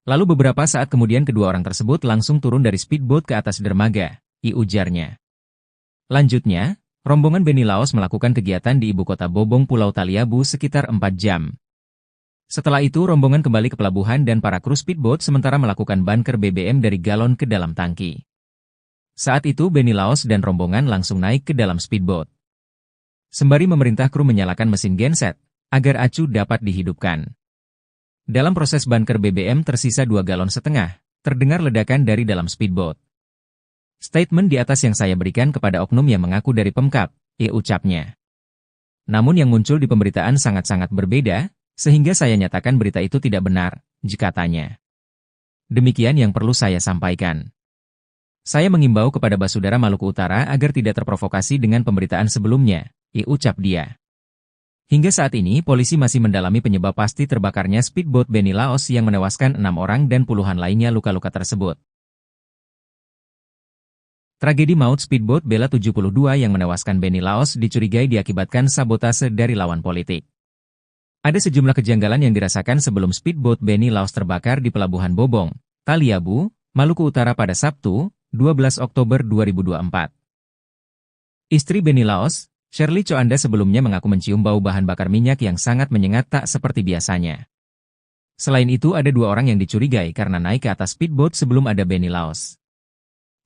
Lalu beberapa saat kemudian kedua orang tersebut langsung turun dari speedboat ke atas dermaga, ujarnya. Lanjutnya, rombongan Benny Laos melakukan kegiatan di ibu kota Bobong Pulau Taliabu sekitar 4 jam. Setelah itu rombongan kembali ke pelabuhan dan para kru speedboat sementara melakukan bunker BBM dari galon ke dalam tangki. Saat itu Benny Laos dan rombongan langsung naik ke dalam speedboat. Sembari memerintah kru menyalakan mesin genset, agar acu dapat dihidupkan. Dalam proses bunker BBM tersisa 2,5 galon, terdengar ledakan dari dalam speedboat. Statement di atas yang saya berikan kepada oknum yang mengaku dari Pemkab, ucapnya. Namun yang muncul di pemberitaan sangat-sangat berbeda, sehingga saya nyatakan berita itu tidak benar, katanya. Demikian yang perlu saya sampaikan. Saya mengimbau kepada Basudara Maluku Utara agar tidak terprovokasi dengan pemberitaan sebelumnya, ucap dia. Hingga saat ini polisi masih mendalami penyebab pasti terbakarnya speedboat Benny Laos yang menewaskan 6 orang dan puluhan lainnya luka-luka tersebut. Tragedi maut speedboat Bella 72 yang menewaskan Benny Laos dicurigai diakibatkan sabotase dari lawan politik. Ada sejumlah kejanggalan yang dirasakan sebelum speedboat Beni Laos terbakar di Pelabuhan Bobong, Taliabu, Maluku Utara pada Sabtu, 12 Oktober 2024. Istri Beni Laos, Shirley Choanda sebelumnya mengaku mencium bau bahan bakar minyak yang sangat menyengat tak seperti biasanya. Selain itu ada 2 orang yang dicurigai karena naik ke atas speedboat sebelum ada Beni Laos.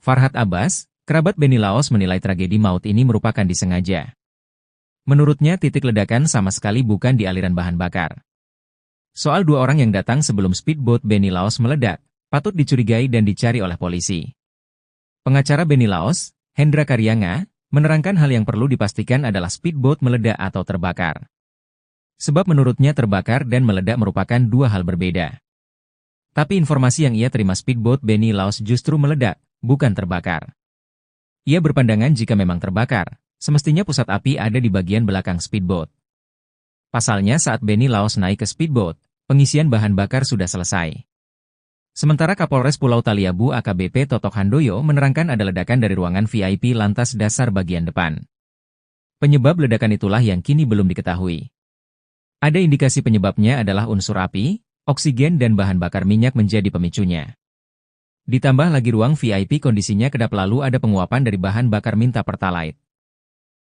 Farhad Abbas, kerabat Beni Laos menilai tragedi maut ini merupakan disengaja. Menurutnya titik ledakan sama sekali bukan di aliran bahan bakar. Soal 2 orang yang datang sebelum speedboat Beni Laos meledak, patut dicurigai dan dicari oleh polisi. Pengacara Beni Laos, Hendra Karyanga, menerangkan hal yang perlu dipastikan adalah speedboat meledak atau terbakar. Sebab menurutnya terbakar dan meledak merupakan 2 hal berbeda. Tapi informasi yang ia terima speedboat Beni Laos justru meledak, bukan terbakar. Ia berpandangan jika memang terbakar, semestinya pusat api ada di bagian belakang speedboat. Pasalnya saat Beni Laos naik ke speedboat, pengisian bahan bakar sudah selesai. Sementara Kapolres Pulau Taliabu AKBP Totok Handoyo menerangkan ada ledakan dari ruangan VIP lantas dasar bagian depan. Penyebab ledakan itulah yang kini belum diketahui. Ada indikasi penyebabnya adalah unsur api, oksigen dan bahan bakar minyak menjadi pemicunya. Ditambah lagi ruang VIP kondisinya kedap lalu ada penguapan dari bahan bakar minta pertalite.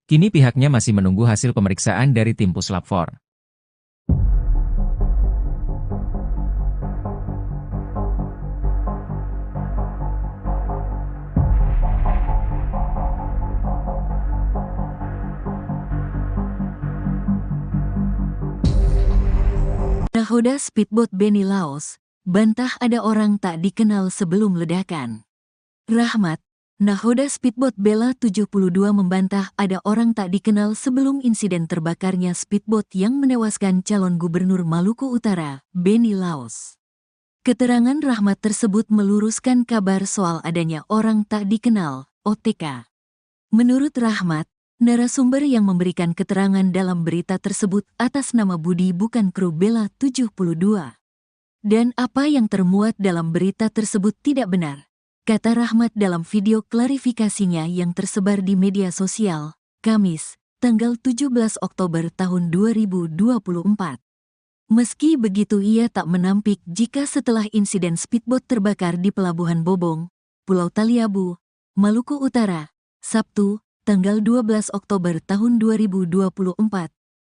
Kini pihaknya masih menunggu hasil pemeriksaan dari tim Puslap 4. Nahoda speedboat Beni Laos, bantah ada orang tak dikenal sebelum ledakan. Rahmat, nahoda speedboat Bella 72 membantah ada orang tak dikenal sebelum insiden terbakarnya speedboat yang menewaskan calon gubernur Maluku Utara, Beni Laos. Keterangan Rahmat tersebut meluruskan kabar soal adanya orang tak dikenal, OTK. Menurut Rahmat, narasumber yang memberikan keterangan dalam berita tersebut atas nama Budi bukan kru Bella 72. Dan apa yang termuat dalam berita tersebut tidak benar, kata Rahmat dalam video klarifikasinya yang tersebar di media sosial, Kamis, tanggal 17 Oktober tahun 2024. Meski begitu ia tak menampik jika setelah insiden speedboat terbakar di Pelabuhan Bobong, Pulau Taliabu, Maluku Utara, Sabtu, tanggal 12 Oktober tahun 2024,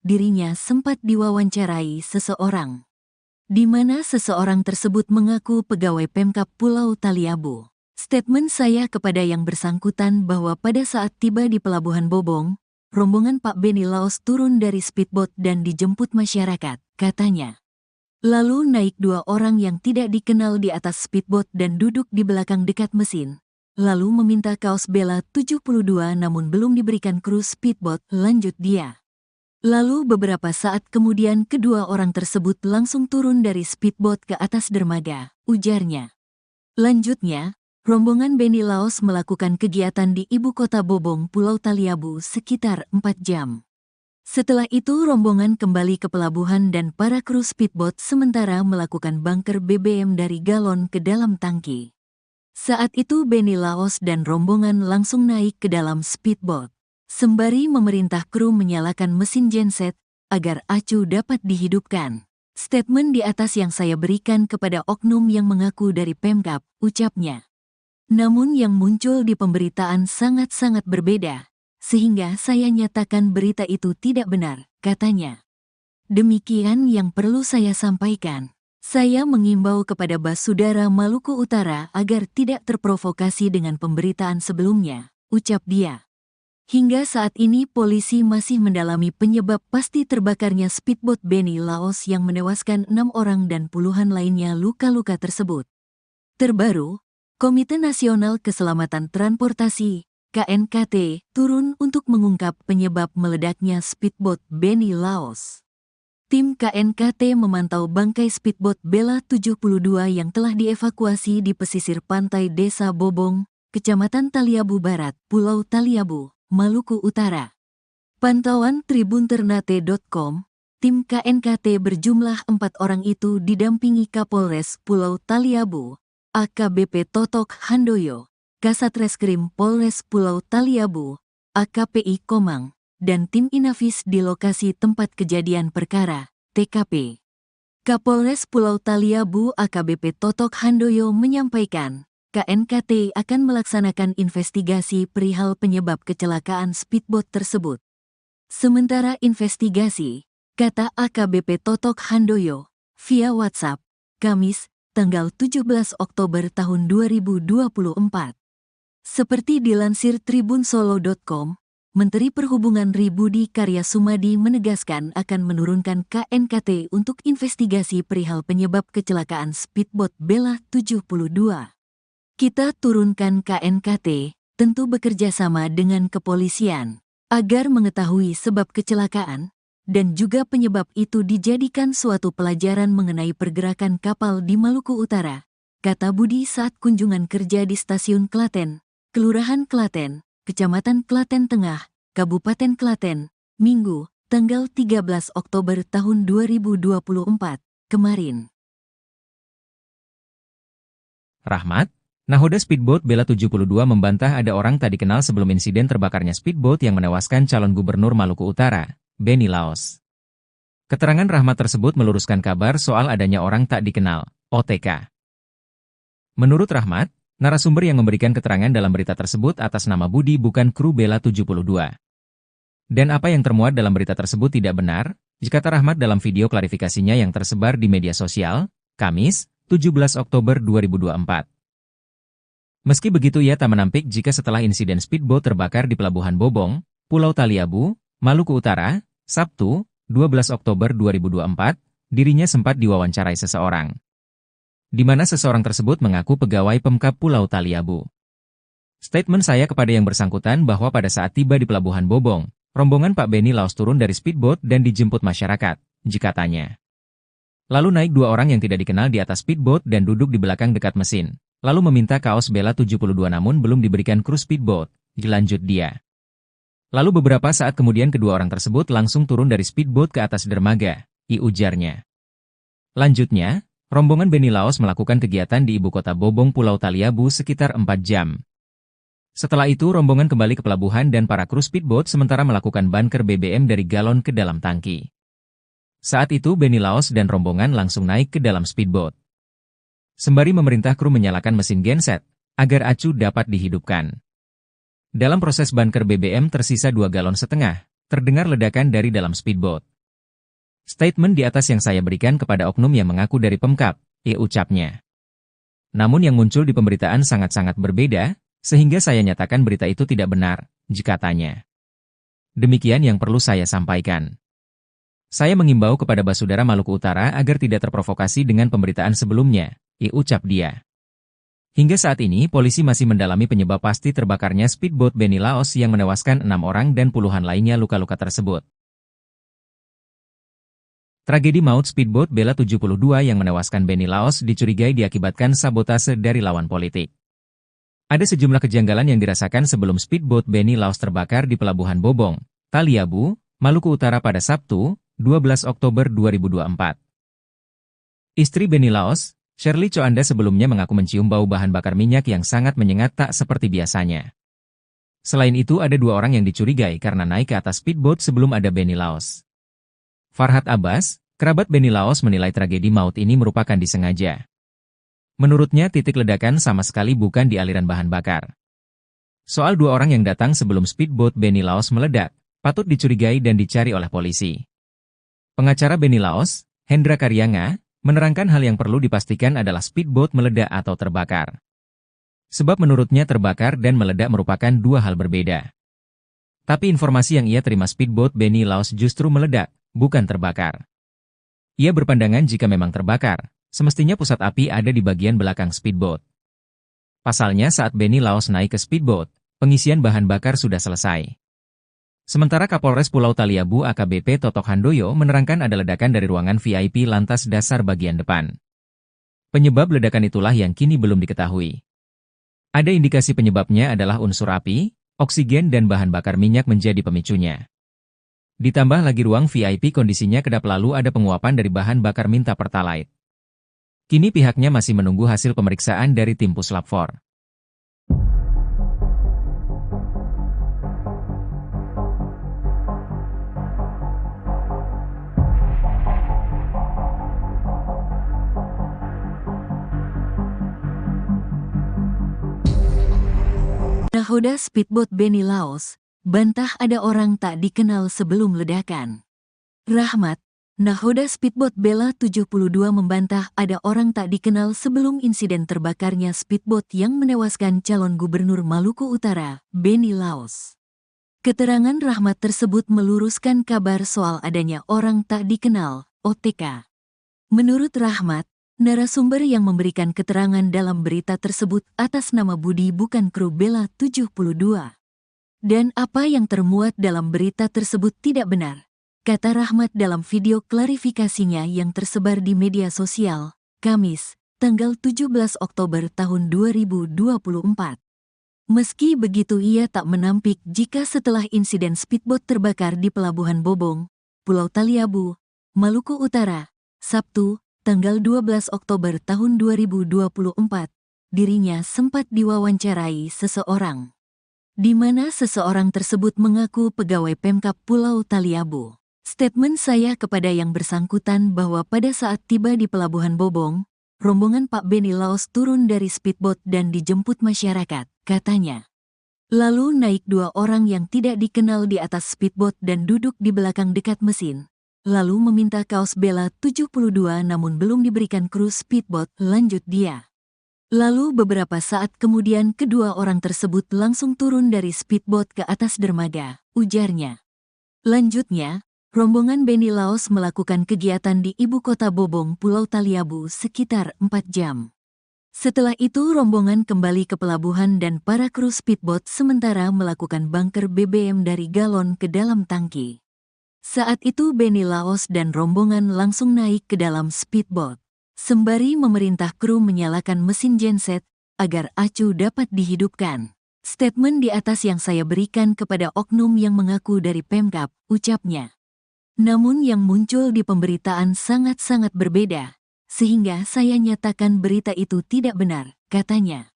dirinya sempat diwawancarai seseorang. Di mana seseorang tersebut mengaku pegawai Pemkab Pulau Taliabu. Statement saya kepada yang bersangkutan bahwa pada saat tiba di Pelabuhan Bobong, rombongan Pak Beni Laos turun dari speedboat dan dijemput masyarakat, katanya. Lalu naik 2 orang yang tidak dikenal di atas speedboat dan duduk di belakang dekat mesin. Lalu meminta kaos Bella 72 namun belum diberikan kru speedboat, lanjut dia. Lalu beberapa saat kemudian kedua orang tersebut langsung turun dari speedboat ke atas dermaga, ujarnya. Lanjutnya, rombongan Beni Laos melakukan kegiatan di ibu kota Bobong, Pulau Taliabu sekitar 4 jam. Setelah itu rombongan kembali ke pelabuhan dan para kru speedboat sementara melakukan bunker BBM dari galon ke dalam tangki. Saat itu Beni Laos dan rombongan langsung naik ke dalam speedboat, sembari memerintah kru menyalakan mesin genset agar acu dapat dihidupkan. Statement di atas yang saya berikan kepada oknum yang mengaku dari Pemkab, ucapnya. Namun yang muncul di pemberitaan sangat-sangat berbeda, sehingga saya nyatakan berita itu tidak benar, katanya. Demikian yang perlu saya sampaikan. Saya mengimbau kepada Basudara Maluku Utara agar tidak terprovokasi dengan pemberitaan sebelumnya, ucap dia. Hingga saat ini polisi masih mendalami penyebab pasti terbakarnya speedboat Beni Laos yang menewaskan 6 orang dan puluhan lainnya luka-luka tersebut. Terbaru, Komite Nasional Keselamatan Transportasi, KNKT, turun untuk mengungkap penyebab meledaknya speedboat Beni Laos. Tim KNKT memantau bangkai speedboat Bella 72 yang telah dievakuasi di pesisir pantai Desa Bobong, Kecamatan Taliabu Barat, Pulau Taliabu, Maluku Utara. Pantauan tribunternate.com, tim KNKT berjumlah 4 orang itu didampingi Kapolres Pulau Taliabu, AKBP Totok Handoyo, Kasatreskrim Polres Pulau Taliabu, AKPI Komang, dan tim Inafis di lokasi tempat kejadian perkara, TKP. Kapolres Pulau Taliabu AKBP Totok Handoyo menyampaikan, KNKT akan melaksanakan investigasi perihal penyebab kecelakaan speedboat tersebut. Sementara investigasi, kata AKBP Totok Handoyo, via WhatsApp, Kamis, tanggal 17 Oktober tahun 2024. Seperti dilansir tribunsolo.com, Menteri Perhubungan Budi Karya Sumadi menegaskan akan menurunkan KNKT untuk investigasi perihal penyebab kecelakaan speedboat Bella 72. Kita turunkan KNKT, tentu bekerja sama dengan kepolisian, agar mengetahui sebab kecelakaan, dan juga penyebab itu dijadikan suatu pelajaran mengenai pergerakan kapal di Maluku Utara, kata Budi saat kunjungan kerja di Stasiun Klaten, Kelurahan Klaten, Kecamatan Klaten Tengah, Kabupaten Klaten, Minggu, tanggal 13 Oktober tahun 2024, kemarin. Rahmat, nahoda speedboat Bella 72 membantah ada orang tak dikenal sebelum insiden terbakarnya speedboat yang menewaskan calon gubernur Maluku Utara, Benny Laos. Keterangan Rahmat tersebut meluruskan kabar soal adanya orang tak dikenal, OTK. Menurut Rahmat, narasumber yang memberikan keterangan dalam berita tersebut atas nama Budi bukan kru Bella 72. Dan apa yang termuat dalam berita tersebut tidak benar, kata Rahmat dalam video klarifikasinya yang tersebar di media sosial, Kamis, 17 Oktober 2024. Meski begitu ia tak menampik jika setelah insiden speedboat terbakar di Pelabuhan Bobong, Pulau Taliabu, Maluku Utara, Sabtu, 12 Oktober 2024, dirinya sempat diwawancarai seseorang, di mana seseorang tersebut mengaku pegawai Pemkab Pulau Taliabu. Statement saya kepada yang bersangkutan bahwa pada saat tiba di Pelabuhan Bobong, rombongan Pak Benny Laos turun dari speedboat dan dijemput masyarakat, katanya. Lalu naik dua orang yang tidak dikenal di atas speedboat dan duduk di belakang dekat mesin, lalu meminta kaos Bella 72 namun belum diberikan kru speedboat, lanjut dia. Lalu beberapa saat kemudian kedua orang tersebut langsung turun dari speedboat ke atas dermaga, ujarnya. Lanjutnya, rombongan Benny Laos melakukan kegiatan di ibu kota Bobong Pulau Taliabu sekitar 4 jam. Setelah itu rombongan kembali ke pelabuhan dan para kru speedboat sementara melakukan bunker BBM dari galon ke dalam tangki. Saat itu Benny Laos dan rombongan langsung naik ke dalam speedboat, sembari memerintah kru menyalakan mesin genset, agar acu dapat dihidupkan. Dalam proses bunker BBM tersisa 2,5 galon, terdengar ledakan dari dalam speedboat. Statement di atas yang saya berikan kepada oknum yang mengaku dari Pemkab, ucapnya. Namun yang muncul di pemberitaan sangat-sangat berbeda, sehingga saya nyatakan berita itu tidak benar, katanya. Demikian yang perlu saya sampaikan. Saya mengimbau kepada Basudara Maluku Utara agar tidak terprovokasi dengan pemberitaan sebelumnya, ucap dia. Hingga saat ini polisi masih mendalami penyebab pasti terbakarnya speedboat Benny Laos yang menewaskan 6 orang dan puluhan lainnya luka-luka tersebut. Tragedi maut speedboat Bella 72 yang menewaskan Benny Laos dicurigai diakibatkan sabotase dari lawan politik. Ada sejumlah kejanggalan yang dirasakan sebelum speedboat Benny Laos terbakar di Pelabuhan Bobong, Taliabu, Maluku Utara pada Sabtu, 12 Oktober 2024. Istri Benny Laos, Shirley Coanda sebelumnya mengaku mencium bau bahan bakar minyak yang sangat menyengat tak seperti biasanya. Selain itu ada 2 orang yang dicurigai karena naik ke atas speedboat sebelum ada Benny Laos. Farhad Abbas, kerabat Benny Laos menilai tragedi maut ini merupakan disengaja. Menurutnya titik ledakan sama sekali bukan di aliran bahan bakar. Soal 2 orang yang datang sebelum speedboat Benny Laos meledak, patut dicurigai dan dicari oleh polisi. Pengacara Benny Laos, Hendra Karyanga, menerangkan hal yang perlu dipastikan adalah speedboat meledak atau terbakar. Sebab menurutnya terbakar dan meledak merupakan 2 hal berbeda. Tapi informasi yang ia terima speedboat Benny Laos justru meledak, bukan terbakar. Ia berpandangan jika memang terbakar, semestinya pusat api ada di bagian belakang speedboat. Pasalnya saat Benny Laos naik ke speedboat, pengisian bahan bakar sudah selesai. Sementara Kapolres Pulau Taliabu AKBP Totok Handoyo menerangkan ada ledakan dari ruangan VIP lantas dasar bagian depan. Penyebab ledakan itulah yang kini belum diketahui. Ada indikasi penyebabnya adalah unsur api, oksigen dan bahan bakar minyak menjadi pemicunya. Ditambah lagi ruang VIP kondisinya kedap lalu ada penguapan dari bahan bakar minta pertalite. Kini pihaknya masih menunggu hasil pemeriksaan dari tim Puslap 4. Nahoda speedboat Benny Laos, bantah ada orang tak dikenal sebelum ledakan. Rahmat, nahoda speedboat Bella 72 membantah ada orang tak dikenal sebelum insiden terbakarnya speedboat yang menewaskan calon gubernur Maluku Utara, Benny Laos. Keterangan Rahmat tersebut meluruskan kabar soal adanya orang tak dikenal, OTK. Menurut Rahmat, narasumber yang memberikan keterangan dalam berita tersebut atas nama Budi bukan kru Bella 72. Dan apa yang termuat dalam berita tersebut tidak benar, kata Rahmat dalam video klarifikasinya yang tersebar di media sosial, Kamis, tanggal 17 Oktober tahun 2024. Meski begitu ia tak menampik jika setelah insiden speedboat terbakar di Pelabuhan Bobong, Pulau Taliabu, Maluku Utara, Sabtu, tanggal 12 Oktober tahun 2024, dirinya sempat diwawancarai seseorang, di mana seseorang tersebut mengaku pegawai Pemkab Pulau Taliabu. Statement saya kepada yang bersangkutan bahwa pada saat tiba di Pelabuhan Bobong, rombongan Pak Benny Laos turun dari speedboat dan dijemput masyarakat, katanya. Lalu naik 2 orang yang tidak dikenal di atas speedboat dan duduk di belakang dekat mesin. Lalu meminta kaos Bella 72 namun belum diberikan kru speedboat, lanjut dia. Lalu beberapa saat kemudian kedua orang tersebut langsung turun dari speedboat ke atas dermaga, ujarnya. Lanjutnya, rombongan Benny Laos melakukan kegiatan di ibu kota Bobong, Pulau Taliabu sekitar 4 jam. Setelah itu rombongan kembali ke pelabuhan dan para kru speedboat sementara melakukan bunker BBM dari galon ke dalam tangki. Saat itu Benny Laos dan rombongan langsung naik ke dalam speedboat, sembari memerintah kru menyalakan mesin genset agar acu dapat dihidupkan. Statement di atas yang saya berikan kepada oknum yang mengaku dari Pemkab, ucapnya. Namun yang muncul di pemberitaan sangat-sangat berbeda, sehingga saya nyatakan berita itu tidak benar, katanya.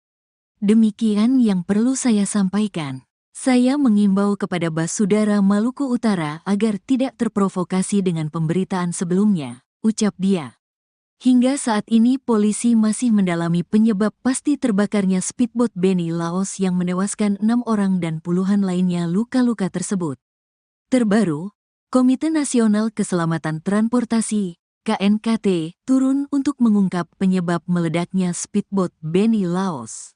Demikian yang perlu saya sampaikan. Saya mengimbau kepada Basudara Maluku Utara agar tidak terprovokasi dengan pemberitaan sebelumnya, ucap dia. Hingga saat ini polisi masih mendalami penyebab pasti terbakarnya speedboat Benny Laos yang menewaskan 6 orang dan puluhan lainnya luka-luka tersebut. Terbaru, Komite Nasional Keselamatan Transportasi, KNKT, turun untuk mengungkap penyebab meledaknya speedboat Benny Laos.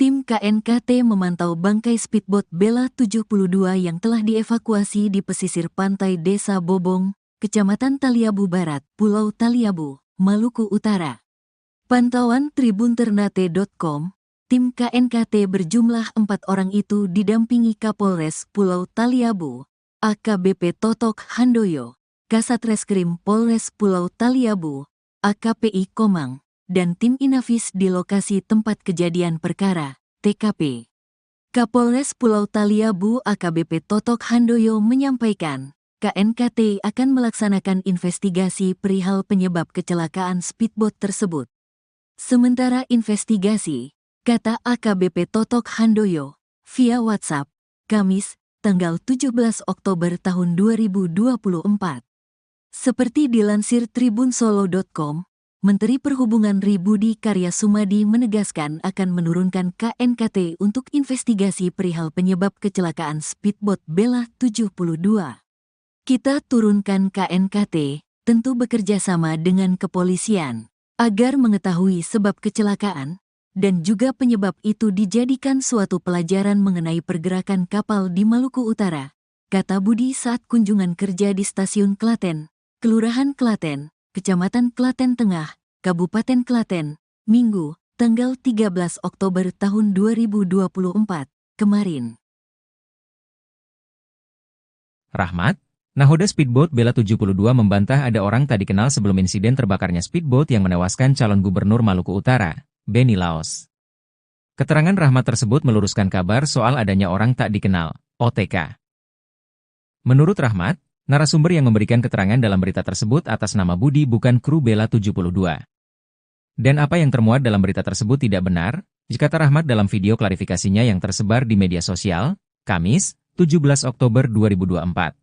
Tim KNKT memantau bangkai speedboat Bella 72 yang telah dievakuasi di pesisir pantai Desa Bobong, Kecamatan Taliabu Barat, Pulau Taliabu, Maluku Utara. Pantauan tribunternate.com, tim KNKT berjumlah 4 orang itu didampingi Kapolres Pulau Taliabu, AKBP Totok Handoyo, Kasat Reskrim Polres Pulau Taliabu, AKPI Komang, dan tim Inafis di lokasi tempat kejadian perkara, TKP. Kapolres Pulau Taliabu AKBP Totok Handoyo menyampaikan, KNKT akan melaksanakan investigasi perihal penyebab kecelakaan speedboat tersebut. Sementara investigasi, kata AKBP Totok Handoyo, via WhatsApp, Kamis, tanggal 17 Oktober tahun 2024. Seperti dilansir tribunsolo.com, Menteri Perhubungan Budi Karya Sumadi menegaskan akan menurunkan KNKT untuk investigasi perihal penyebab kecelakaan speedboat Bella 72. Kita turunkan KNKT, tentu bekerja sama dengan kepolisian, agar mengetahui sebab kecelakaan, dan juga penyebab itu dijadikan suatu pelajaran mengenai pergerakan kapal di Maluku Utara, kata Budi saat kunjungan kerja di Stasiun Klaten, Kelurahan Klaten, Kecamatan Klaten Tengah, Kabupaten Klaten, Minggu, tanggal 13 Oktober tahun 2024, kemarin. Rahmat, nahoda speedboat Bella 72 membantah ada orang tak dikenal sebelum insiden terbakarnya speedboat yang menewaskan calon gubernur Maluku Utara, Benny Laos. Keterangan Rahmat tersebut meluruskan kabar soal adanya orang tak dikenal, OTK. Menurut Rahmat, narasumber yang memberikan keterangan dalam berita tersebut atas nama Budi bukan kru Bella 72. Dan apa yang termuat dalam berita tersebut tidak benar, kata Rahmat dalam video klarifikasinya yang tersebar di media sosial, Kamis, 17 Oktober 2024.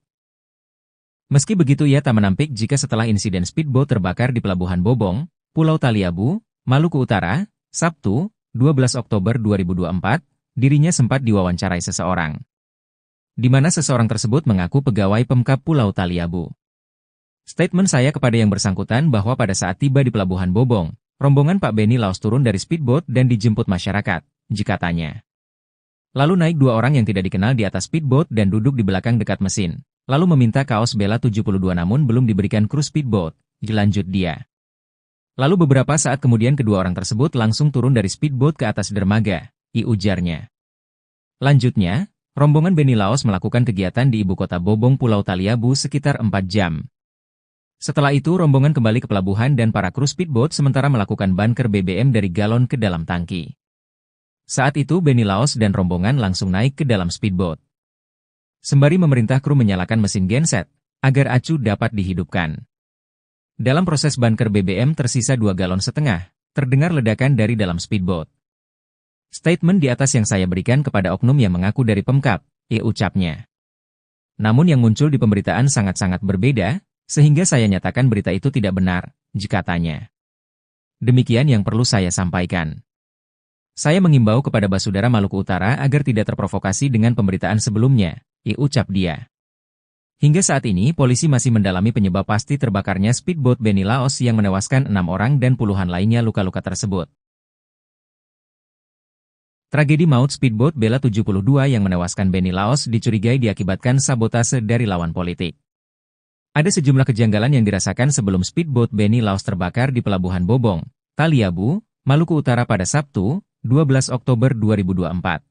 Meski begitu ia tak menampik jika setelah insiden speedboat terbakar di Pelabuhan Bobong, Pulau Taliabu, Maluku Utara, Sabtu, 12 Oktober 2024, dirinya sempat diwawancarai seseorang, di mana seseorang tersebut mengaku pegawai Pemkab Pulau Taliabu. Statement saya kepada yang bersangkutan bahwa pada saat tiba di Pelabuhan Bobong, rombongan Pak Benny Laos turun dari speedboat dan dijemput masyarakat, jika tanya. Lalu naik dua orang yang tidak dikenal di atas speedboat dan duduk di belakang dekat mesin, lalu meminta kaos Bella 72 namun belum diberikan kru speedboat, lanjut dia. Lalu beberapa saat kemudian kedua orang tersebut langsung turun dari speedboat ke atas dermaga, ujarnya. Lanjutnya, rombongan Benny Laos melakukan kegiatan di ibu kota Bobong Pulau Taliabu sekitar 4 jam. Setelah itu rombongan kembali ke pelabuhan dan para kru speedboat sementara melakukan bunker BBM dari galon ke dalam tangki. Saat itu Benny Laos dan rombongan langsung naik ke dalam speedboat. Sembari memerintah kru menyalakan mesin genset, agar acu dapat dihidupkan. Dalam proses bunker BBM tersisa 2,5 galon, terdengar ledakan dari dalam speedboat. Statement di atas yang saya berikan kepada oknum yang mengaku dari Pemkab, ucapnya. Namun yang muncul di pemberitaan sangat-sangat berbeda, sehingga saya nyatakan berita itu tidak benar, katanya. Demikian yang perlu saya sampaikan. Saya mengimbau kepada Basudara Maluku Utara agar tidak terprovokasi dengan pemberitaan sebelumnya, ucap dia. Hingga saat ini polisi masih mendalami penyebab pasti terbakarnya speedboat Benny Laos yang menewaskan 6 orang dan puluhan lainnya luka-luka tersebut. Tragedi maut speedboat Bella 72 yang menewaskan Benny Laos dicurigai diakibatkan sabotase dari lawan politik. Ada sejumlah kejanggalan yang dirasakan sebelum speedboat Benny Laos terbakar di Pelabuhan Bobong, Taliabu, Maluku Utara pada Sabtu, 12 Oktober 2024.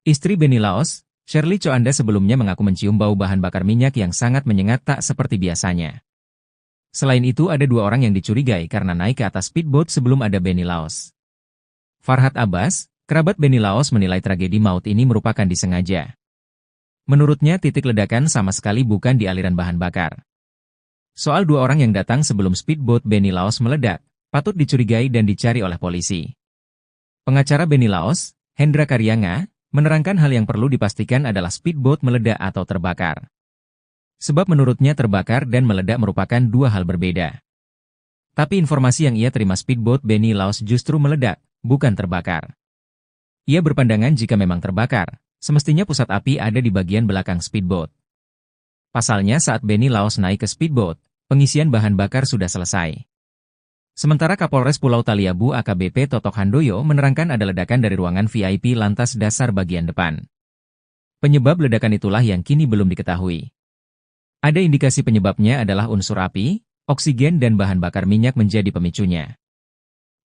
Istri Benny Laos, Shirley Coanda sebelumnya mengaku mencium bau bahan bakar minyak yang sangat menyengat tak seperti biasanya. Selain itu ada 2 orang yang dicurigai karena naik ke atas speedboat sebelum ada Benny Laos. Farhad Abbas, kerabat Benny Laos menilai tragedi maut ini merupakan disengaja. Menurutnya titik ledakan sama sekali bukan di aliran bahan bakar. Soal 2 orang yang datang sebelum speedboat Benny Laos meledak, patut dicurigai dan dicari oleh polisi. Pengacara Benny Laos, Hendra Karyanga, menerangkan hal yang perlu dipastikan adalah speedboat meledak atau terbakar. Sebab menurutnya terbakar dan meledak merupakan 2 hal berbeda. Tapi informasi yang ia terima speedboat Benny Laos justru meledak, bukan terbakar. Ia berpandangan jika memang terbakar, semestinya pusat api ada di bagian belakang speedboat. Pasalnya saat Benny Laos naik ke speedboat, pengisian bahan bakar sudah selesai. Sementara Kapolres Pulau Taliabu AKBP Totok Handoyo menerangkan ada ledakan dari ruangan VIP lantas dasar bagian depan. Penyebab ledakan itulah yang kini belum diketahui. Ada indikasi penyebabnya adalah unsur api, oksigen dan bahan bakar minyak menjadi pemicunya.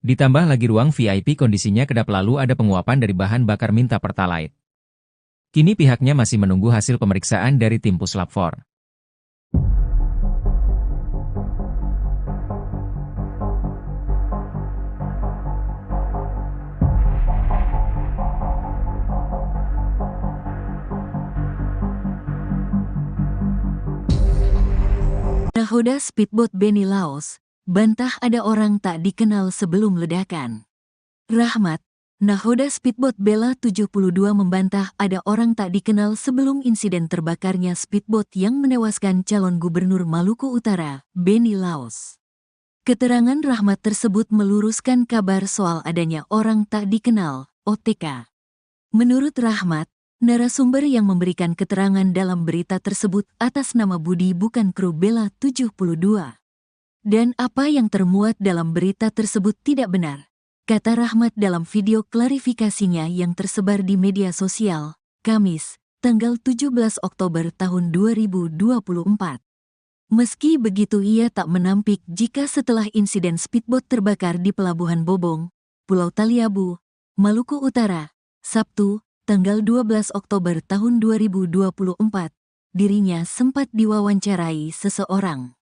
Ditambah lagi ruang VIP kondisinya kedap lalu ada penguapan dari bahan bakar minta pertalite. Kini pihaknya masih menunggu hasil pemeriksaan dari tim Puslap 4. Nahoda speedboat Benny Laos, bantah ada orang tak dikenal sebelum ledakan. Rahmat, nahoda speedboat Bella 72 membantah ada orang tak dikenal sebelum insiden terbakarnya speedboat yang menewaskan calon gubernur Maluku Utara, Benny Laos. Keterangan Rahmat tersebut meluruskan kabar soal adanya orang tak dikenal, OTK. Menurut Rahmat, narasumber yang memberikan keterangan dalam berita tersebut atas nama Budi bukan kru Bella 72. Dan apa yang termuat dalam berita tersebut tidak benar, kata Rahmat dalam video klarifikasinya yang tersebar di media sosial, Kamis, tanggal 17 Oktober tahun 2024. Meski begitu ia tak menampik jika setelah insiden speedboat terbakar di Pelabuhan Bobong, Pulau Taliabu, Maluku Utara, Sabtu, tanggal 12 Oktober tahun 2024, dirinya sempat diwawancarai seseorang.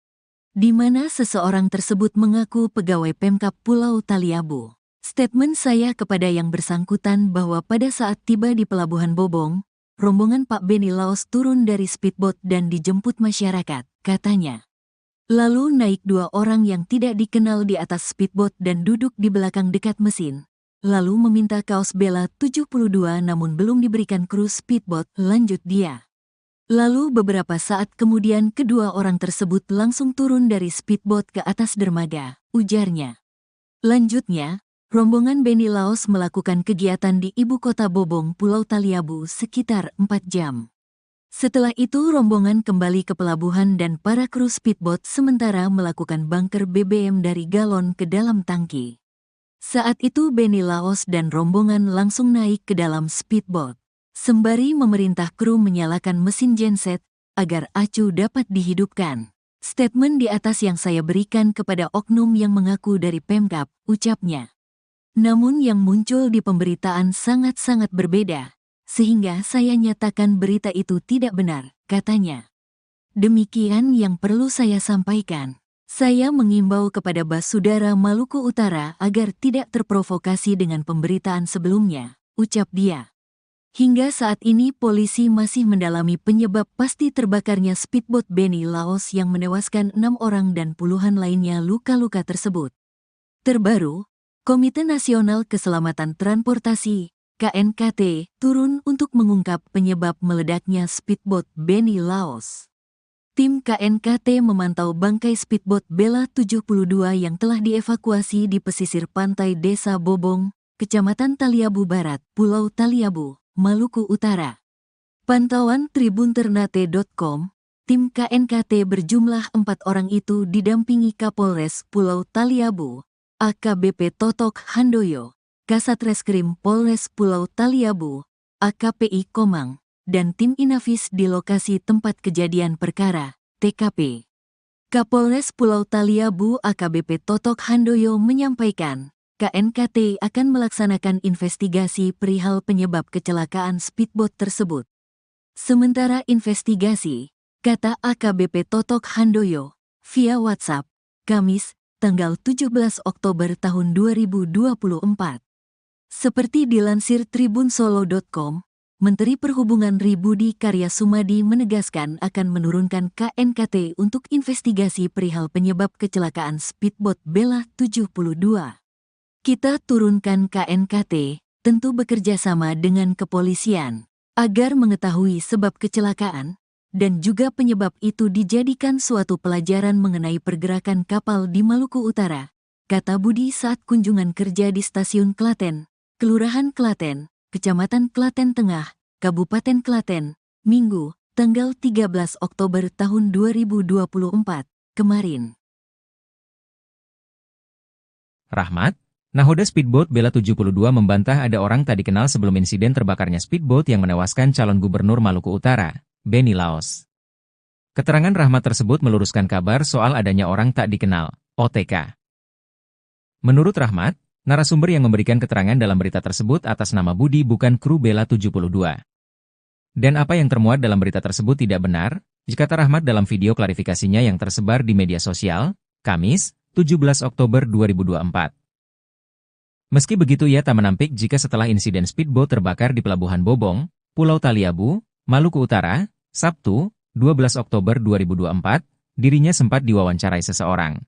Di mana seseorang tersebut mengaku pegawai Pemkab Pulau Taliabu. Statement saya kepada yang bersangkutan bahwa pada saat tiba di Pelabuhan Bobong, rombongan Pak Benny Laos turun dari speedboat dan dijemput masyarakat, katanya. Lalu naik 2 orang yang tidak dikenal di atas speedboat dan duduk di belakang dekat mesin. Lalu meminta kaos Bella 72 namun belum diberikan kru speedboat, lanjut dia. Lalu beberapa saat kemudian kedua orang tersebut langsung turun dari speedboat ke atas dermaga, ujarnya. Lanjutnya, Rombongan Benny Laos melakukan kegiatan di ibu kota Bobong, Pulau Taliabu sekitar 4 jam. Setelah itu rombongan kembali ke pelabuhan dan para kru speedboat sementara melakukan bunker BBM dari galon ke dalam tangki. Saat itu Benny Laos dan rombongan langsung naik ke dalam speedboat, sembari memerintah kru menyalakan mesin genset agar acu dapat dihidupkan. Statement di atas yang saya berikan kepada oknum yang mengaku dari Pemkab, ucapnya. Namun yang muncul di pemberitaan sangat-sangat berbeda, sehingga saya nyatakan berita itu tidak benar, katanya. Demikian yang perlu saya sampaikan. Saya mengimbau kepada Basudara Maluku Utara agar tidak terprovokasi dengan pemberitaan sebelumnya, ucap dia. Hingga saat ini polisi masih mendalami penyebab pasti terbakarnya speedboat Benny Laos yang menewaskan 6 orang dan puluhan lainnya luka-luka tersebut. Terbaru, Komite Nasional Keselamatan Transportasi, KNKT, turun untuk mengungkap penyebab meledaknya speedboat Benny Laos. Tim KNKT memantau bangkai speedboat Bella 72 yang telah dievakuasi di pesisir pantai Desa Bobong, Kecamatan Taliabu Barat, Pulau Taliabu, Maluku Utara. Pantauan tribunternate.com, tim KNKT berjumlah 4 orang itu didampingi Kapolres Pulau Taliabu, AKBP Totok Handoyo, Kasat Reskrim Polres Pulau Taliabu, AKPI Komang, dan tim Inafis di lokasi tempat kejadian perkara, TKP. Kapolres Pulau Taliabu AKBP Totok Handoyo menyampaikan, KNKT akan melaksanakan investigasi perihal penyebab kecelakaan speedboat tersebut. Sementara investigasi, kata AKBP Totok Handoyo, via WhatsApp, Kamis, tanggal 17 Oktober tahun 2024. Seperti dilansir tribunsolo.com, Menteri Perhubungan Budi Karya Sumadi menegaskan akan menurunkan KNKT untuk investigasi perihal penyebab kecelakaan speedboat Bella 72. Kita turunkan KNKT, tentu bekerja sama dengan kepolisian, agar mengetahui sebab kecelakaan, dan juga penyebab itu dijadikan suatu pelajaran mengenai pergerakan kapal di Maluku Utara, kata Budi saat kunjungan kerja di Stasiun Klaten, Kelurahan Klaten, Kecamatan Klaten Tengah, Kabupaten Klaten, Minggu, tanggal 13 Oktober tahun 2024, kemarin. Rahmat, nahoda speedboat Bella 72 membantah ada orang tak dikenal sebelum insiden terbakarnya speedboat yang menewaskan calon gubernur Maluku Utara, Benny Laos. Keterangan Rahmat tersebut meluruskan kabar soal adanya orang tak dikenal, OTK. Menurut Rahmat, narasumber yang memberikan keterangan dalam berita tersebut atas nama Budi bukan kru Bella 72. Dan apa yang termuat dalam berita tersebut tidak benar, kata Rahmat dalam video klarifikasinya yang tersebar di media sosial, Kamis, 17 Oktober 2024. Meski begitu ia tak menampik jika setelah insiden speedboat terbakar di Pelabuhan Bobong, Pulau Taliabu, Maluku Utara, Sabtu, 12 Oktober 2024, dirinya sempat diwawancarai seseorang.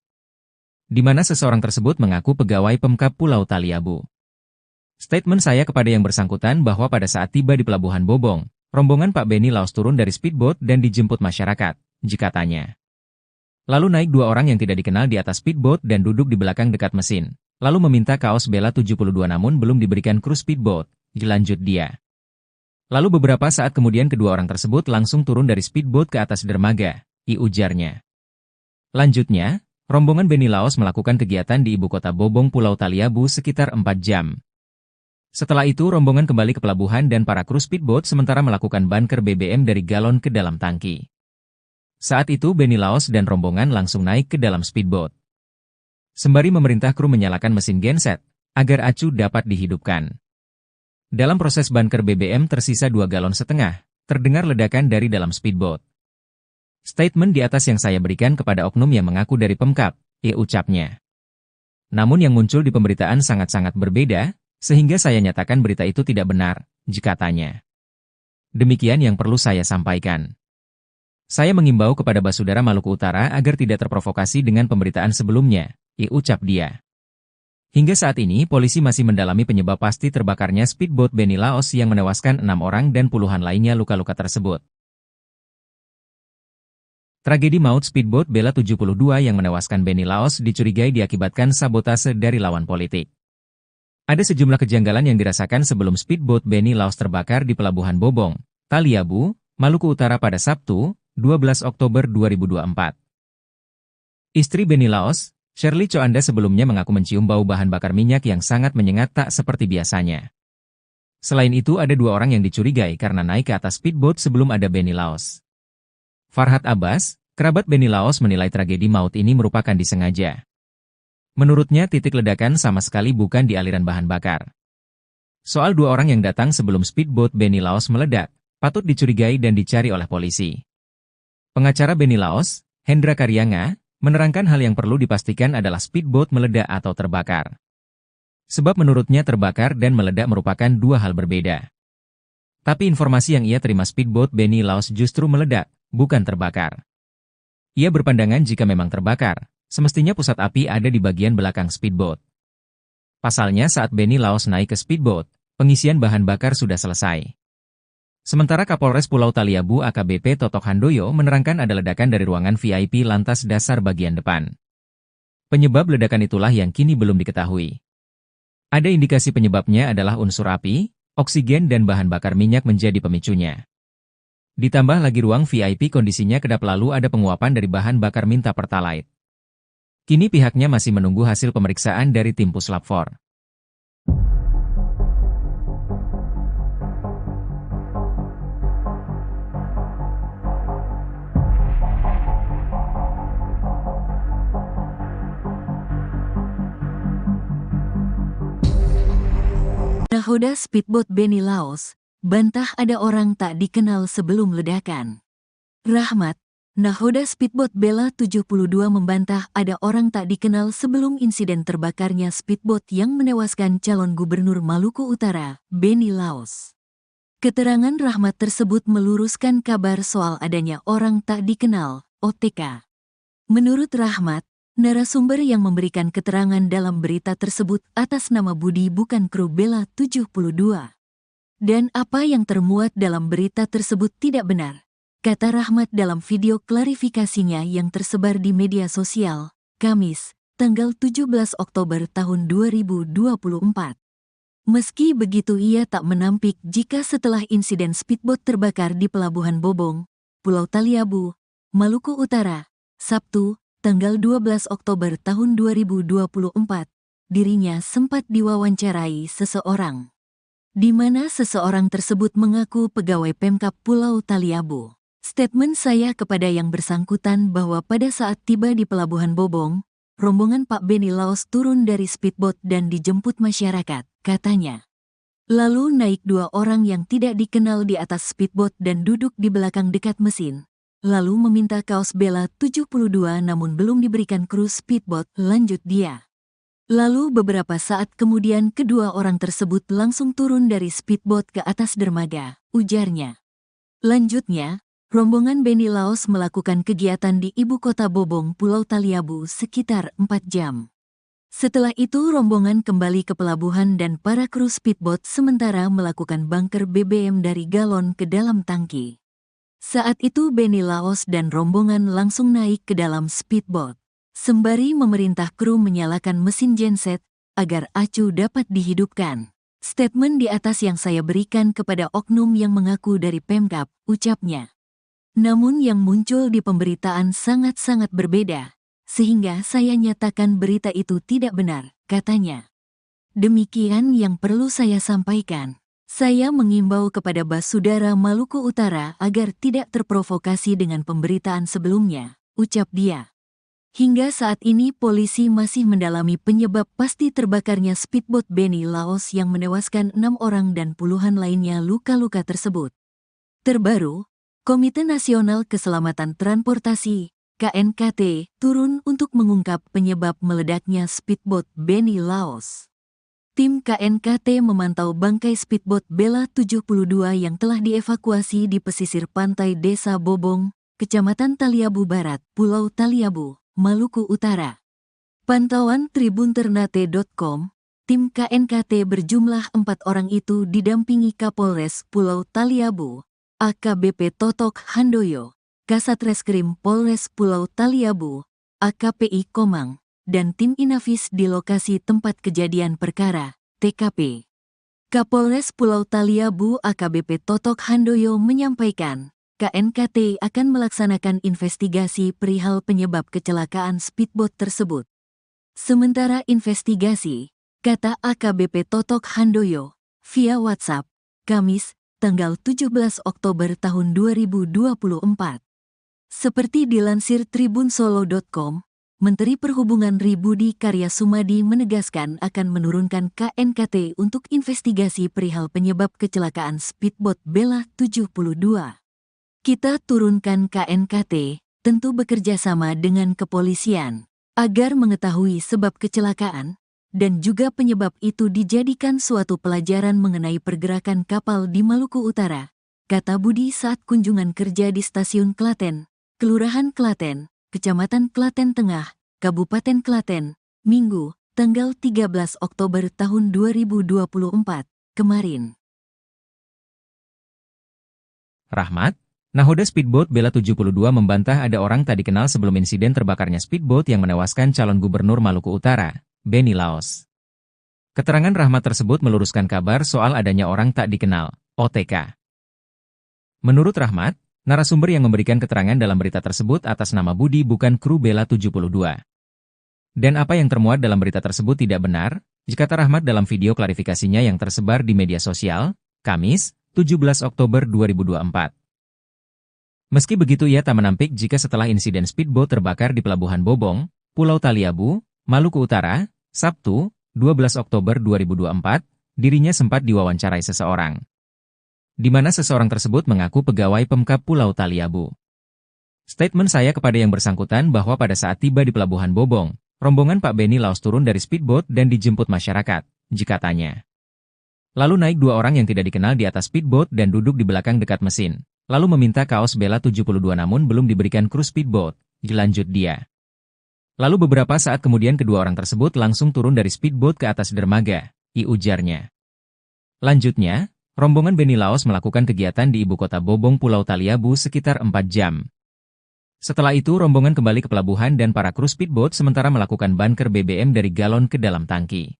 Di mana seseorang tersebut mengaku pegawai Pemkab Pulau Taliabu. Statement saya kepada yang bersangkutan bahwa pada saat tiba di Pelabuhan Bobong, rombongan Pak Benny Laos turun dari speedboat dan dijemput masyarakat, katanya. Lalu naik 2 orang yang tidak dikenal di atas speedboat dan duduk di belakang dekat mesin, lalu meminta kaos Bella 72 namun belum diberikan kru speedboat, lanjut dia. Lalu beberapa saat kemudian kedua orang tersebut langsung turun dari speedboat ke atas dermaga, ujarnya. Lanjutnya, rombongan Benny Laos melakukan kegiatan di ibu kota Bobong Pulau Taliabu sekitar 4 jam. Setelah itu rombongan kembali ke pelabuhan dan para kru speedboat sementara melakukan bunker BBM dari galon ke dalam tangki. Saat itu Benny Laos dan rombongan langsung naik ke dalam speedboat. Sembari memerintah kru menyalakan mesin genset, agar acu dapat dihidupkan. Dalam proses bunker BBM tersisa 2,5 galon, terdengar ledakan dari dalam speedboat. Statement di atas yang saya berikan kepada oknum yang mengaku dari Pemkab, ucapnya. Namun yang muncul di pemberitaan sangat-sangat berbeda, sehingga saya nyatakan berita itu tidak benar, katanya. Demikian yang perlu saya sampaikan. Saya mengimbau kepada Basudara Maluku Utara agar tidak terprovokasi dengan pemberitaan sebelumnya, ucap dia. Hingga saat ini polisi masih mendalami penyebab pasti terbakarnya speedboat Benny Laos yang menewaskan 6 orang dan puluhan lainnya luka-luka tersebut. Tragedi maut speedboat Bella 72 yang menewaskan Benny Laos dicurigai diakibatkan sabotase dari lawan politik. Ada sejumlah kejanggalan yang dirasakan sebelum speedboat Beni Laos terbakar di Pelabuhan Bobong, Taliabu, Maluku Utara pada Sabtu, 12 Oktober 2024. Istri Beni Laos, Shirley Choanda sebelumnya mengaku mencium bau bahan bakar minyak yang sangat menyengat tak seperti biasanya. Selain itu ada 2 orang yang dicurigai karena naik ke atas speedboat sebelum ada Beni Laos. Farhad Abbas, kerabat Beni Laos menilai tragedi maut ini merupakan disengaja. Menurutnya titik ledakan sama sekali bukan di aliran bahan bakar. Soal 2 orang yang datang sebelum speedboat Beni Laos meledak, patut dicurigai dan dicari oleh polisi. Pengacara Beni Laos, Hendra Karyanga, menerangkan hal yang perlu dipastikan adalah speedboat meledak atau terbakar. Sebab menurutnya terbakar dan meledak merupakan 2 hal berbeda. Tapi informasi yang ia terima speedboat Beni Laos justru meledak, bukan terbakar. Ia berpandangan jika memang terbakar, semestinya pusat api ada di bagian belakang speedboat. Pasalnya saat Beni Laos naik ke speedboat, pengisian bahan bakar sudah selesai. Sementara Kapolres Pulau Taliabu AKBP Totok Handoyo menerangkan ada ledakan dari ruangan VIP lantas dasar bagian depan. Penyebab ledakan itulah yang kini belum diketahui. Ada indikasi penyebabnya adalah unsur api, oksigen dan bahan bakar minyak menjadi pemicunya. Ditambah lagi ruang VIP kondisinya kedap lalu ada penguapan dari bahan bakar minta pertalite. Kini pihaknya masih menunggu hasil pemeriksaan dari tim Puslap 4. Nahoda speedboat Beni Laos, bantah ada orang tak dikenal sebelum ledakan. Rahmat, nahoda speedboat Bella 72 membantah ada orang tak dikenal sebelum insiden terbakarnya speedboat yang menewaskan calon gubernur Maluku Utara, Beni Laos. Keterangan Rahmat tersebut meluruskan kabar soal adanya orang tak dikenal, OTK. Menurut Rahmat, narasumber yang memberikan keterangan dalam berita tersebut atas nama Budi bukan kru Bella 72. Dan apa yang termuat dalam berita tersebut tidak benar, kata Rahmat dalam video klarifikasinya yang tersebar di media sosial, Kamis, tanggal 17 Oktober tahun 2024. Meski begitu ia tak menampik jika setelah insiden speedboat terbakar di Pelabuhan Bobong, Pulau Taliabu, Maluku Utara, Sabtu, tanggal 12 Oktober tahun 2024, dirinya sempat diwawancarai seseorang. Di mana seseorang tersebut mengaku pegawai Pemkab Pulau Taliabu. Statement saya kepada yang bersangkutan bahwa pada saat tiba di Pelabuhan Bobong, rombongan Pak Beni Laos turun dari speedboat dan dijemput masyarakat, katanya. Lalu naik 2 orang yang tidak dikenal di atas speedboat dan duduk di belakang dekat mesin. Lalu meminta kaos Bella 72 namun belum diberikan kru speedboat, lanjut dia. Lalu beberapa saat kemudian kedua orang tersebut langsung turun dari speedboat ke atas dermaga, ujarnya. Lanjutnya, rombongan Beni Laos melakukan kegiatan di ibu kota Bobong, Pulau Taliabu sekitar 4 jam. Setelah itu rombongan kembali ke pelabuhan dan para kru speedboat sementara melakukan bunker BBM dari galon ke dalam tangki. Saat itu Beni Laos dan rombongan langsung naik ke dalam speedboat, sembari memerintah kru menyalakan mesin genset agar acu dapat dihidupkan. Statement di atas yang saya berikan kepada oknum yang mengaku dari Pemkab, ucapnya. Namun yang muncul di pemberitaan sangat-sangat berbeda, sehingga saya nyatakan berita itu tidak benar, katanya. Demikian yang perlu saya sampaikan. Saya mengimbau kepada Basudara Maluku Utara agar tidak terprovokasi dengan pemberitaan sebelumnya, ucap dia. Hingga saat ini polisi masih mendalami penyebab pasti terbakarnya speedboat Beni Laos yang menewaskan 6 orang dan puluhan lainnya luka-luka tersebut. Terbaru, Komite Nasional Keselamatan Transportasi, KNKT, turun untuk mengungkap penyebab meledaknya speedboat Beni Laos. Tim KNKT memantau bangkai speedboat Bella 72 yang telah dievakuasi di pesisir pantai Desa Bobong, Kecamatan Taliabu Barat, Pulau Taliabu, Maluku Utara. Pantauan tribunternate.com, tim KNKT berjumlah 4 orang itu didampingi Kapolres Pulau Taliabu, AKBP Totok Handoyo, Kasatreskrim Polres Pulau Taliabu, AKPI Komang, dan tim Inafis di lokasi tempat kejadian perkara, TKP. Kapolres Pulau Taliabu AKBP Totok Handoyo menyampaikan, KNKT akan melaksanakan investigasi perihal penyebab kecelakaan speedboat tersebut. Sementara investigasi, kata AKBP Totok Handoyo, via WhatsApp, Kamis, tanggal 17 Oktober tahun 2024. Seperti dilansir tribunsolo.com, Menteri Perhubungan Budi Karya Sumadi menegaskan akan menurunkan KNKT untuk investigasi perihal penyebab kecelakaan speedboat Bella 72. Kita turunkan KNKT, tentu bekerja sama dengan kepolisian, agar mengetahui sebab kecelakaan, dan juga penyebab itu dijadikan suatu pelajaran mengenai pergerakan kapal di Maluku Utara, kata Budi saat kunjungan kerja di Stasiun Klaten, Kelurahan Klaten, Kecamatan Klaten Tengah, Kabupaten Klaten, Minggu, tanggal 13 Oktober tahun 2024, kemarin. Rahmat, nahoda speedboat Bella 72 membantah ada orang tak dikenal sebelum insiden terbakarnya speedboat yang menewaskan calon gubernur Maluku Utara, Benny Laos. Keterangan Rahmat tersebut meluruskan kabar soal adanya orang tak dikenal, OTK. Menurut Rahmat, narasumber yang memberikan keterangan dalam berita tersebut atas nama Budi bukan kru Bella 72. Dan apa yang termuat dalam berita tersebut tidak benar, kata Rahmat dalam video klarifikasinya yang tersebar di media sosial, Kamis, 17 Oktober 2024. Meski begitu ia tak menampik jika setelah insiden speedboat terbakar di Pelabuhan Bobong, Pulau Taliabu, Maluku Utara, Sabtu, 12 Oktober 2024, dirinya sempat diwawancarai seseorang. Di mana seseorang tersebut mengaku pegawai Pemkab Pulau Taliabu. Statement saya kepada yang bersangkutan bahwa pada saat tiba di Pelabuhan Bobong, rombongan Pak Benny Laos turun dari speedboat dan dijemput masyarakat, katanya. Lalu naik dua orang yang tidak dikenal di atas speedboat dan duduk di belakang dekat mesin, lalu meminta kaos Bella 72 namun belum diberikan kru speedboat, lanjut dia. Lalu beberapa saat kemudian kedua orang tersebut langsung turun dari speedboat ke atas dermaga, ujarnya. Lanjutnya, rombongan Benny Laos melakukan kegiatan di ibu kota Bobong Pulau Taliabu sekitar 4 jam. Setelah itu rombongan kembali ke pelabuhan dan para kru speedboat sementara melakukan bunker BBM dari galon ke dalam tangki.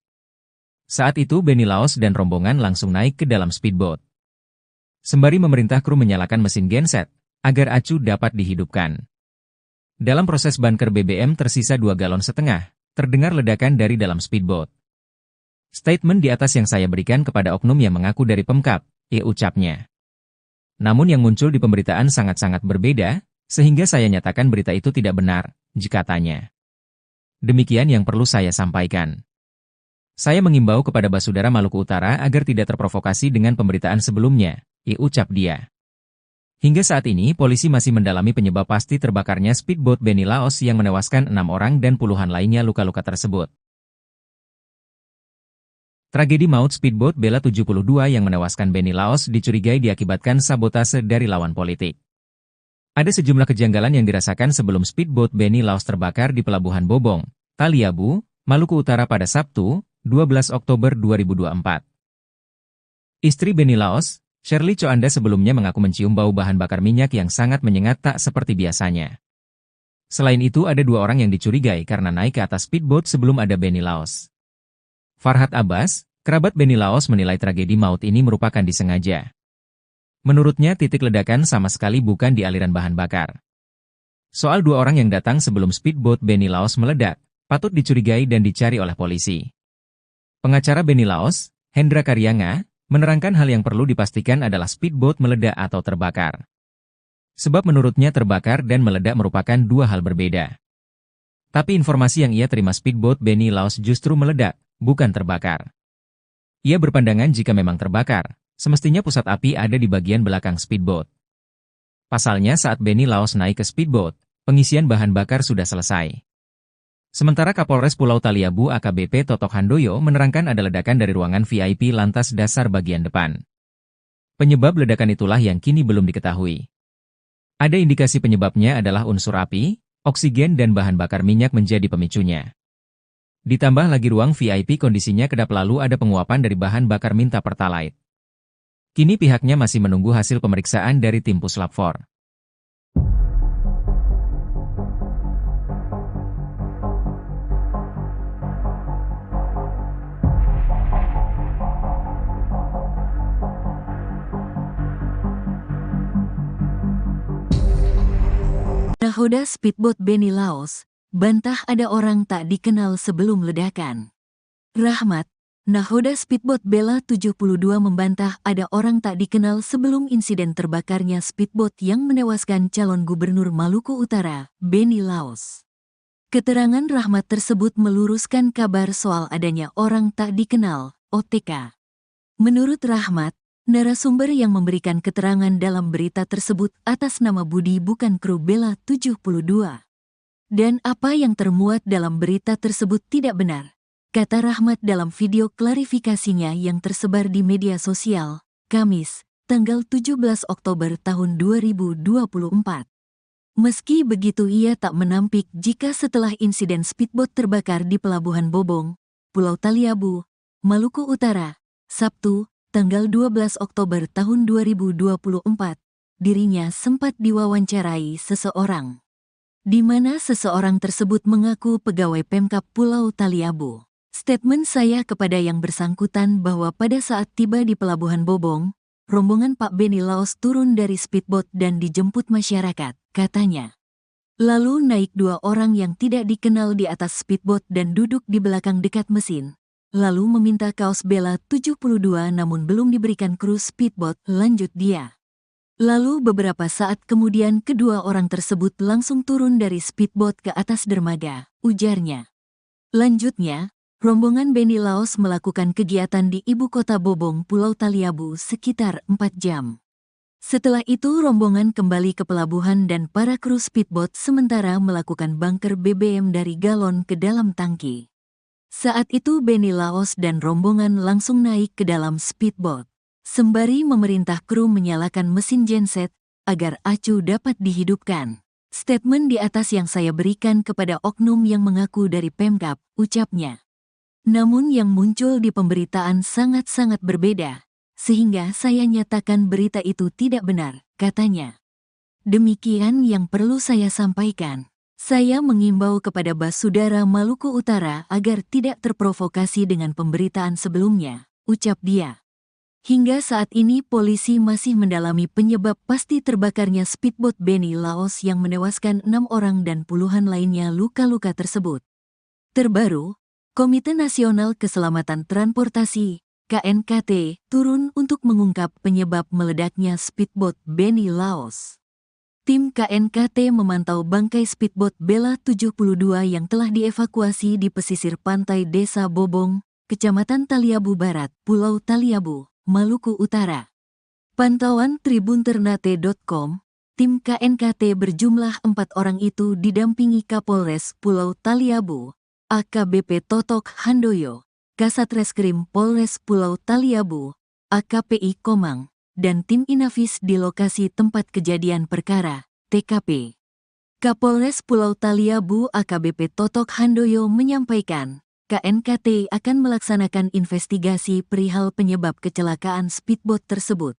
Saat itu Benny Laos dan rombongan langsung naik ke dalam speedboat. Sembari memerintah kru menyalakan mesin genset, agar acu dapat dihidupkan. Dalam proses bunker BBM tersisa 2,5 galon, terdengar ledakan dari dalam speedboat. Statement di atas yang saya berikan kepada oknum yang mengaku dari Pemkab, ucapnya. Namun yang muncul di pemberitaan sangat-sangat berbeda, sehingga saya nyatakan berita itu tidak benar, katanya. Demikian yang perlu saya sampaikan. Saya mengimbau kepada Basudara Maluku Utara agar tidak terprovokasi dengan pemberitaan sebelumnya, ucap dia. Hingga saat ini polisi masih mendalami penyebab pasti terbakarnya speedboat Benny Laos yang menewaskan 6 orang dan puluhan lainnya luka-luka tersebut. Tragedi maut speedboat Bella 72 yang menewaskan Benny Laos dicurigai diakibatkan sabotase dari lawan politik. Ada sejumlah kejanggalan yang dirasakan sebelum speedboat Benny Laos terbakar di Pelabuhan Bobong, Taliabu, Maluku Utara pada Sabtu, 12 Oktober 2024. Istri Benny Laos, Shirley Coanda sebelumnya mengaku mencium bau bahan bakar minyak yang sangat menyengat tak seperti biasanya. Selain itu ada 2 orang yang dicurigai karena naik ke atas speedboat sebelum ada Benny Laos. Farhad Abbas, kerabat Benny Laos menilai tragedi maut ini merupakan disengaja. Menurutnya titik ledakan sama sekali bukan di aliran bahan bakar. Soal 2 orang yang datang sebelum speedboat Benny Laos meledak, patut dicurigai dan dicari oleh polisi. Pengacara Benny Laos, Hendra Karyanga, menerangkan hal yang perlu dipastikan adalah speedboat meledak atau terbakar. Sebab menurutnya terbakar dan meledak merupakan 2 hal berbeda. Tapi informasi yang ia terima speedboat Benny Laos justru meledak, bukan terbakar. Ia berpandangan jika memang terbakar, semestinya pusat api ada di bagian belakang speedboat. Pasalnya saat Benny Laos naik ke speedboat, pengisian bahan bakar sudah selesai. Sementara Kapolres Pulau Taliabu AKBP Totok Handoyo menerangkan ada ledakan dari ruangan VIP lantas dasar bagian depan. Penyebab ledakan itulah yang kini belum diketahui. Ada indikasi penyebabnya adalah unsur api, oksigen dan bahan bakar minyak menjadi pemicunya. Ditambah lagi ruang VIP kondisinya kedap lalu ada penguapan dari bahan bakar minta Pertalite. Kini pihaknya masih menunggu hasil pemeriksaan dari tim Puslap 4. Nakhoda speedboat Beni Laos, bantah ada orang tak dikenal sebelum ledakan. Rahmat, nakhoda speedboat Bella 72 membantah ada orang tak dikenal sebelum insiden terbakarnya speedboat yang menewaskan calon gubernur Maluku Utara, Beni Laos. Keterangan Rahmat tersebut meluruskan kabar soal adanya orang tak dikenal, OTK. Menurut Rahmat, narasumber yang memberikan keterangan dalam berita tersebut atas nama Budi bukan kru Bella 72. Dan apa yang termuat dalam berita tersebut tidak benar, kata Rahmat dalam video klarifikasinya yang tersebar di media sosial, Kamis, tanggal 17 Oktober tahun 2024. Meski begitu ia tak menampik jika setelah insiden speedboat terbakar di Pelabuhan Bobong, Pulau Taliabu, Maluku Utara, Sabtu, tanggal 12 Oktober tahun 2024, dirinya sempat diwawancarai seseorang, di mana seseorang tersebut mengaku pegawai Pemkab Pulau Taliabu. Statement saya kepada yang bersangkutan bahwa pada saat tiba di Pelabuhan Bobong, rombongan Pak Beni Laos turun dari speedboat dan dijemput masyarakat, katanya. Lalu naik 2 orang yang tidak dikenal di atas speedboat dan duduk di belakang dekat mesin. Lalu meminta kaos Bella 72 namun belum diberikan kru speedboat, lanjut dia. Lalu beberapa saat kemudian kedua orang tersebut langsung turun dari speedboat ke atas dermaga, ujarnya. Lanjutnya, rombongan Beni Laos melakukan kegiatan di ibu kota Bobong, Pulau Taliabu sekitar 4 jam. Setelah itu rombongan kembali ke pelabuhan dan para kru speedboat sementara melakukan bunker BBM dari galon ke dalam tangki. Saat itu Beni Laos dan rombongan langsung naik ke dalam speedboat, sembari memerintah kru menyalakan mesin genset agar acu dapat dihidupkan. Statement di atas yang saya berikan kepada oknum yang mengaku dari Pemkab, ucapnya. Namun yang muncul di pemberitaan sangat-sangat berbeda, sehingga saya nyatakan berita itu tidak benar, katanya. Demikian yang perlu saya sampaikan. Saya mengimbau kepada Basudara Maluku Utara agar tidak terprovokasi dengan pemberitaan sebelumnya, ucap dia. Hingga saat ini polisi masih mendalami penyebab pasti terbakarnya speedboat Beni Laos yang menewaskan 6 orang dan puluhan lainnya luka-luka tersebut. Terbaru, Komite Nasional Keselamatan Transportasi, KNKT, turun untuk mengungkap penyebab meledaknya speedboat Beni Laos. Tim KNKT memantau bangkai speedboat Bella 72 yang telah dievakuasi di pesisir pantai Desa Bobong, Kecamatan Taliabu Barat, Pulau Taliabu, Maluku Utara. Pantauan tribunternate.com, tim KNKT berjumlah 4 orang itu didampingi Kapolres Pulau Taliabu, AKBP Totok Handoyo, Kasatreskrim Polres Pulau Taliabu, AKPI Komang, dan tim Inafis di lokasi tempat kejadian perkara, TKP. Kapolres Pulau Taliabu AKBP Totok Handoyo menyampaikan, KNKT akan melaksanakan investigasi perihal penyebab kecelakaan speedboat tersebut.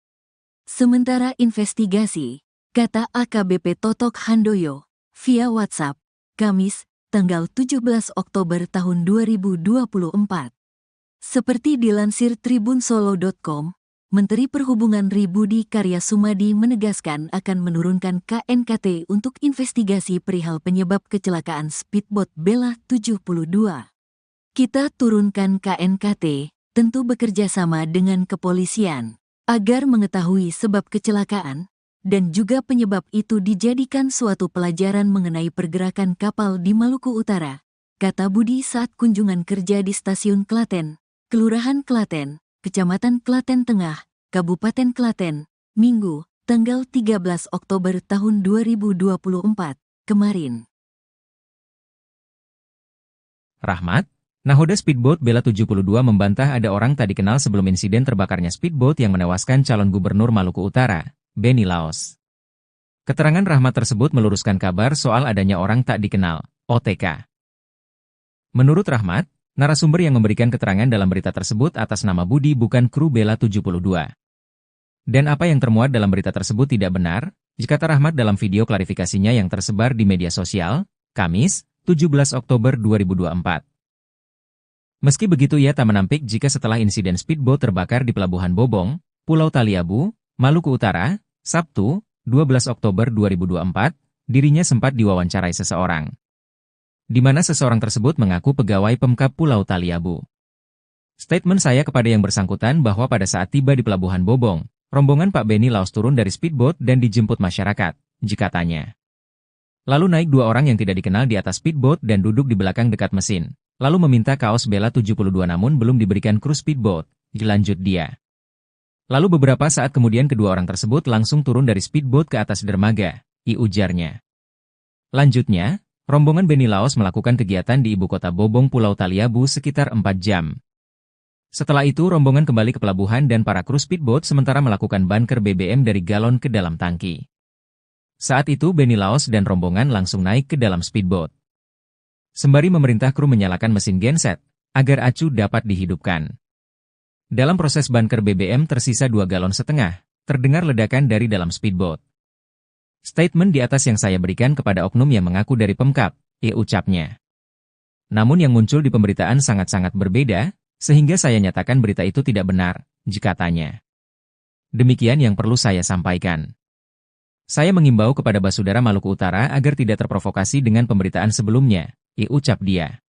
Sementara investigasi, kata AKBP Totok Handoyo, via WhatsApp, Kamis, tanggal 17 Oktober tahun 2024. Seperti dilansir tribunsolo.com, Menteri Perhubungan Budi Karya Sumadi menegaskan akan menurunkan KNKT untuk investigasi perihal penyebab kecelakaan speedboat Bella 72. Kita turunkan KNKT, tentu bekerja sama dengan kepolisian, agar mengetahui sebab kecelakaan, dan juga penyebab itu dijadikan suatu pelajaran mengenai pergerakan kapal di Maluku Utara, kata Budi saat kunjungan kerja di Stasiun Klaten, Kelurahan Klaten, Kecamatan Klaten Tengah, Kabupaten Klaten, Minggu, tanggal 13 Oktober tahun 2024, kemarin. Rahmat, nakhoda speedboat Bella 72 membantah ada orang tak dikenal sebelum insiden terbakarnya speedboat yang menewaskan calon gubernur Maluku Utara, Beni Laos. Keterangan Rahmat tersebut meluruskan kabar soal adanya orang tak dikenal, OTK. Menurut Rahmat, narasumber yang memberikan keterangan dalam berita tersebut atas nama Budi bukan kru Bella 72. Dan apa yang termuat dalam berita tersebut tidak benar, kata Rahmat dalam video klarifikasinya yang tersebar di media sosial, Kamis, 17 Oktober 2024. Meski begitu ia tak menampik jika setelah insiden speedboat terbakar di Pelabuhan Bobong, Pulau Taliabu, Maluku Utara, Sabtu, 12 Oktober 2024, dirinya sempat diwawancarai seseorang, di mana seseorang tersebut mengaku pegawai Pemkab Pulau Taliabu. Statement saya kepada yang bersangkutan bahwa pada saat tiba di Pelabuhan Bobong, rombongan Pak Benny Laos turun dari speedboat dan dijemput masyarakat, jika tanya. Lalu naik dua orang yang tidak dikenal di atas speedboat dan duduk di belakang dekat mesin, lalu meminta kaos Bella 72 namun belum diberikan kru speedboat, dilanjut dia. Lalu beberapa saat kemudian kedua orang tersebut langsung turun dari speedboat ke atas dermaga, ujarnya. Lanjutnya, rombongan Benny Laos melakukan kegiatan di ibu kota Bobong Pulau Taliabu sekitar 4 jam. Setelah itu rombongan kembali ke pelabuhan dan para kru speedboat sementara melakukan bunker BBM dari galon ke dalam tangki. Saat itu Benny Laos dan rombongan langsung naik ke dalam speedboat. Sembari memerintah kru menyalakan mesin genset, agar acu dapat dihidupkan. Dalam proses bunker BBM tersisa 2,5 galon, terdengar ledakan dari dalam speedboat. Statement di atas yang saya berikan kepada oknum yang mengaku dari Pemkab, ucapnya. Namun yang muncul di pemberitaan sangat-sangat berbeda, sehingga saya nyatakan berita itu tidak benar, jika tanya. Demikian yang perlu saya sampaikan. Saya mengimbau kepada Basudara Maluku Utara agar tidak terprovokasi dengan pemberitaan sebelumnya, ucap dia.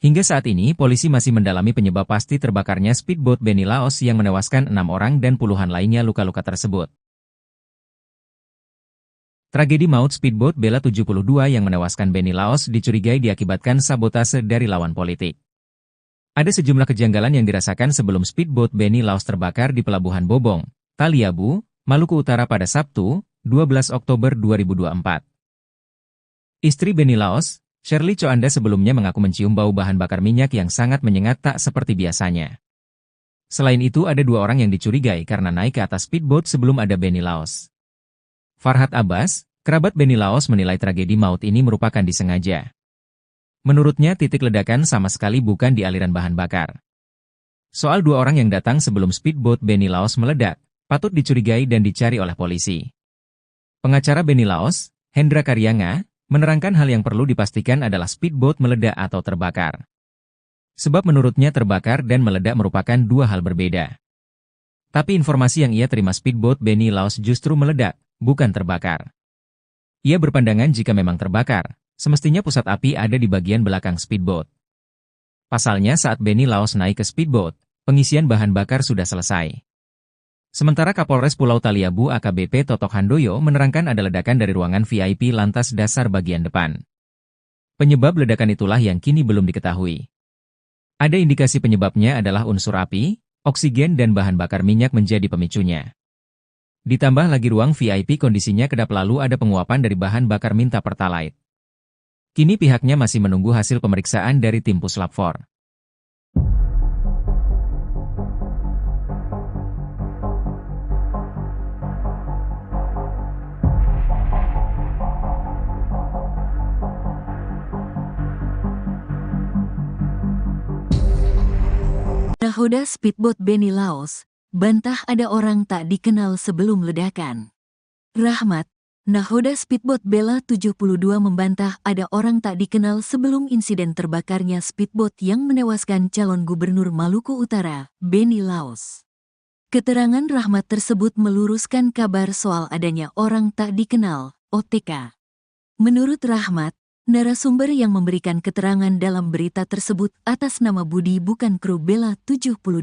Hingga saat ini, polisi masih mendalami penyebab pasti terbakarnya speedboat Benny Laos yang menewaskan 6 orang dan puluhan lainnya luka-luka tersebut. Tragedi maut speedboat Bella 72 yang menewaskan Benny Laos dicurigai diakibatkan sabotase dari lawan politik. Ada sejumlah kejanggalan yang dirasakan sebelum speedboat Benny Laos terbakar di Pelabuhan Bobong, Taliabu, Maluku Utara pada Sabtu, 12 Oktober 2024. Istri Benny Laos, Shirley Coanda sebelumnya mengaku mencium bau bahan bakar minyak yang sangat menyengat tak seperti biasanya. Selain itu ada 2 orang yang dicurigai karena naik ke atas speedboat sebelum ada Benny Laos. Farhad Abbas, kerabat Benny Laos menilai tragedi maut ini merupakan disengaja. Menurutnya titik ledakan sama sekali bukan di aliran bahan bakar. Soal 2 orang yang datang sebelum speedboat Benny Laos meledak, patut dicurigai dan dicari oleh polisi. Pengacara Benny Laos, Hendra Karyanga, menerangkan hal yang perlu dipastikan adalah speedboat meledak atau terbakar. Sebab menurutnya terbakar dan meledak merupakan 2 hal berbeda. Tapi informasi yang ia terima speedboat Benny Laos justru meledak, bukan terbakar. Ia berpandangan jika memang terbakar, semestinya pusat api ada di bagian belakang speedboat. Pasalnya saat Benny Laos naik ke speedboat, pengisian bahan bakar sudah selesai. Sementara Kapolres Pulau Taliabu AKBP Totok Handoyo menerangkan ada ledakan dari ruangan VIP lantas dasar bagian depan. Penyebab ledakan itulah yang kini belum diketahui. Ada indikasi penyebabnya adalah unsur api, oksigen dan bahan bakar minyak menjadi pemicunya. Ditambah lagi ruang VIP kondisinya kedap lalu ada penguapan dari bahan bakar minta pertalite. Kini pihaknya masih menunggu hasil pemeriksaan dari tim Puslap 4. Nahoda speedboat Benny Laos, bantah ada orang tak dikenal sebelum ledakan. Rahmat, nahoda speedboat Bella 72 membantah ada orang tak dikenal sebelum insiden terbakarnya speedboat yang menewaskan calon gubernur Maluku Utara, Benny Laos. Keterangan Rahmat tersebut meluruskan kabar soal adanya orang tak dikenal, OTK. Menurut Rahmat, narasumber yang memberikan keterangan dalam berita tersebut atas nama Budi bukan kru Bella 72.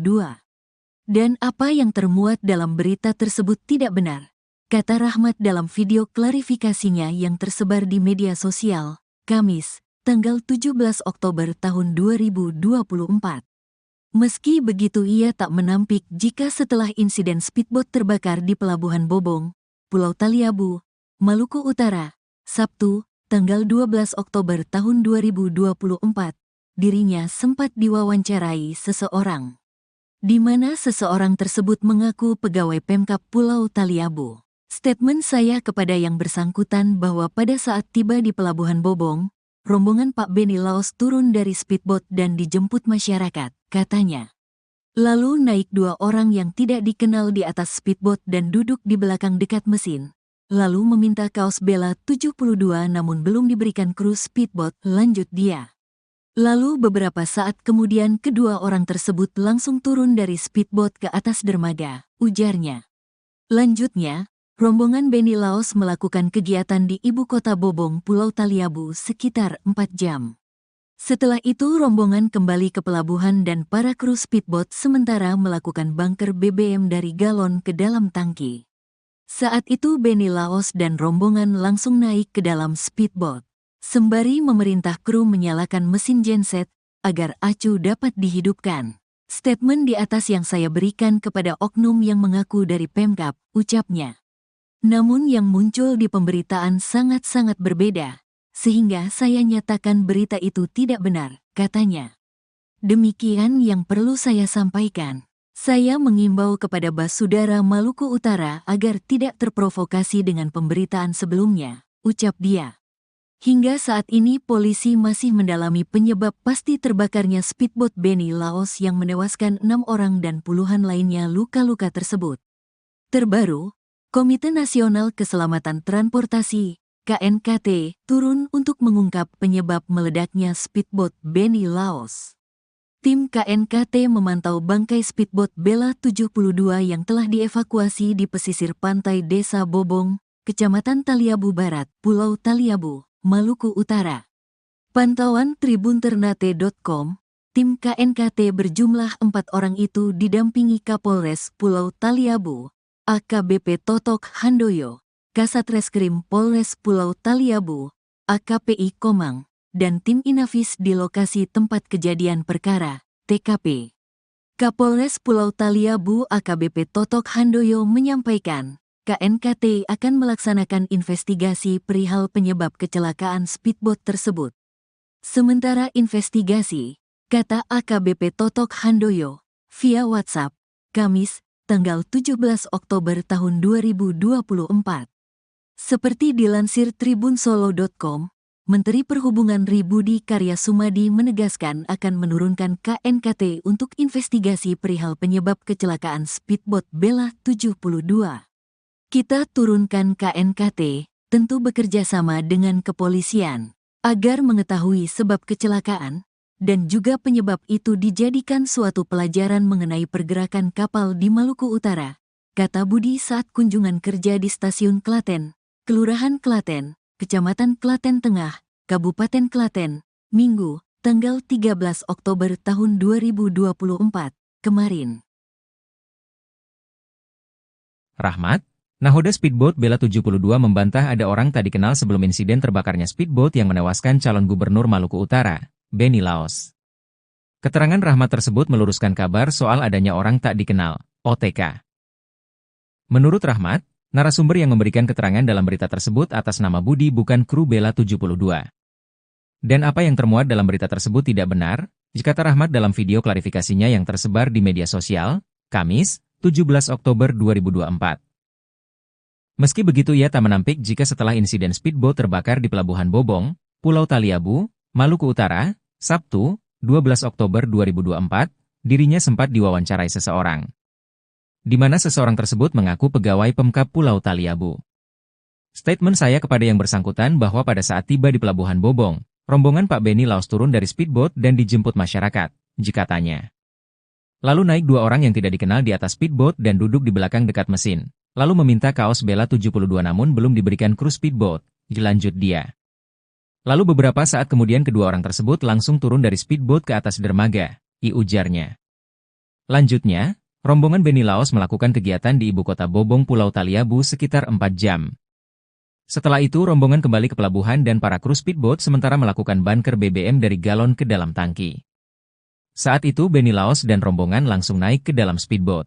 Dan apa yang termuat dalam berita tersebut tidak benar, kata Rahmat dalam video klarifikasinya yang tersebar di media sosial, Kamis, tanggal 17 Oktober tahun 2024. Meski begitu ia tak menampik jika setelah insiden speedboat terbakar di Pelabuhan Bobong, Pulau Taliabu, Maluku Utara, Sabtu, tanggal 12 Oktober tahun 2024, dirinya sempat diwawancarai seseorang. Di mana seseorang tersebut mengaku pegawai Pemkab Pulau Taliabu. Statement saya kepada yang bersangkutan bahwa pada saat tiba di Pelabuhan Bobong, rombongan Pak Benny Laos turun dari speedboat dan dijemput masyarakat, katanya. Lalu naik 2 orang yang tidak dikenal di atas speedboat dan duduk di belakang dekat mesin. Lalu meminta kaos Bella 72 namun belum diberikan kru speedboat, lanjut dia. Lalu beberapa saat kemudian kedua orang tersebut langsung turun dari speedboat ke atas dermaga, ujarnya. Lanjutnya, rombongan Benny Laos melakukan kegiatan di ibu kota Bobong, Pulau Taliabu sekitar 4 jam. Setelah itu rombongan kembali ke pelabuhan dan para kru speedboat sementara melakukan bunker BBM dari galon ke dalam tangki. Saat itu Benny Laos dan rombongan langsung naik ke dalam speedboat, sembari memerintah kru menyalakan mesin genset agar acu dapat dihidupkan. Statement di atas yang saya berikan kepada oknum yang mengaku dari Pemkab, ucapnya. Namun yang muncul di pemberitaan sangat-sangat berbeda, sehingga saya nyatakan berita itu tidak benar, katanya. Demikian yang perlu saya sampaikan. Saya mengimbau kepada Basudara Maluku Utara agar tidak terprovokasi dengan pemberitaan sebelumnya, ucap dia. Hingga saat ini polisi masih mendalami penyebab pasti terbakarnya speedboat Benny Laos yang menewaskan 6 orang dan puluhan lainnya luka-luka tersebut. Terbaru, Komite Nasional Keselamatan Transportasi, KNKT, turun untuk mengungkap penyebab meledaknya speedboat Benny Laos. Tim KNKT memantau bangkai speedboat Bella 72 yang telah dievakuasi di pesisir pantai Desa Bobong, Kecamatan Taliabu Barat, Pulau Taliabu, Maluku Utara. Pantauan tribunternate.com, tim KNKT berjumlah 4 orang itu didampingi Kapolres Pulau Taliabu, AKBP Totok Handoyo, Kasat Reskrim Polres Pulau Taliabu, AKPI Komang, dan tim Inafis di lokasi tempat kejadian perkara, TKP. Kapolres Pulau Taliabu AKBP Totok Handoyo menyampaikan, KNKT akan melaksanakan investigasi perihal penyebab kecelakaan speedboat tersebut. Sementara investigasi, kata AKBP Totok Handoyo, via WhatsApp, Kamis, tanggal 17 Oktober tahun 2024. Seperti dilansir tribunsolo.com, Menteri Perhubungan Budi Karya Sumadi menegaskan akan menurunkan KNKT untuk investigasi perihal penyebab kecelakaan speedboat Bella 72. Kita turunkan KNKT, tentu bekerja sama dengan kepolisian, agar mengetahui sebab kecelakaan, dan juga penyebab itu dijadikan suatu pelajaran mengenai pergerakan kapal di Maluku Utara, kata Budi saat kunjungan kerja di Stasiun Klaten, Kelurahan Klaten, Kecamatan Klaten Tengah, Kabupaten Klaten, Minggu, tanggal 13 Oktober tahun 2024, kemarin. Rahmat, nahoda speedboat Bella 72 membantah ada orang tak dikenal sebelum insiden terbakarnya speedboat yang menewaskan calon gubernur Maluku Utara, Benny Laos. Keterangan Rahmat tersebut meluruskan kabar soal adanya orang tak dikenal, OTK. Menurut Rahmat, narasumber yang memberikan keterangan dalam berita tersebut atas nama Budi bukan kru Bella 72. Dan apa yang termuat dalam berita tersebut tidak benar, kata Rahmat dalam video klarifikasinya yang tersebar di media sosial, Kamis, 17 Oktober 2024. Meski begitu ia tak menampik jika setelah insiden speedboat terbakar di Pelabuhan Bobong, Pulau Taliabu, Maluku Utara, Sabtu, 12 Oktober 2024, dirinya sempat diwawancarai seseorang. Di mana seseorang tersebut mengaku pegawai Pemkab Pulau Taliabu. Statement saya kepada yang bersangkutan bahwa pada saat tiba di Pelabuhan Bobong, rombongan Pak Benny Laos turun dari speedboat dan dijemput masyarakat, katanya. Lalu naik 2 orang yang tidak dikenal di atas speedboat dan duduk di belakang dekat mesin. Lalu meminta kaos Bella 72 namun belum diberikan kru speedboat, lanjut dia. Lalu beberapa saat kemudian kedua orang tersebut langsung turun dari speedboat ke atas dermaga, ujarnya. Lanjutnya, rombongan Benny Laos melakukan kegiatan di ibu kota Bobong Pulau Taliabu sekitar 4 jam. Setelah itu rombongan kembali ke pelabuhan dan para kru speedboat sementara melakukan bunker BBM dari galon ke dalam tangki. Saat itu Benny Laos dan rombongan langsung naik ke dalam speedboat.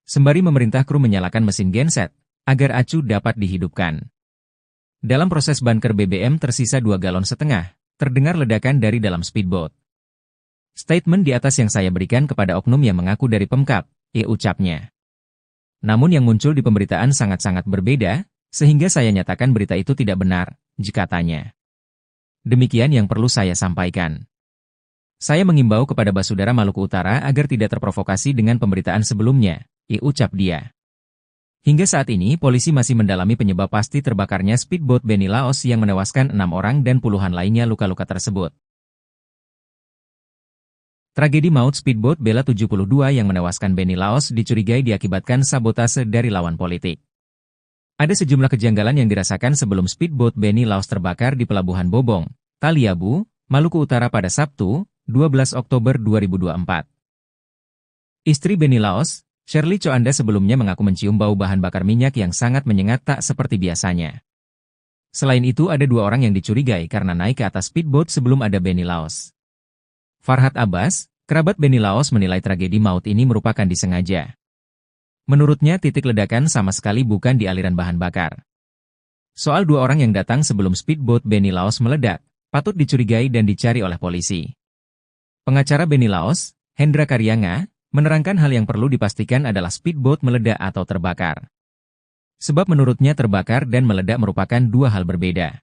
Sembari memerintah kru menyalakan mesin genset, agar acu dapat dihidupkan. Dalam proses bunker BBM tersisa 2,5 galon, terdengar ledakan dari dalam speedboat. Statement di atas yang saya berikan kepada oknum yang mengaku dari Pemkab, ucapnya. Namun yang muncul di pemberitaan sangat-sangat berbeda, sehingga saya nyatakan berita itu tidak benar, katanya. Demikian yang perlu saya sampaikan. Saya mengimbau kepada Basudara Maluku Utara agar tidak terprovokasi dengan pemberitaan sebelumnya, ucap dia. Hingga saat ini polisi masih mendalami penyebab pasti terbakarnya speedboat Benny Laos yang menewaskan 6 orang dan puluhan lainnya luka-luka tersebut. Tragedi maut speedboat Bella 72 yang menewaskan Benny Laos dicurigai diakibatkan sabotase dari lawan politik. Ada sejumlah kejanggalan yang dirasakan sebelum speedboat Beni Laos terbakar di Pelabuhan Bobong, Taliabu, Maluku Utara pada Sabtu, 12 Oktober 2024. Istri Beni Laos, Shirley Choanda sebelumnya mengaku mencium bau bahan bakar minyak yang sangat menyengat tak seperti biasanya. Selain itu ada 2 orang yang dicurigai karena naik ke atas speedboat sebelum ada Beni Laos. Farhad Abbas, kerabat Beni Laos menilai tragedi maut ini merupakan disengaja. Menurutnya titik ledakan sama sekali bukan di aliran bahan bakar. Soal 2 orang yang datang sebelum speedboat Beni Laos meledak, patut dicurigai dan dicari oleh polisi. Pengacara Beni Laos, Hendra Karyanga, menerangkan hal yang perlu dipastikan adalah speedboat meledak atau terbakar. Sebab menurutnya terbakar dan meledak merupakan 2 hal berbeda.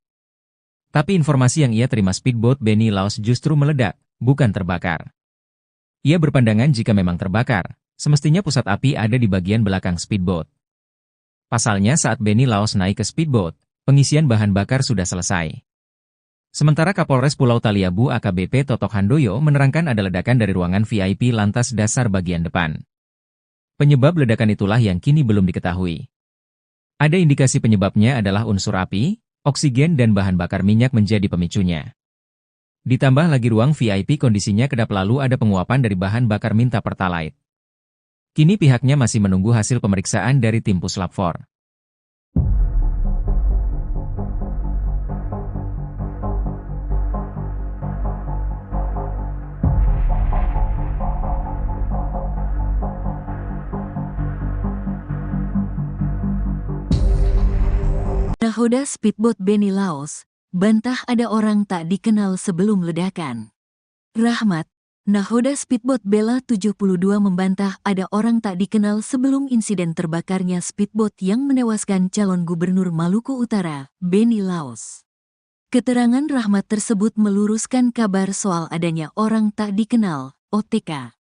Tapi informasi yang ia terima speedboat Beni Laos justru meledak, bukan terbakar. Ia berpandangan jika memang terbakar, semestinya pusat api ada di bagian belakang speedboat. Pasalnya saat Beni Laos naik ke speedboat, pengisian bahan bakar sudah selesai. Sementara Kapolres Pulau Taliabu AKBP Totok Handoyo menerangkan ada ledakan dari ruangan VIP lantas dasar bagian depan. Penyebab ledakan itulah yang kini belum diketahui. Ada indikasi penyebabnya adalah unsur api, oksigen dan bahan bakar minyak menjadi pemicunya. Ditambah lagi ruang VIP kondisinya kedap lalu ada penguapan dari bahan bakar minta pertalite. Kini pihaknya masih menunggu hasil pemeriksaan dari tim Puslap 4. Nahoda speedboat Beni Laos, bantah ada orang tak dikenal sebelum ledakan. Rahmat, nahoda speedboat Bella 72 membantah ada orang tak dikenal sebelum insiden terbakarnya speedboat yang menewaskan calon gubernur Maluku Utara, Beni Laos. Keterangan Rahmat tersebut meluruskan kabar soal adanya orang tak dikenal, OTK.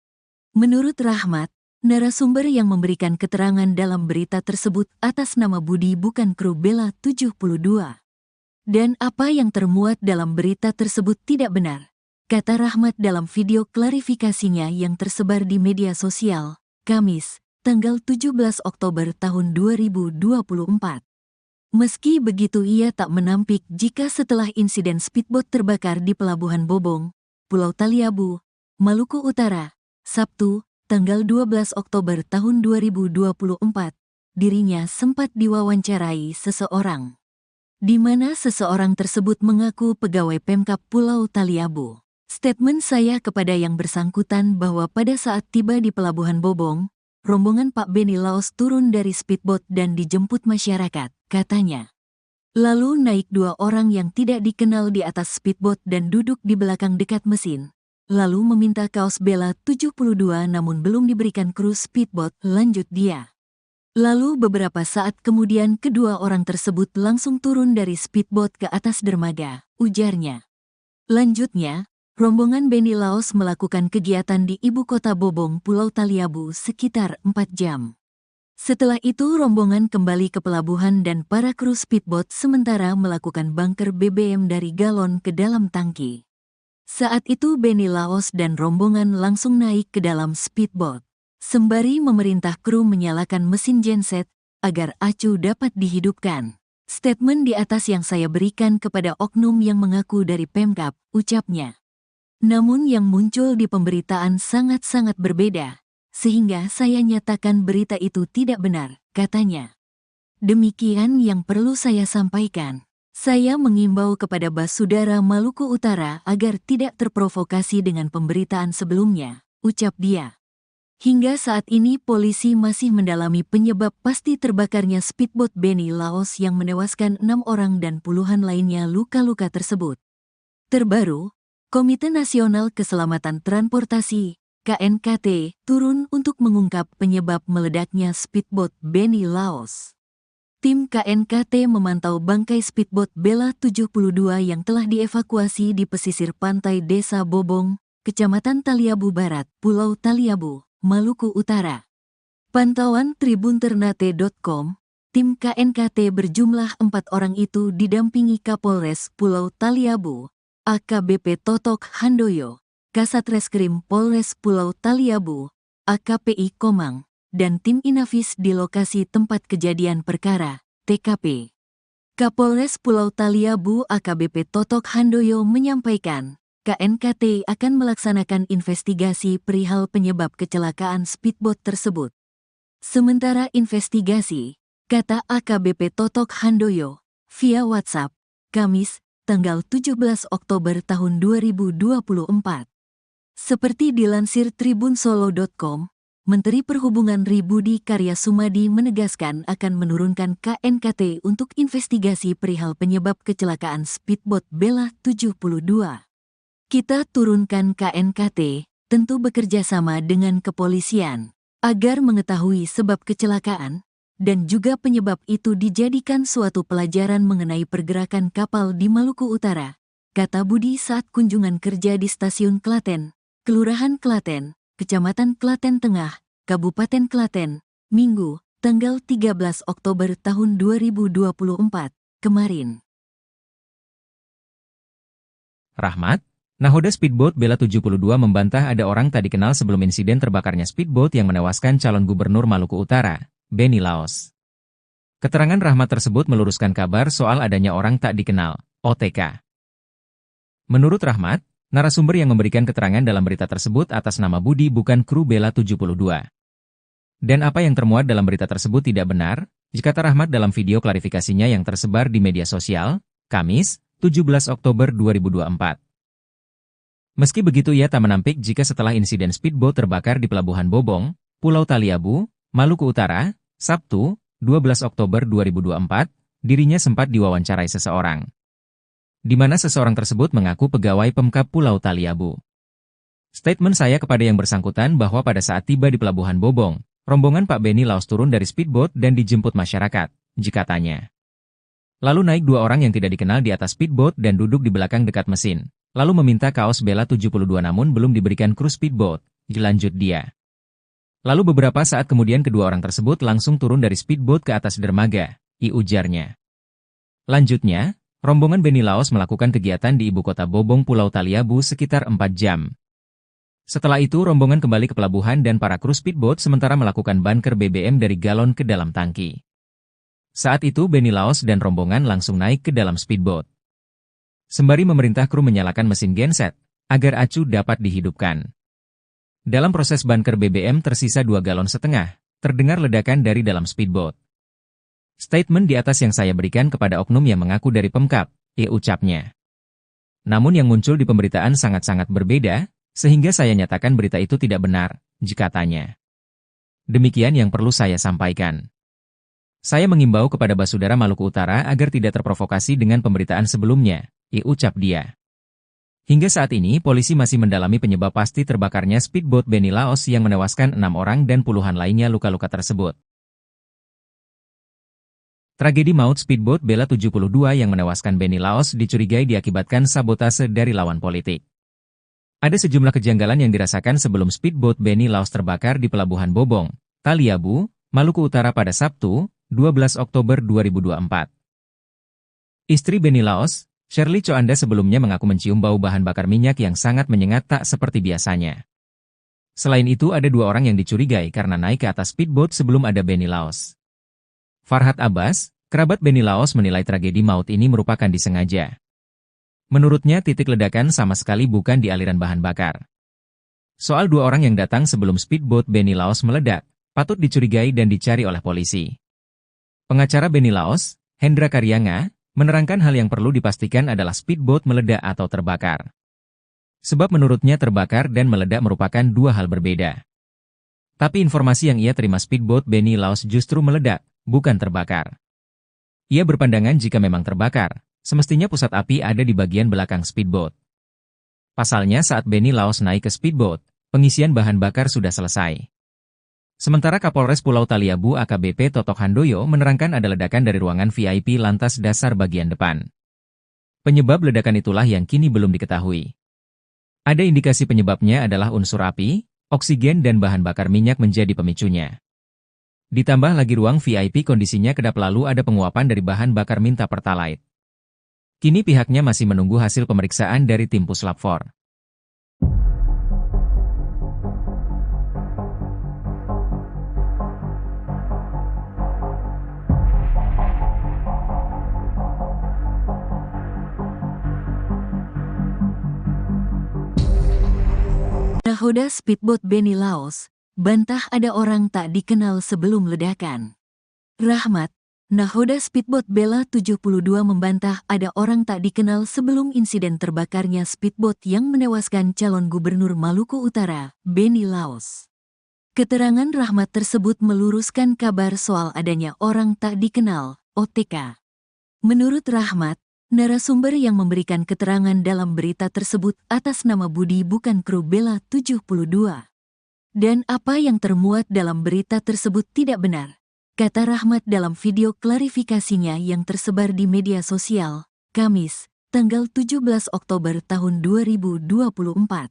Menurut Rahmat, narasumber yang memberikan keterangan dalam berita tersebut atas nama Budi bukan kru Bella 72. Dan apa yang termuat dalam berita tersebut tidak benar, kata Rahmat dalam video klarifikasinya yang tersebar di media sosial, Kamis, tanggal 17 Oktober tahun 2024. Meski begitu ia tak menampik jika setelah insiden speedboat terbakar di Pelabuhan Bobong, Pulau Taliabu, Maluku Utara, Sabtu, tanggal 12 Oktober tahun 2024, dirinya sempat diwawancarai seseorang. Di mana seseorang tersebut mengaku pegawai Pemkab Pulau Taliabu. Statement saya kepada yang bersangkutan bahwa pada saat tiba di Pelabuhan Bobong, rombongan Pak Beni Laos turun dari speedboat dan dijemput masyarakat, katanya. Lalu naik 2 orang yang tidak dikenal di atas speedboat dan duduk di belakang dekat mesin. Lalu meminta kaos Bella 72 namun belum diberikan kru speedboat, lanjut dia. Lalu beberapa saat kemudian kedua orang tersebut langsung turun dari speedboat ke atas dermaga, ujarnya. Lanjutnya, rombongan Beni Laos melakukan kegiatan di ibu kota Bobong, Pulau Taliabu sekitar 4 jam. Setelah itu rombongan kembali ke pelabuhan dan para kru speedboat sementara melakukan bunker BBM dari galon ke dalam tangki. Saat itu Beni Laos dan rombongan langsung naik ke dalam speedboat, sembari memerintah kru menyalakan mesin genset agar acu dapat dihidupkan. Statement di atas yang saya berikan kepada oknum yang mengaku dari Pemkab, ucapnya. Namun yang muncul di pemberitaan sangat-sangat berbeda, sehingga saya nyatakan berita itu tidak benar, katanya. Demikian yang perlu saya sampaikan. Saya mengimbau kepada Basudara Maluku Utara agar tidak terprovokasi dengan pemberitaan sebelumnya, ucap dia. Hingga saat ini polisi masih mendalami penyebab pasti terbakarnya speedboat Beni Laos yang menewaskan 6 orang dan puluhan lainnya luka-luka tersebut. Terbaru, Komite Nasional Keselamatan Transportasi, KNKT, turun untuk mengungkap penyebab meledaknya speedboat Beni Laos. Tim KNKT memantau bangkai speedboat Bella 72 yang telah dievakuasi di pesisir pantai Desa Bobong, Kecamatan Taliabu Barat, Pulau Taliabu, Maluku Utara. Pantauan tribunternate.com, tim KNKT berjumlah 4 orang itu didampingi Kapolres Pulau Taliabu, AKBP Totok Handoyo, Kasatreskrim Polres Pulau Taliabu, AKPI Komang, dan tim Inavis di lokasi tempat kejadian perkara, TKP. Kapolres Pulau Taliabu AKBP Totok Handoyo menyampaikan, KNKT akan melaksanakan investigasi perihal penyebab kecelakaan speedboat tersebut. Sementara investigasi, kata AKBP Totok Handoyo, via WhatsApp, Kamis, tanggal 17 Oktober tahun 2024. Seperti dilansir tribunsolo.com, Menteri Perhubungan Budi Karya Sumadi menegaskan akan menurunkan KNKT untuk investigasi perihal penyebab kecelakaan speedboat Bella 72. Kita turunkan KNKT, tentu bekerja sama dengan kepolisian, agar mengetahui sebab kecelakaan, dan juga penyebab itu dijadikan suatu pelajaran mengenai pergerakan kapal di Maluku Utara, kata Budi saat kunjungan kerja di Stasiun Klaten, Kelurahan Klaten, Kecamatan Klaten Tengah, Kabupaten Klaten, Minggu, tanggal 13 Oktober tahun 2024, kemarin. Rahmat, nahoda speedboat Bella 72 membantah ada orang tak dikenal sebelum insiden terbakarnya speedboat yang menewaskan calon gubernur Maluku Utara, Benny Laos. Keterangan Rahmat tersebut meluruskan kabar soal adanya orang tak dikenal, OTK. Menurut Rahmat, narasumber yang memberikan keterangan dalam berita tersebut atas nama Budi bukan kru Bella 72. Dan apa yang termuat dalam berita tersebut tidak benar, kata Rahmat dalam video klarifikasinya yang tersebar di media sosial, Kamis, 17 Oktober 2024. Meski begitu ia tak menampik jika setelah insiden speedboat terbakar di Pelabuhan Bobong, Pulau Taliabu, Maluku Utara, Sabtu, 12 Oktober 2024, dirinya sempat diwawancarai seseorang, di mana seseorang tersebut mengaku pegawai Pemkab Pulau Taliabu. Statement saya kepada yang bersangkutan bahwa pada saat tiba di Pelabuhan Bobong, rombongan Pak Benny Laos turun dari speedboat dan dijemput masyarakat, katanya. Lalu naik dua orang yang tidak dikenal di atas speedboat dan duduk di belakang dekat mesin, lalu meminta kaos Bella 72 namun belum diberikan kru speedboat, lanjut dia. Lalu beberapa saat kemudian kedua orang tersebut langsung turun dari speedboat ke atas dermaga, ujarnya. Lanjutnya, rombongan Benny Laos melakukan kegiatan di ibu kota Bobong Pulau Taliabu sekitar 4 jam. Setelah itu rombongan kembali ke pelabuhan dan para kru speedboat sementara melakukan bunker BBM dari galon ke dalam tangki. Saat itu Benny Laos dan rombongan langsung naik ke dalam speedboat, sembari memerintah kru menyalakan mesin genset, agar acu dapat dihidupkan. Dalam proses bunker BBM tersisa 2,5 galon, terdengar ledakan dari dalam speedboat. Statement di atas yang saya berikan kepada oknum yang mengaku dari Pemkab, ucapnya. Namun yang muncul di pemberitaan sangat-sangat berbeda, sehingga saya nyatakan berita itu tidak benar, katanya. Demikian yang perlu saya sampaikan. Saya mengimbau kepada Basudara Maluku Utara agar tidak terprovokasi dengan pemberitaan sebelumnya, ucap dia. Hingga saat ini polisi masih mendalami penyebab pasti terbakarnya speedboat Benny Laos yang menewaskan 6 orang dan puluhan lainnya luka-luka tersebut. Tragedi maut speedboat Bella 72 yang menewaskan Benny Laos dicurigai diakibatkan sabotase dari lawan politik. Ada sejumlah kejanggalan yang dirasakan sebelum speedboat Benny Laos terbakar di Pelabuhan Bobong, Taliabu, Maluku Utara pada Sabtu, 12 Oktober 2024. Istri Benny Laos, Shirley Coanda sebelumnya mengaku mencium bau bahan bakar minyak yang sangat menyengat tak seperti biasanya. Selain itu ada 2 orang yang dicurigai karena naik ke atas speedboat sebelum ada Benny Laos. Farhad Abbas, kerabat Benny Laos menilai tragedi maut ini merupakan disengaja. Menurutnya titik ledakan sama sekali bukan di aliran bahan bakar. Soal 2 orang yang datang sebelum speedboat Benny Laos meledak, patut dicurigai dan dicari oleh polisi. Pengacara Benny Laos, Hendra Karyanga, menerangkan hal yang perlu dipastikan adalah speedboat meledak atau terbakar. Sebab menurutnya terbakar dan meledak merupakan 2 hal berbeda. Tapi informasi yang ia terima speedboat Benny Laos justru meledak, bukan terbakar. Ia berpandangan jika memang terbakar, semestinya pusat api ada di bagian belakang speedboat. Pasalnya saat Benny Laos naik ke speedboat, pengisian bahan bakar sudah selesai. Sementara Kapolres Pulau Taliabu AKBP Totok Handoyo menerangkan ada ledakan dari ruangan VIP lantas dasar bagian depan. Penyebab ledakan itulah yang kini belum diketahui. Ada indikasi penyebabnya adalah unsur api, oksigen dan bahan bakar minyak menjadi pemicunya. Ditambah lagi ruang VIP kondisinya kedap lalu ada penguapan dari bahan bakar minta Pertalite. Kini pihaknya masih menunggu hasil pemeriksaan dari tim Puslap 4. Nahoda speedboat Beni Laos, bantah ada orang tak dikenal sebelum ledakan. Rahmat, nahoda speedboat Bella 72 membantah ada orang tak dikenal sebelum insiden terbakarnya speedboat yang menewaskan calon gubernur Maluku Utara, Beni Laos. Keterangan Rahmat tersebut meluruskan kabar soal adanya orang tak dikenal, OTK. Menurut Rahmat, narasumber yang memberikan keterangan dalam berita tersebut atas nama Budi bukan kru Bella 72. Dan apa yang termuat dalam berita tersebut tidak benar, kata Rahmat dalam video klarifikasinya yang tersebar di media sosial, Kamis, tanggal 17 Oktober tahun 2024.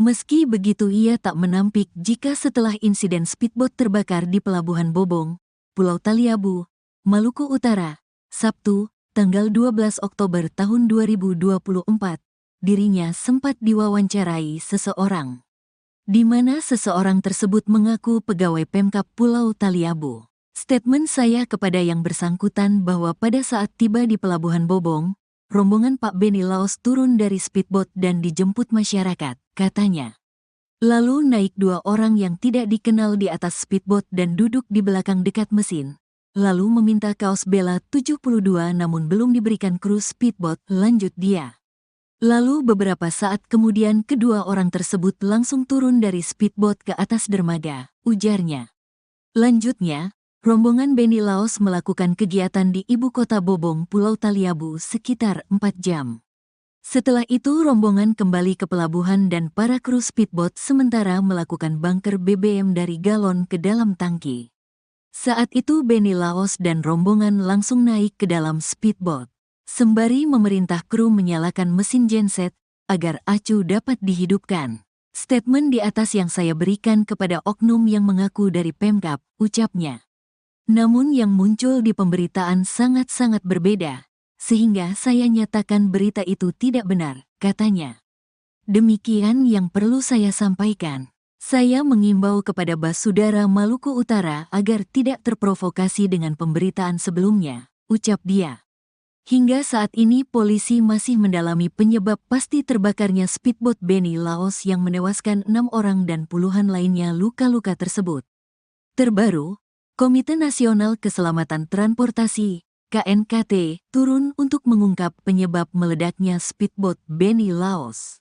Meski begitu ia tak menampik jika setelah insiden speedboat terbakar di Pelabuhan Bobong, Pulau Taliabu, Maluku Utara, Sabtu, tanggal 12 Oktober tahun 2024, dirinya sempat diwawancarai seseorang, di mana seseorang tersebut mengaku pegawai Pemkab Pulau Taliabu. Statement saya kepada yang bersangkutan bahwa pada saat tiba di Pelabuhan Bobong, rombongan Pak Beni Laos turun dari speedboat dan dijemput masyarakat, katanya. Lalu naik 2 orang yang tidak dikenal di atas speedboat dan duduk di belakang dekat mesin. Lalu meminta kaos Bella 72 namun belum diberikan kru speedboat, lanjut dia. Lalu beberapa saat kemudian kedua orang tersebut langsung turun dari speedboat ke atas dermaga, ujarnya. Lanjutnya, rombongan Beni Laos melakukan kegiatan di ibu kota Bobong, Pulau Taliabu sekitar 4 jam. Setelah itu rombongan kembali ke pelabuhan dan para kru speedboat sementara melakukan bunker BBM dari galon ke dalam tangki. Saat itu Beni Laos dan rombongan langsung naik ke dalam speedboat, sembari memerintah kru menyalakan mesin genset agar acu dapat dihidupkan. Statement di atas yang saya berikan kepada oknum yang mengaku dari Pemkab, ucapnya. Namun yang muncul di pemberitaan sangat-sangat berbeda, sehingga saya nyatakan berita itu tidak benar, katanya. Demikian yang perlu saya sampaikan. Saya mengimbau kepada Basudara Maluku Utara agar tidak terprovokasi dengan pemberitaan sebelumnya, ucap dia. Hingga saat ini polisi masih mendalami penyebab pasti terbakarnya speedboat Beni Laos yang menewaskan 6 orang dan puluhan lainnya luka-luka tersebut. Terbaru, Komite Nasional Keselamatan Transportasi, KNKT, turun untuk mengungkap penyebab meledaknya speedboat Beni Laos.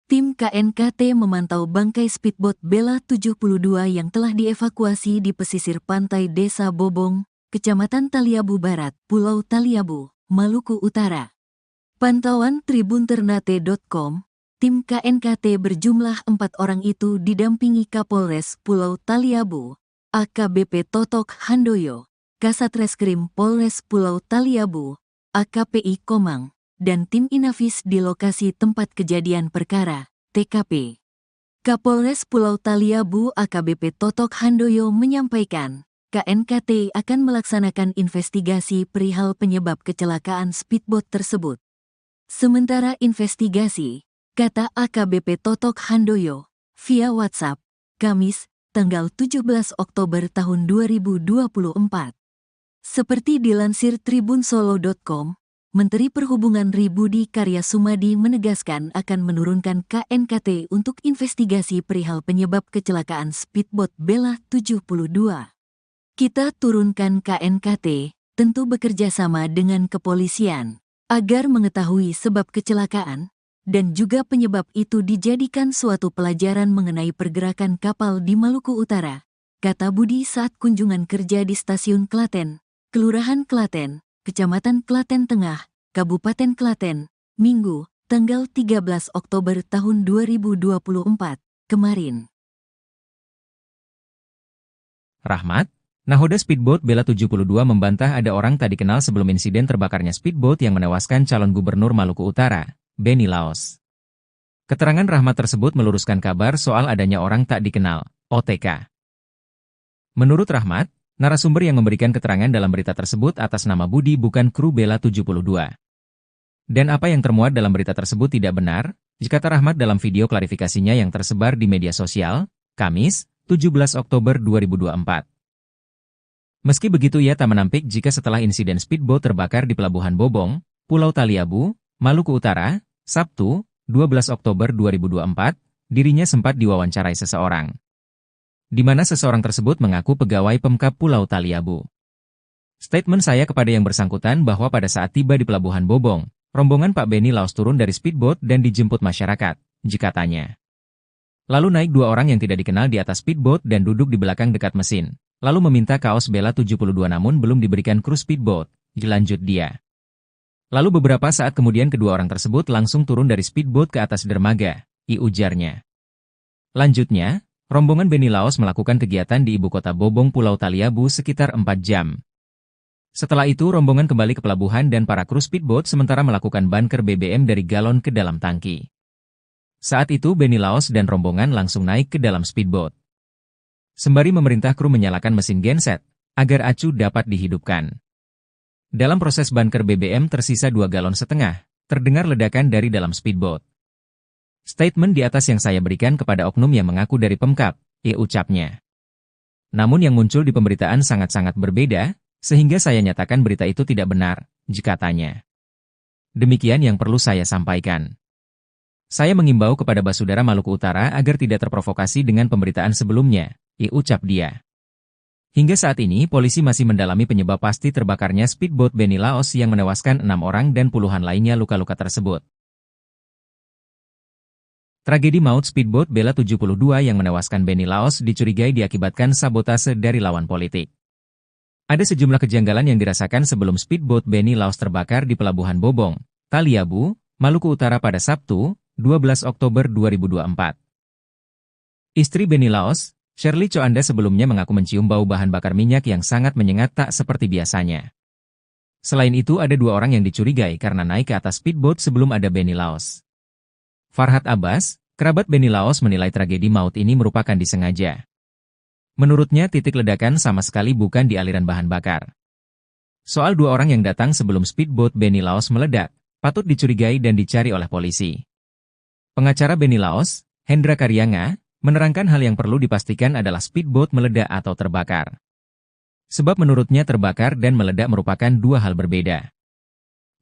Tim KNKT memantau bangkai speedboat Bella 72 yang telah dievakuasi di pesisir pantai Desa Bobong, Kecamatan Taliabu Barat, Pulau Taliabu, Maluku Utara. Pantauan tribunternate.com, tim KNKT berjumlah 4 orang itu didampingi Kapolres Pulau Taliabu, AKBP Totok Handoyo, Kasatreskrim Polres Pulau Taliabu, AKPI Komang, dan tim Inafis di lokasi tempat kejadian perkara, TKP. Kapolres Pulau Taliabu AKBP Totok Handoyo menyampaikan, KNKT akan melaksanakan investigasi perihal penyebab kecelakaan speedboat tersebut. Sementara investigasi, kata AKBP Totok Handoyo, via WhatsApp, Kamis, tanggal 17 Oktober tahun 2024. Seperti dilansir tribunsolo.com, Menteri Perhubungan Budi Karya Sumadi menegaskan akan menurunkan KNKT untuk investigasi perihal penyebab kecelakaan speedboat Bella 72. Kita turunkan KNKT, tentu bekerja sama dengan kepolisian, agar mengetahui sebab kecelakaan, dan juga penyebab itu dijadikan suatu pelajaran mengenai pergerakan kapal di Maluku Utara, kata Budi saat kunjungan kerja di Stasiun Klaten, Kelurahan Klaten, Kecamatan Klaten Tengah, Kabupaten Klaten, Minggu, tanggal 13 Oktober tahun 2024, kemarin. Rahmat, nahoda speedboat Bella 72 membantah ada orang tak dikenal sebelum insiden terbakarnya speedboat yang menewaskan calon gubernur Maluku Utara, Beni Laos. Keterangan Rahmat tersebut meluruskan kabar soal adanya orang tak dikenal, OTK. Menurut Rahmat, narasumber yang memberikan keterangan dalam berita tersebut atas nama Budi bukan kru Bella 72. Dan apa yang termuat dalam berita tersebut tidak benar, kata Rahmat dalam video klarifikasinya yang tersebar di media sosial, Kamis, 17 Oktober 2024. Meski begitu ia tak menampik jika setelah insiden speedboat terbakar di Pelabuhan Bobong, Pulau Taliabu, Maluku Utara, Sabtu, 12 Oktober 2024, dirinya sempat diwawancarai seseorang, di mana seseorang tersebut mengaku pegawai Pemkab Pulau Taliabu. Statement saya kepada yang bersangkutan bahwa pada saat tiba di Pelabuhan Bobong, rombongan Pak Benny Laos turun dari speedboat dan dijemput masyarakat, jika tanya. Lalu naik dua orang yang tidak dikenal di atas speedboat dan duduk di belakang dekat mesin, lalu meminta kaos Bella 72 namun belum diberikan kru speedboat, lanjut dia. Lalu beberapa saat kemudian kedua orang tersebut langsung turun dari speedboat ke atas dermaga, ujarnya. Lanjutnya, rombongan Benny Laos melakukan kegiatan di ibu kota Bobong Pulau Taliabu sekitar 4 jam. Setelah itu rombongan kembali ke pelabuhan dan para kru speedboat sementara melakukan bunker BBM dari galon ke dalam tangki. Saat itu Benny Laos dan rombongan langsung naik ke dalam speedboat. Sembari memerintah kru menyalakan mesin genset, agar acu dapat dihidupkan. Dalam proses bunker BBM tersisa 2,5 galon, terdengar ledakan dari dalam speedboat. Statement di atas yang saya berikan kepada oknum yang mengaku dari Pemkab, ucapnya. Namun yang muncul di pemberitaan sangat-sangat berbeda, sehingga saya nyatakan berita itu tidak benar, jika tanya. Demikian yang perlu saya sampaikan. Saya mengimbau kepada Basudara Maluku Utara agar tidak terprovokasi dengan pemberitaan sebelumnya, ucap dia. Hingga saat ini polisi masih mendalami penyebab pasti terbakarnya speedboat Benny Laos yang menewaskan 6 orang dan puluhan lainnya luka-luka tersebut. Tragedi maut speedboat Bella 72 yang menewaskan Benny Laos dicurigai diakibatkan sabotase dari lawan politik. Ada sejumlah kejanggalan yang dirasakan sebelum speedboat Benny Laos terbakar di Pelabuhan Bobong, Taliabu, Maluku Utara pada Sabtu, 12 Oktober 2024. Istri Benny Laos, Shirley Coanda sebelumnya mengaku mencium bau bahan bakar minyak yang sangat menyengat tak seperti biasanya. Selain itu ada 2 orang yang dicurigai karena naik ke atas speedboat sebelum ada Benny Laos. Farhad Abbas, kerabat Benny Laos menilai tragedi maut ini merupakan disengaja. Menurutnya titik ledakan sama sekali bukan di aliran bahan bakar. Soal 2 orang yang datang sebelum speedboat Benny Laos meledak, patut dicurigai dan dicari oleh polisi. Pengacara Benny Laos, Hendra Karyanga, menerangkan hal yang perlu dipastikan adalah speedboat meledak atau terbakar. Sebab menurutnya terbakar dan meledak merupakan 2 hal berbeda.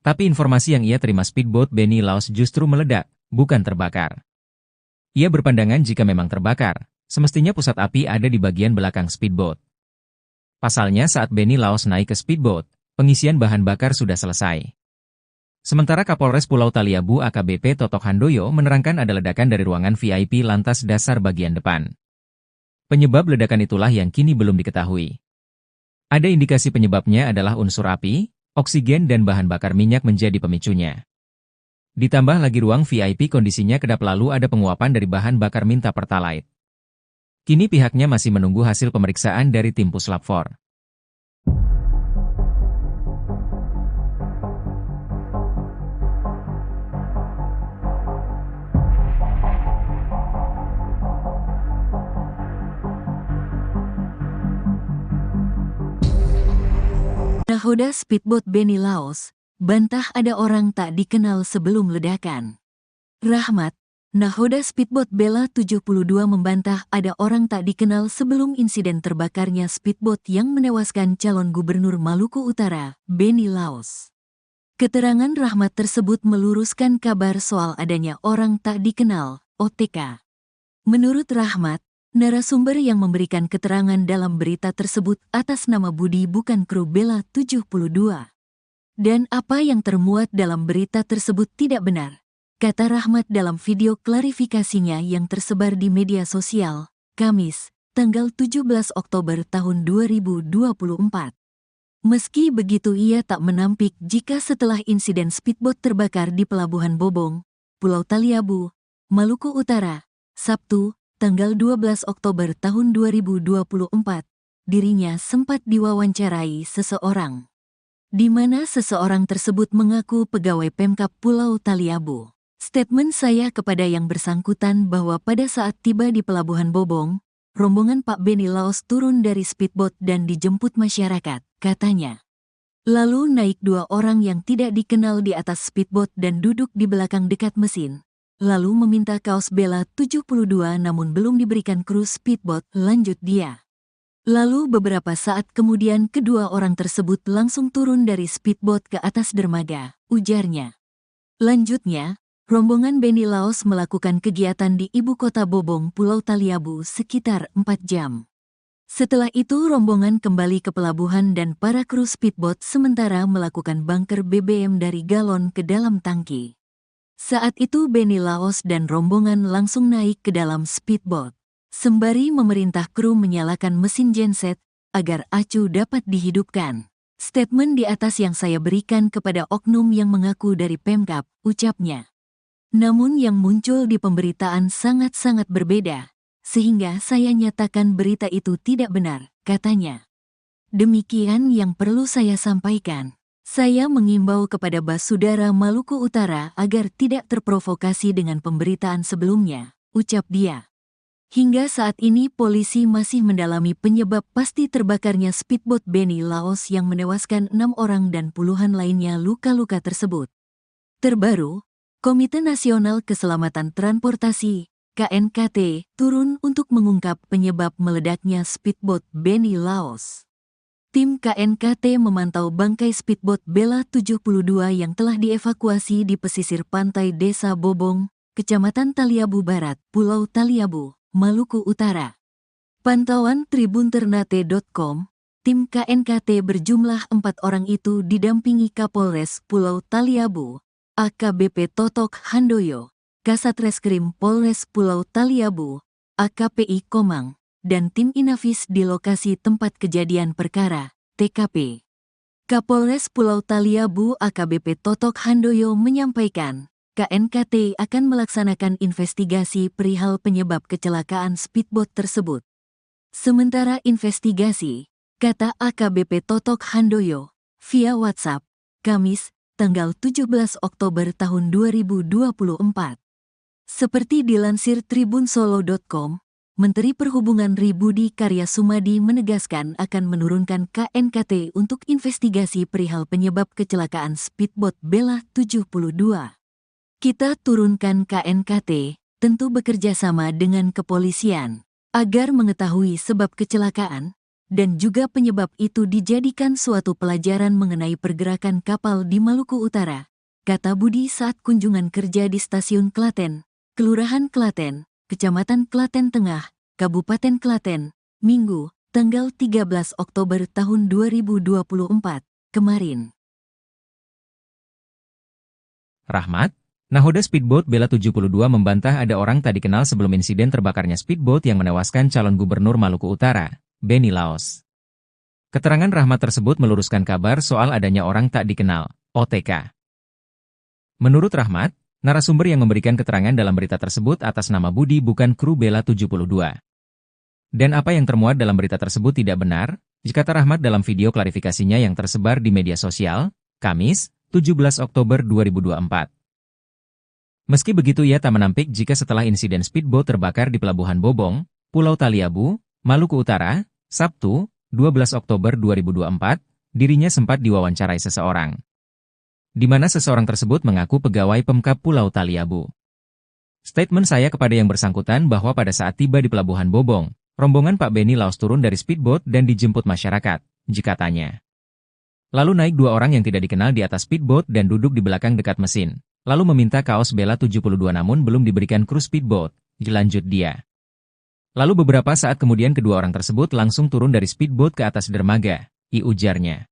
Tapi informasi yang ia terima speedboat Benny Laos justru meledak, bukan terbakar. Ia berpandangan jika memang terbakar, semestinya pusat api ada di bagian belakang speedboat. Pasalnya saat Benny Laos naik ke speedboat, pengisian bahan bakar sudah selesai. Sementara Kapolres Pulau Taliabu AKBP Totok Handoyo menerangkan ada ledakan dari ruangan VIP lantas dasar bagian depan. Penyebab ledakan itulah yang kini belum diketahui. Ada indikasi penyebabnya adalah unsur api, oksigen dan bahan bakar minyak menjadi pemicunya. Ditambah lagi ruang VIP kondisinya kedap lalu ada penguapan dari bahan bakar minta pertalite. Kini pihaknya masih menunggu hasil pemeriksaan dari tim Puslap 4. Nahoda speedboat Benny Laos, bantah ada orang tak dikenal sebelum ledakan. Rahmat, nahoda speedboat Bella 72 membantah ada orang tak dikenal sebelum insiden terbakarnya speedboat yang menewaskan calon gubernur Maluku Utara, Benny Laos. Keterangan Rahmat tersebut meluruskan kabar soal adanya orang tak dikenal, OTK. Menurut Rahmat, narasumber yang memberikan keterangan dalam berita tersebut atas nama Budi bukan kru Bella 72. Dan apa yang termuat dalam berita tersebut tidak benar, kata Rahmat dalam video klarifikasinya yang tersebar di media sosial, Kamis, tanggal 17 Oktober tahun 2024. Meski begitu ia tak menampik jika setelah insiden speedboat terbakar di Pelabuhan Bobong, Pulau Taliabu, Maluku Utara, Sabtu, tanggal 12 Oktober tahun 2024, dirinya sempat diwawancarai seseorang. Di mana seseorang tersebut mengaku pegawai Pemkab Pulau Taliabu. Statement saya kepada yang bersangkutan bahwa pada saat tiba di Pelabuhan Bobong, rombongan Pak Benny Laos turun dari speedboat dan dijemput masyarakat, katanya. Lalu naik 2 orang yang tidak dikenal di atas speedboat dan duduk di belakang dekat mesin. Lalu meminta kaos Bella 72 namun belum diberikan kru speedboat, lanjut dia. Lalu beberapa saat kemudian kedua orang tersebut langsung turun dari speedboat ke atas dermaga, ujarnya. Lanjutnya, Rombongan Benny Laos melakukan kegiatan di ibu kota Bobong, Pulau Taliabu sekitar 4 jam. Setelah itu rombongan kembali ke pelabuhan dan para kru speedboat sementara melakukan bunker BBM dari galon ke dalam tangki. Saat itu Benny Laos dan rombongan langsung naik ke dalam speedboat, sembari memerintah kru menyalakan mesin genset agar acu dapat dihidupkan. Statement di atas yang saya berikan kepada oknum yang mengaku dari Pemkab, ucapnya. Namun yang muncul di pemberitaan sangat-sangat berbeda, sehingga saya nyatakan berita itu tidak benar, katanya. Demikian yang perlu saya sampaikan. Saya mengimbau kepada Basudara Maluku Utara agar tidak terprovokasi dengan pemberitaan sebelumnya, ucap dia. Hingga saat ini polisi masih mendalami penyebab pasti terbakarnya speedboat Benny Laos yang menewaskan 6 orang dan puluhan lainnya luka-luka tersebut. Terbaru, Komite Nasional Keselamatan Transportasi, KNKT, turun untuk mengungkap penyebab meledaknya speedboat Benny Laos. Tim KNKT memantau bangkai speedboat Bella 72 yang telah dievakuasi di pesisir pantai Desa Bobong, Kecamatan Taliabu Barat, Pulau Taliabu, Maluku Utara. Pantauan tribunternate.com, tim KNKT berjumlah 4 orang itu didampingi Kapolres Pulau Taliabu, AKBP Totok Handoyo, Kasat Reskrim Polres Pulau Taliabu, AKPI Komang, dan tim Inafis di lokasi tempat kejadian perkara, TKP. Kapolres Pulau Taliabu AKBP Totok Handoyo menyampaikan, KNKT akan melaksanakan investigasi perihal penyebab kecelakaan speedboat tersebut. Sementara investigasi, kata AKBP Totok Handoyo, via WhatsApp, Kamis, tanggal 17 Oktober tahun 2024. Seperti dilansir tribunsolo.com, Menteri Perhubungan Budi Karya Sumadi menegaskan akan menurunkan KNKT untuk investigasi perihal penyebab kecelakaan speedboat Bella 72. Kita turunkan KNKT, tentu bekerja sama dengan kepolisian, agar mengetahui sebab kecelakaan, dan juga penyebab itu dijadikan suatu pelajaran mengenai pergerakan kapal di Maluku Utara, kata Budi saat kunjungan kerja di Stasiun Klaten, Kelurahan Klaten, Kecamatan Klaten Tengah, Kabupaten Klaten, Minggu, tanggal 13 Oktober tahun 2024, kemarin. Rahmat, nahoda speedboat Bella 72 membantah ada orang tak dikenal sebelum insiden terbakarnya speedboat yang menewaskan calon gubernur Maluku Utara, Benny Laos. Keterangan Rahmat tersebut meluruskan kabar soal adanya orang tak dikenal, OTK. Menurut Rahmat, narasumber yang memberikan keterangan dalam berita tersebut atas nama Budi bukan kru Bella 72. Dan apa yang termuat dalam berita tersebut tidak benar, kata Rahmat dalam video klarifikasinya yang tersebar di media sosial, Kamis, 17 Oktober 2024. Meski begitu ia tak menampik jika setelah insiden speedboat terbakar di Pelabuhan Bobong, Pulau Taliabu, Maluku Utara, Sabtu, 12 Oktober 2024, dirinya sempat diwawancarai seseorang. Di mana seseorang tersebut mengaku pegawai Pemkab Pulau Taliabu. Statement saya kepada yang bersangkutan bahwa pada saat tiba di Pelabuhan Bobong, rombongan Pak Benny Laos turun dari speedboat dan dijemput masyarakat, katanya. Lalu naik 2 orang yang tidak dikenal di atas speedboat dan duduk di belakang dekat mesin, lalu meminta kaos Bella 72 namun belum diberikan kru speedboat, lanjut dia. Lalu beberapa saat kemudian kedua orang tersebut langsung turun dari speedboat ke atas dermaga, ujarnya.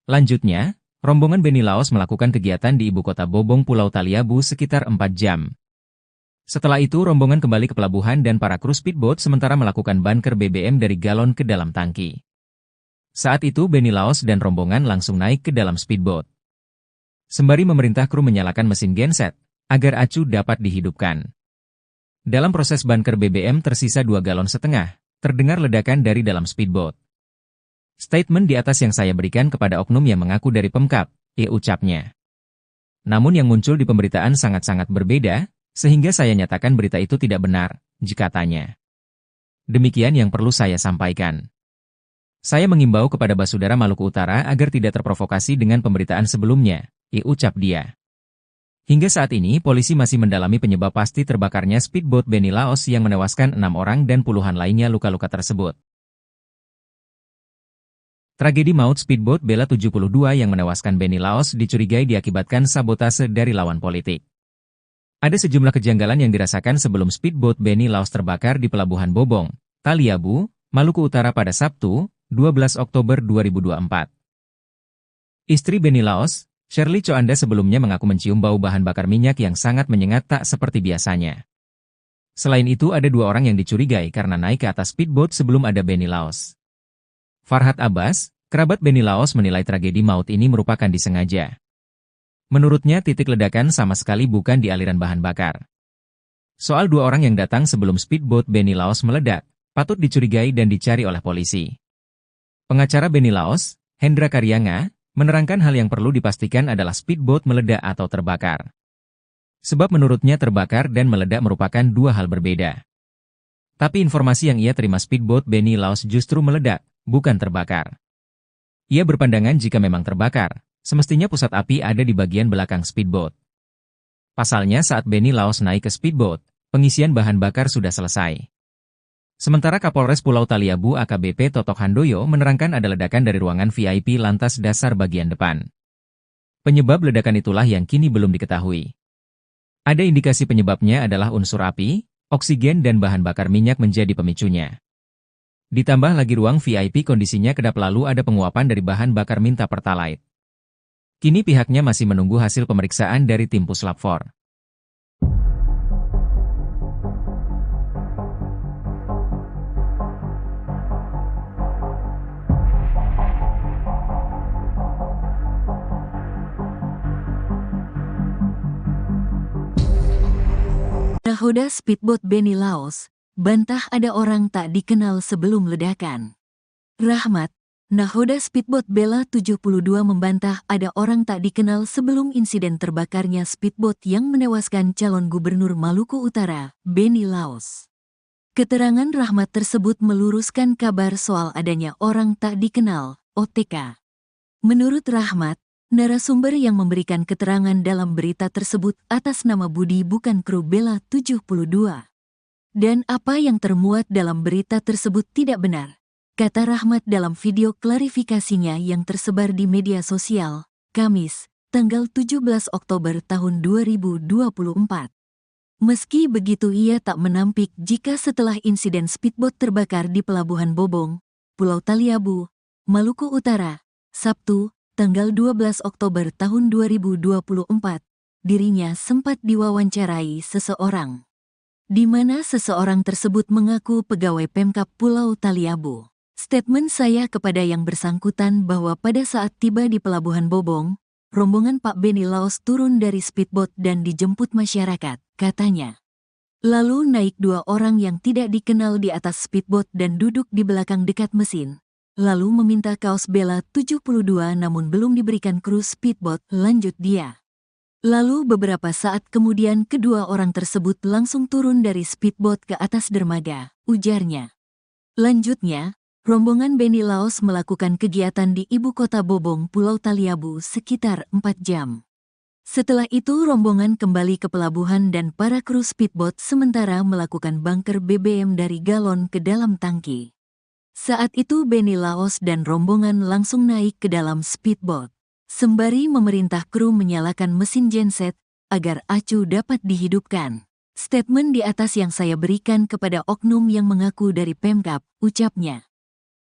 Lanjutnya, rombongan Benny Laos melakukan kegiatan di ibu kota Bobong Pulau Taliabu sekitar 4 jam. Setelah itu rombongan kembali ke pelabuhan dan para kru speedboat sementara melakukan bunker BBM dari galon ke dalam tangki. Saat itu Benny Laos dan rombongan langsung naik ke dalam speedboat. Sembari memerintah kru menyalakan mesin genset, agar acu dapat dihidupkan. Dalam proses bunker BBM tersisa 2 galon setengah, terdengar ledakan dari dalam speedboat. Statement di atas yang saya berikan kepada oknum yang mengaku dari Pemkab, ucapnya. Namun yang muncul di pemberitaan sangat-sangat berbeda, sehingga saya nyatakan berita itu tidak benar, katanya. Demikian yang perlu saya sampaikan. Saya mengimbau kepada Basudara Maluku Utara agar tidak terprovokasi dengan pemberitaan sebelumnya, ucap dia. Hingga saat ini polisi masih mendalami penyebab pasti terbakarnya speedboat Benny Laos yang menewaskan 6 orang dan puluhan lainnya luka-luka tersebut. Tragedi maut speedboat Bella 72 yang menewaskan Benny Laos dicurigai diakibatkan sabotase dari lawan politik. Ada sejumlah kejanggalan yang dirasakan sebelum speedboat Beni Laos terbakar di Pelabuhan Bobong, Taliabu, Maluku Utara pada Sabtu, 12 Oktober 2024. Istri Beni Laos, Shirley Choanda sebelumnya mengaku mencium bau bahan bakar minyak yang sangat menyengat tak seperti biasanya. Selain itu ada 2 orang yang dicurigai karena naik ke atas speedboat sebelum ada Beni Laos. Farhad Abbas, kerabat Beni Laos menilai tragedi maut ini merupakan disengaja. Menurutnya titik ledakan sama sekali bukan di aliran bahan bakar. Soal 2 orang yang datang sebelum speedboat Beni Laos meledak, patut dicurigai dan dicari oleh polisi. Pengacara Beni Laos, Hendra Karyanga, menerangkan hal yang perlu dipastikan adalah speedboat meledak atau terbakar. Sebab menurutnya terbakar dan meledak merupakan 2 hal berbeda. Tapi informasi yang ia terima speedboat Beni Laos justru meledak, bukan terbakar. Ia berpandangan jika memang terbakar, semestinya pusat api ada di bagian belakang speedboat. Pasalnya saat Beni Laos naik ke speedboat, pengisian bahan bakar sudah selesai. Sementara Kapolres Pulau Taliabu AKBP Totok Handoyo menerangkan ada ledakan dari ruangan VIP lantas dasar bagian depan. Penyebab ledakan itulah yang kini belum diketahui. Ada indikasi penyebabnya adalah unsur api, oksigen dan bahan bakar minyak menjadi pemicunya. Ditambah lagi ruang VIP kondisinya kedap lalu ada penguapan dari bahan bakar minta pertalite. Kini pihaknya masih menunggu hasil pemeriksaan dari tim Puslap 4. Nahoda speedboat Beni Laos, bantah ada orang tak dikenal sebelum ledakan. Rahmat, nahoda speedboat Bella 72 membantah ada orang tak dikenal sebelum insiden terbakarnya speedboat yang menewaskan calon gubernur Maluku Utara, Beni Laos. Keterangan Rahmat tersebut meluruskan kabar soal adanya orang tak dikenal, OTK. Menurut Rahmat, narasumber yang memberikan keterangan dalam berita tersebut atas nama Budi bukan kru Bella 72. Dan apa yang termuat dalam berita tersebut tidak benar, kata Rahmat dalam video klarifikasinya yang tersebar di media sosial, Kamis, tanggal 17 Oktober tahun 2024. Meski begitu ia tak menampik jika setelah insiden speedboat terbakar di Pelabuhan Bobong, Pulau Taliabu, Maluku Utara, Sabtu, tanggal 12 Oktober tahun 2024, dirinya sempat diwawancarai seseorang. Di mana seseorang tersebut mengaku pegawai Pemkab Pulau Taliabu. Statement saya kepada yang bersangkutan bahwa pada saat tiba di Pelabuhan Bobong, rombongan Pak Beni Laos turun dari speedboat dan dijemput masyarakat, katanya. Lalu naik 2 orang yang tidak dikenal di atas speedboat dan duduk di belakang dekat mesin. Lalu meminta kaos Bella 72 namun belum diberikan kru speedboat, lanjut dia. Lalu beberapa saat kemudian kedua orang tersebut langsung turun dari speedboat ke atas dermaga, ujarnya. Lanjutnya, rombongan Beni Laos melakukan kegiatan di ibu kota Bobong, Pulau Taliabu sekitar 4 jam. Setelah itu rombongan kembali ke pelabuhan dan para kru speedboat sementara melakukan bunker BBM dari galon ke dalam tangki. Saat itu Beni Laos dan rombongan langsung naik ke dalam speedboat, sembari memerintah kru menyalakan mesin genset agar acu dapat dihidupkan. Statement di atas yang saya berikan kepada oknum yang mengaku dari Pemkab, ucapnya.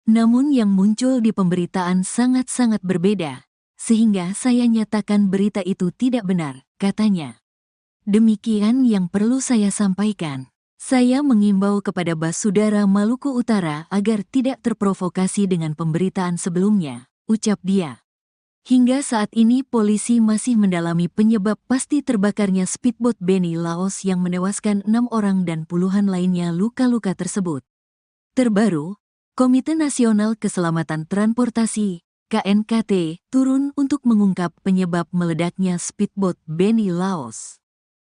Namun yang muncul di pemberitaan sangat-sangat berbeda, sehingga saya nyatakan berita itu tidak benar, katanya. Demikian yang perlu saya sampaikan. Saya mengimbau kepada Basudara Maluku Utara agar tidak terprovokasi dengan pemberitaan sebelumnya, ucap dia. Hingga saat ini polisi masih mendalami penyebab pasti terbakarnya speedboat Beni Laos yang menewaskan 6 orang dan puluhan lainnya luka-luka tersebut. Terbaru, Komite Nasional Keselamatan Transportasi, KNKT, turun untuk mengungkap penyebab meledaknya speedboat Beni Laos.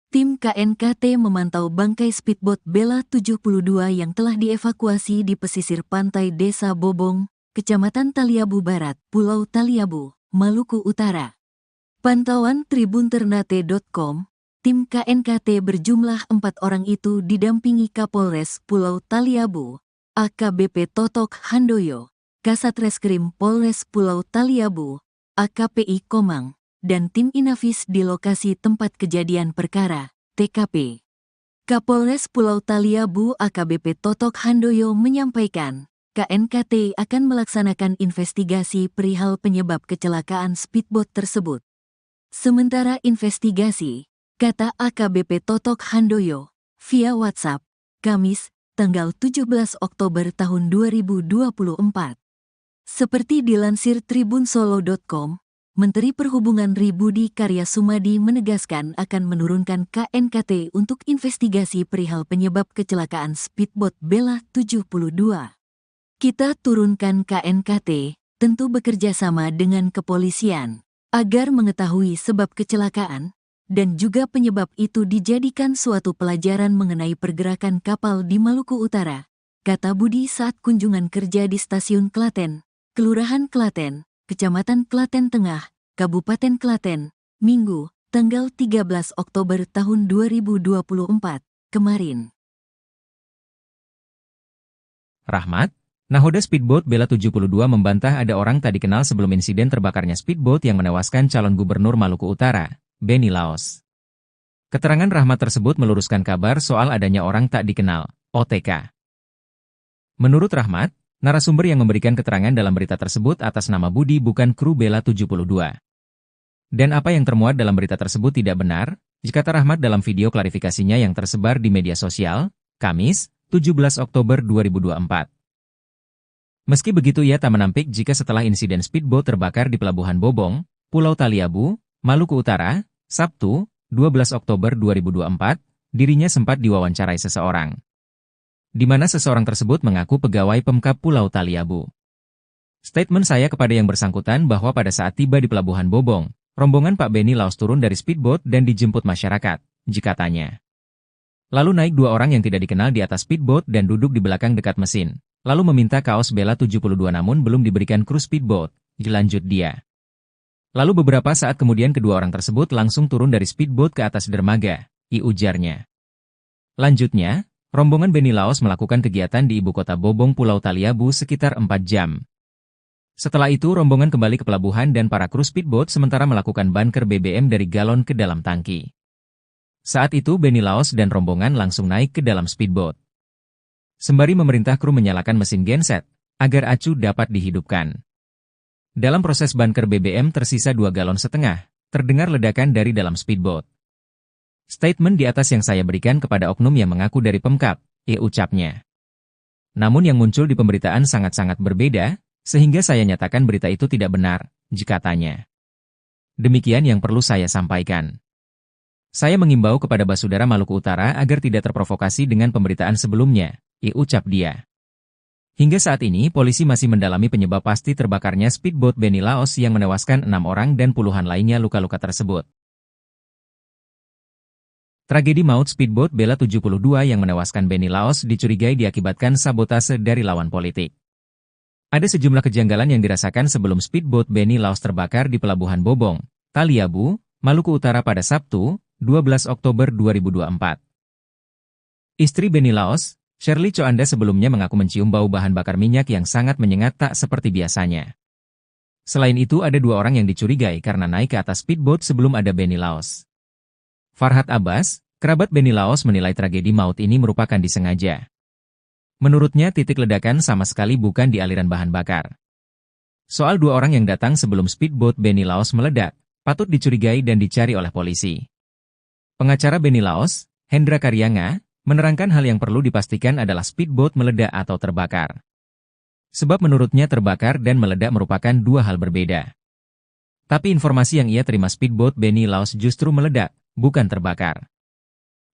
Tim KNKT memantau bangkai speedboat Bella 72 yang telah dievakuasi di pesisir pantai Desa Bobong, Kecamatan Taliabu Barat, Pulau Taliabu, Maluku Utara. Pantauan tribunternate.com, tim KNKT berjumlah 4 orang itu didampingi Kapolres Pulau Taliabu, AKBP Totok Handoyo, Kasat Reskrim Polres Pulau Taliabu, AKPI Komang, dan tim Inafis di lokasi tempat kejadian perkara, TKP. Kapolres Pulau Taliabu AKBP Totok Handoyo menyampaikan, KNKT akan melaksanakan investigasi perihal penyebab kecelakaan speedboat tersebut. Sementara investigasi, kata AKBP Totok Handoyo, via WhatsApp, Kamis, tanggal 17 Oktober tahun 2024. Seperti dilansir tribunsolo.com, Menteri Perhubungan Budi Karya Sumadi menegaskan akan menurunkan KNKT untuk investigasi perihal penyebab kecelakaan speedboat Bella 72. Kita turunkan KNKT, tentu bekerja sama dengan kepolisian, agar mengetahui sebab kecelakaan, dan juga penyebab itu dijadikan suatu pelajaran mengenai pergerakan kapal di Maluku Utara, kata Budi saat kunjungan kerja di Stasiun Klaten, Kelurahan Klaten, Kecamatan Klaten Tengah, Kabupaten Klaten, Minggu, tanggal 13 Oktober tahun 2024, kemarin. Rahmat, nahoda speedboat Bella 72 membantah ada orang tak dikenal sebelum insiden terbakarnya speedboat yang menewaskan calon gubernur Maluku Utara, Benny Laos. Keterangan Rahmat tersebut meluruskan kabar soal adanya orang tak dikenal, OTK. Menurut Rahmat, narasumber yang memberikan keterangan dalam berita tersebut atas nama Budi bukan kru Bella 72. Dan apa yang termuat dalam berita tersebut tidak benar, kata Rahmat dalam video klarifikasinya yang tersebar di media sosial, Kamis, 17 Oktober 2024. Meski begitu ia tak menampik jika setelah insiden speedboat terbakar di Pelabuhan Bobong, Pulau Taliabu, Maluku Utara, Sabtu, 12 Oktober 2024, dirinya sempat diwawancarai seseorang, di mana seseorang tersebut mengaku pegawai Pemkab Pulau Taliabu. Statement saya kepada yang bersangkutan bahwa pada saat tiba di Pelabuhan Bobong, rombongan Pak Benny Laos turun dari speedboat dan dijemput masyarakat, katanya. Lalu naik dua orang yang tidak dikenal di atas speedboat dan duduk di belakang dekat mesin, lalu meminta kaos Bella 72 namun belum diberikan kru speedboat, lanjut dia. Lalu beberapa saat kemudian kedua orang tersebut langsung turun dari speedboat ke atas dermaga, ujarnya. Lanjutnya, rombongan Benny Laos melakukan kegiatan di ibu kota Bobong Pulau Taliabu sekitar 4 jam. Setelah itu rombongan kembali ke pelabuhan dan para kru speedboat sementara melakukan bunker BBM dari galon ke dalam tangki. Saat itu Benny Laos dan rombongan langsung naik ke dalam speedboat, sembari memerintah kru menyalakan mesin genset, agar acu dapat dihidupkan. Dalam proses bunker BBM tersisa 2,5 galon, terdengar ledakan dari dalam speedboat. Statement di atas yang saya berikan kepada oknum yang mengaku dari Pemkab, ucapnya. Namun yang muncul di pemberitaan sangat-sangat berbeda, sehingga saya nyatakan berita itu tidak benar, katanya. Demikian yang perlu saya sampaikan. Saya mengimbau kepada Basudara Maluku Utara agar tidak terprovokasi dengan pemberitaan sebelumnya, ucap dia. Hingga saat ini polisi masih mendalami penyebab pasti terbakarnya speedboat Benny Laos yang menewaskan 6 orang dan puluhan lainnya luka-luka tersebut. Tragedi maut speedboat Bella 72 yang menewaskan Benny Laos dicurigai diakibatkan sabotase dari lawan politik. Ada sejumlah kejanggalan yang dirasakan sebelum speedboat Benny Laos terbakar di Pelabuhan Bobong, Taliabu, Maluku Utara pada Sabtu, 12 Oktober 2024. Istri Benny Laos, Shirley Coanda sebelumnya mengaku mencium bau bahan bakar minyak yang sangat menyengat tak seperti biasanya. Selain itu ada 2 orang yang dicurigai karena naik ke atas speedboat sebelum ada Benny Laos. Farhad Abbas, kerabat Benny Laos menilai tragedi maut ini merupakan disengaja. Menurutnya titik ledakan sama sekali bukan di aliran bahan bakar. Soal 2 orang yang datang sebelum speedboat Benny Laos meledak, patut dicurigai dan dicari oleh polisi. Pengacara Benny Laos, Hendra Karyanga, menerangkan hal yang perlu dipastikan adalah speedboat meledak atau terbakar. Sebab menurutnya terbakar dan meledak merupakan 2 hal berbeda. Tapi informasi yang ia terima speedboat Benny Laos justru meledak, bukan terbakar.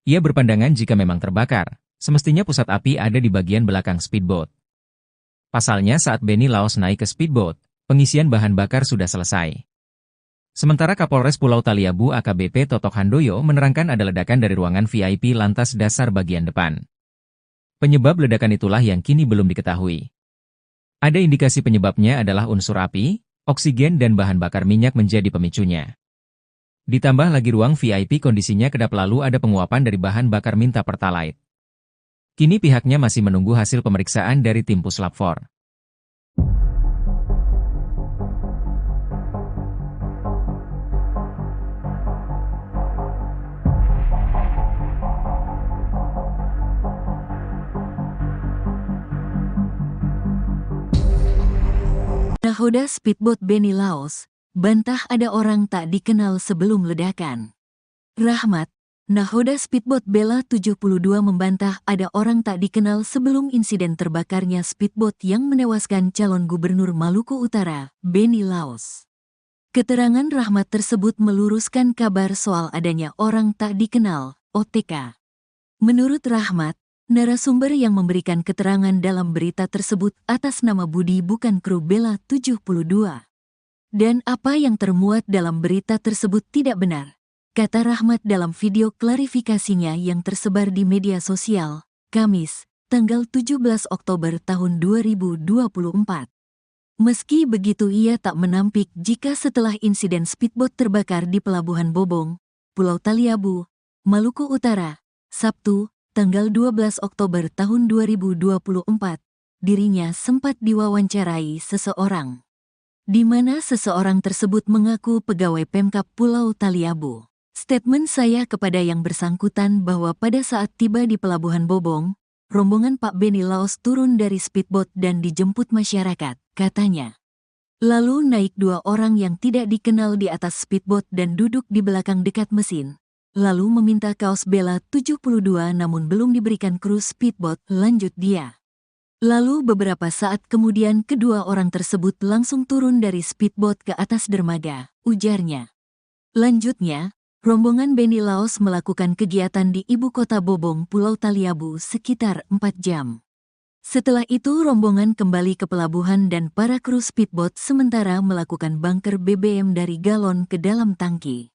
Ia berpandangan jika memang terbakar, semestinya pusat api ada di bagian belakang speedboat. Pasalnya saat Benny Laos naik ke speedboat, pengisian bahan bakar sudah selesai. Sementara Kapolres Pulau Taliabu AKBP Totok Handoyo menerangkan ada ledakan dari ruangan VIP lantas dasar bagian depan. Penyebab ledakan itulah yang kini belum diketahui. Ada indikasi penyebabnya adalah unsur api, oksigen dan bahan bakar minyak menjadi pemicunya. Ditambah lagi ruang VIP kondisinya kedap lalu ada penguapan dari bahan bakar minta pertalite. Kini pihaknya masih menunggu hasil pemeriksaan dari tim Puslap 4. Nahoda speedboat Beni Laos, bantah ada orang tak dikenal sebelum ledakan. Rahmat, nahoda speedboat Bella 72 membantah ada orang tak dikenal sebelum insiden terbakarnya speedboat yang menewaskan calon gubernur Maluku Utara, Beni Laos. Keterangan Rahmat tersebut meluruskan kabar soal adanya orang tak dikenal, OTK. Menurut Rahmat, narasumber yang memberikan keterangan dalam berita tersebut atas nama Budi bukan kru Bella 72. Dan apa yang termuat dalam berita tersebut tidak benar, kata Rahmat dalam video klarifikasinya yang tersebar di media sosial, Kamis, tanggal 17 Oktober tahun 2024. Meski begitu ia tak menampik jika setelah insiden speedboat terbakar di Pelabuhan Bobong, Pulau Taliabu, Maluku Utara, Sabtu, tanggal 12 Oktober tahun 2024, dirinya sempat diwawancarai seseorang, di mana seseorang tersebut mengaku pegawai Pemkab Pulau Taliabu. Statement saya kepada yang bersangkutan bahwa pada saat tiba di Pelabuhan Bobong, rombongan Pak Beni Laos turun dari speedboat dan dijemput masyarakat, katanya. Lalu naik 2 orang yang tidak dikenal di atas speedboat dan duduk di belakang dekat mesin. Lalu meminta kaos Bella 72 namun belum diberikan kru speedboat, lanjut dia. Lalu beberapa saat kemudian kedua orang tersebut langsung turun dari speedboat ke atas dermaga, ujarnya. Lanjutnya, rombongan Beni Laos melakukan kegiatan di ibu kota Bobong, Pulau Taliabu sekitar 4 jam. Setelah itu rombongan kembali ke pelabuhan dan para kru speedboat sementara melakukan bunker BBM dari galon ke dalam tangki.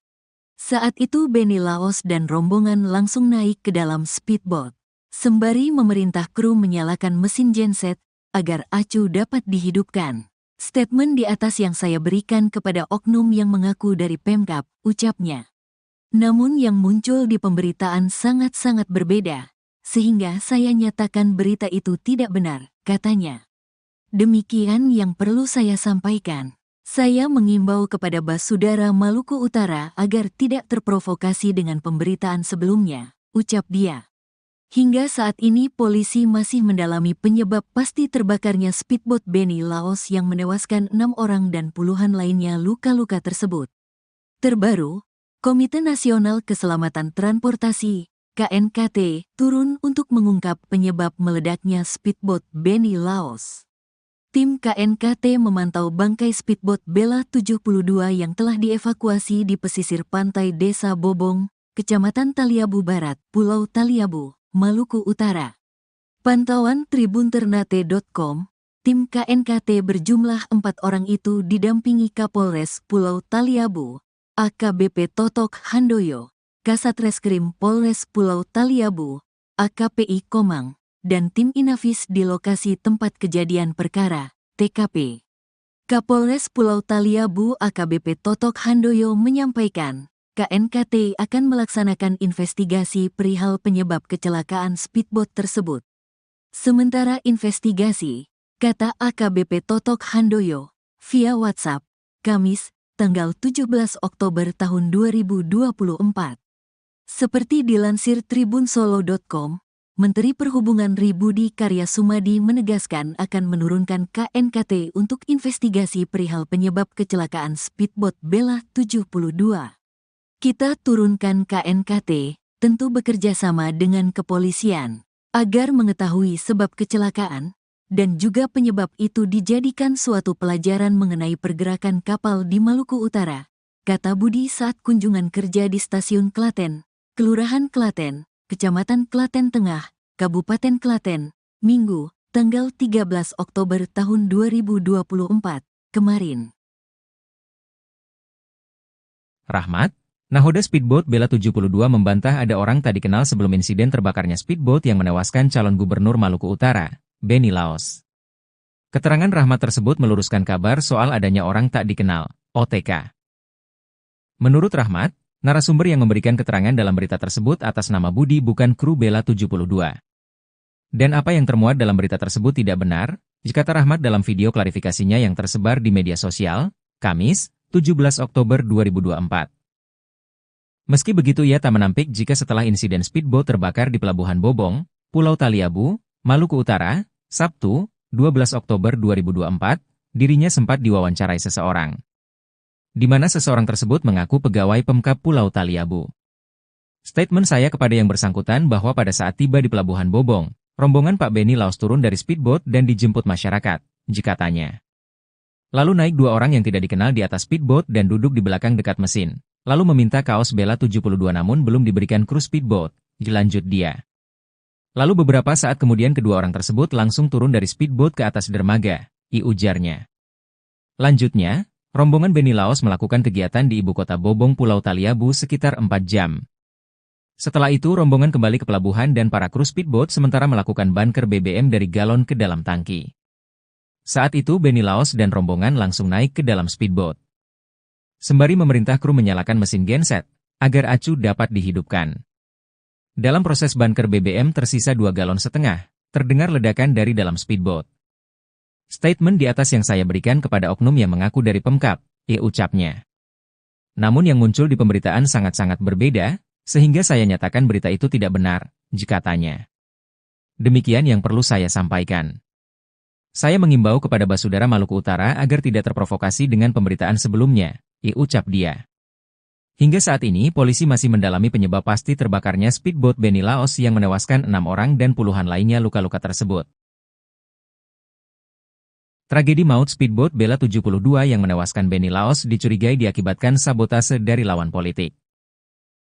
Saat itu Beni Laos dan rombongan langsung naik ke dalam speedboat, sembari memerintah kru menyalakan mesin genset agar acu dapat dihidupkan. Statement di atas yang saya berikan kepada oknum yang mengaku dari Pemkab, ucapnya. Namun yang muncul di pemberitaan sangat-sangat berbeda, sehingga saya nyatakan berita itu tidak benar, katanya. Demikian yang perlu saya sampaikan. Saya mengimbau kepada Basudara Maluku Utara agar tidak terprovokasi dengan pemberitaan sebelumnya, ucap dia. Hingga saat ini polisi masih mendalami penyebab pasti terbakarnya speedboat Beni Laos yang menewaskan 6 orang dan puluhan lainnya luka-luka tersebut. Terbaru, Komite Nasional Keselamatan Transportasi, KNKT, turun untuk mengungkap penyebab meledaknya speedboat Beni Laos. Tim KNKT memantau bangkai speedboat Bella 72 yang telah dievakuasi di pesisir pantai Desa Bobong, Kecamatan Taliabu Barat, Pulau Taliabu, Maluku Utara. Pantauan tribunternate.com, tim KNKT berjumlah 4 orang itu didampingi Kapolres Pulau Taliabu, AKBP Totok Handoyo, Kasat Reskrim Polres Pulau Taliabu, AKPI Komang, dan tim Inafis di lokasi tempat kejadian perkara, TKP. Kapolres Pulau Taliabu AKBP Totok Handoyo menyampaikan, KNKT akan melaksanakan investigasi perihal penyebab kecelakaan speedboat tersebut. Sementara investigasi, kata AKBP Totok Handoyo, via WhatsApp, Kamis, tanggal 17 Oktober tahun 2024. Seperti dilansir tribunsolo.com, Menteri Perhubungan Budi Karya Sumadi menegaskan akan menurunkan KNKT untuk investigasi perihal penyebab kecelakaan speedboat Bella 72. Kita turunkan KNKT, tentu bekerja sama dengan kepolisian, agar mengetahui sebab kecelakaan, dan juga penyebab itu dijadikan suatu pelajaran mengenai pergerakan kapal di Maluku Utara, kata Budi saat kunjungan kerja di Stasiun Klaten, Kelurahan Klaten, Kecamatan Klaten Tengah, Kabupaten Klaten, Minggu, tanggal 13 Oktober tahun 2024, kemarin. Rahmat, nahoda speedboat Bella 72 membantah ada orang tak dikenal sebelum insiden terbakarnya speedboat yang menewaskan calon gubernur Maluku Utara, Beni Laos. Keterangan Rahmat tersebut meluruskan kabar soal adanya orang tak dikenal, OTK. Menurut Rahmat, narasumber yang memberikan keterangan dalam berita tersebut atas nama Budi bukan kru Bella 72. Dan apa yang termuat dalam berita tersebut tidak benar, kata Rahmat dalam video klarifikasinya yang tersebar di media sosial, Kamis, 17 Oktober 2024. Meski begitu ia tak menampik jika setelah insiden speedboat terbakar di Pelabuhan Bobong, Pulau Taliabu, Maluku Utara, Sabtu, 12 Oktober 2024, dirinya sempat diwawancarai seseorang, di mana seseorang tersebut mengaku pegawai Pemkab Pulau Taliabu. Statement saya kepada yang bersangkutan bahwa pada saat tiba di Pelabuhan Bobong, rombongan Pak Benny Laos turun dari speedboat dan dijemput masyarakat, jika tanya. Lalu naik dua orang yang tidak dikenal di atas speedboat dan duduk di belakang dekat mesin, lalu meminta kaos Bella 72 namun belum diberikan kru speedboat, dilanjut dia. Lalu beberapa saat kemudian kedua orang tersebut langsung turun dari speedboat ke atas dermaga, ujarnya. Lanjutnya, rombongan Benny Laos melakukan kegiatan di ibu kota Bobong Pulau Taliabu sekitar 4 jam. Setelah itu rombongan kembali ke pelabuhan dan para kru speedboat sementara melakukan bunker BBM dari galon ke dalam tangki. Saat itu Benny Laos dan rombongan langsung naik ke dalam speedboat. Sembari memerintah kru menyalakan mesin genset, agar acu dapat dihidupkan. Dalam proses bunker BBM tersisa 2,5 galon, terdengar ledakan dari dalam speedboat. Statement di atas yang saya berikan kepada oknum yang mengaku dari Pemkab, ucapnya. Namun yang muncul di pemberitaan sangat-sangat berbeda, sehingga saya nyatakan berita itu tidak benar, jika tanya. Demikian yang perlu saya sampaikan. Saya mengimbau kepada Basudara Maluku Utara agar tidak terprovokasi dengan pemberitaan sebelumnya, ucap dia. Hingga saat ini polisi masih mendalami penyebab pasti terbakarnya speedboat Benny Laos yang menewaskan 6 orang dan puluhan lainnya luka-luka tersebut. Tragedi maut speedboat Bella 72 yang menewaskan Benny Laos dicurigai diakibatkan sabotase dari lawan politik.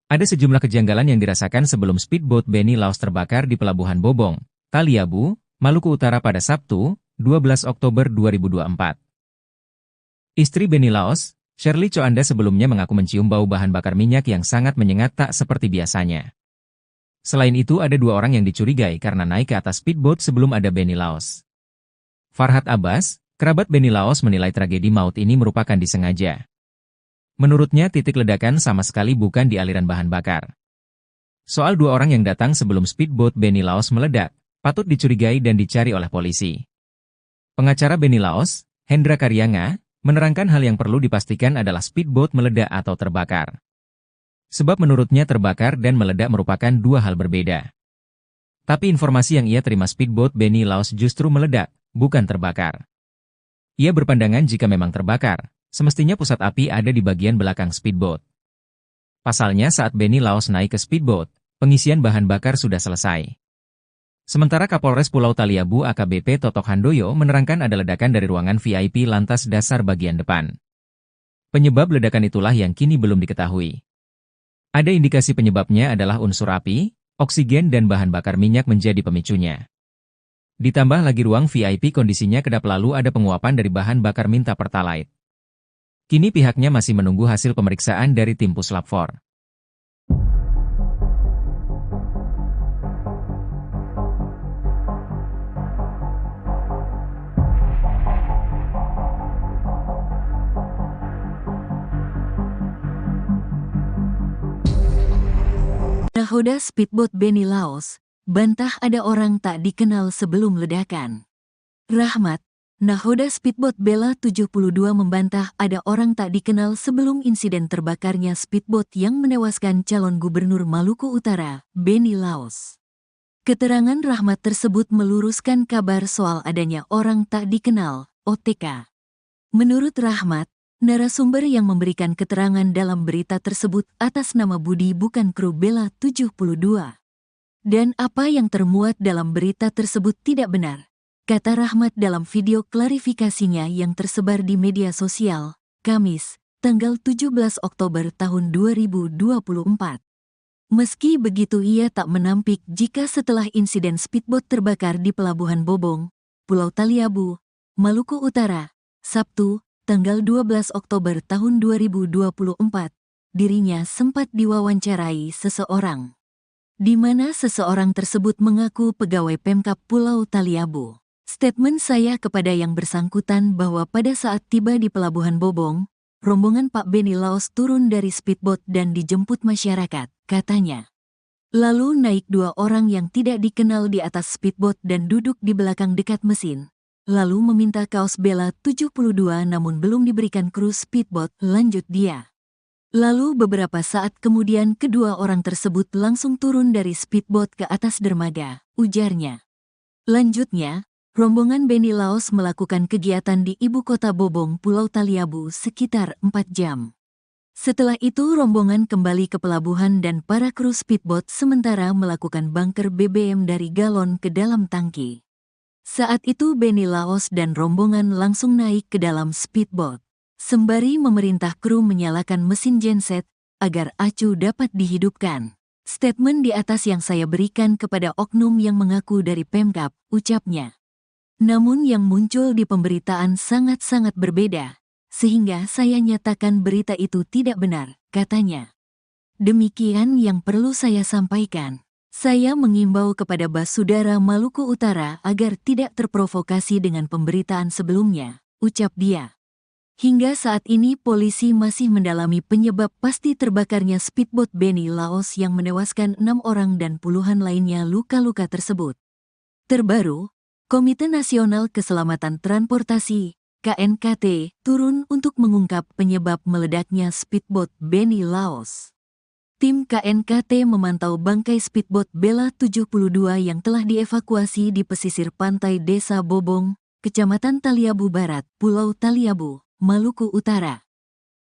Ada sejumlah kejanggalan yang dirasakan sebelum speedboat Benny Laos terbakar di Pelabuhan Bobong, Taliabu, Maluku Utara pada Sabtu, 12 Oktober 2024. Istri Benny Laos, Shirley Coanda sebelumnya mengaku mencium bau bahan bakar minyak yang sangat menyengat tak seperti biasanya. Selain itu ada 2 orang yang dicurigai karena naik ke atas speedboat sebelum ada Benny Laos. Farhad Abbas, kerabat Benny Laos menilai tragedi maut ini merupakan disengaja. Menurutnya titik ledakan sama sekali bukan di aliran bahan bakar. Soal 2 orang yang datang sebelum speedboat Benny Laos meledak, patut dicurigai dan dicari oleh polisi. Pengacara Benny Laos, Hendra Karyanga, menerangkan hal yang perlu dipastikan adalah speedboat meledak atau terbakar. Sebab menurutnya terbakar dan meledak merupakan 2 hal berbeda. Tapi informasi yang ia terima speedboat Benny Laos justru meledak, bukan terbakar. Ia berpandangan jika memang terbakar, semestinya pusat api ada di bagian belakang speedboat. Pasalnya saat Benny Laos naik ke speedboat, pengisian bahan bakar sudah selesai. Sementara Kapolres Pulau Taliabu AKBP Totok Handoyo menerangkan ada ledakan dari ruangan VIP lantas dasar bagian depan. Penyebab ledakan itulah yang kini belum diketahui. Ada indikasi penyebabnya adalah unsur api, oksigen dan bahan bakar minyak menjadi pemicunya. Ditambah lagi ruang VIP kondisinya kedap lalu ada penguapan dari bahan bakar minta pertalite. Kini pihaknya masih menunggu hasil pemeriksaan dari tim Puslap 4. Nahoda speedboat Benny Laos, bantah ada orang tak dikenal sebelum ledakan. Rahmat, nahoda speedboat Bella 72 membantah ada orang tak dikenal sebelum insiden terbakarnya speedboat yang menewaskan calon gubernur Maluku Utara, Benny Laos. Keterangan Rahmat tersebut meluruskan kabar soal adanya orang tak dikenal, OTK. Menurut Rahmat, narasumber yang memberikan keterangan dalam berita tersebut atas nama Budi bukan kru Bella 72. Dan apa yang termuat dalam berita tersebut tidak benar, kata Rahmat dalam video klarifikasinya yang tersebar di media sosial, Kamis, tanggal 17 Oktober tahun 2024. Meski begitu ia tak menampik jika setelah insiden speedboat terbakar di Pelabuhan Bobong, Pulau Taliabu, Maluku Utara, Sabtu, tanggal 12 Oktober tahun 2024, dirinya sempat diwawancarai seseorang. Di mana seseorang tersebut mengaku pegawai Pemkab Pulau Taliabu. Statement saya kepada yang bersangkutan bahwa pada saat tiba di Pelabuhan Bobong, rombongan Pak Benny Laos turun dari speedboat dan dijemput masyarakat, katanya. Lalu naik 2 orang yang tidak dikenal di atas speedboat dan duduk di belakang dekat mesin. Lalu meminta kaos Bella 72 namun belum diberikan kru speedboat, lanjut dia. Lalu beberapa saat kemudian kedua orang tersebut langsung turun dari speedboat ke atas dermaga, ujarnya. Lanjutnya, Rombongan Benny Laos melakukan kegiatan di ibu kota Bobong, Pulau Taliabu sekitar 4 jam. Setelah itu rombongan kembali ke pelabuhan dan para kru speedboat sementara melakukan bunker BBM dari galon ke dalam tangki. Saat itu Benny Laos dan rombongan langsung naik ke dalam speedboat, sembari memerintah kru menyalakan mesin genset agar acu dapat dihidupkan. Statement di atas yang saya berikan kepada oknum yang mengaku dari Pemkab, ucapnya. Namun yang muncul di pemberitaan sangat-sangat berbeda, sehingga saya nyatakan berita itu tidak benar, katanya. Demikian yang perlu saya sampaikan. Saya mengimbau kepada Basudara Maluku Utara agar tidak terprovokasi dengan pemberitaan sebelumnya, ucap dia. Hingga saat ini polisi masih mendalami penyebab pasti terbakarnya speedboat Benny Laos yang menewaskan 6 orang dan puluhan lainnya luka-luka tersebut. Terbaru, Komite Nasional Keselamatan Transportasi, KNKT, turun untuk mengungkap penyebab meledaknya speedboat Benny Laos. Tim KNKT memantau bangkai speedboat Bella 72 yang telah dievakuasi di pesisir pantai Desa Bobong, Kecamatan Taliabu Barat, Pulau Taliabu, Maluku Utara.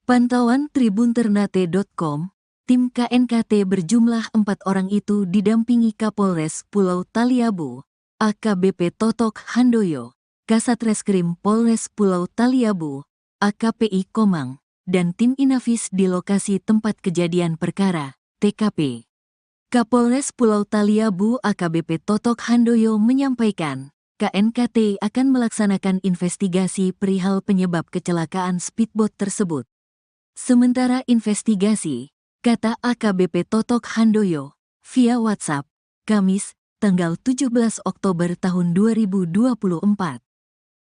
Pantauan tribunternate.com, tim KNKT berjumlah 4 orang itu didampingi Kapolres Pulau Taliabu, AKBP Totok Handoyo, Kasat Reskrim Polres Pulau Taliabu, AKPI Komang, dan tim Inavis di lokasi tempat kejadian perkara, TKP. Kapolres Pulau Taliabu AKBP Totok Handoyo menyampaikan, KNKT akan melaksanakan investigasi perihal penyebab kecelakaan speedboat tersebut. Sementara investigasi, kata AKBP Totok Handoyo, via WhatsApp, Kamis, tanggal 17 Oktober tahun 2024.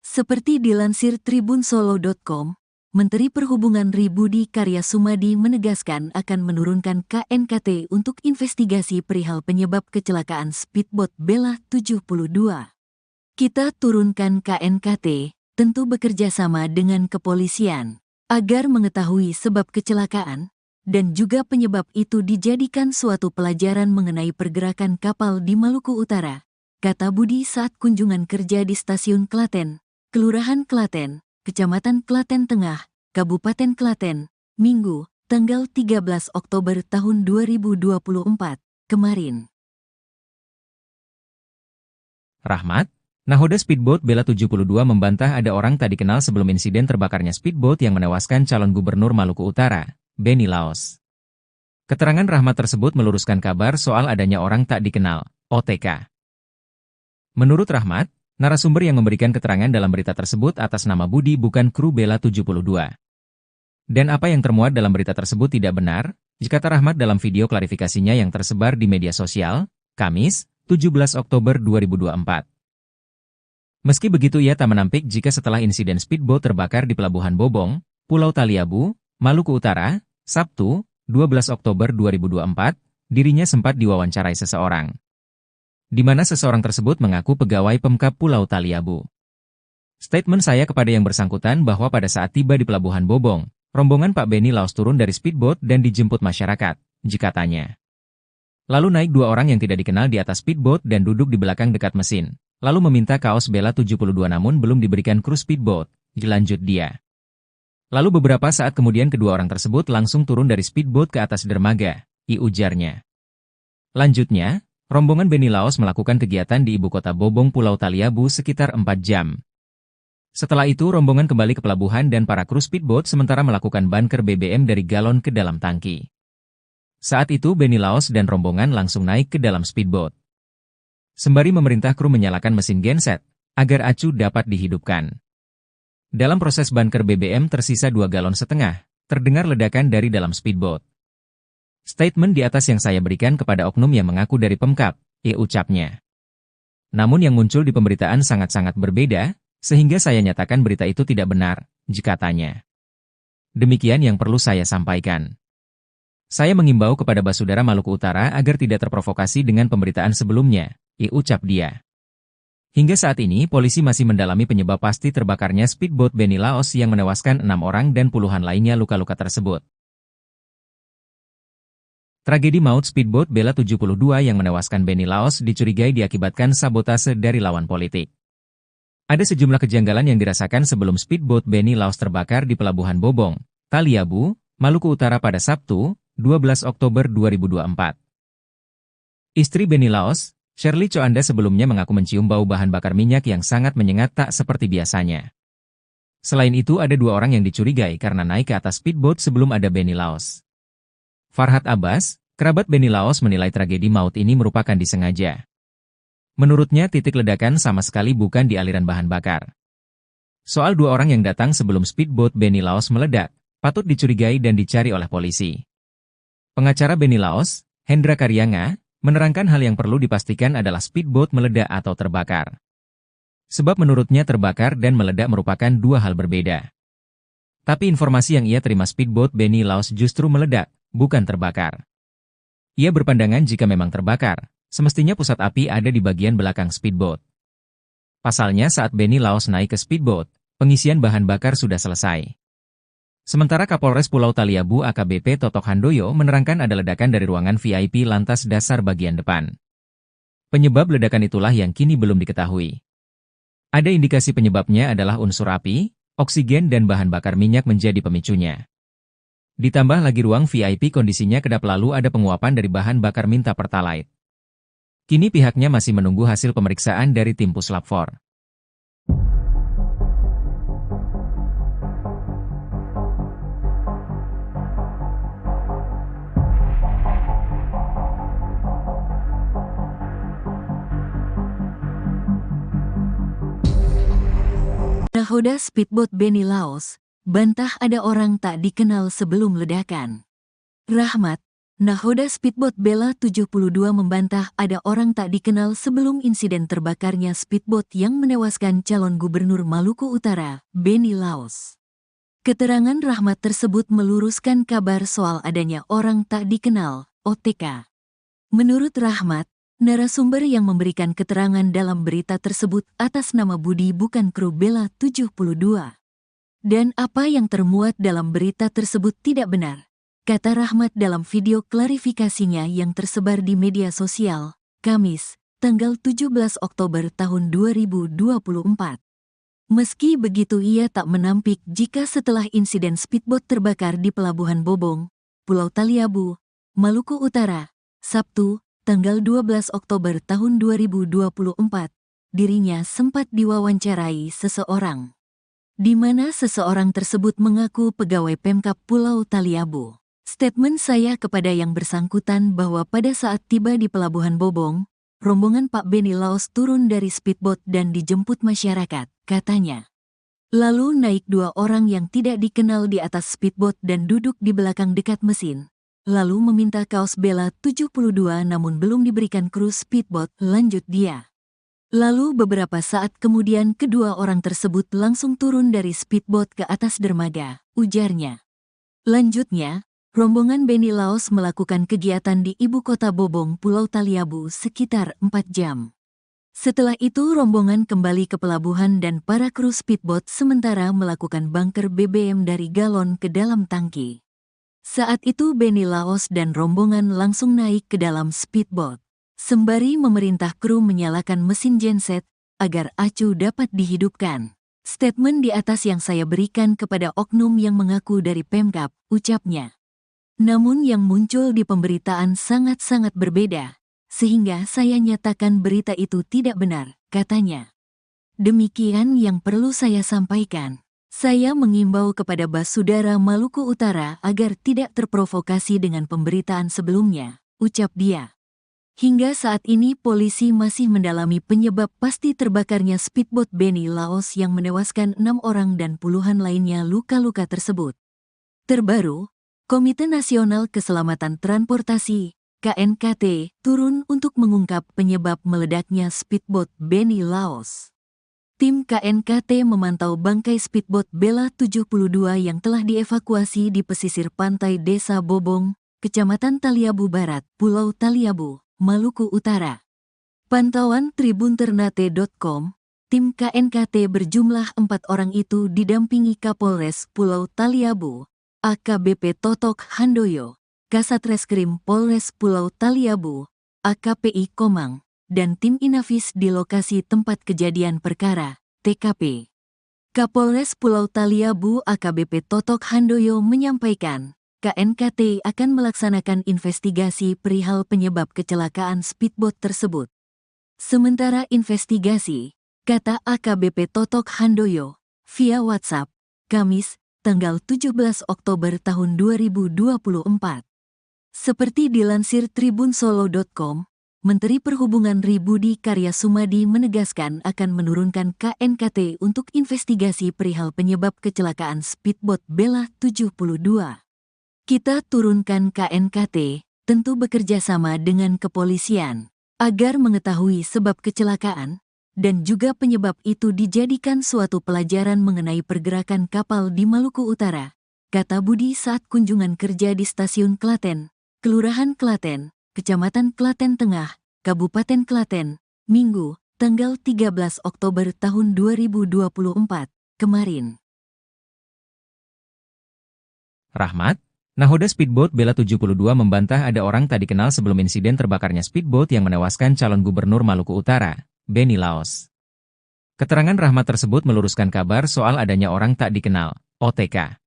Seperti dilansir tribunsolo.com, Menteri Perhubungan Budi Karya Sumadi menegaskan akan menurunkan KNKT untuk investigasi perihal penyebab kecelakaan speedboat Bella 72. Kita turunkan KNKT, tentu bekerja sama dengan kepolisian, agar mengetahui sebab kecelakaan, dan juga penyebab itu dijadikan suatu pelajaran mengenai pergerakan kapal di Maluku Utara, kata Budi saat kunjungan kerja di Stasiun Klaten, Kelurahan Klaten, Kecamatan Klaten Tengah, Kabupaten Klaten, Minggu, tanggal 13 Oktober tahun 2024, kemarin. Rahmat, nahoda speedboat Bella 72 membantah ada orang tak dikenal sebelum insiden terbakarnya speedboat yang menewaskan calon gubernur Maluku Utara, Benny Laos. Keterangan Rahmat tersebut meluruskan kabar soal adanya orang tak dikenal, OTK. Menurut Rahmat, narasumber yang memberikan keterangan dalam berita tersebut atas nama Budi bukan kru Bella 72. Dan apa yang termuat dalam berita tersebut tidak benar, kata Rahmat dalam video klarifikasinya yang tersebar di media sosial, Kamis, 17 Oktober 2024. Meski begitu ia tak menampik jika setelah insiden speedboat terbakar di Pelabuhan Bobong, Pulau Taliabu, Maluku Utara, Sabtu, 12 Oktober 2024, dirinya sempat diwawancarai seseorang. Di mana seseorang tersebut mengaku pegawai Pemkab Pulau Taliabu. Statement saya kepada yang bersangkutan bahwa pada saat tiba di Pelabuhan Bobong, rombongan Pak Benny Laos turun dari speedboat dan dijemput masyarakat, katanya. Lalu naik 2 orang yang tidak dikenal di atas speedboat dan duduk di belakang dekat mesin, lalu meminta kaos Bella 72 namun belum diberikan kru speedboat, lanjut dia. Lalu beberapa saat kemudian kedua orang tersebut langsung turun dari speedboat ke atas dermaga, ujarnya. Lanjutnya, rombongan Benny Laos melakukan kegiatan di ibu kota Bobong Pulau Taliabu sekitar 4 jam. Setelah itu rombongan kembali ke pelabuhan dan para kru speedboat sementara melakukan bunker BBM dari galon ke dalam tangki. Saat itu Benny Laos dan rombongan langsung naik ke dalam speedboat. Sembari memerintah kru menyalakan mesin genset, agar acu dapat dihidupkan. Dalam proses bunker BBM tersisa 2,5 galon, terdengar ledakan dari dalam speedboat. Statement di atas yang saya berikan kepada oknum yang mengaku dari Pemkab, ucapnya. Namun yang muncul di pemberitaan sangat-sangat berbeda, sehingga saya nyatakan berita itu tidak benar, katanya. Demikian yang perlu saya sampaikan. Saya mengimbau kepada Basudara Maluku Utara agar tidak terprovokasi dengan pemberitaan sebelumnya, ucap dia. Hingga saat ini polisi masih mendalami penyebab pasti terbakarnya speedboat Benny Laos yang menewaskan 6 orang dan puluhan lainnya luka-luka tersebut. Tragedi maut speedboat Bella 72 yang menewaskan Benny Laos dicurigai diakibatkan sabotase dari lawan politik. Ada sejumlah kejanggalan yang dirasakan sebelum speedboat Benny Laos terbakar di Pelabuhan Bobong, Taliabu, Maluku Utara pada Sabtu, 12 Oktober 2024. Istri Benny Laos, Shirley Choanda sebelumnya mengaku mencium bau bahan bakar minyak yang sangat menyengat tak seperti biasanya. Selain itu ada 2 orang yang dicurigai karena naik ke atas speedboat sebelum ada Benny Laos. Farhad Abbas, kerabat Benny Laos menilai tragedi maut ini merupakan disengaja. Menurutnya titik ledakan sama sekali bukan di aliran bahan bakar. Soal 2 orang yang datang sebelum speedboat Benny Laos meledak, patut dicurigai dan dicari oleh polisi. Pengacara Benny Laos, Hendra Karyanga, menerangkan hal yang perlu dipastikan adalah speedboat meledak atau terbakar. Sebab menurutnya terbakar dan meledak merupakan 2 hal berbeda. Tapi informasi yang ia terima speedboat Benny Laos justru meledak, bukan terbakar. Ia berpandangan jika memang terbakar, semestinya pusat api ada di bagian belakang speedboat. Pasalnya saat Benny Laos naik ke speedboat, pengisian bahan bakar sudah selesai. Sementara Kapolres Pulau Taliabu AKBP Totok Handoyo menerangkan ada ledakan dari ruangan VIP lantas dasar bagian depan. Penyebab ledakan itulah yang kini belum diketahui. Ada indikasi penyebabnya adalah unsur api, oksigen dan bahan bakar minyak menjadi pemicunya. Ditambah lagi ruang VIP kondisinya kedap lalu ada penguapan dari bahan bakar minta pertalite. Kini pihaknya masih menunggu hasil pemeriksaan dari tim Puslap 4. Nahoda speedboat Benny Laos, bantah ada orang tak dikenal sebelum ledakan. Rahmat, nahoda speedboat Bella 72 membantah ada orang tak dikenal sebelum insiden terbakarnya speedboat yang menewaskan calon gubernur Maluku Utara, Benny Laos. Keterangan Rahmat tersebut meluruskan kabar soal adanya orang tak dikenal, OTK. Menurut Rahmat, narasumber yang memberikan keterangan dalam berita tersebut atas nama Budi bukan kru Bella 72. Dan apa yang termuat dalam berita tersebut tidak benar, kata Rahmat dalam video klarifikasinya yang tersebar di media sosial, Kamis, tanggal 17 Oktober tahun 2024. Meski begitu ia tak menampik jika setelah insiden speedboat terbakar di Pelabuhan Bobong, Pulau Taliabu, Maluku Utara, Sabtu, tanggal 12 Oktober tahun 2024, dirinya sempat diwawancarai seseorang. Di mana seseorang tersebut mengaku pegawai Pemkab Pulau Taliabu. Statement saya kepada yang bersangkutan bahwa pada saat tiba di Pelabuhan Bobong, rombongan Pak Benny Laos turun dari speedboat dan dijemput masyarakat, katanya. Lalu naik 2 orang yang tidak dikenal di atas speedboat dan duduk di belakang dekat mesin. Lalu meminta kaos Bella 72 namun belum diberikan kru speedboat, lanjut dia. Lalu beberapa saat kemudian kedua orang tersebut langsung turun dari speedboat ke atas dermaga, ujarnya. Lanjutnya, rombongan Benny Laos melakukan kegiatan di ibu kota Bobong, Pulau Taliabu sekitar 4 jam. Setelah itu rombongan kembali ke pelabuhan dan para kru speedboat sementara melakukan bunker BBM dari galon ke dalam tangki. Saat itu Benny Laos dan rombongan langsung naik ke dalam speedboat, sembari memerintah kru menyalakan mesin genset agar acu dapat dihidupkan. Statement di atas yang saya berikan kepada oknum yang mengaku dari Pemkab, ucapnya. Namun yang muncul di pemberitaan sangat-sangat berbeda, sehingga saya nyatakan berita itu tidak benar, katanya. Demikian yang perlu saya sampaikan. Saya mengimbau kepada Basudara Maluku Utara agar tidak terprovokasi dengan pemberitaan sebelumnya, ucap dia. Hingga saat ini polisi masih mendalami penyebab pasti terbakarnya speedboat Benny Laos yang menewaskan 6 orang dan puluhan lainnya luka-luka tersebut. Terbaru, Komite Nasional Keselamatan Transportasi, KNKT, turun untuk mengungkap penyebab meledaknya speedboat Benny Laos. Tim KNKT memantau bangkai speedboat Bella 72 yang telah dievakuasi di pesisir pantai Desa Bobong, Kecamatan Taliabu Barat, Pulau Taliabu, Maluku Utara. Pantauan tribunternate.com, tim KNKT berjumlah 4 orang itu didampingi Kapolres Pulau Taliabu, AKBP Totok Handoyo, Kasat Reskrim Polres Pulau Taliabu, AKPI Komang, dan tim Inafis di lokasi tempat kejadian perkara, TKP. Kapolres Pulau Taliabu AKBP Totok Handoyo menyampaikan, KNKT akan melaksanakan investigasi perihal penyebab kecelakaan speedboat tersebut. Sementara investigasi, kata AKBP Totok Handoyo, via WhatsApp, Kamis, tanggal 17 Oktober tahun 2024. Seperti dilansir tribunsolo.com, Menteri Perhubungan Budi Karya Sumadi menegaskan akan menurunkan KNKT untuk investigasi perihal penyebab kecelakaan speedboat Bella 72. Kita turunkan KNKT, tentu bekerja sama dengan kepolisian, agar mengetahui sebab kecelakaan, dan juga penyebab itu dijadikan suatu pelajaran mengenai pergerakan kapal di Maluku Utara, kata Budi saat kunjungan kerja di Stasiun Klaten, Kelurahan Klaten, Kecamatan Klaten Tengah, Kabupaten Klaten, Minggu, tanggal 13 Oktober tahun 2024, kemarin. Rahmat, nahoda speedboat Bella 72 membantah ada orang tak dikenal sebelum insiden terbakarnya speedboat yang menewaskan calon gubernur Maluku Utara, Benny Laos. Keterangan Rahmat tersebut meluruskan kabar soal adanya orang tak dikenal, OTK.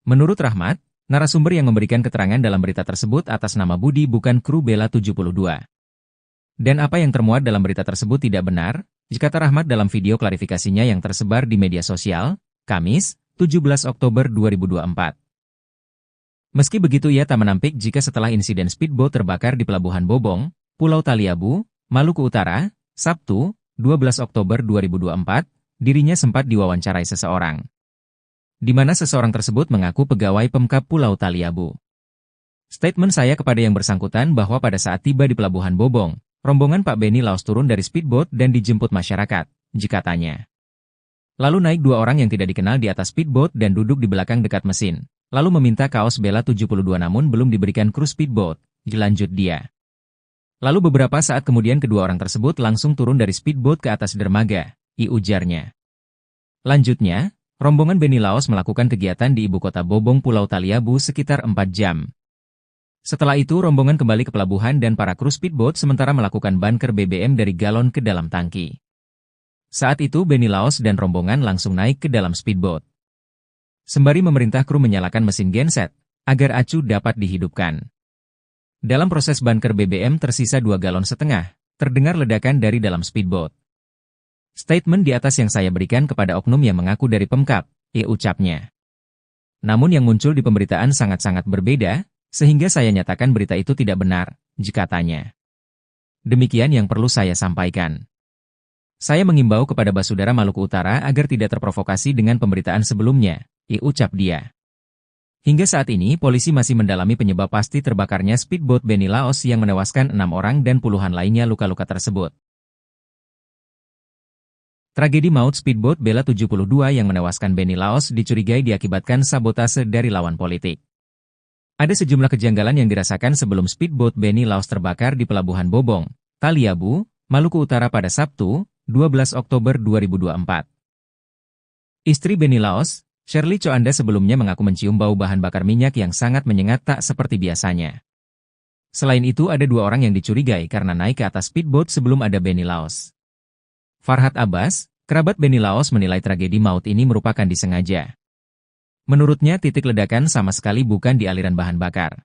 Menurut Rahmat, narasumber yang memberikan keterangan dalam berita tersebut atas nama Budi bukan kru Bella 72. Dan apa yang termuat dalam berita tersebut tidak benar, kata Rahmat dalam video klarifikasinya yang tersebar di media sosial, Kamis, 17 Oktober 2024. Meski begitu ia tak menampik jika setelah insiden speedboat terbakar di Pelabuhan Bobong, Pulau Taliabu, Maluku Utara, Sabtu, 12 Oktober 2024, dirinya sempat diwawancarai seseorang, di mana seseorang tersebut mengaku pegawai Pemkab Pulau Taliabu. Statement saya kepada yang bersangkutan bahwa pada saat tiba di Pelabuhan Bobong, rombongan Pak Benny Laos turun dari speedboat dan dijemput masyarakat, katanya. Lalu naik dua orang yang tidak dikenal di atas speedboat dan duduk di belakang dekat mesin, lalu meminta kaos Bella 72 namun belum diberikan kru speedboat, lanjut dia. Lalu beberapa saat kemudian kedua orang tersebut langsung turun dari speedboat ke atas dermaga, ujarnya. Lanjutnya, rombongan Benny Laos melakukan kegiatan di ibu kota Bobong Pulau Taliabu sekitar 4 jam. Setelah itu rombongan kembali ke pelabuhan dan para kru speedboat sementara melakukan bunker BBM dari galon ke dalam tangki. Saat itu Benny Laos dan rombongan langsung naik ke dalam speedboat, sembari memerintah kru menyalakan mesin genset, agar acu dapat dihidupkan. Dalam proses bunker BBM tersisa 2,5 galon, terdengar ledakan dari dalam speedboat. Statement di atas yang saya berikan kepada oknum yang mengaku dari Pemkab, ucapnya. Namun yang muncul di pemberitaan sangat-sangat berbeda, sehingga saya nyatakan berita itu tidak benar, katanya. Demikian yang perlu saya sampaikan. Saya mengimbau kepada Basudara Maluku Utara agar tidak terprovokasi dengan pemberitaan sebelumnya, ucap dia. Hingga saat ini polisi masih mendalami penyebab pasti terbakarnya speedboat Benny Laos yang menewaskan 6 orang dan puluhan lainnya luka-luka tersebut. Tragedi maut speedboat Bella 72 yang menewaskan Benny Laos dicurigai diakibatkan sabotase dari lawan politik. Ada sejumlah kejanggalan yang dirasakan sebelum speedboat Benny Laos terbakar di Pelabuhan Bobong, Taliabu, Maluku Utara pada Sabtu, 12 Oktober 2024. Istri Benny Laos, Shirley Coanda sebelumnya mengaku mencium bau bahan bakar minyak yang sangat menyengat tak seperti biasanya. Selain itu ada 2 orang yang dicurigai karena naik ke atas speedboat sebelum ada Benny Laos. Farhad Abbas, kerabat Benny Laos menilai tragedi maut ini merupakan disengaja. Menurutnya titik ledakan sama sekali bukan di aliran bahan bakar.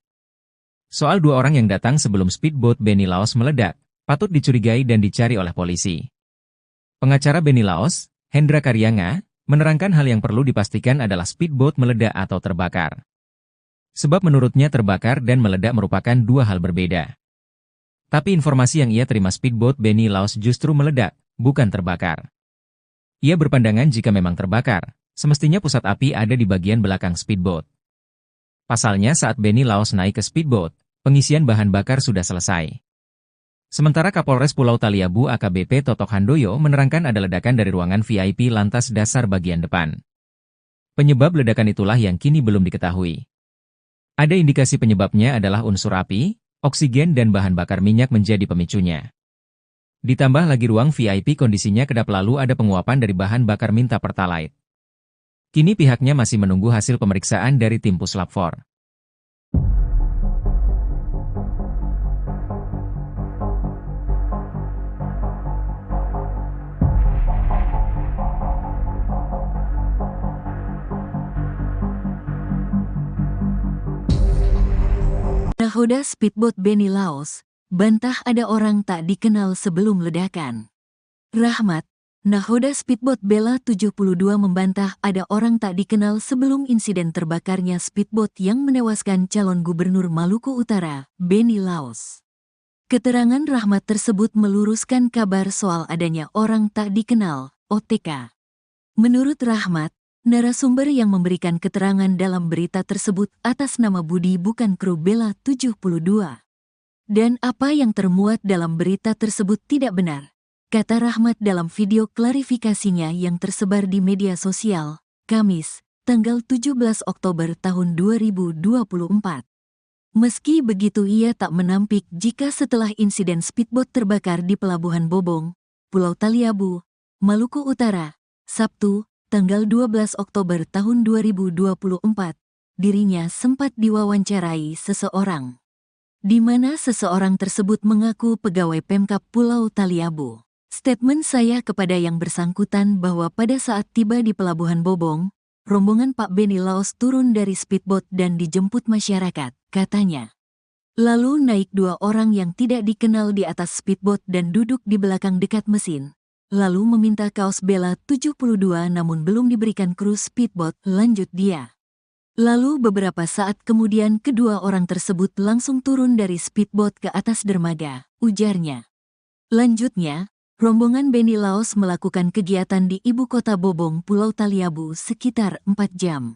Soal 2 orang yang datang sebelum speedboat Benny Laos meledak, patut dicurigai dan dicari oleh polisi. Pengacara Benny Laos, Hendra Karyanga, menerangkan hal yang perlu dipastikan adalah speedboat meledak atau terbakar. Sebab menurutnya terbakar dan meledak merupakan 2 hal berbeda. Tapi informasi yang ia terima speedboat Benny Laos justru meledak, bukan terbakar. Ia berpandangan jika memang terbakar, semestinya pusat api ada di bagian belakang speedboat. Pasalnya saat Benny Laos naik ke speedboat, pengisian bahan bakar sudah selesai. Sementara Kapolres Pulau Taliabu AKBP Totok Handoyo menerangkan ada ledakan dari ruangan VIP lantas dasar bagian depan. Penyebab ledakan itulah yang kini belum diketahui. Ada indikasi penyebabnya adalah unsur api, oksigen dan bahan bakar minyak menjadi pemicunya. Ditambah lagi ruang VIP kondisinya kedap lalu ada penguapan dari bahan bakar minta pertalite. Kini pihaknya masih menunggu hasil pemeriksaan dari tim Puslap 4. Nahoda speedboat Beni Laos, bantah ada orang tak dikenal sebelum ledakan. Rahmat, nahoda speedboat Bella 72 membantah ada orang tak dikenal sebelum insiden terbakarnya speedboat yang menewaskan calon gubernur Maluku Utara, Beni Laos. Keterangan Rahmat tersebut meluruskan kabar soal adanya orang tak dikenal, OTK. Menurut Rahmat, narasumber yang memberikan keterangan dalam berita tersebut atas nama Budi bukan kru Bella 72. Dan apa yang termuat dalam berita tersebut tidak benar, kata Rahmat dalam video klarifikasinya yang tersebar di media sosial, Kamis, tanggal 17 Oktober tahun 2024. Meski begitu ia tak menampik jika setelah insiden speedboat terbakar di Pelabuhan Bobong, Pulau Taliabu, Maluku Utara, Sabtu, tanggal 12 Oktober tahun 2024, dirinya sempat diwawancarai seseorang, di mana seseorang tersebut mengaku pegawai Pemkab Pulau Taliabu. Statement saya kepada yang bersangkutan bahwa pada saat tiba di Pelabuhan Bobong, rombongan Pak Beni Laos turun dari speedboat dan dijemput masyarakat, katanya. Lalu naik 2 orang yang tidak dikenal di atas speedboat dan duduk di belakang dekat mesin. Lalu meminta kaos Bella 72 namun belum diberikan kru speedboat, lanjut dia. Lalu beberapa saat kemudian kedua orang tersebut langsung turun dari speedboat ke atas dermaga, ujarnya. Lanjutnya, rombongan Beni Laos melakukan kegiatan di ibu kota Bobong, Pulau Taliabu sekitar 4 jam.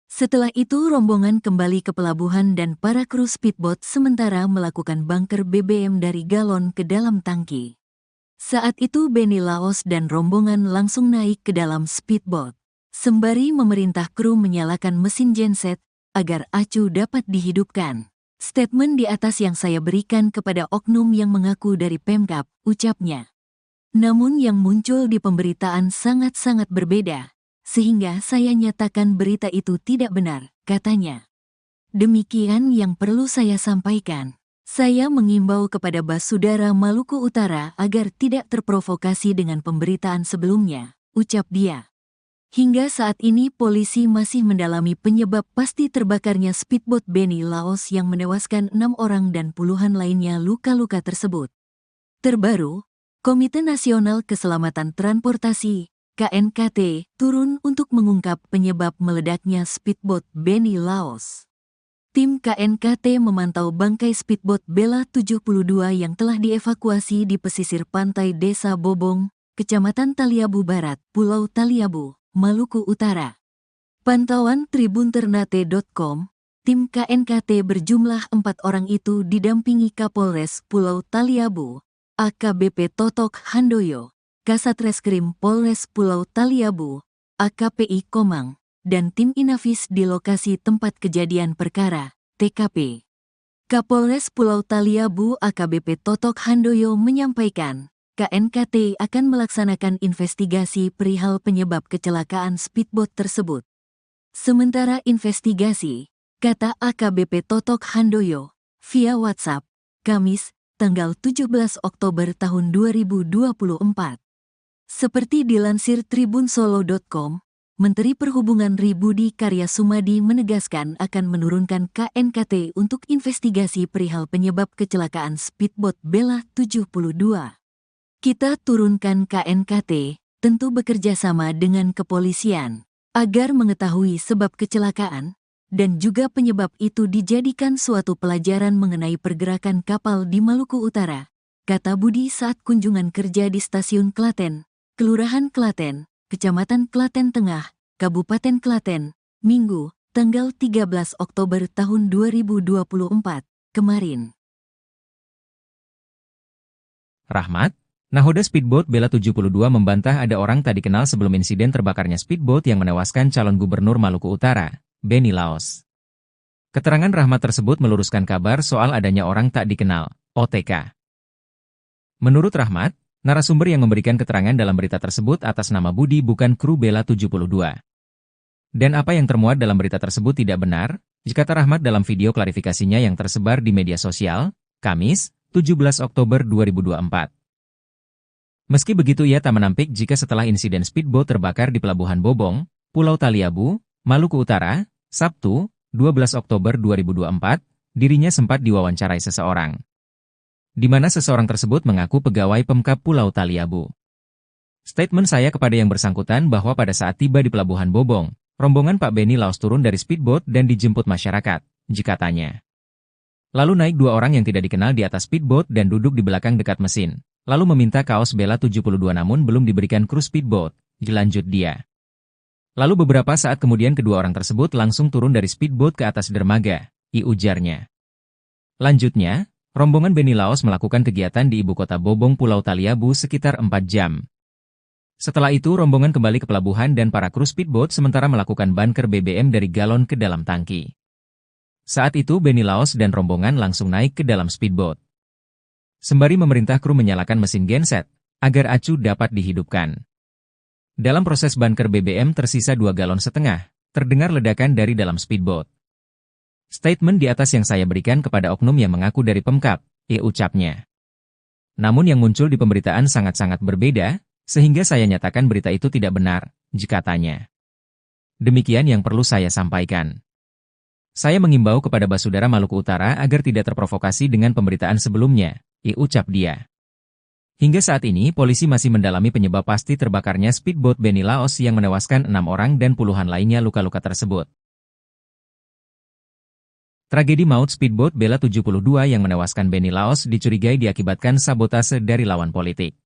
Setelah itu rombongan kembali ke pelabuhan dan para kru speedboat sementara melakukan bunker BBM dari galon ke dalam tangki. Saat itu Beni Laos dan rombongan langsung naik ke dalam speedboat, sembari memerintah kru menyalakan mesin genset agar acu dapat dihidupkan. Statement di atas yang saya berikan kepada oknum yang mengaku dari Pemkab, ucapnya. Namun yang muncul di pemberitaan sangat-sangat berbeda, sehingga saya nyatakan berita itu tidak benar, katanya. Demikian yang perlu saya sampaikan. Saya mengimbau kepada Basudara Maluku Utara agar tidak terprovokasi dengan pemberitaan sebelumnya, ucap dia. Hingga saat ini polisi masih mendalami penyebab pasti terbakarnya speedboat Beni Laos yang menewaskan 6 orang dan puluhan lainnya luka-luka tersebut. Terbaru, Komite Nasional Keselamatan Transportasi, KNKT, turun untuk mengungkap penyebab meledaknya speedboat Beni Laos. Tim KNKT memantau bangkai speedboat Bella 72 yang telah dievakuasi di pesisir pantai Desa Bobong, Kecamatan Taliabu Barat, Pulau Taliabu, Maluku Utara. Pantauan tribunternate.com, tim KNKT berjumlah 4 orang itu didampingi Kapolres Pulau Taliabu, AKBP Totok Handoyo, Kasat Reskrim Polres Pulau Taliabu, AKPI Komang, dan tim Inafis di lokasi tempat kejadian perkara, TKP. Kapolres Pulau Taliabu AKBP Totok Handoyo menyampaikan, KNKT akan melaksanakan investigasi perihal penyebab kecelakaan speedboat tersebut. Sementara investigasi, kata AKBP Totok Handoyo, via WhatsApp, Kamis, tanggal 17 Oktober tahun 2024. Seperti dilansir tribunsolo.com, Menteri Perhubungan Budi Karya Sumadi menegaskan akan menurunkan KNKT untuk investigasi perihal penyebab kecelakaan speedboat Bella 72. Kita turunkan KNKT, tentu bekerja sama dengan kepolisian, agar mengetahui sebab kecelakaan, dan juga penyebab itu dijadikan suatu pelajaran mengenai pergerakan kapal di Maluku Utara, kata Budi saat kunjungan kerja di Stasiun Klaten, Kelurahan Klaten, Kecamatan Klaten Tengah, Kabupaten Klaten, Minggu, tanggal 13 Oktober tahun 2024, kemarin. Rahmat, nahoda speedboat Bella 72 membantah ada orang tak dikenal sebelum insiden terbakarnya speedboat yang menewaskan calon gubernur Maluku Utara, Beni Laos. Keterangan Rahmat tersebut meluruskan kabar soal adanya orang tak dikenal, OTK. Menurut Rahmat, narasumber yang memberikan keterangan dalam berita tersebut atas nama Budi bukan kru Bella 72. Dan apa yang termuat dalam berita tersebut tidak benar, kata Rahmat dalam video klarifikasinya yang tersebar di media sosial, Kamis, 17 Oktober 2024. Meski begitu ia tak menampik jika setelah insiden speedboat terbakar di Pelabuhan Bobong, Pulau Taliabu, Maluku Utara, Sabtu, 12 Oktober 2024, dirinya sempat diwawancarai seseorang, di mana seseorang tersebut mengaku pegawai Pemkab Pulau Taliabu. Statement saya kepada yang bersangkutan bahwa pada saat tiba di Pelabuhan Bobong, rombongan Pak Benny Laos turun dari speedboat dan dijemput masyarakat, jika tanya. Lalu naik dua orang yang tidak dikenal di atas speedboat dan duduk di belakang dekat mesin, lalu meminta kaos Bella 72 namun belum diberikan kru speedboat, dilanjut dia. Lalu beberapa saat kemudian kedua orang tersebut langsung turun dari speedboat ke atas dermaga, ujarnya. Lanjutnya, rombongan Benny Laos melakukan kegiatan di ibu kota Bobong Pulau Taliabu sekitar 4 jam. Setelah itu rombongan kembali ke pelabuhan dan para kru speedboat sementara melakukan bunker BBM dari galon ke dalam tangki. Saat itu Benny Laos dan rombongan langsung naik ke dalam speedboat. Sembari memerintah kru menyalakan mesin genset, agar acu dapat dihidupkan. Dalam proses bunker BBM tersisa 2,5 galon, terdengar ledakan dari dalam speedboat. Statement di atas yang saya berikan kepada oknum yang mengaku dari Pemkab, ucapnya. Namun yang muncul di pemberitaan sangat-sangat berbeda, sehingga saya nyatakan berita itu tidak benar, jika tanya. Demikian yang perlu saya sampaikan. Saya mengimbau kepada Basudara Maluku Utara agar tidak terprovokasi dengan pemberitaan sebelumnya, ucap dia. Hingga saat ini polisi masih mendalami penyebab pasti terbakarnya speedboat Benny Laos yang menewaskan 6 orang dan puluhan lainnya luka-luka tersebut. Tragedi maut speedboat Bella 72 yang menewaskan Benny Laos dicurigai diakibatkan sabotase dari lawan politik.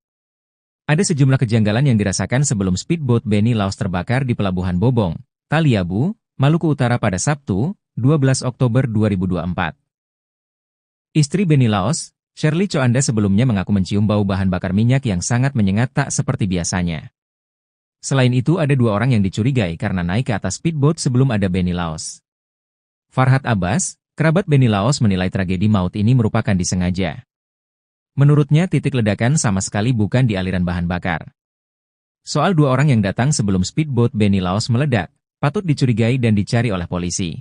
Ada sejumlah kejanggalan yang dirasakan sebelum speedboat Benny Laos terbakar di Pelabuhan Bobong, Taliabu, Maluku Utara pada Sabtu, 12 Oktober 2024. Istri Benny Laos, Shirley Coanda sebelumnya mengaku mencium bau bahan bakar minyak yang sangat menyengat tak seperti biasanya. Selain itu ada 2 orang yang dicurigai karena naik ke atas speedboat sebelum ada Benny Laos. Farhad Abbas, kerabat Benny Laos menilai tragedi maut ini merupakan disengaja. Menurutnya titik ledakan sama sekali bukan di aliran bahan bakar. Soal 2 orang yang datang sebelum speedboat Benny Laos meledak, patut dicurigai dan dicari oleh polisi.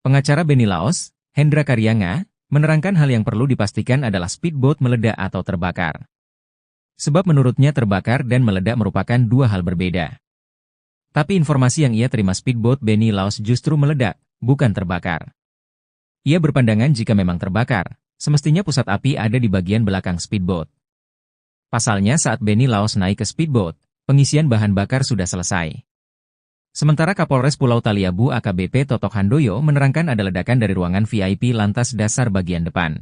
Pengacara Benny Laos, Hendra Karyanga, menerangkan hal yang perlu dipastikan adalah speedboat meledak atau terbakar. Sebab menurutnya terbakar dan meledak merupakan 2 hal berbeda. Tapi informasi yang ia terima speedboat Benny Laos justru meledak, bukan terbakar. Ia berpandangan jika memang terbakar, semestinya pusat api ada di bagian belakang speedboat. Pasalnya saat Benny Laos naik ke speedboat, pengisian bahan bakar sudah selesai. Sementara Kapolres Pulau Taliabu AKBP Totok Handoyo menerangkan ada ledakan dari ruangan VIP lantas dasar bagian depan.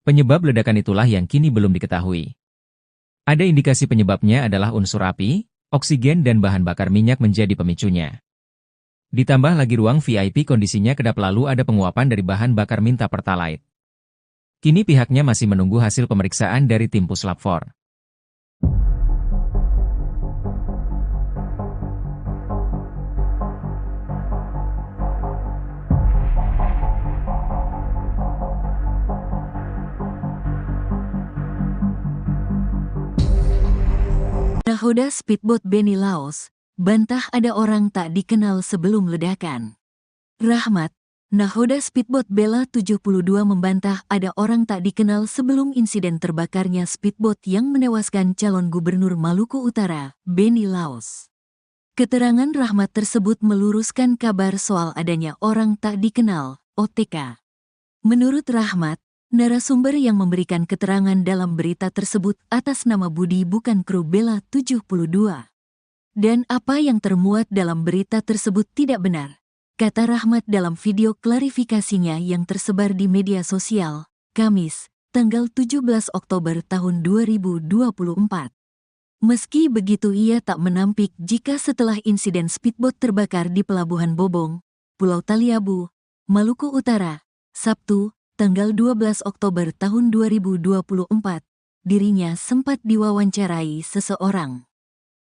Penyebab ledakan itulah yang kini belum diketahui. Ada indikasi penyebabnya adalah unsur api, oksigen dan bahan bakar minyak menjadi pemicunya. Ditambah lagi ruang VIP kondisinya kedap lalu ada penguapan dari bahan bakar minta pertalite. Kini pihaknya masih menunggu hasil pemeriksaan dari tim Puslap 4. Nahoda speedboat Benny Laos, bantah ada orang tak dikenal sebelum ledakan. Rahmat, nahoda speedboat Bella 72 membantah ada orang tak dikenal sebelum insiden terbakarnya speedboat yang menewaskan calon gubernur Maluku Utara, Benny Laos. Keterangan Rahmat tersebut meluruskan kabar soal adanya orang tak dikenal, OTK. Menurut Rahmat, narasumber yang memberikan keterangan dalam berita tersebut atas nama Budi bukan kru Bella 72. Dan apa yang termuat dalam berita tersebut tidak benar, kata Rahmat dalam video klarifikasinya yang tersebar di media sosial, Kamis, tanggal 17 Oktober tahun 2024. Meski begitu ia tak menampik jika setelah insiden speedboat terbakar di Pelabuhan Bobong, Pulau Taliabu, Maluku Utara, Sabtu, tanggal 12 Oktober tahun 2024, dirinya sempat diwawancarai seseorang.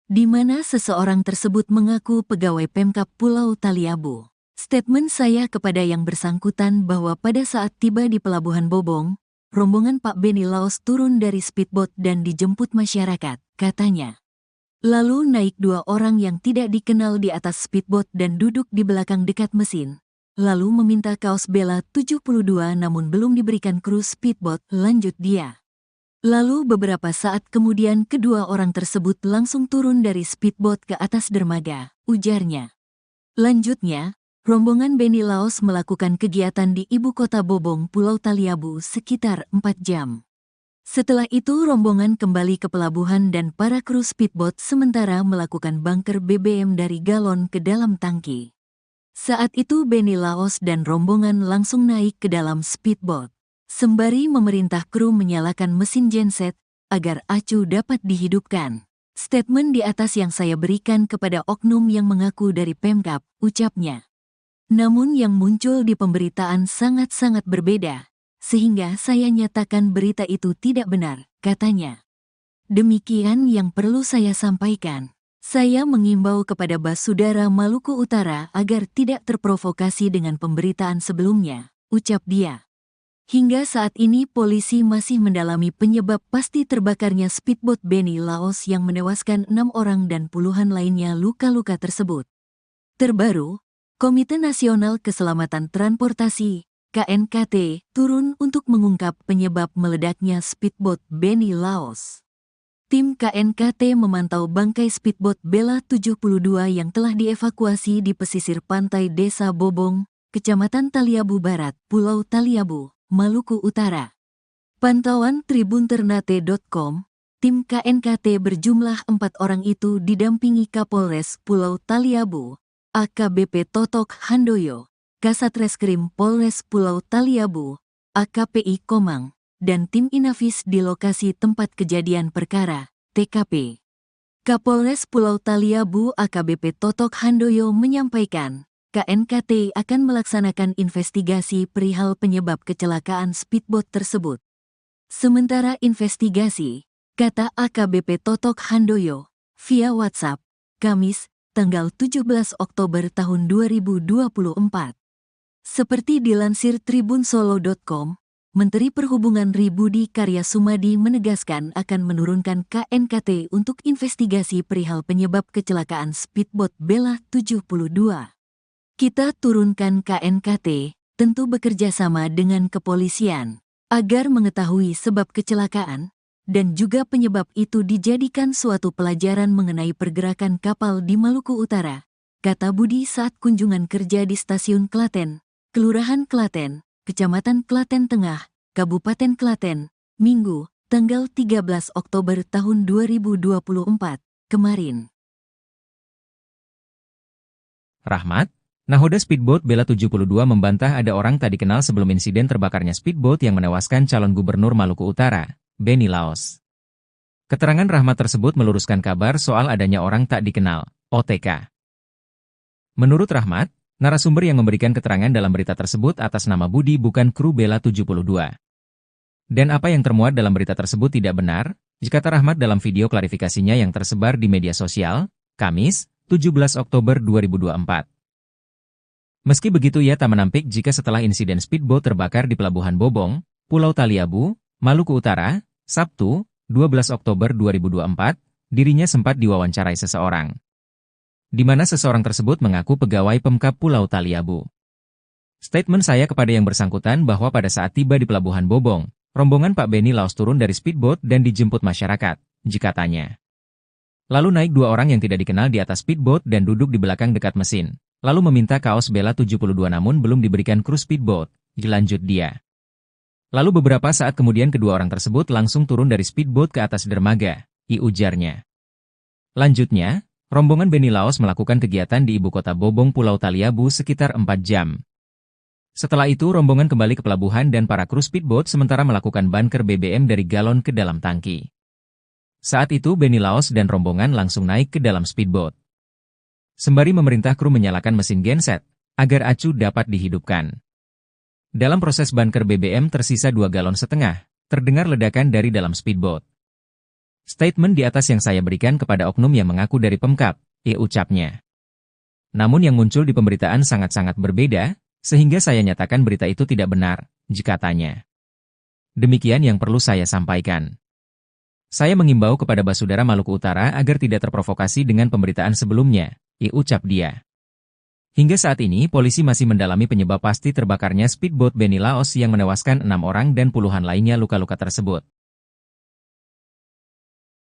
Di mana seseorang tersebut mengaku pegawai Pemkab Pulau Taliabu. Statement saya kepada yang bersangkutan bahwa pada saat tiba di Pelabuhan Bobong, rombongan Pak Benny Laos turun dari speedboat dan dijemput masyarakat, katanya. Lalu naik 2 orang yang tidak dikenal di atas speedboat dan duduk di belakang dekat mesin. Lalu meminta kaos Bella 72 namun belum diberikan kru speedboat, lanjut dia. Lalu beberapa saat kemudian kedua orang tersebut langsung turun dari speedboat ke atas dermaga, ujarnya. Lanjutnya, rombongan Benny Laos melakukan kegiatan di ibu kota Bobong, Pulau Taliabu sekitar 4 jam. Setelah itu rombongan kembali ke pelabuhan dan para kru speedboat sementara melakukan bunker BBM dari galon ke dalam tangki. Saat itu Benny Laos dan rombongan langsung naik ke dalam speedboat, sembari memerintah kru menyalakan mesin genset agar acu dapat dihidupkan. Statement di atas yang saya berikan kepada oknum yang mengaku dari Pemkab, ucapnya. Namun yang muncul di pemberitaan sangat-sangat berbeda, sehingga saya nyatakan berita itu tidak benar, katanya. Demikian yang perlu saya sampaikan. Saya mengimbau kepada Basudara Maluku Utara agar tidak terprovokasi dengan pemberitaan sebelumnya, ucap dia. Hingga saat ini polisi masih mendalami penyebab pasti terbakarnya speedboat Benny Laos yang menewaskan 6 orang dan puluhan lainnya luka-luka tersebut. Terbaru, Komite Nasional Keselamatan Transportasi, KNKT, turun untuk mengungkap penyebab meledaknya speedboat Benny Laos. Tim KNKT memantau bangkai speedboat Bella 72 yang telah dievakuasi di pesisir pantai Desa Bobong, Kecamatan Taliabu Barat, Pulau Taliabu, Maluku Utara. Pantauan tribunternate.com, tim KNKT berjumlah 4 orang itu didampingi Kapolres Pulau Taliabu, AKBP Totok Handoyo, Kasat Reskrim Polres Pulau Taliabu, AKPI Komang, dan tim Inafis di lokasi tempat kejadian perkara, TKP. Kapolres Pulau Taliabu AKBP Totok Handoyo menyampaikan, KNKT akan melaksanakan investigasi perihal penyebab kecelakaan speedboat tersebut. Sementara investigasi, kata AKBP Totok Handoyo, via WhatsApp, Kamis, tanggal 17 Oktober tahun 2024. Seperti dilansir tribunsolo.com, Menteri Perhubungan Budi Karya Sumadi menegaskan akan menurunkan KNKT untuk investigasi perihal penyebab kecelakaan speedboat Bella 72. Kita turunkan KNKT, tentu bekerja sama dengan kepolisian, agar mengetahui sebab kecelakaan, dan juga penyebab itu dijadikan suatu pelajaran mengenai pergerakan kapal di Maluku Utara, kata Budi saat kunjungan kerja di Stasiun Klaten, Kelurahan Klaten, Kecamatan Klaten Tengah, Kabupaten Klaten, Minggu, tanggal 13 Oktober tahun 2024, kemarin. Rahmat, nahoda speedboat Bella 72 membantah ada orang tak dikenal sebelum insiden terbakarnya speedboat yang menewaskan calon gubernur Maluku Utara, Benny Laos. Keterangan Rahmat tersebut meluruskan kabar soal adanya orang tak dikenal, OTK. Menurut Rahmat, narasumber yang memberikan keterangan dalam berita tersebut atas nama Budi bukan kru Bella 72. Dan apa yang termuat dalam berita tersebut tidak benar, kata Rahmat dalam video klarifikasinya yang tersebar di media sosial, Kamis, 17 Oktober 2024. Meski begitu ia tak menampik jika setelah insiden speedboat terbakar di Pelabuhan Bobong, Pulau Taliabu, Maluku Utara, Sabtu, 12 Oktober 2024, dirinya sempat diwawancarai seseorang. Di mana seseorang tersebut mengaku pegawai Pemkab Pulau Taliabu. Statement saya kepada yang bersangkutan bahwa pada saat tiba di Pelabuhan Bobong, rombongan Pak Benny Laos turun dari speedboat dan dijemput masyarakat, katanya. Lalu naik 2 orang yang tidak dikenal di atas speedboat dan duduk di belakang dekat mesin. Lalu meminta kaos Bella 72 namun belum diberikan kru speedboat, lanjut dia. Lalu beberapa saat kemudian kedua orang tersebut langsung turun dari speedboat ke atas dermaga, ujarnya. Lanjutnya, rombongan Benny Laos melakukan kegiatan di ibu kota Bobong Pulau Taliabu sekitar 4 jam. Setelah itu rombongan kembali ke pelabuhan dan para kru speedboat sementara melakukan bunker BBM dari galon ke dalam tangki. Saat itu Benny Laos dan rombongan langsung naik ke dalam speedboat. Sembari memerintah kru menyalakan mesin genset, agar acu dapat dihidupkan. Dalam proses bunker BBM tersisa 2,5 galon, terdengar ledakan dari dalam speedboat. Statement di atas yang saya berikan kepada oknum yang mengaku dari Pemkab, ucapnya. Namun yang muncul di pemberitaan sangat-sangat berbeda, sehingga saya nyatakan berita itu tidak benar, katanya. Demikian yang perlu saya sampaikan. Saya mengimbau kepada Basudara Maluku Utara agar tidak terprovokasi dengan pemberitaan sebelumnya, ucap dia. Hingga saat ini polisi masih mendalami penyebab pasti terbakarnya speedboat Benny Laos yang menewaskan 6 orang dan puluhan lainnya luka-luka tersebut.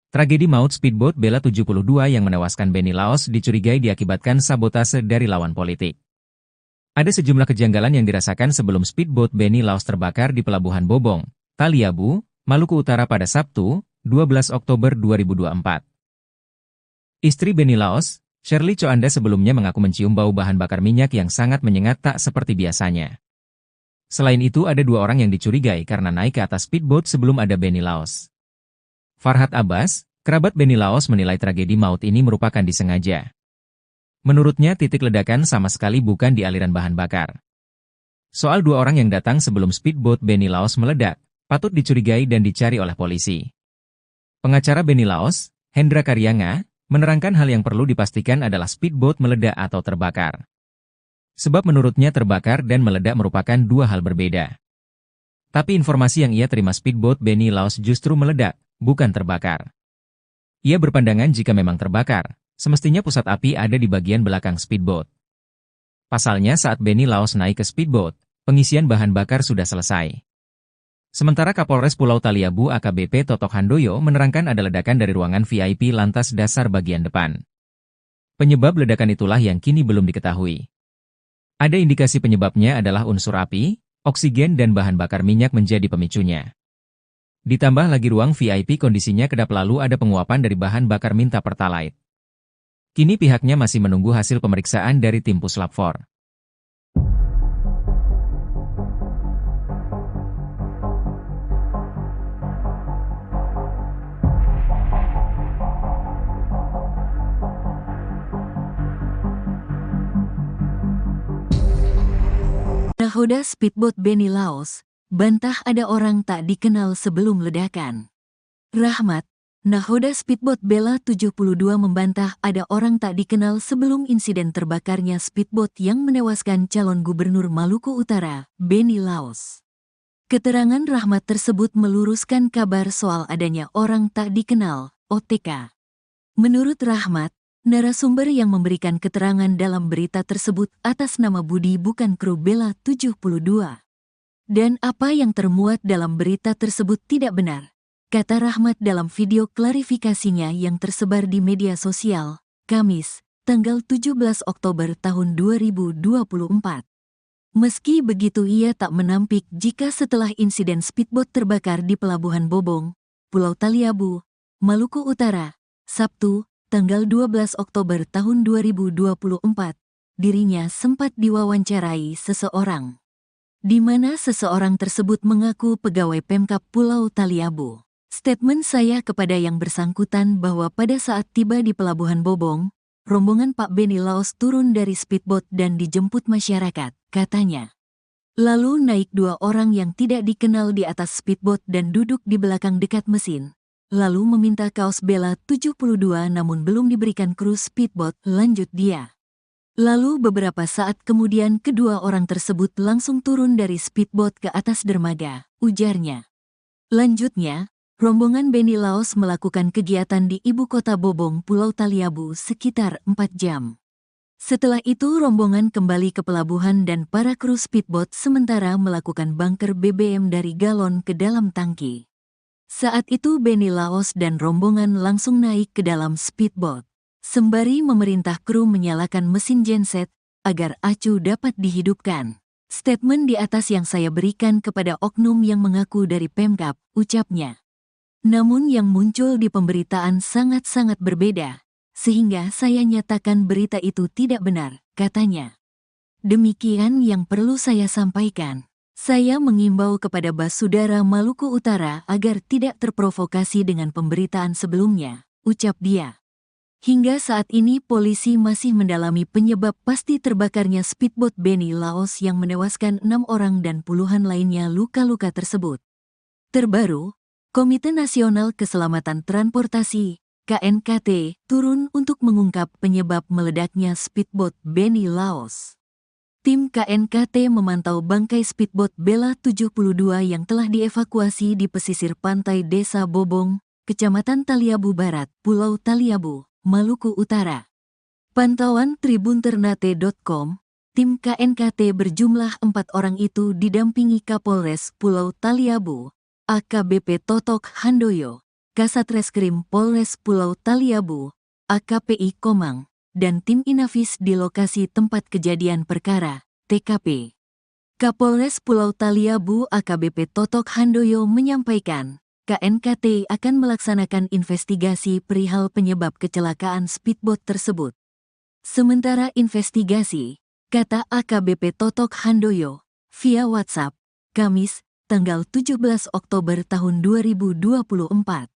Tragedi maut speedboat Bella 72 yang menewaskan Benny Laos dicurigai diakibatkan sabotase dari lawan politik. Ada sejumlah kejanggalan yang dirasakan sebelum speedboat Beni Laos terbakar di Pelabuhan Bobong, Taliabu, Maluku Utara pada Sabtu, 12 Oktober 2024. Istri Beni Laos, Shirley Choanda sebelumnya mengaku mencium bau bahan bakar minyak yang sangat menyengat tak seperti biasanya. Selain itu ada 2 orang yang dicurigai karena naik ke atas speedboat sebelum ada Beni Laos. Farhad Abbas, kerabat Beni Laos menilai tragedi maut ini merupakan disengaja. Menurutnya titik ledakan sama sekali bukan di aliran bahan bakar. Soal 2 orang yang datang sebelum speedboat Beni Laos meledak, patut dicurigai dan dicari oleh polisi. Pengacara Beni Laos, Hendra Karyanga, menerangkan hal yang perlu dipastikan adalah speedboat meledak atau terbakar. Sebab menurutnya terbakar dan meledak merupakan 2 hal berbeda. Tapi informasi yang ia terima speedboat Beni Laos justru meledak, bukan terbakar. Ia berpandangan jika memang terbakar, semestinya pusat api ada di bagian belakang speedboat. Pasalnya saat Beni Laos naik ke speedboat, pengisian bahan bakar sudah selesai. Sementara Kapolres Pulau Taliabu AKBP Totok Handoyo menerangkan ada ledakan dari ruangan VIP lantas dasar bagian depan. Penyebab ledakan itulah yang kini belum diketahui. Ada indikasi penyebabnya adalah unsur api, oksigen dan bahan bakar minyak menjadi pemicunya. Ditambah lagi ruang VIP kondisinya kedap lalu ada penguapan dari bahan bakar minta pertalite. Kini pihaknya masih menunggu hasil pemeriksaan dari tim Puslap 4. Nahoda speedboat Beni Laos, bantah ada orang tak dikenal sebelum ledakan. Rahmat, nahoda speedboat Bella 72 membantah ada orang tak dikenal sebelum insiden terbakarnya speedboat yang menewaskan calon gubernur Maluku Utara, Beni Laos. Keterangan Rahmat tersebut meluruskan kabar soal adanya orang tak dikenal, OTK. Menurut Rahmat, narasumber yang memberikan keterangan dalam berita tersebut atas nama Budi bukan kru Bella 72. Dan apa yang termuat dalam berita tersebut tidak benar, kata Rahmat dalam video klarifikasinya yang tersebar di media sosial, Kamis, tanggal 17 Oktober tahun 2024. Meski begitu ia tak menampik jika setelah insiden speedboat terbakar di Pelabuhan Bobong, Pulau Taliabu, Maluku Utara, Sabtu, tanggal 12 Oktober tahun 2024, dirinya sempat diwawancarai seseorang. Di mana seseorang tersebut mengaku pegawai Pemkab Pulau Taliabu. Statement saya kepada yang bersangkutan bahwa pada saat tiba di Pelabuhan Bobong, rombongan Pak Beni Laos turun dari speedboat dan dijemput masyarakat, katanya. Lalu naik 2 orang yang tidak dikenal di atas speedboat dan duduk di belakang dekat mesin. Lalu meminta kaos Bella 72 namun belum diberikan kru speedboat, lanjut dia. Lalu beberapa saat kemudian kedua orang tersebut langsung turun dari speedboat ke atas dermaga, ujarnya. Lanjutnya, rombongan Beni Laos melakukan kegiatan di ibu kota Bobong, Pulau Taliabu sekitar 4 jam. Setelah itu rombongan kembali ke pelabuhan dan para kru speedboat sementara melakukan bunker BBM dari galon ke dalam tangki. Saat itu Beni Laos dan rombongan langsung naik ke dalam speedboat, sembari memerintah kru menyalakan mesin genset agar acu dapat dihidupkan. Statement di atas yang saya berikan kepada oknum yang mengaku dari Pemkab, ucapnya. Namun yang muncul di pemberitaan sangat-sangat berbeda, sehingga saya nyatakan berita itu tidak benar, katanya. Demikian yang perlu saya sampaikan. Saya mengimbau kepada Basudara Maluku Utara agar tidak terprovokasi dengan pemberitaan sebelumnya, ucap dia. Hingga saat ini polisi masih mendalami penyebab pasti terbakarnya speedboat Beni Laos yang menewaskan 6 orang dan puluhan lainnya luka-luka tersebut. Terbaru, Komite Nasional Keselamatan Transportasi, KNKT, turun untuk mengungkap penyebab meledaknya speedboat Beni Laos. Tim KNKT memantau bangkai speedboat Bella 72 yang telah dievakuasi di pesisir pantai Desa Bobong, Kecamatan Taliabu Barat, Pulau Taliabu, Maluku Utara. Pantauan tribunternate.com, tim KNKT berjumlah 4 orang itu didampingi Kapolres Pulau Taliabu, AKBP Totok Handoyo, Kasatreskrim Polres Pulau Taliabu, AKPI Komang, dan tim Inafis di lokasi tempat kejadian perkara, TKP. Kapolres Pulau Taliabu AKBP Totok Handoyo menyampaikan, KNKT akan melaksanakan investigasi perihal penyebab kecelakaan speedboat tersebut. Sementara investigasi, kata AKBP Totok Handoyo, via WhatsApp, Kamis, tanggal 17 Oktober tahun 2024.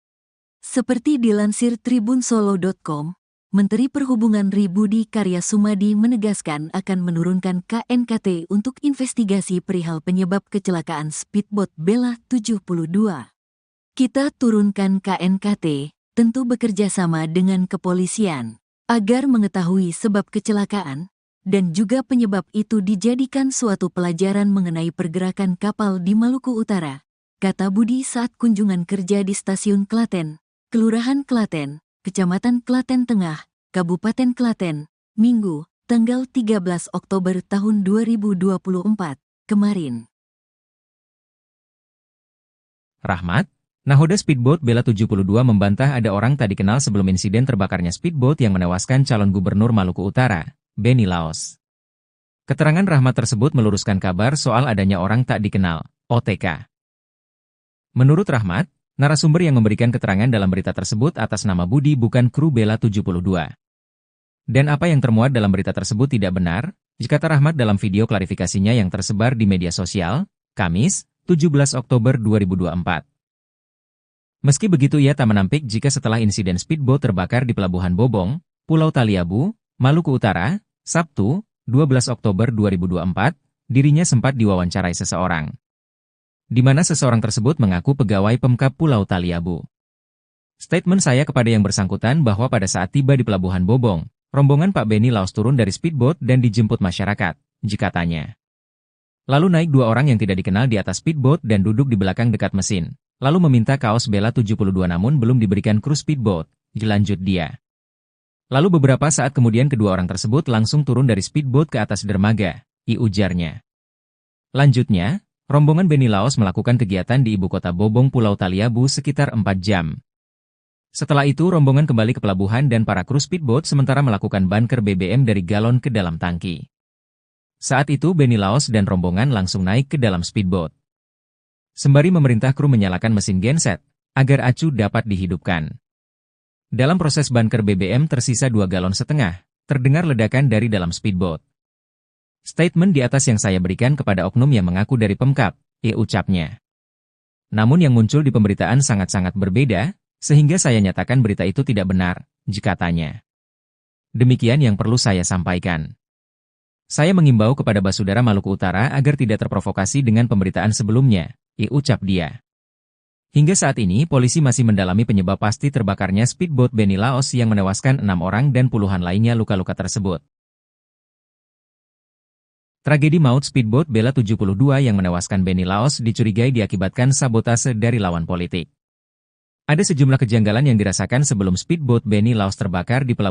Seperti dilansir tribunsolo.com, Menteri Perhubungan Budi Karya Sumadi menegaskan akan menurunkan KNKT untuk investigasi perihal penyebab kecelakaan speedboat Bella 72. Kita turunkan KNKT, tentu bekerja sama dengan kepolisian, agar mengetahui sebab kecelakaan, dan juga penyebab itu dijadikan suatu pelajaran mengenai pergerakan kapal di Maluku Utara, kata Budi saat kunjungan kerja di Stasiun Klaten, Kelurahan Klaten, Kecamatan Klaten Tengah, Kabupaten Klaten, Minggu, tanggal 13 Oktober tahun 2024, kemarin. Rahmat, nahoda speedboat Bella 72 membantah ada orang tak dikenal sebelum insiden terbakarnya speedboat yang menewaskan calon gubernur Maluku Utara, Benny Laos. Keterangan Rahmat tersebut meluruskan kabar soal adanya orang tak dikenal, OTK. Menurut Rahmat, narasumber yang memberikan keterangan dalam berita tersebut atas nama Budi bukan kru Bella 72. Dan apa yang termuat dalam berita tersebut tidak benar, kata Rahmat dalam video klarifikasinya yang tersebar di media sosial, Kamis, 17 Oktober 2024. Meski begitu ia tak menampik jika setelah insiden speedboat terbakar di Pelabuhan Bobong, Pulau Taliabu, Maluku Utara, Sabtu, 12 Oktober 2024, dirinya sempat diwawancarai seseorang. Di mana seseorang tersebut mengaku pegawai Pemkab Pulau Taliabu. Statement saya kepada yang bersangkutan bahwa pada saat tiba di Pelabuhan Bobong, rombongan Pak Benny Laos turun dari speedboat dan dijemput masyarakat, katanya. Lalu naik dua orang yang tidak dikenal di atas speedboat dan duduk di belakang dekat mesin. Lalu meminta kaos Bella 72 namun belum diberikan kru speedboat, lanjut dia. Lalu beberapa saat kemudian kedua orang tersebut langsung turun dari speedboat ke atas dermaga, ujarnya. Lanjutnya, rombongan Benny Laos melakukan kegiatan di ibu kota Bobong Pulau Taliabu sekitar 4 jam. Setelah itu rombongan kembali ke pelabuhan dan para kru speedboat sementara melakukan bunker BBM dari galon ke dalam tangki. Saat itu Benny Laos dan rombongan langsung naik ke dalam speedboat. Sembari memerintah kru menyalakan mesin genset, agar acu dapat dihidupkan. Dalam proses bunker BBM tersisa 2,5 galon, terdengar ledakan dari dalam speedboat. Statement di atas yang saya berikan kepada oknum yang mengaku dari Pemkab, ucapnya. Namun yang muncul di pemberitaan sangat-sangat berbeda, sehingga saya nyatakan berita itu tidak benar, katanya. Demikian yang perlu saya sampaikan. Saya mengimbau kepada Basudara Maluku Utara agar tidak terprovokasi dengan pemberitaan sebelumnya, ucap dia. Hingga saat ini polisi masih mendalami penyebab pasti terbakarnya speedboat Benny Laos yang menewaskan 6 orang dan puluhan lainnya luka-luka tersebut. Tragedi maut speedboat Bella 72 yang menewaskan Benny Laos dicurigai diakibatkan sabotase dari lawan politik. Ada sejumlah kejanggalan yang dirasakan sebelum speedboat Benny Laos terbakar di pelabuhan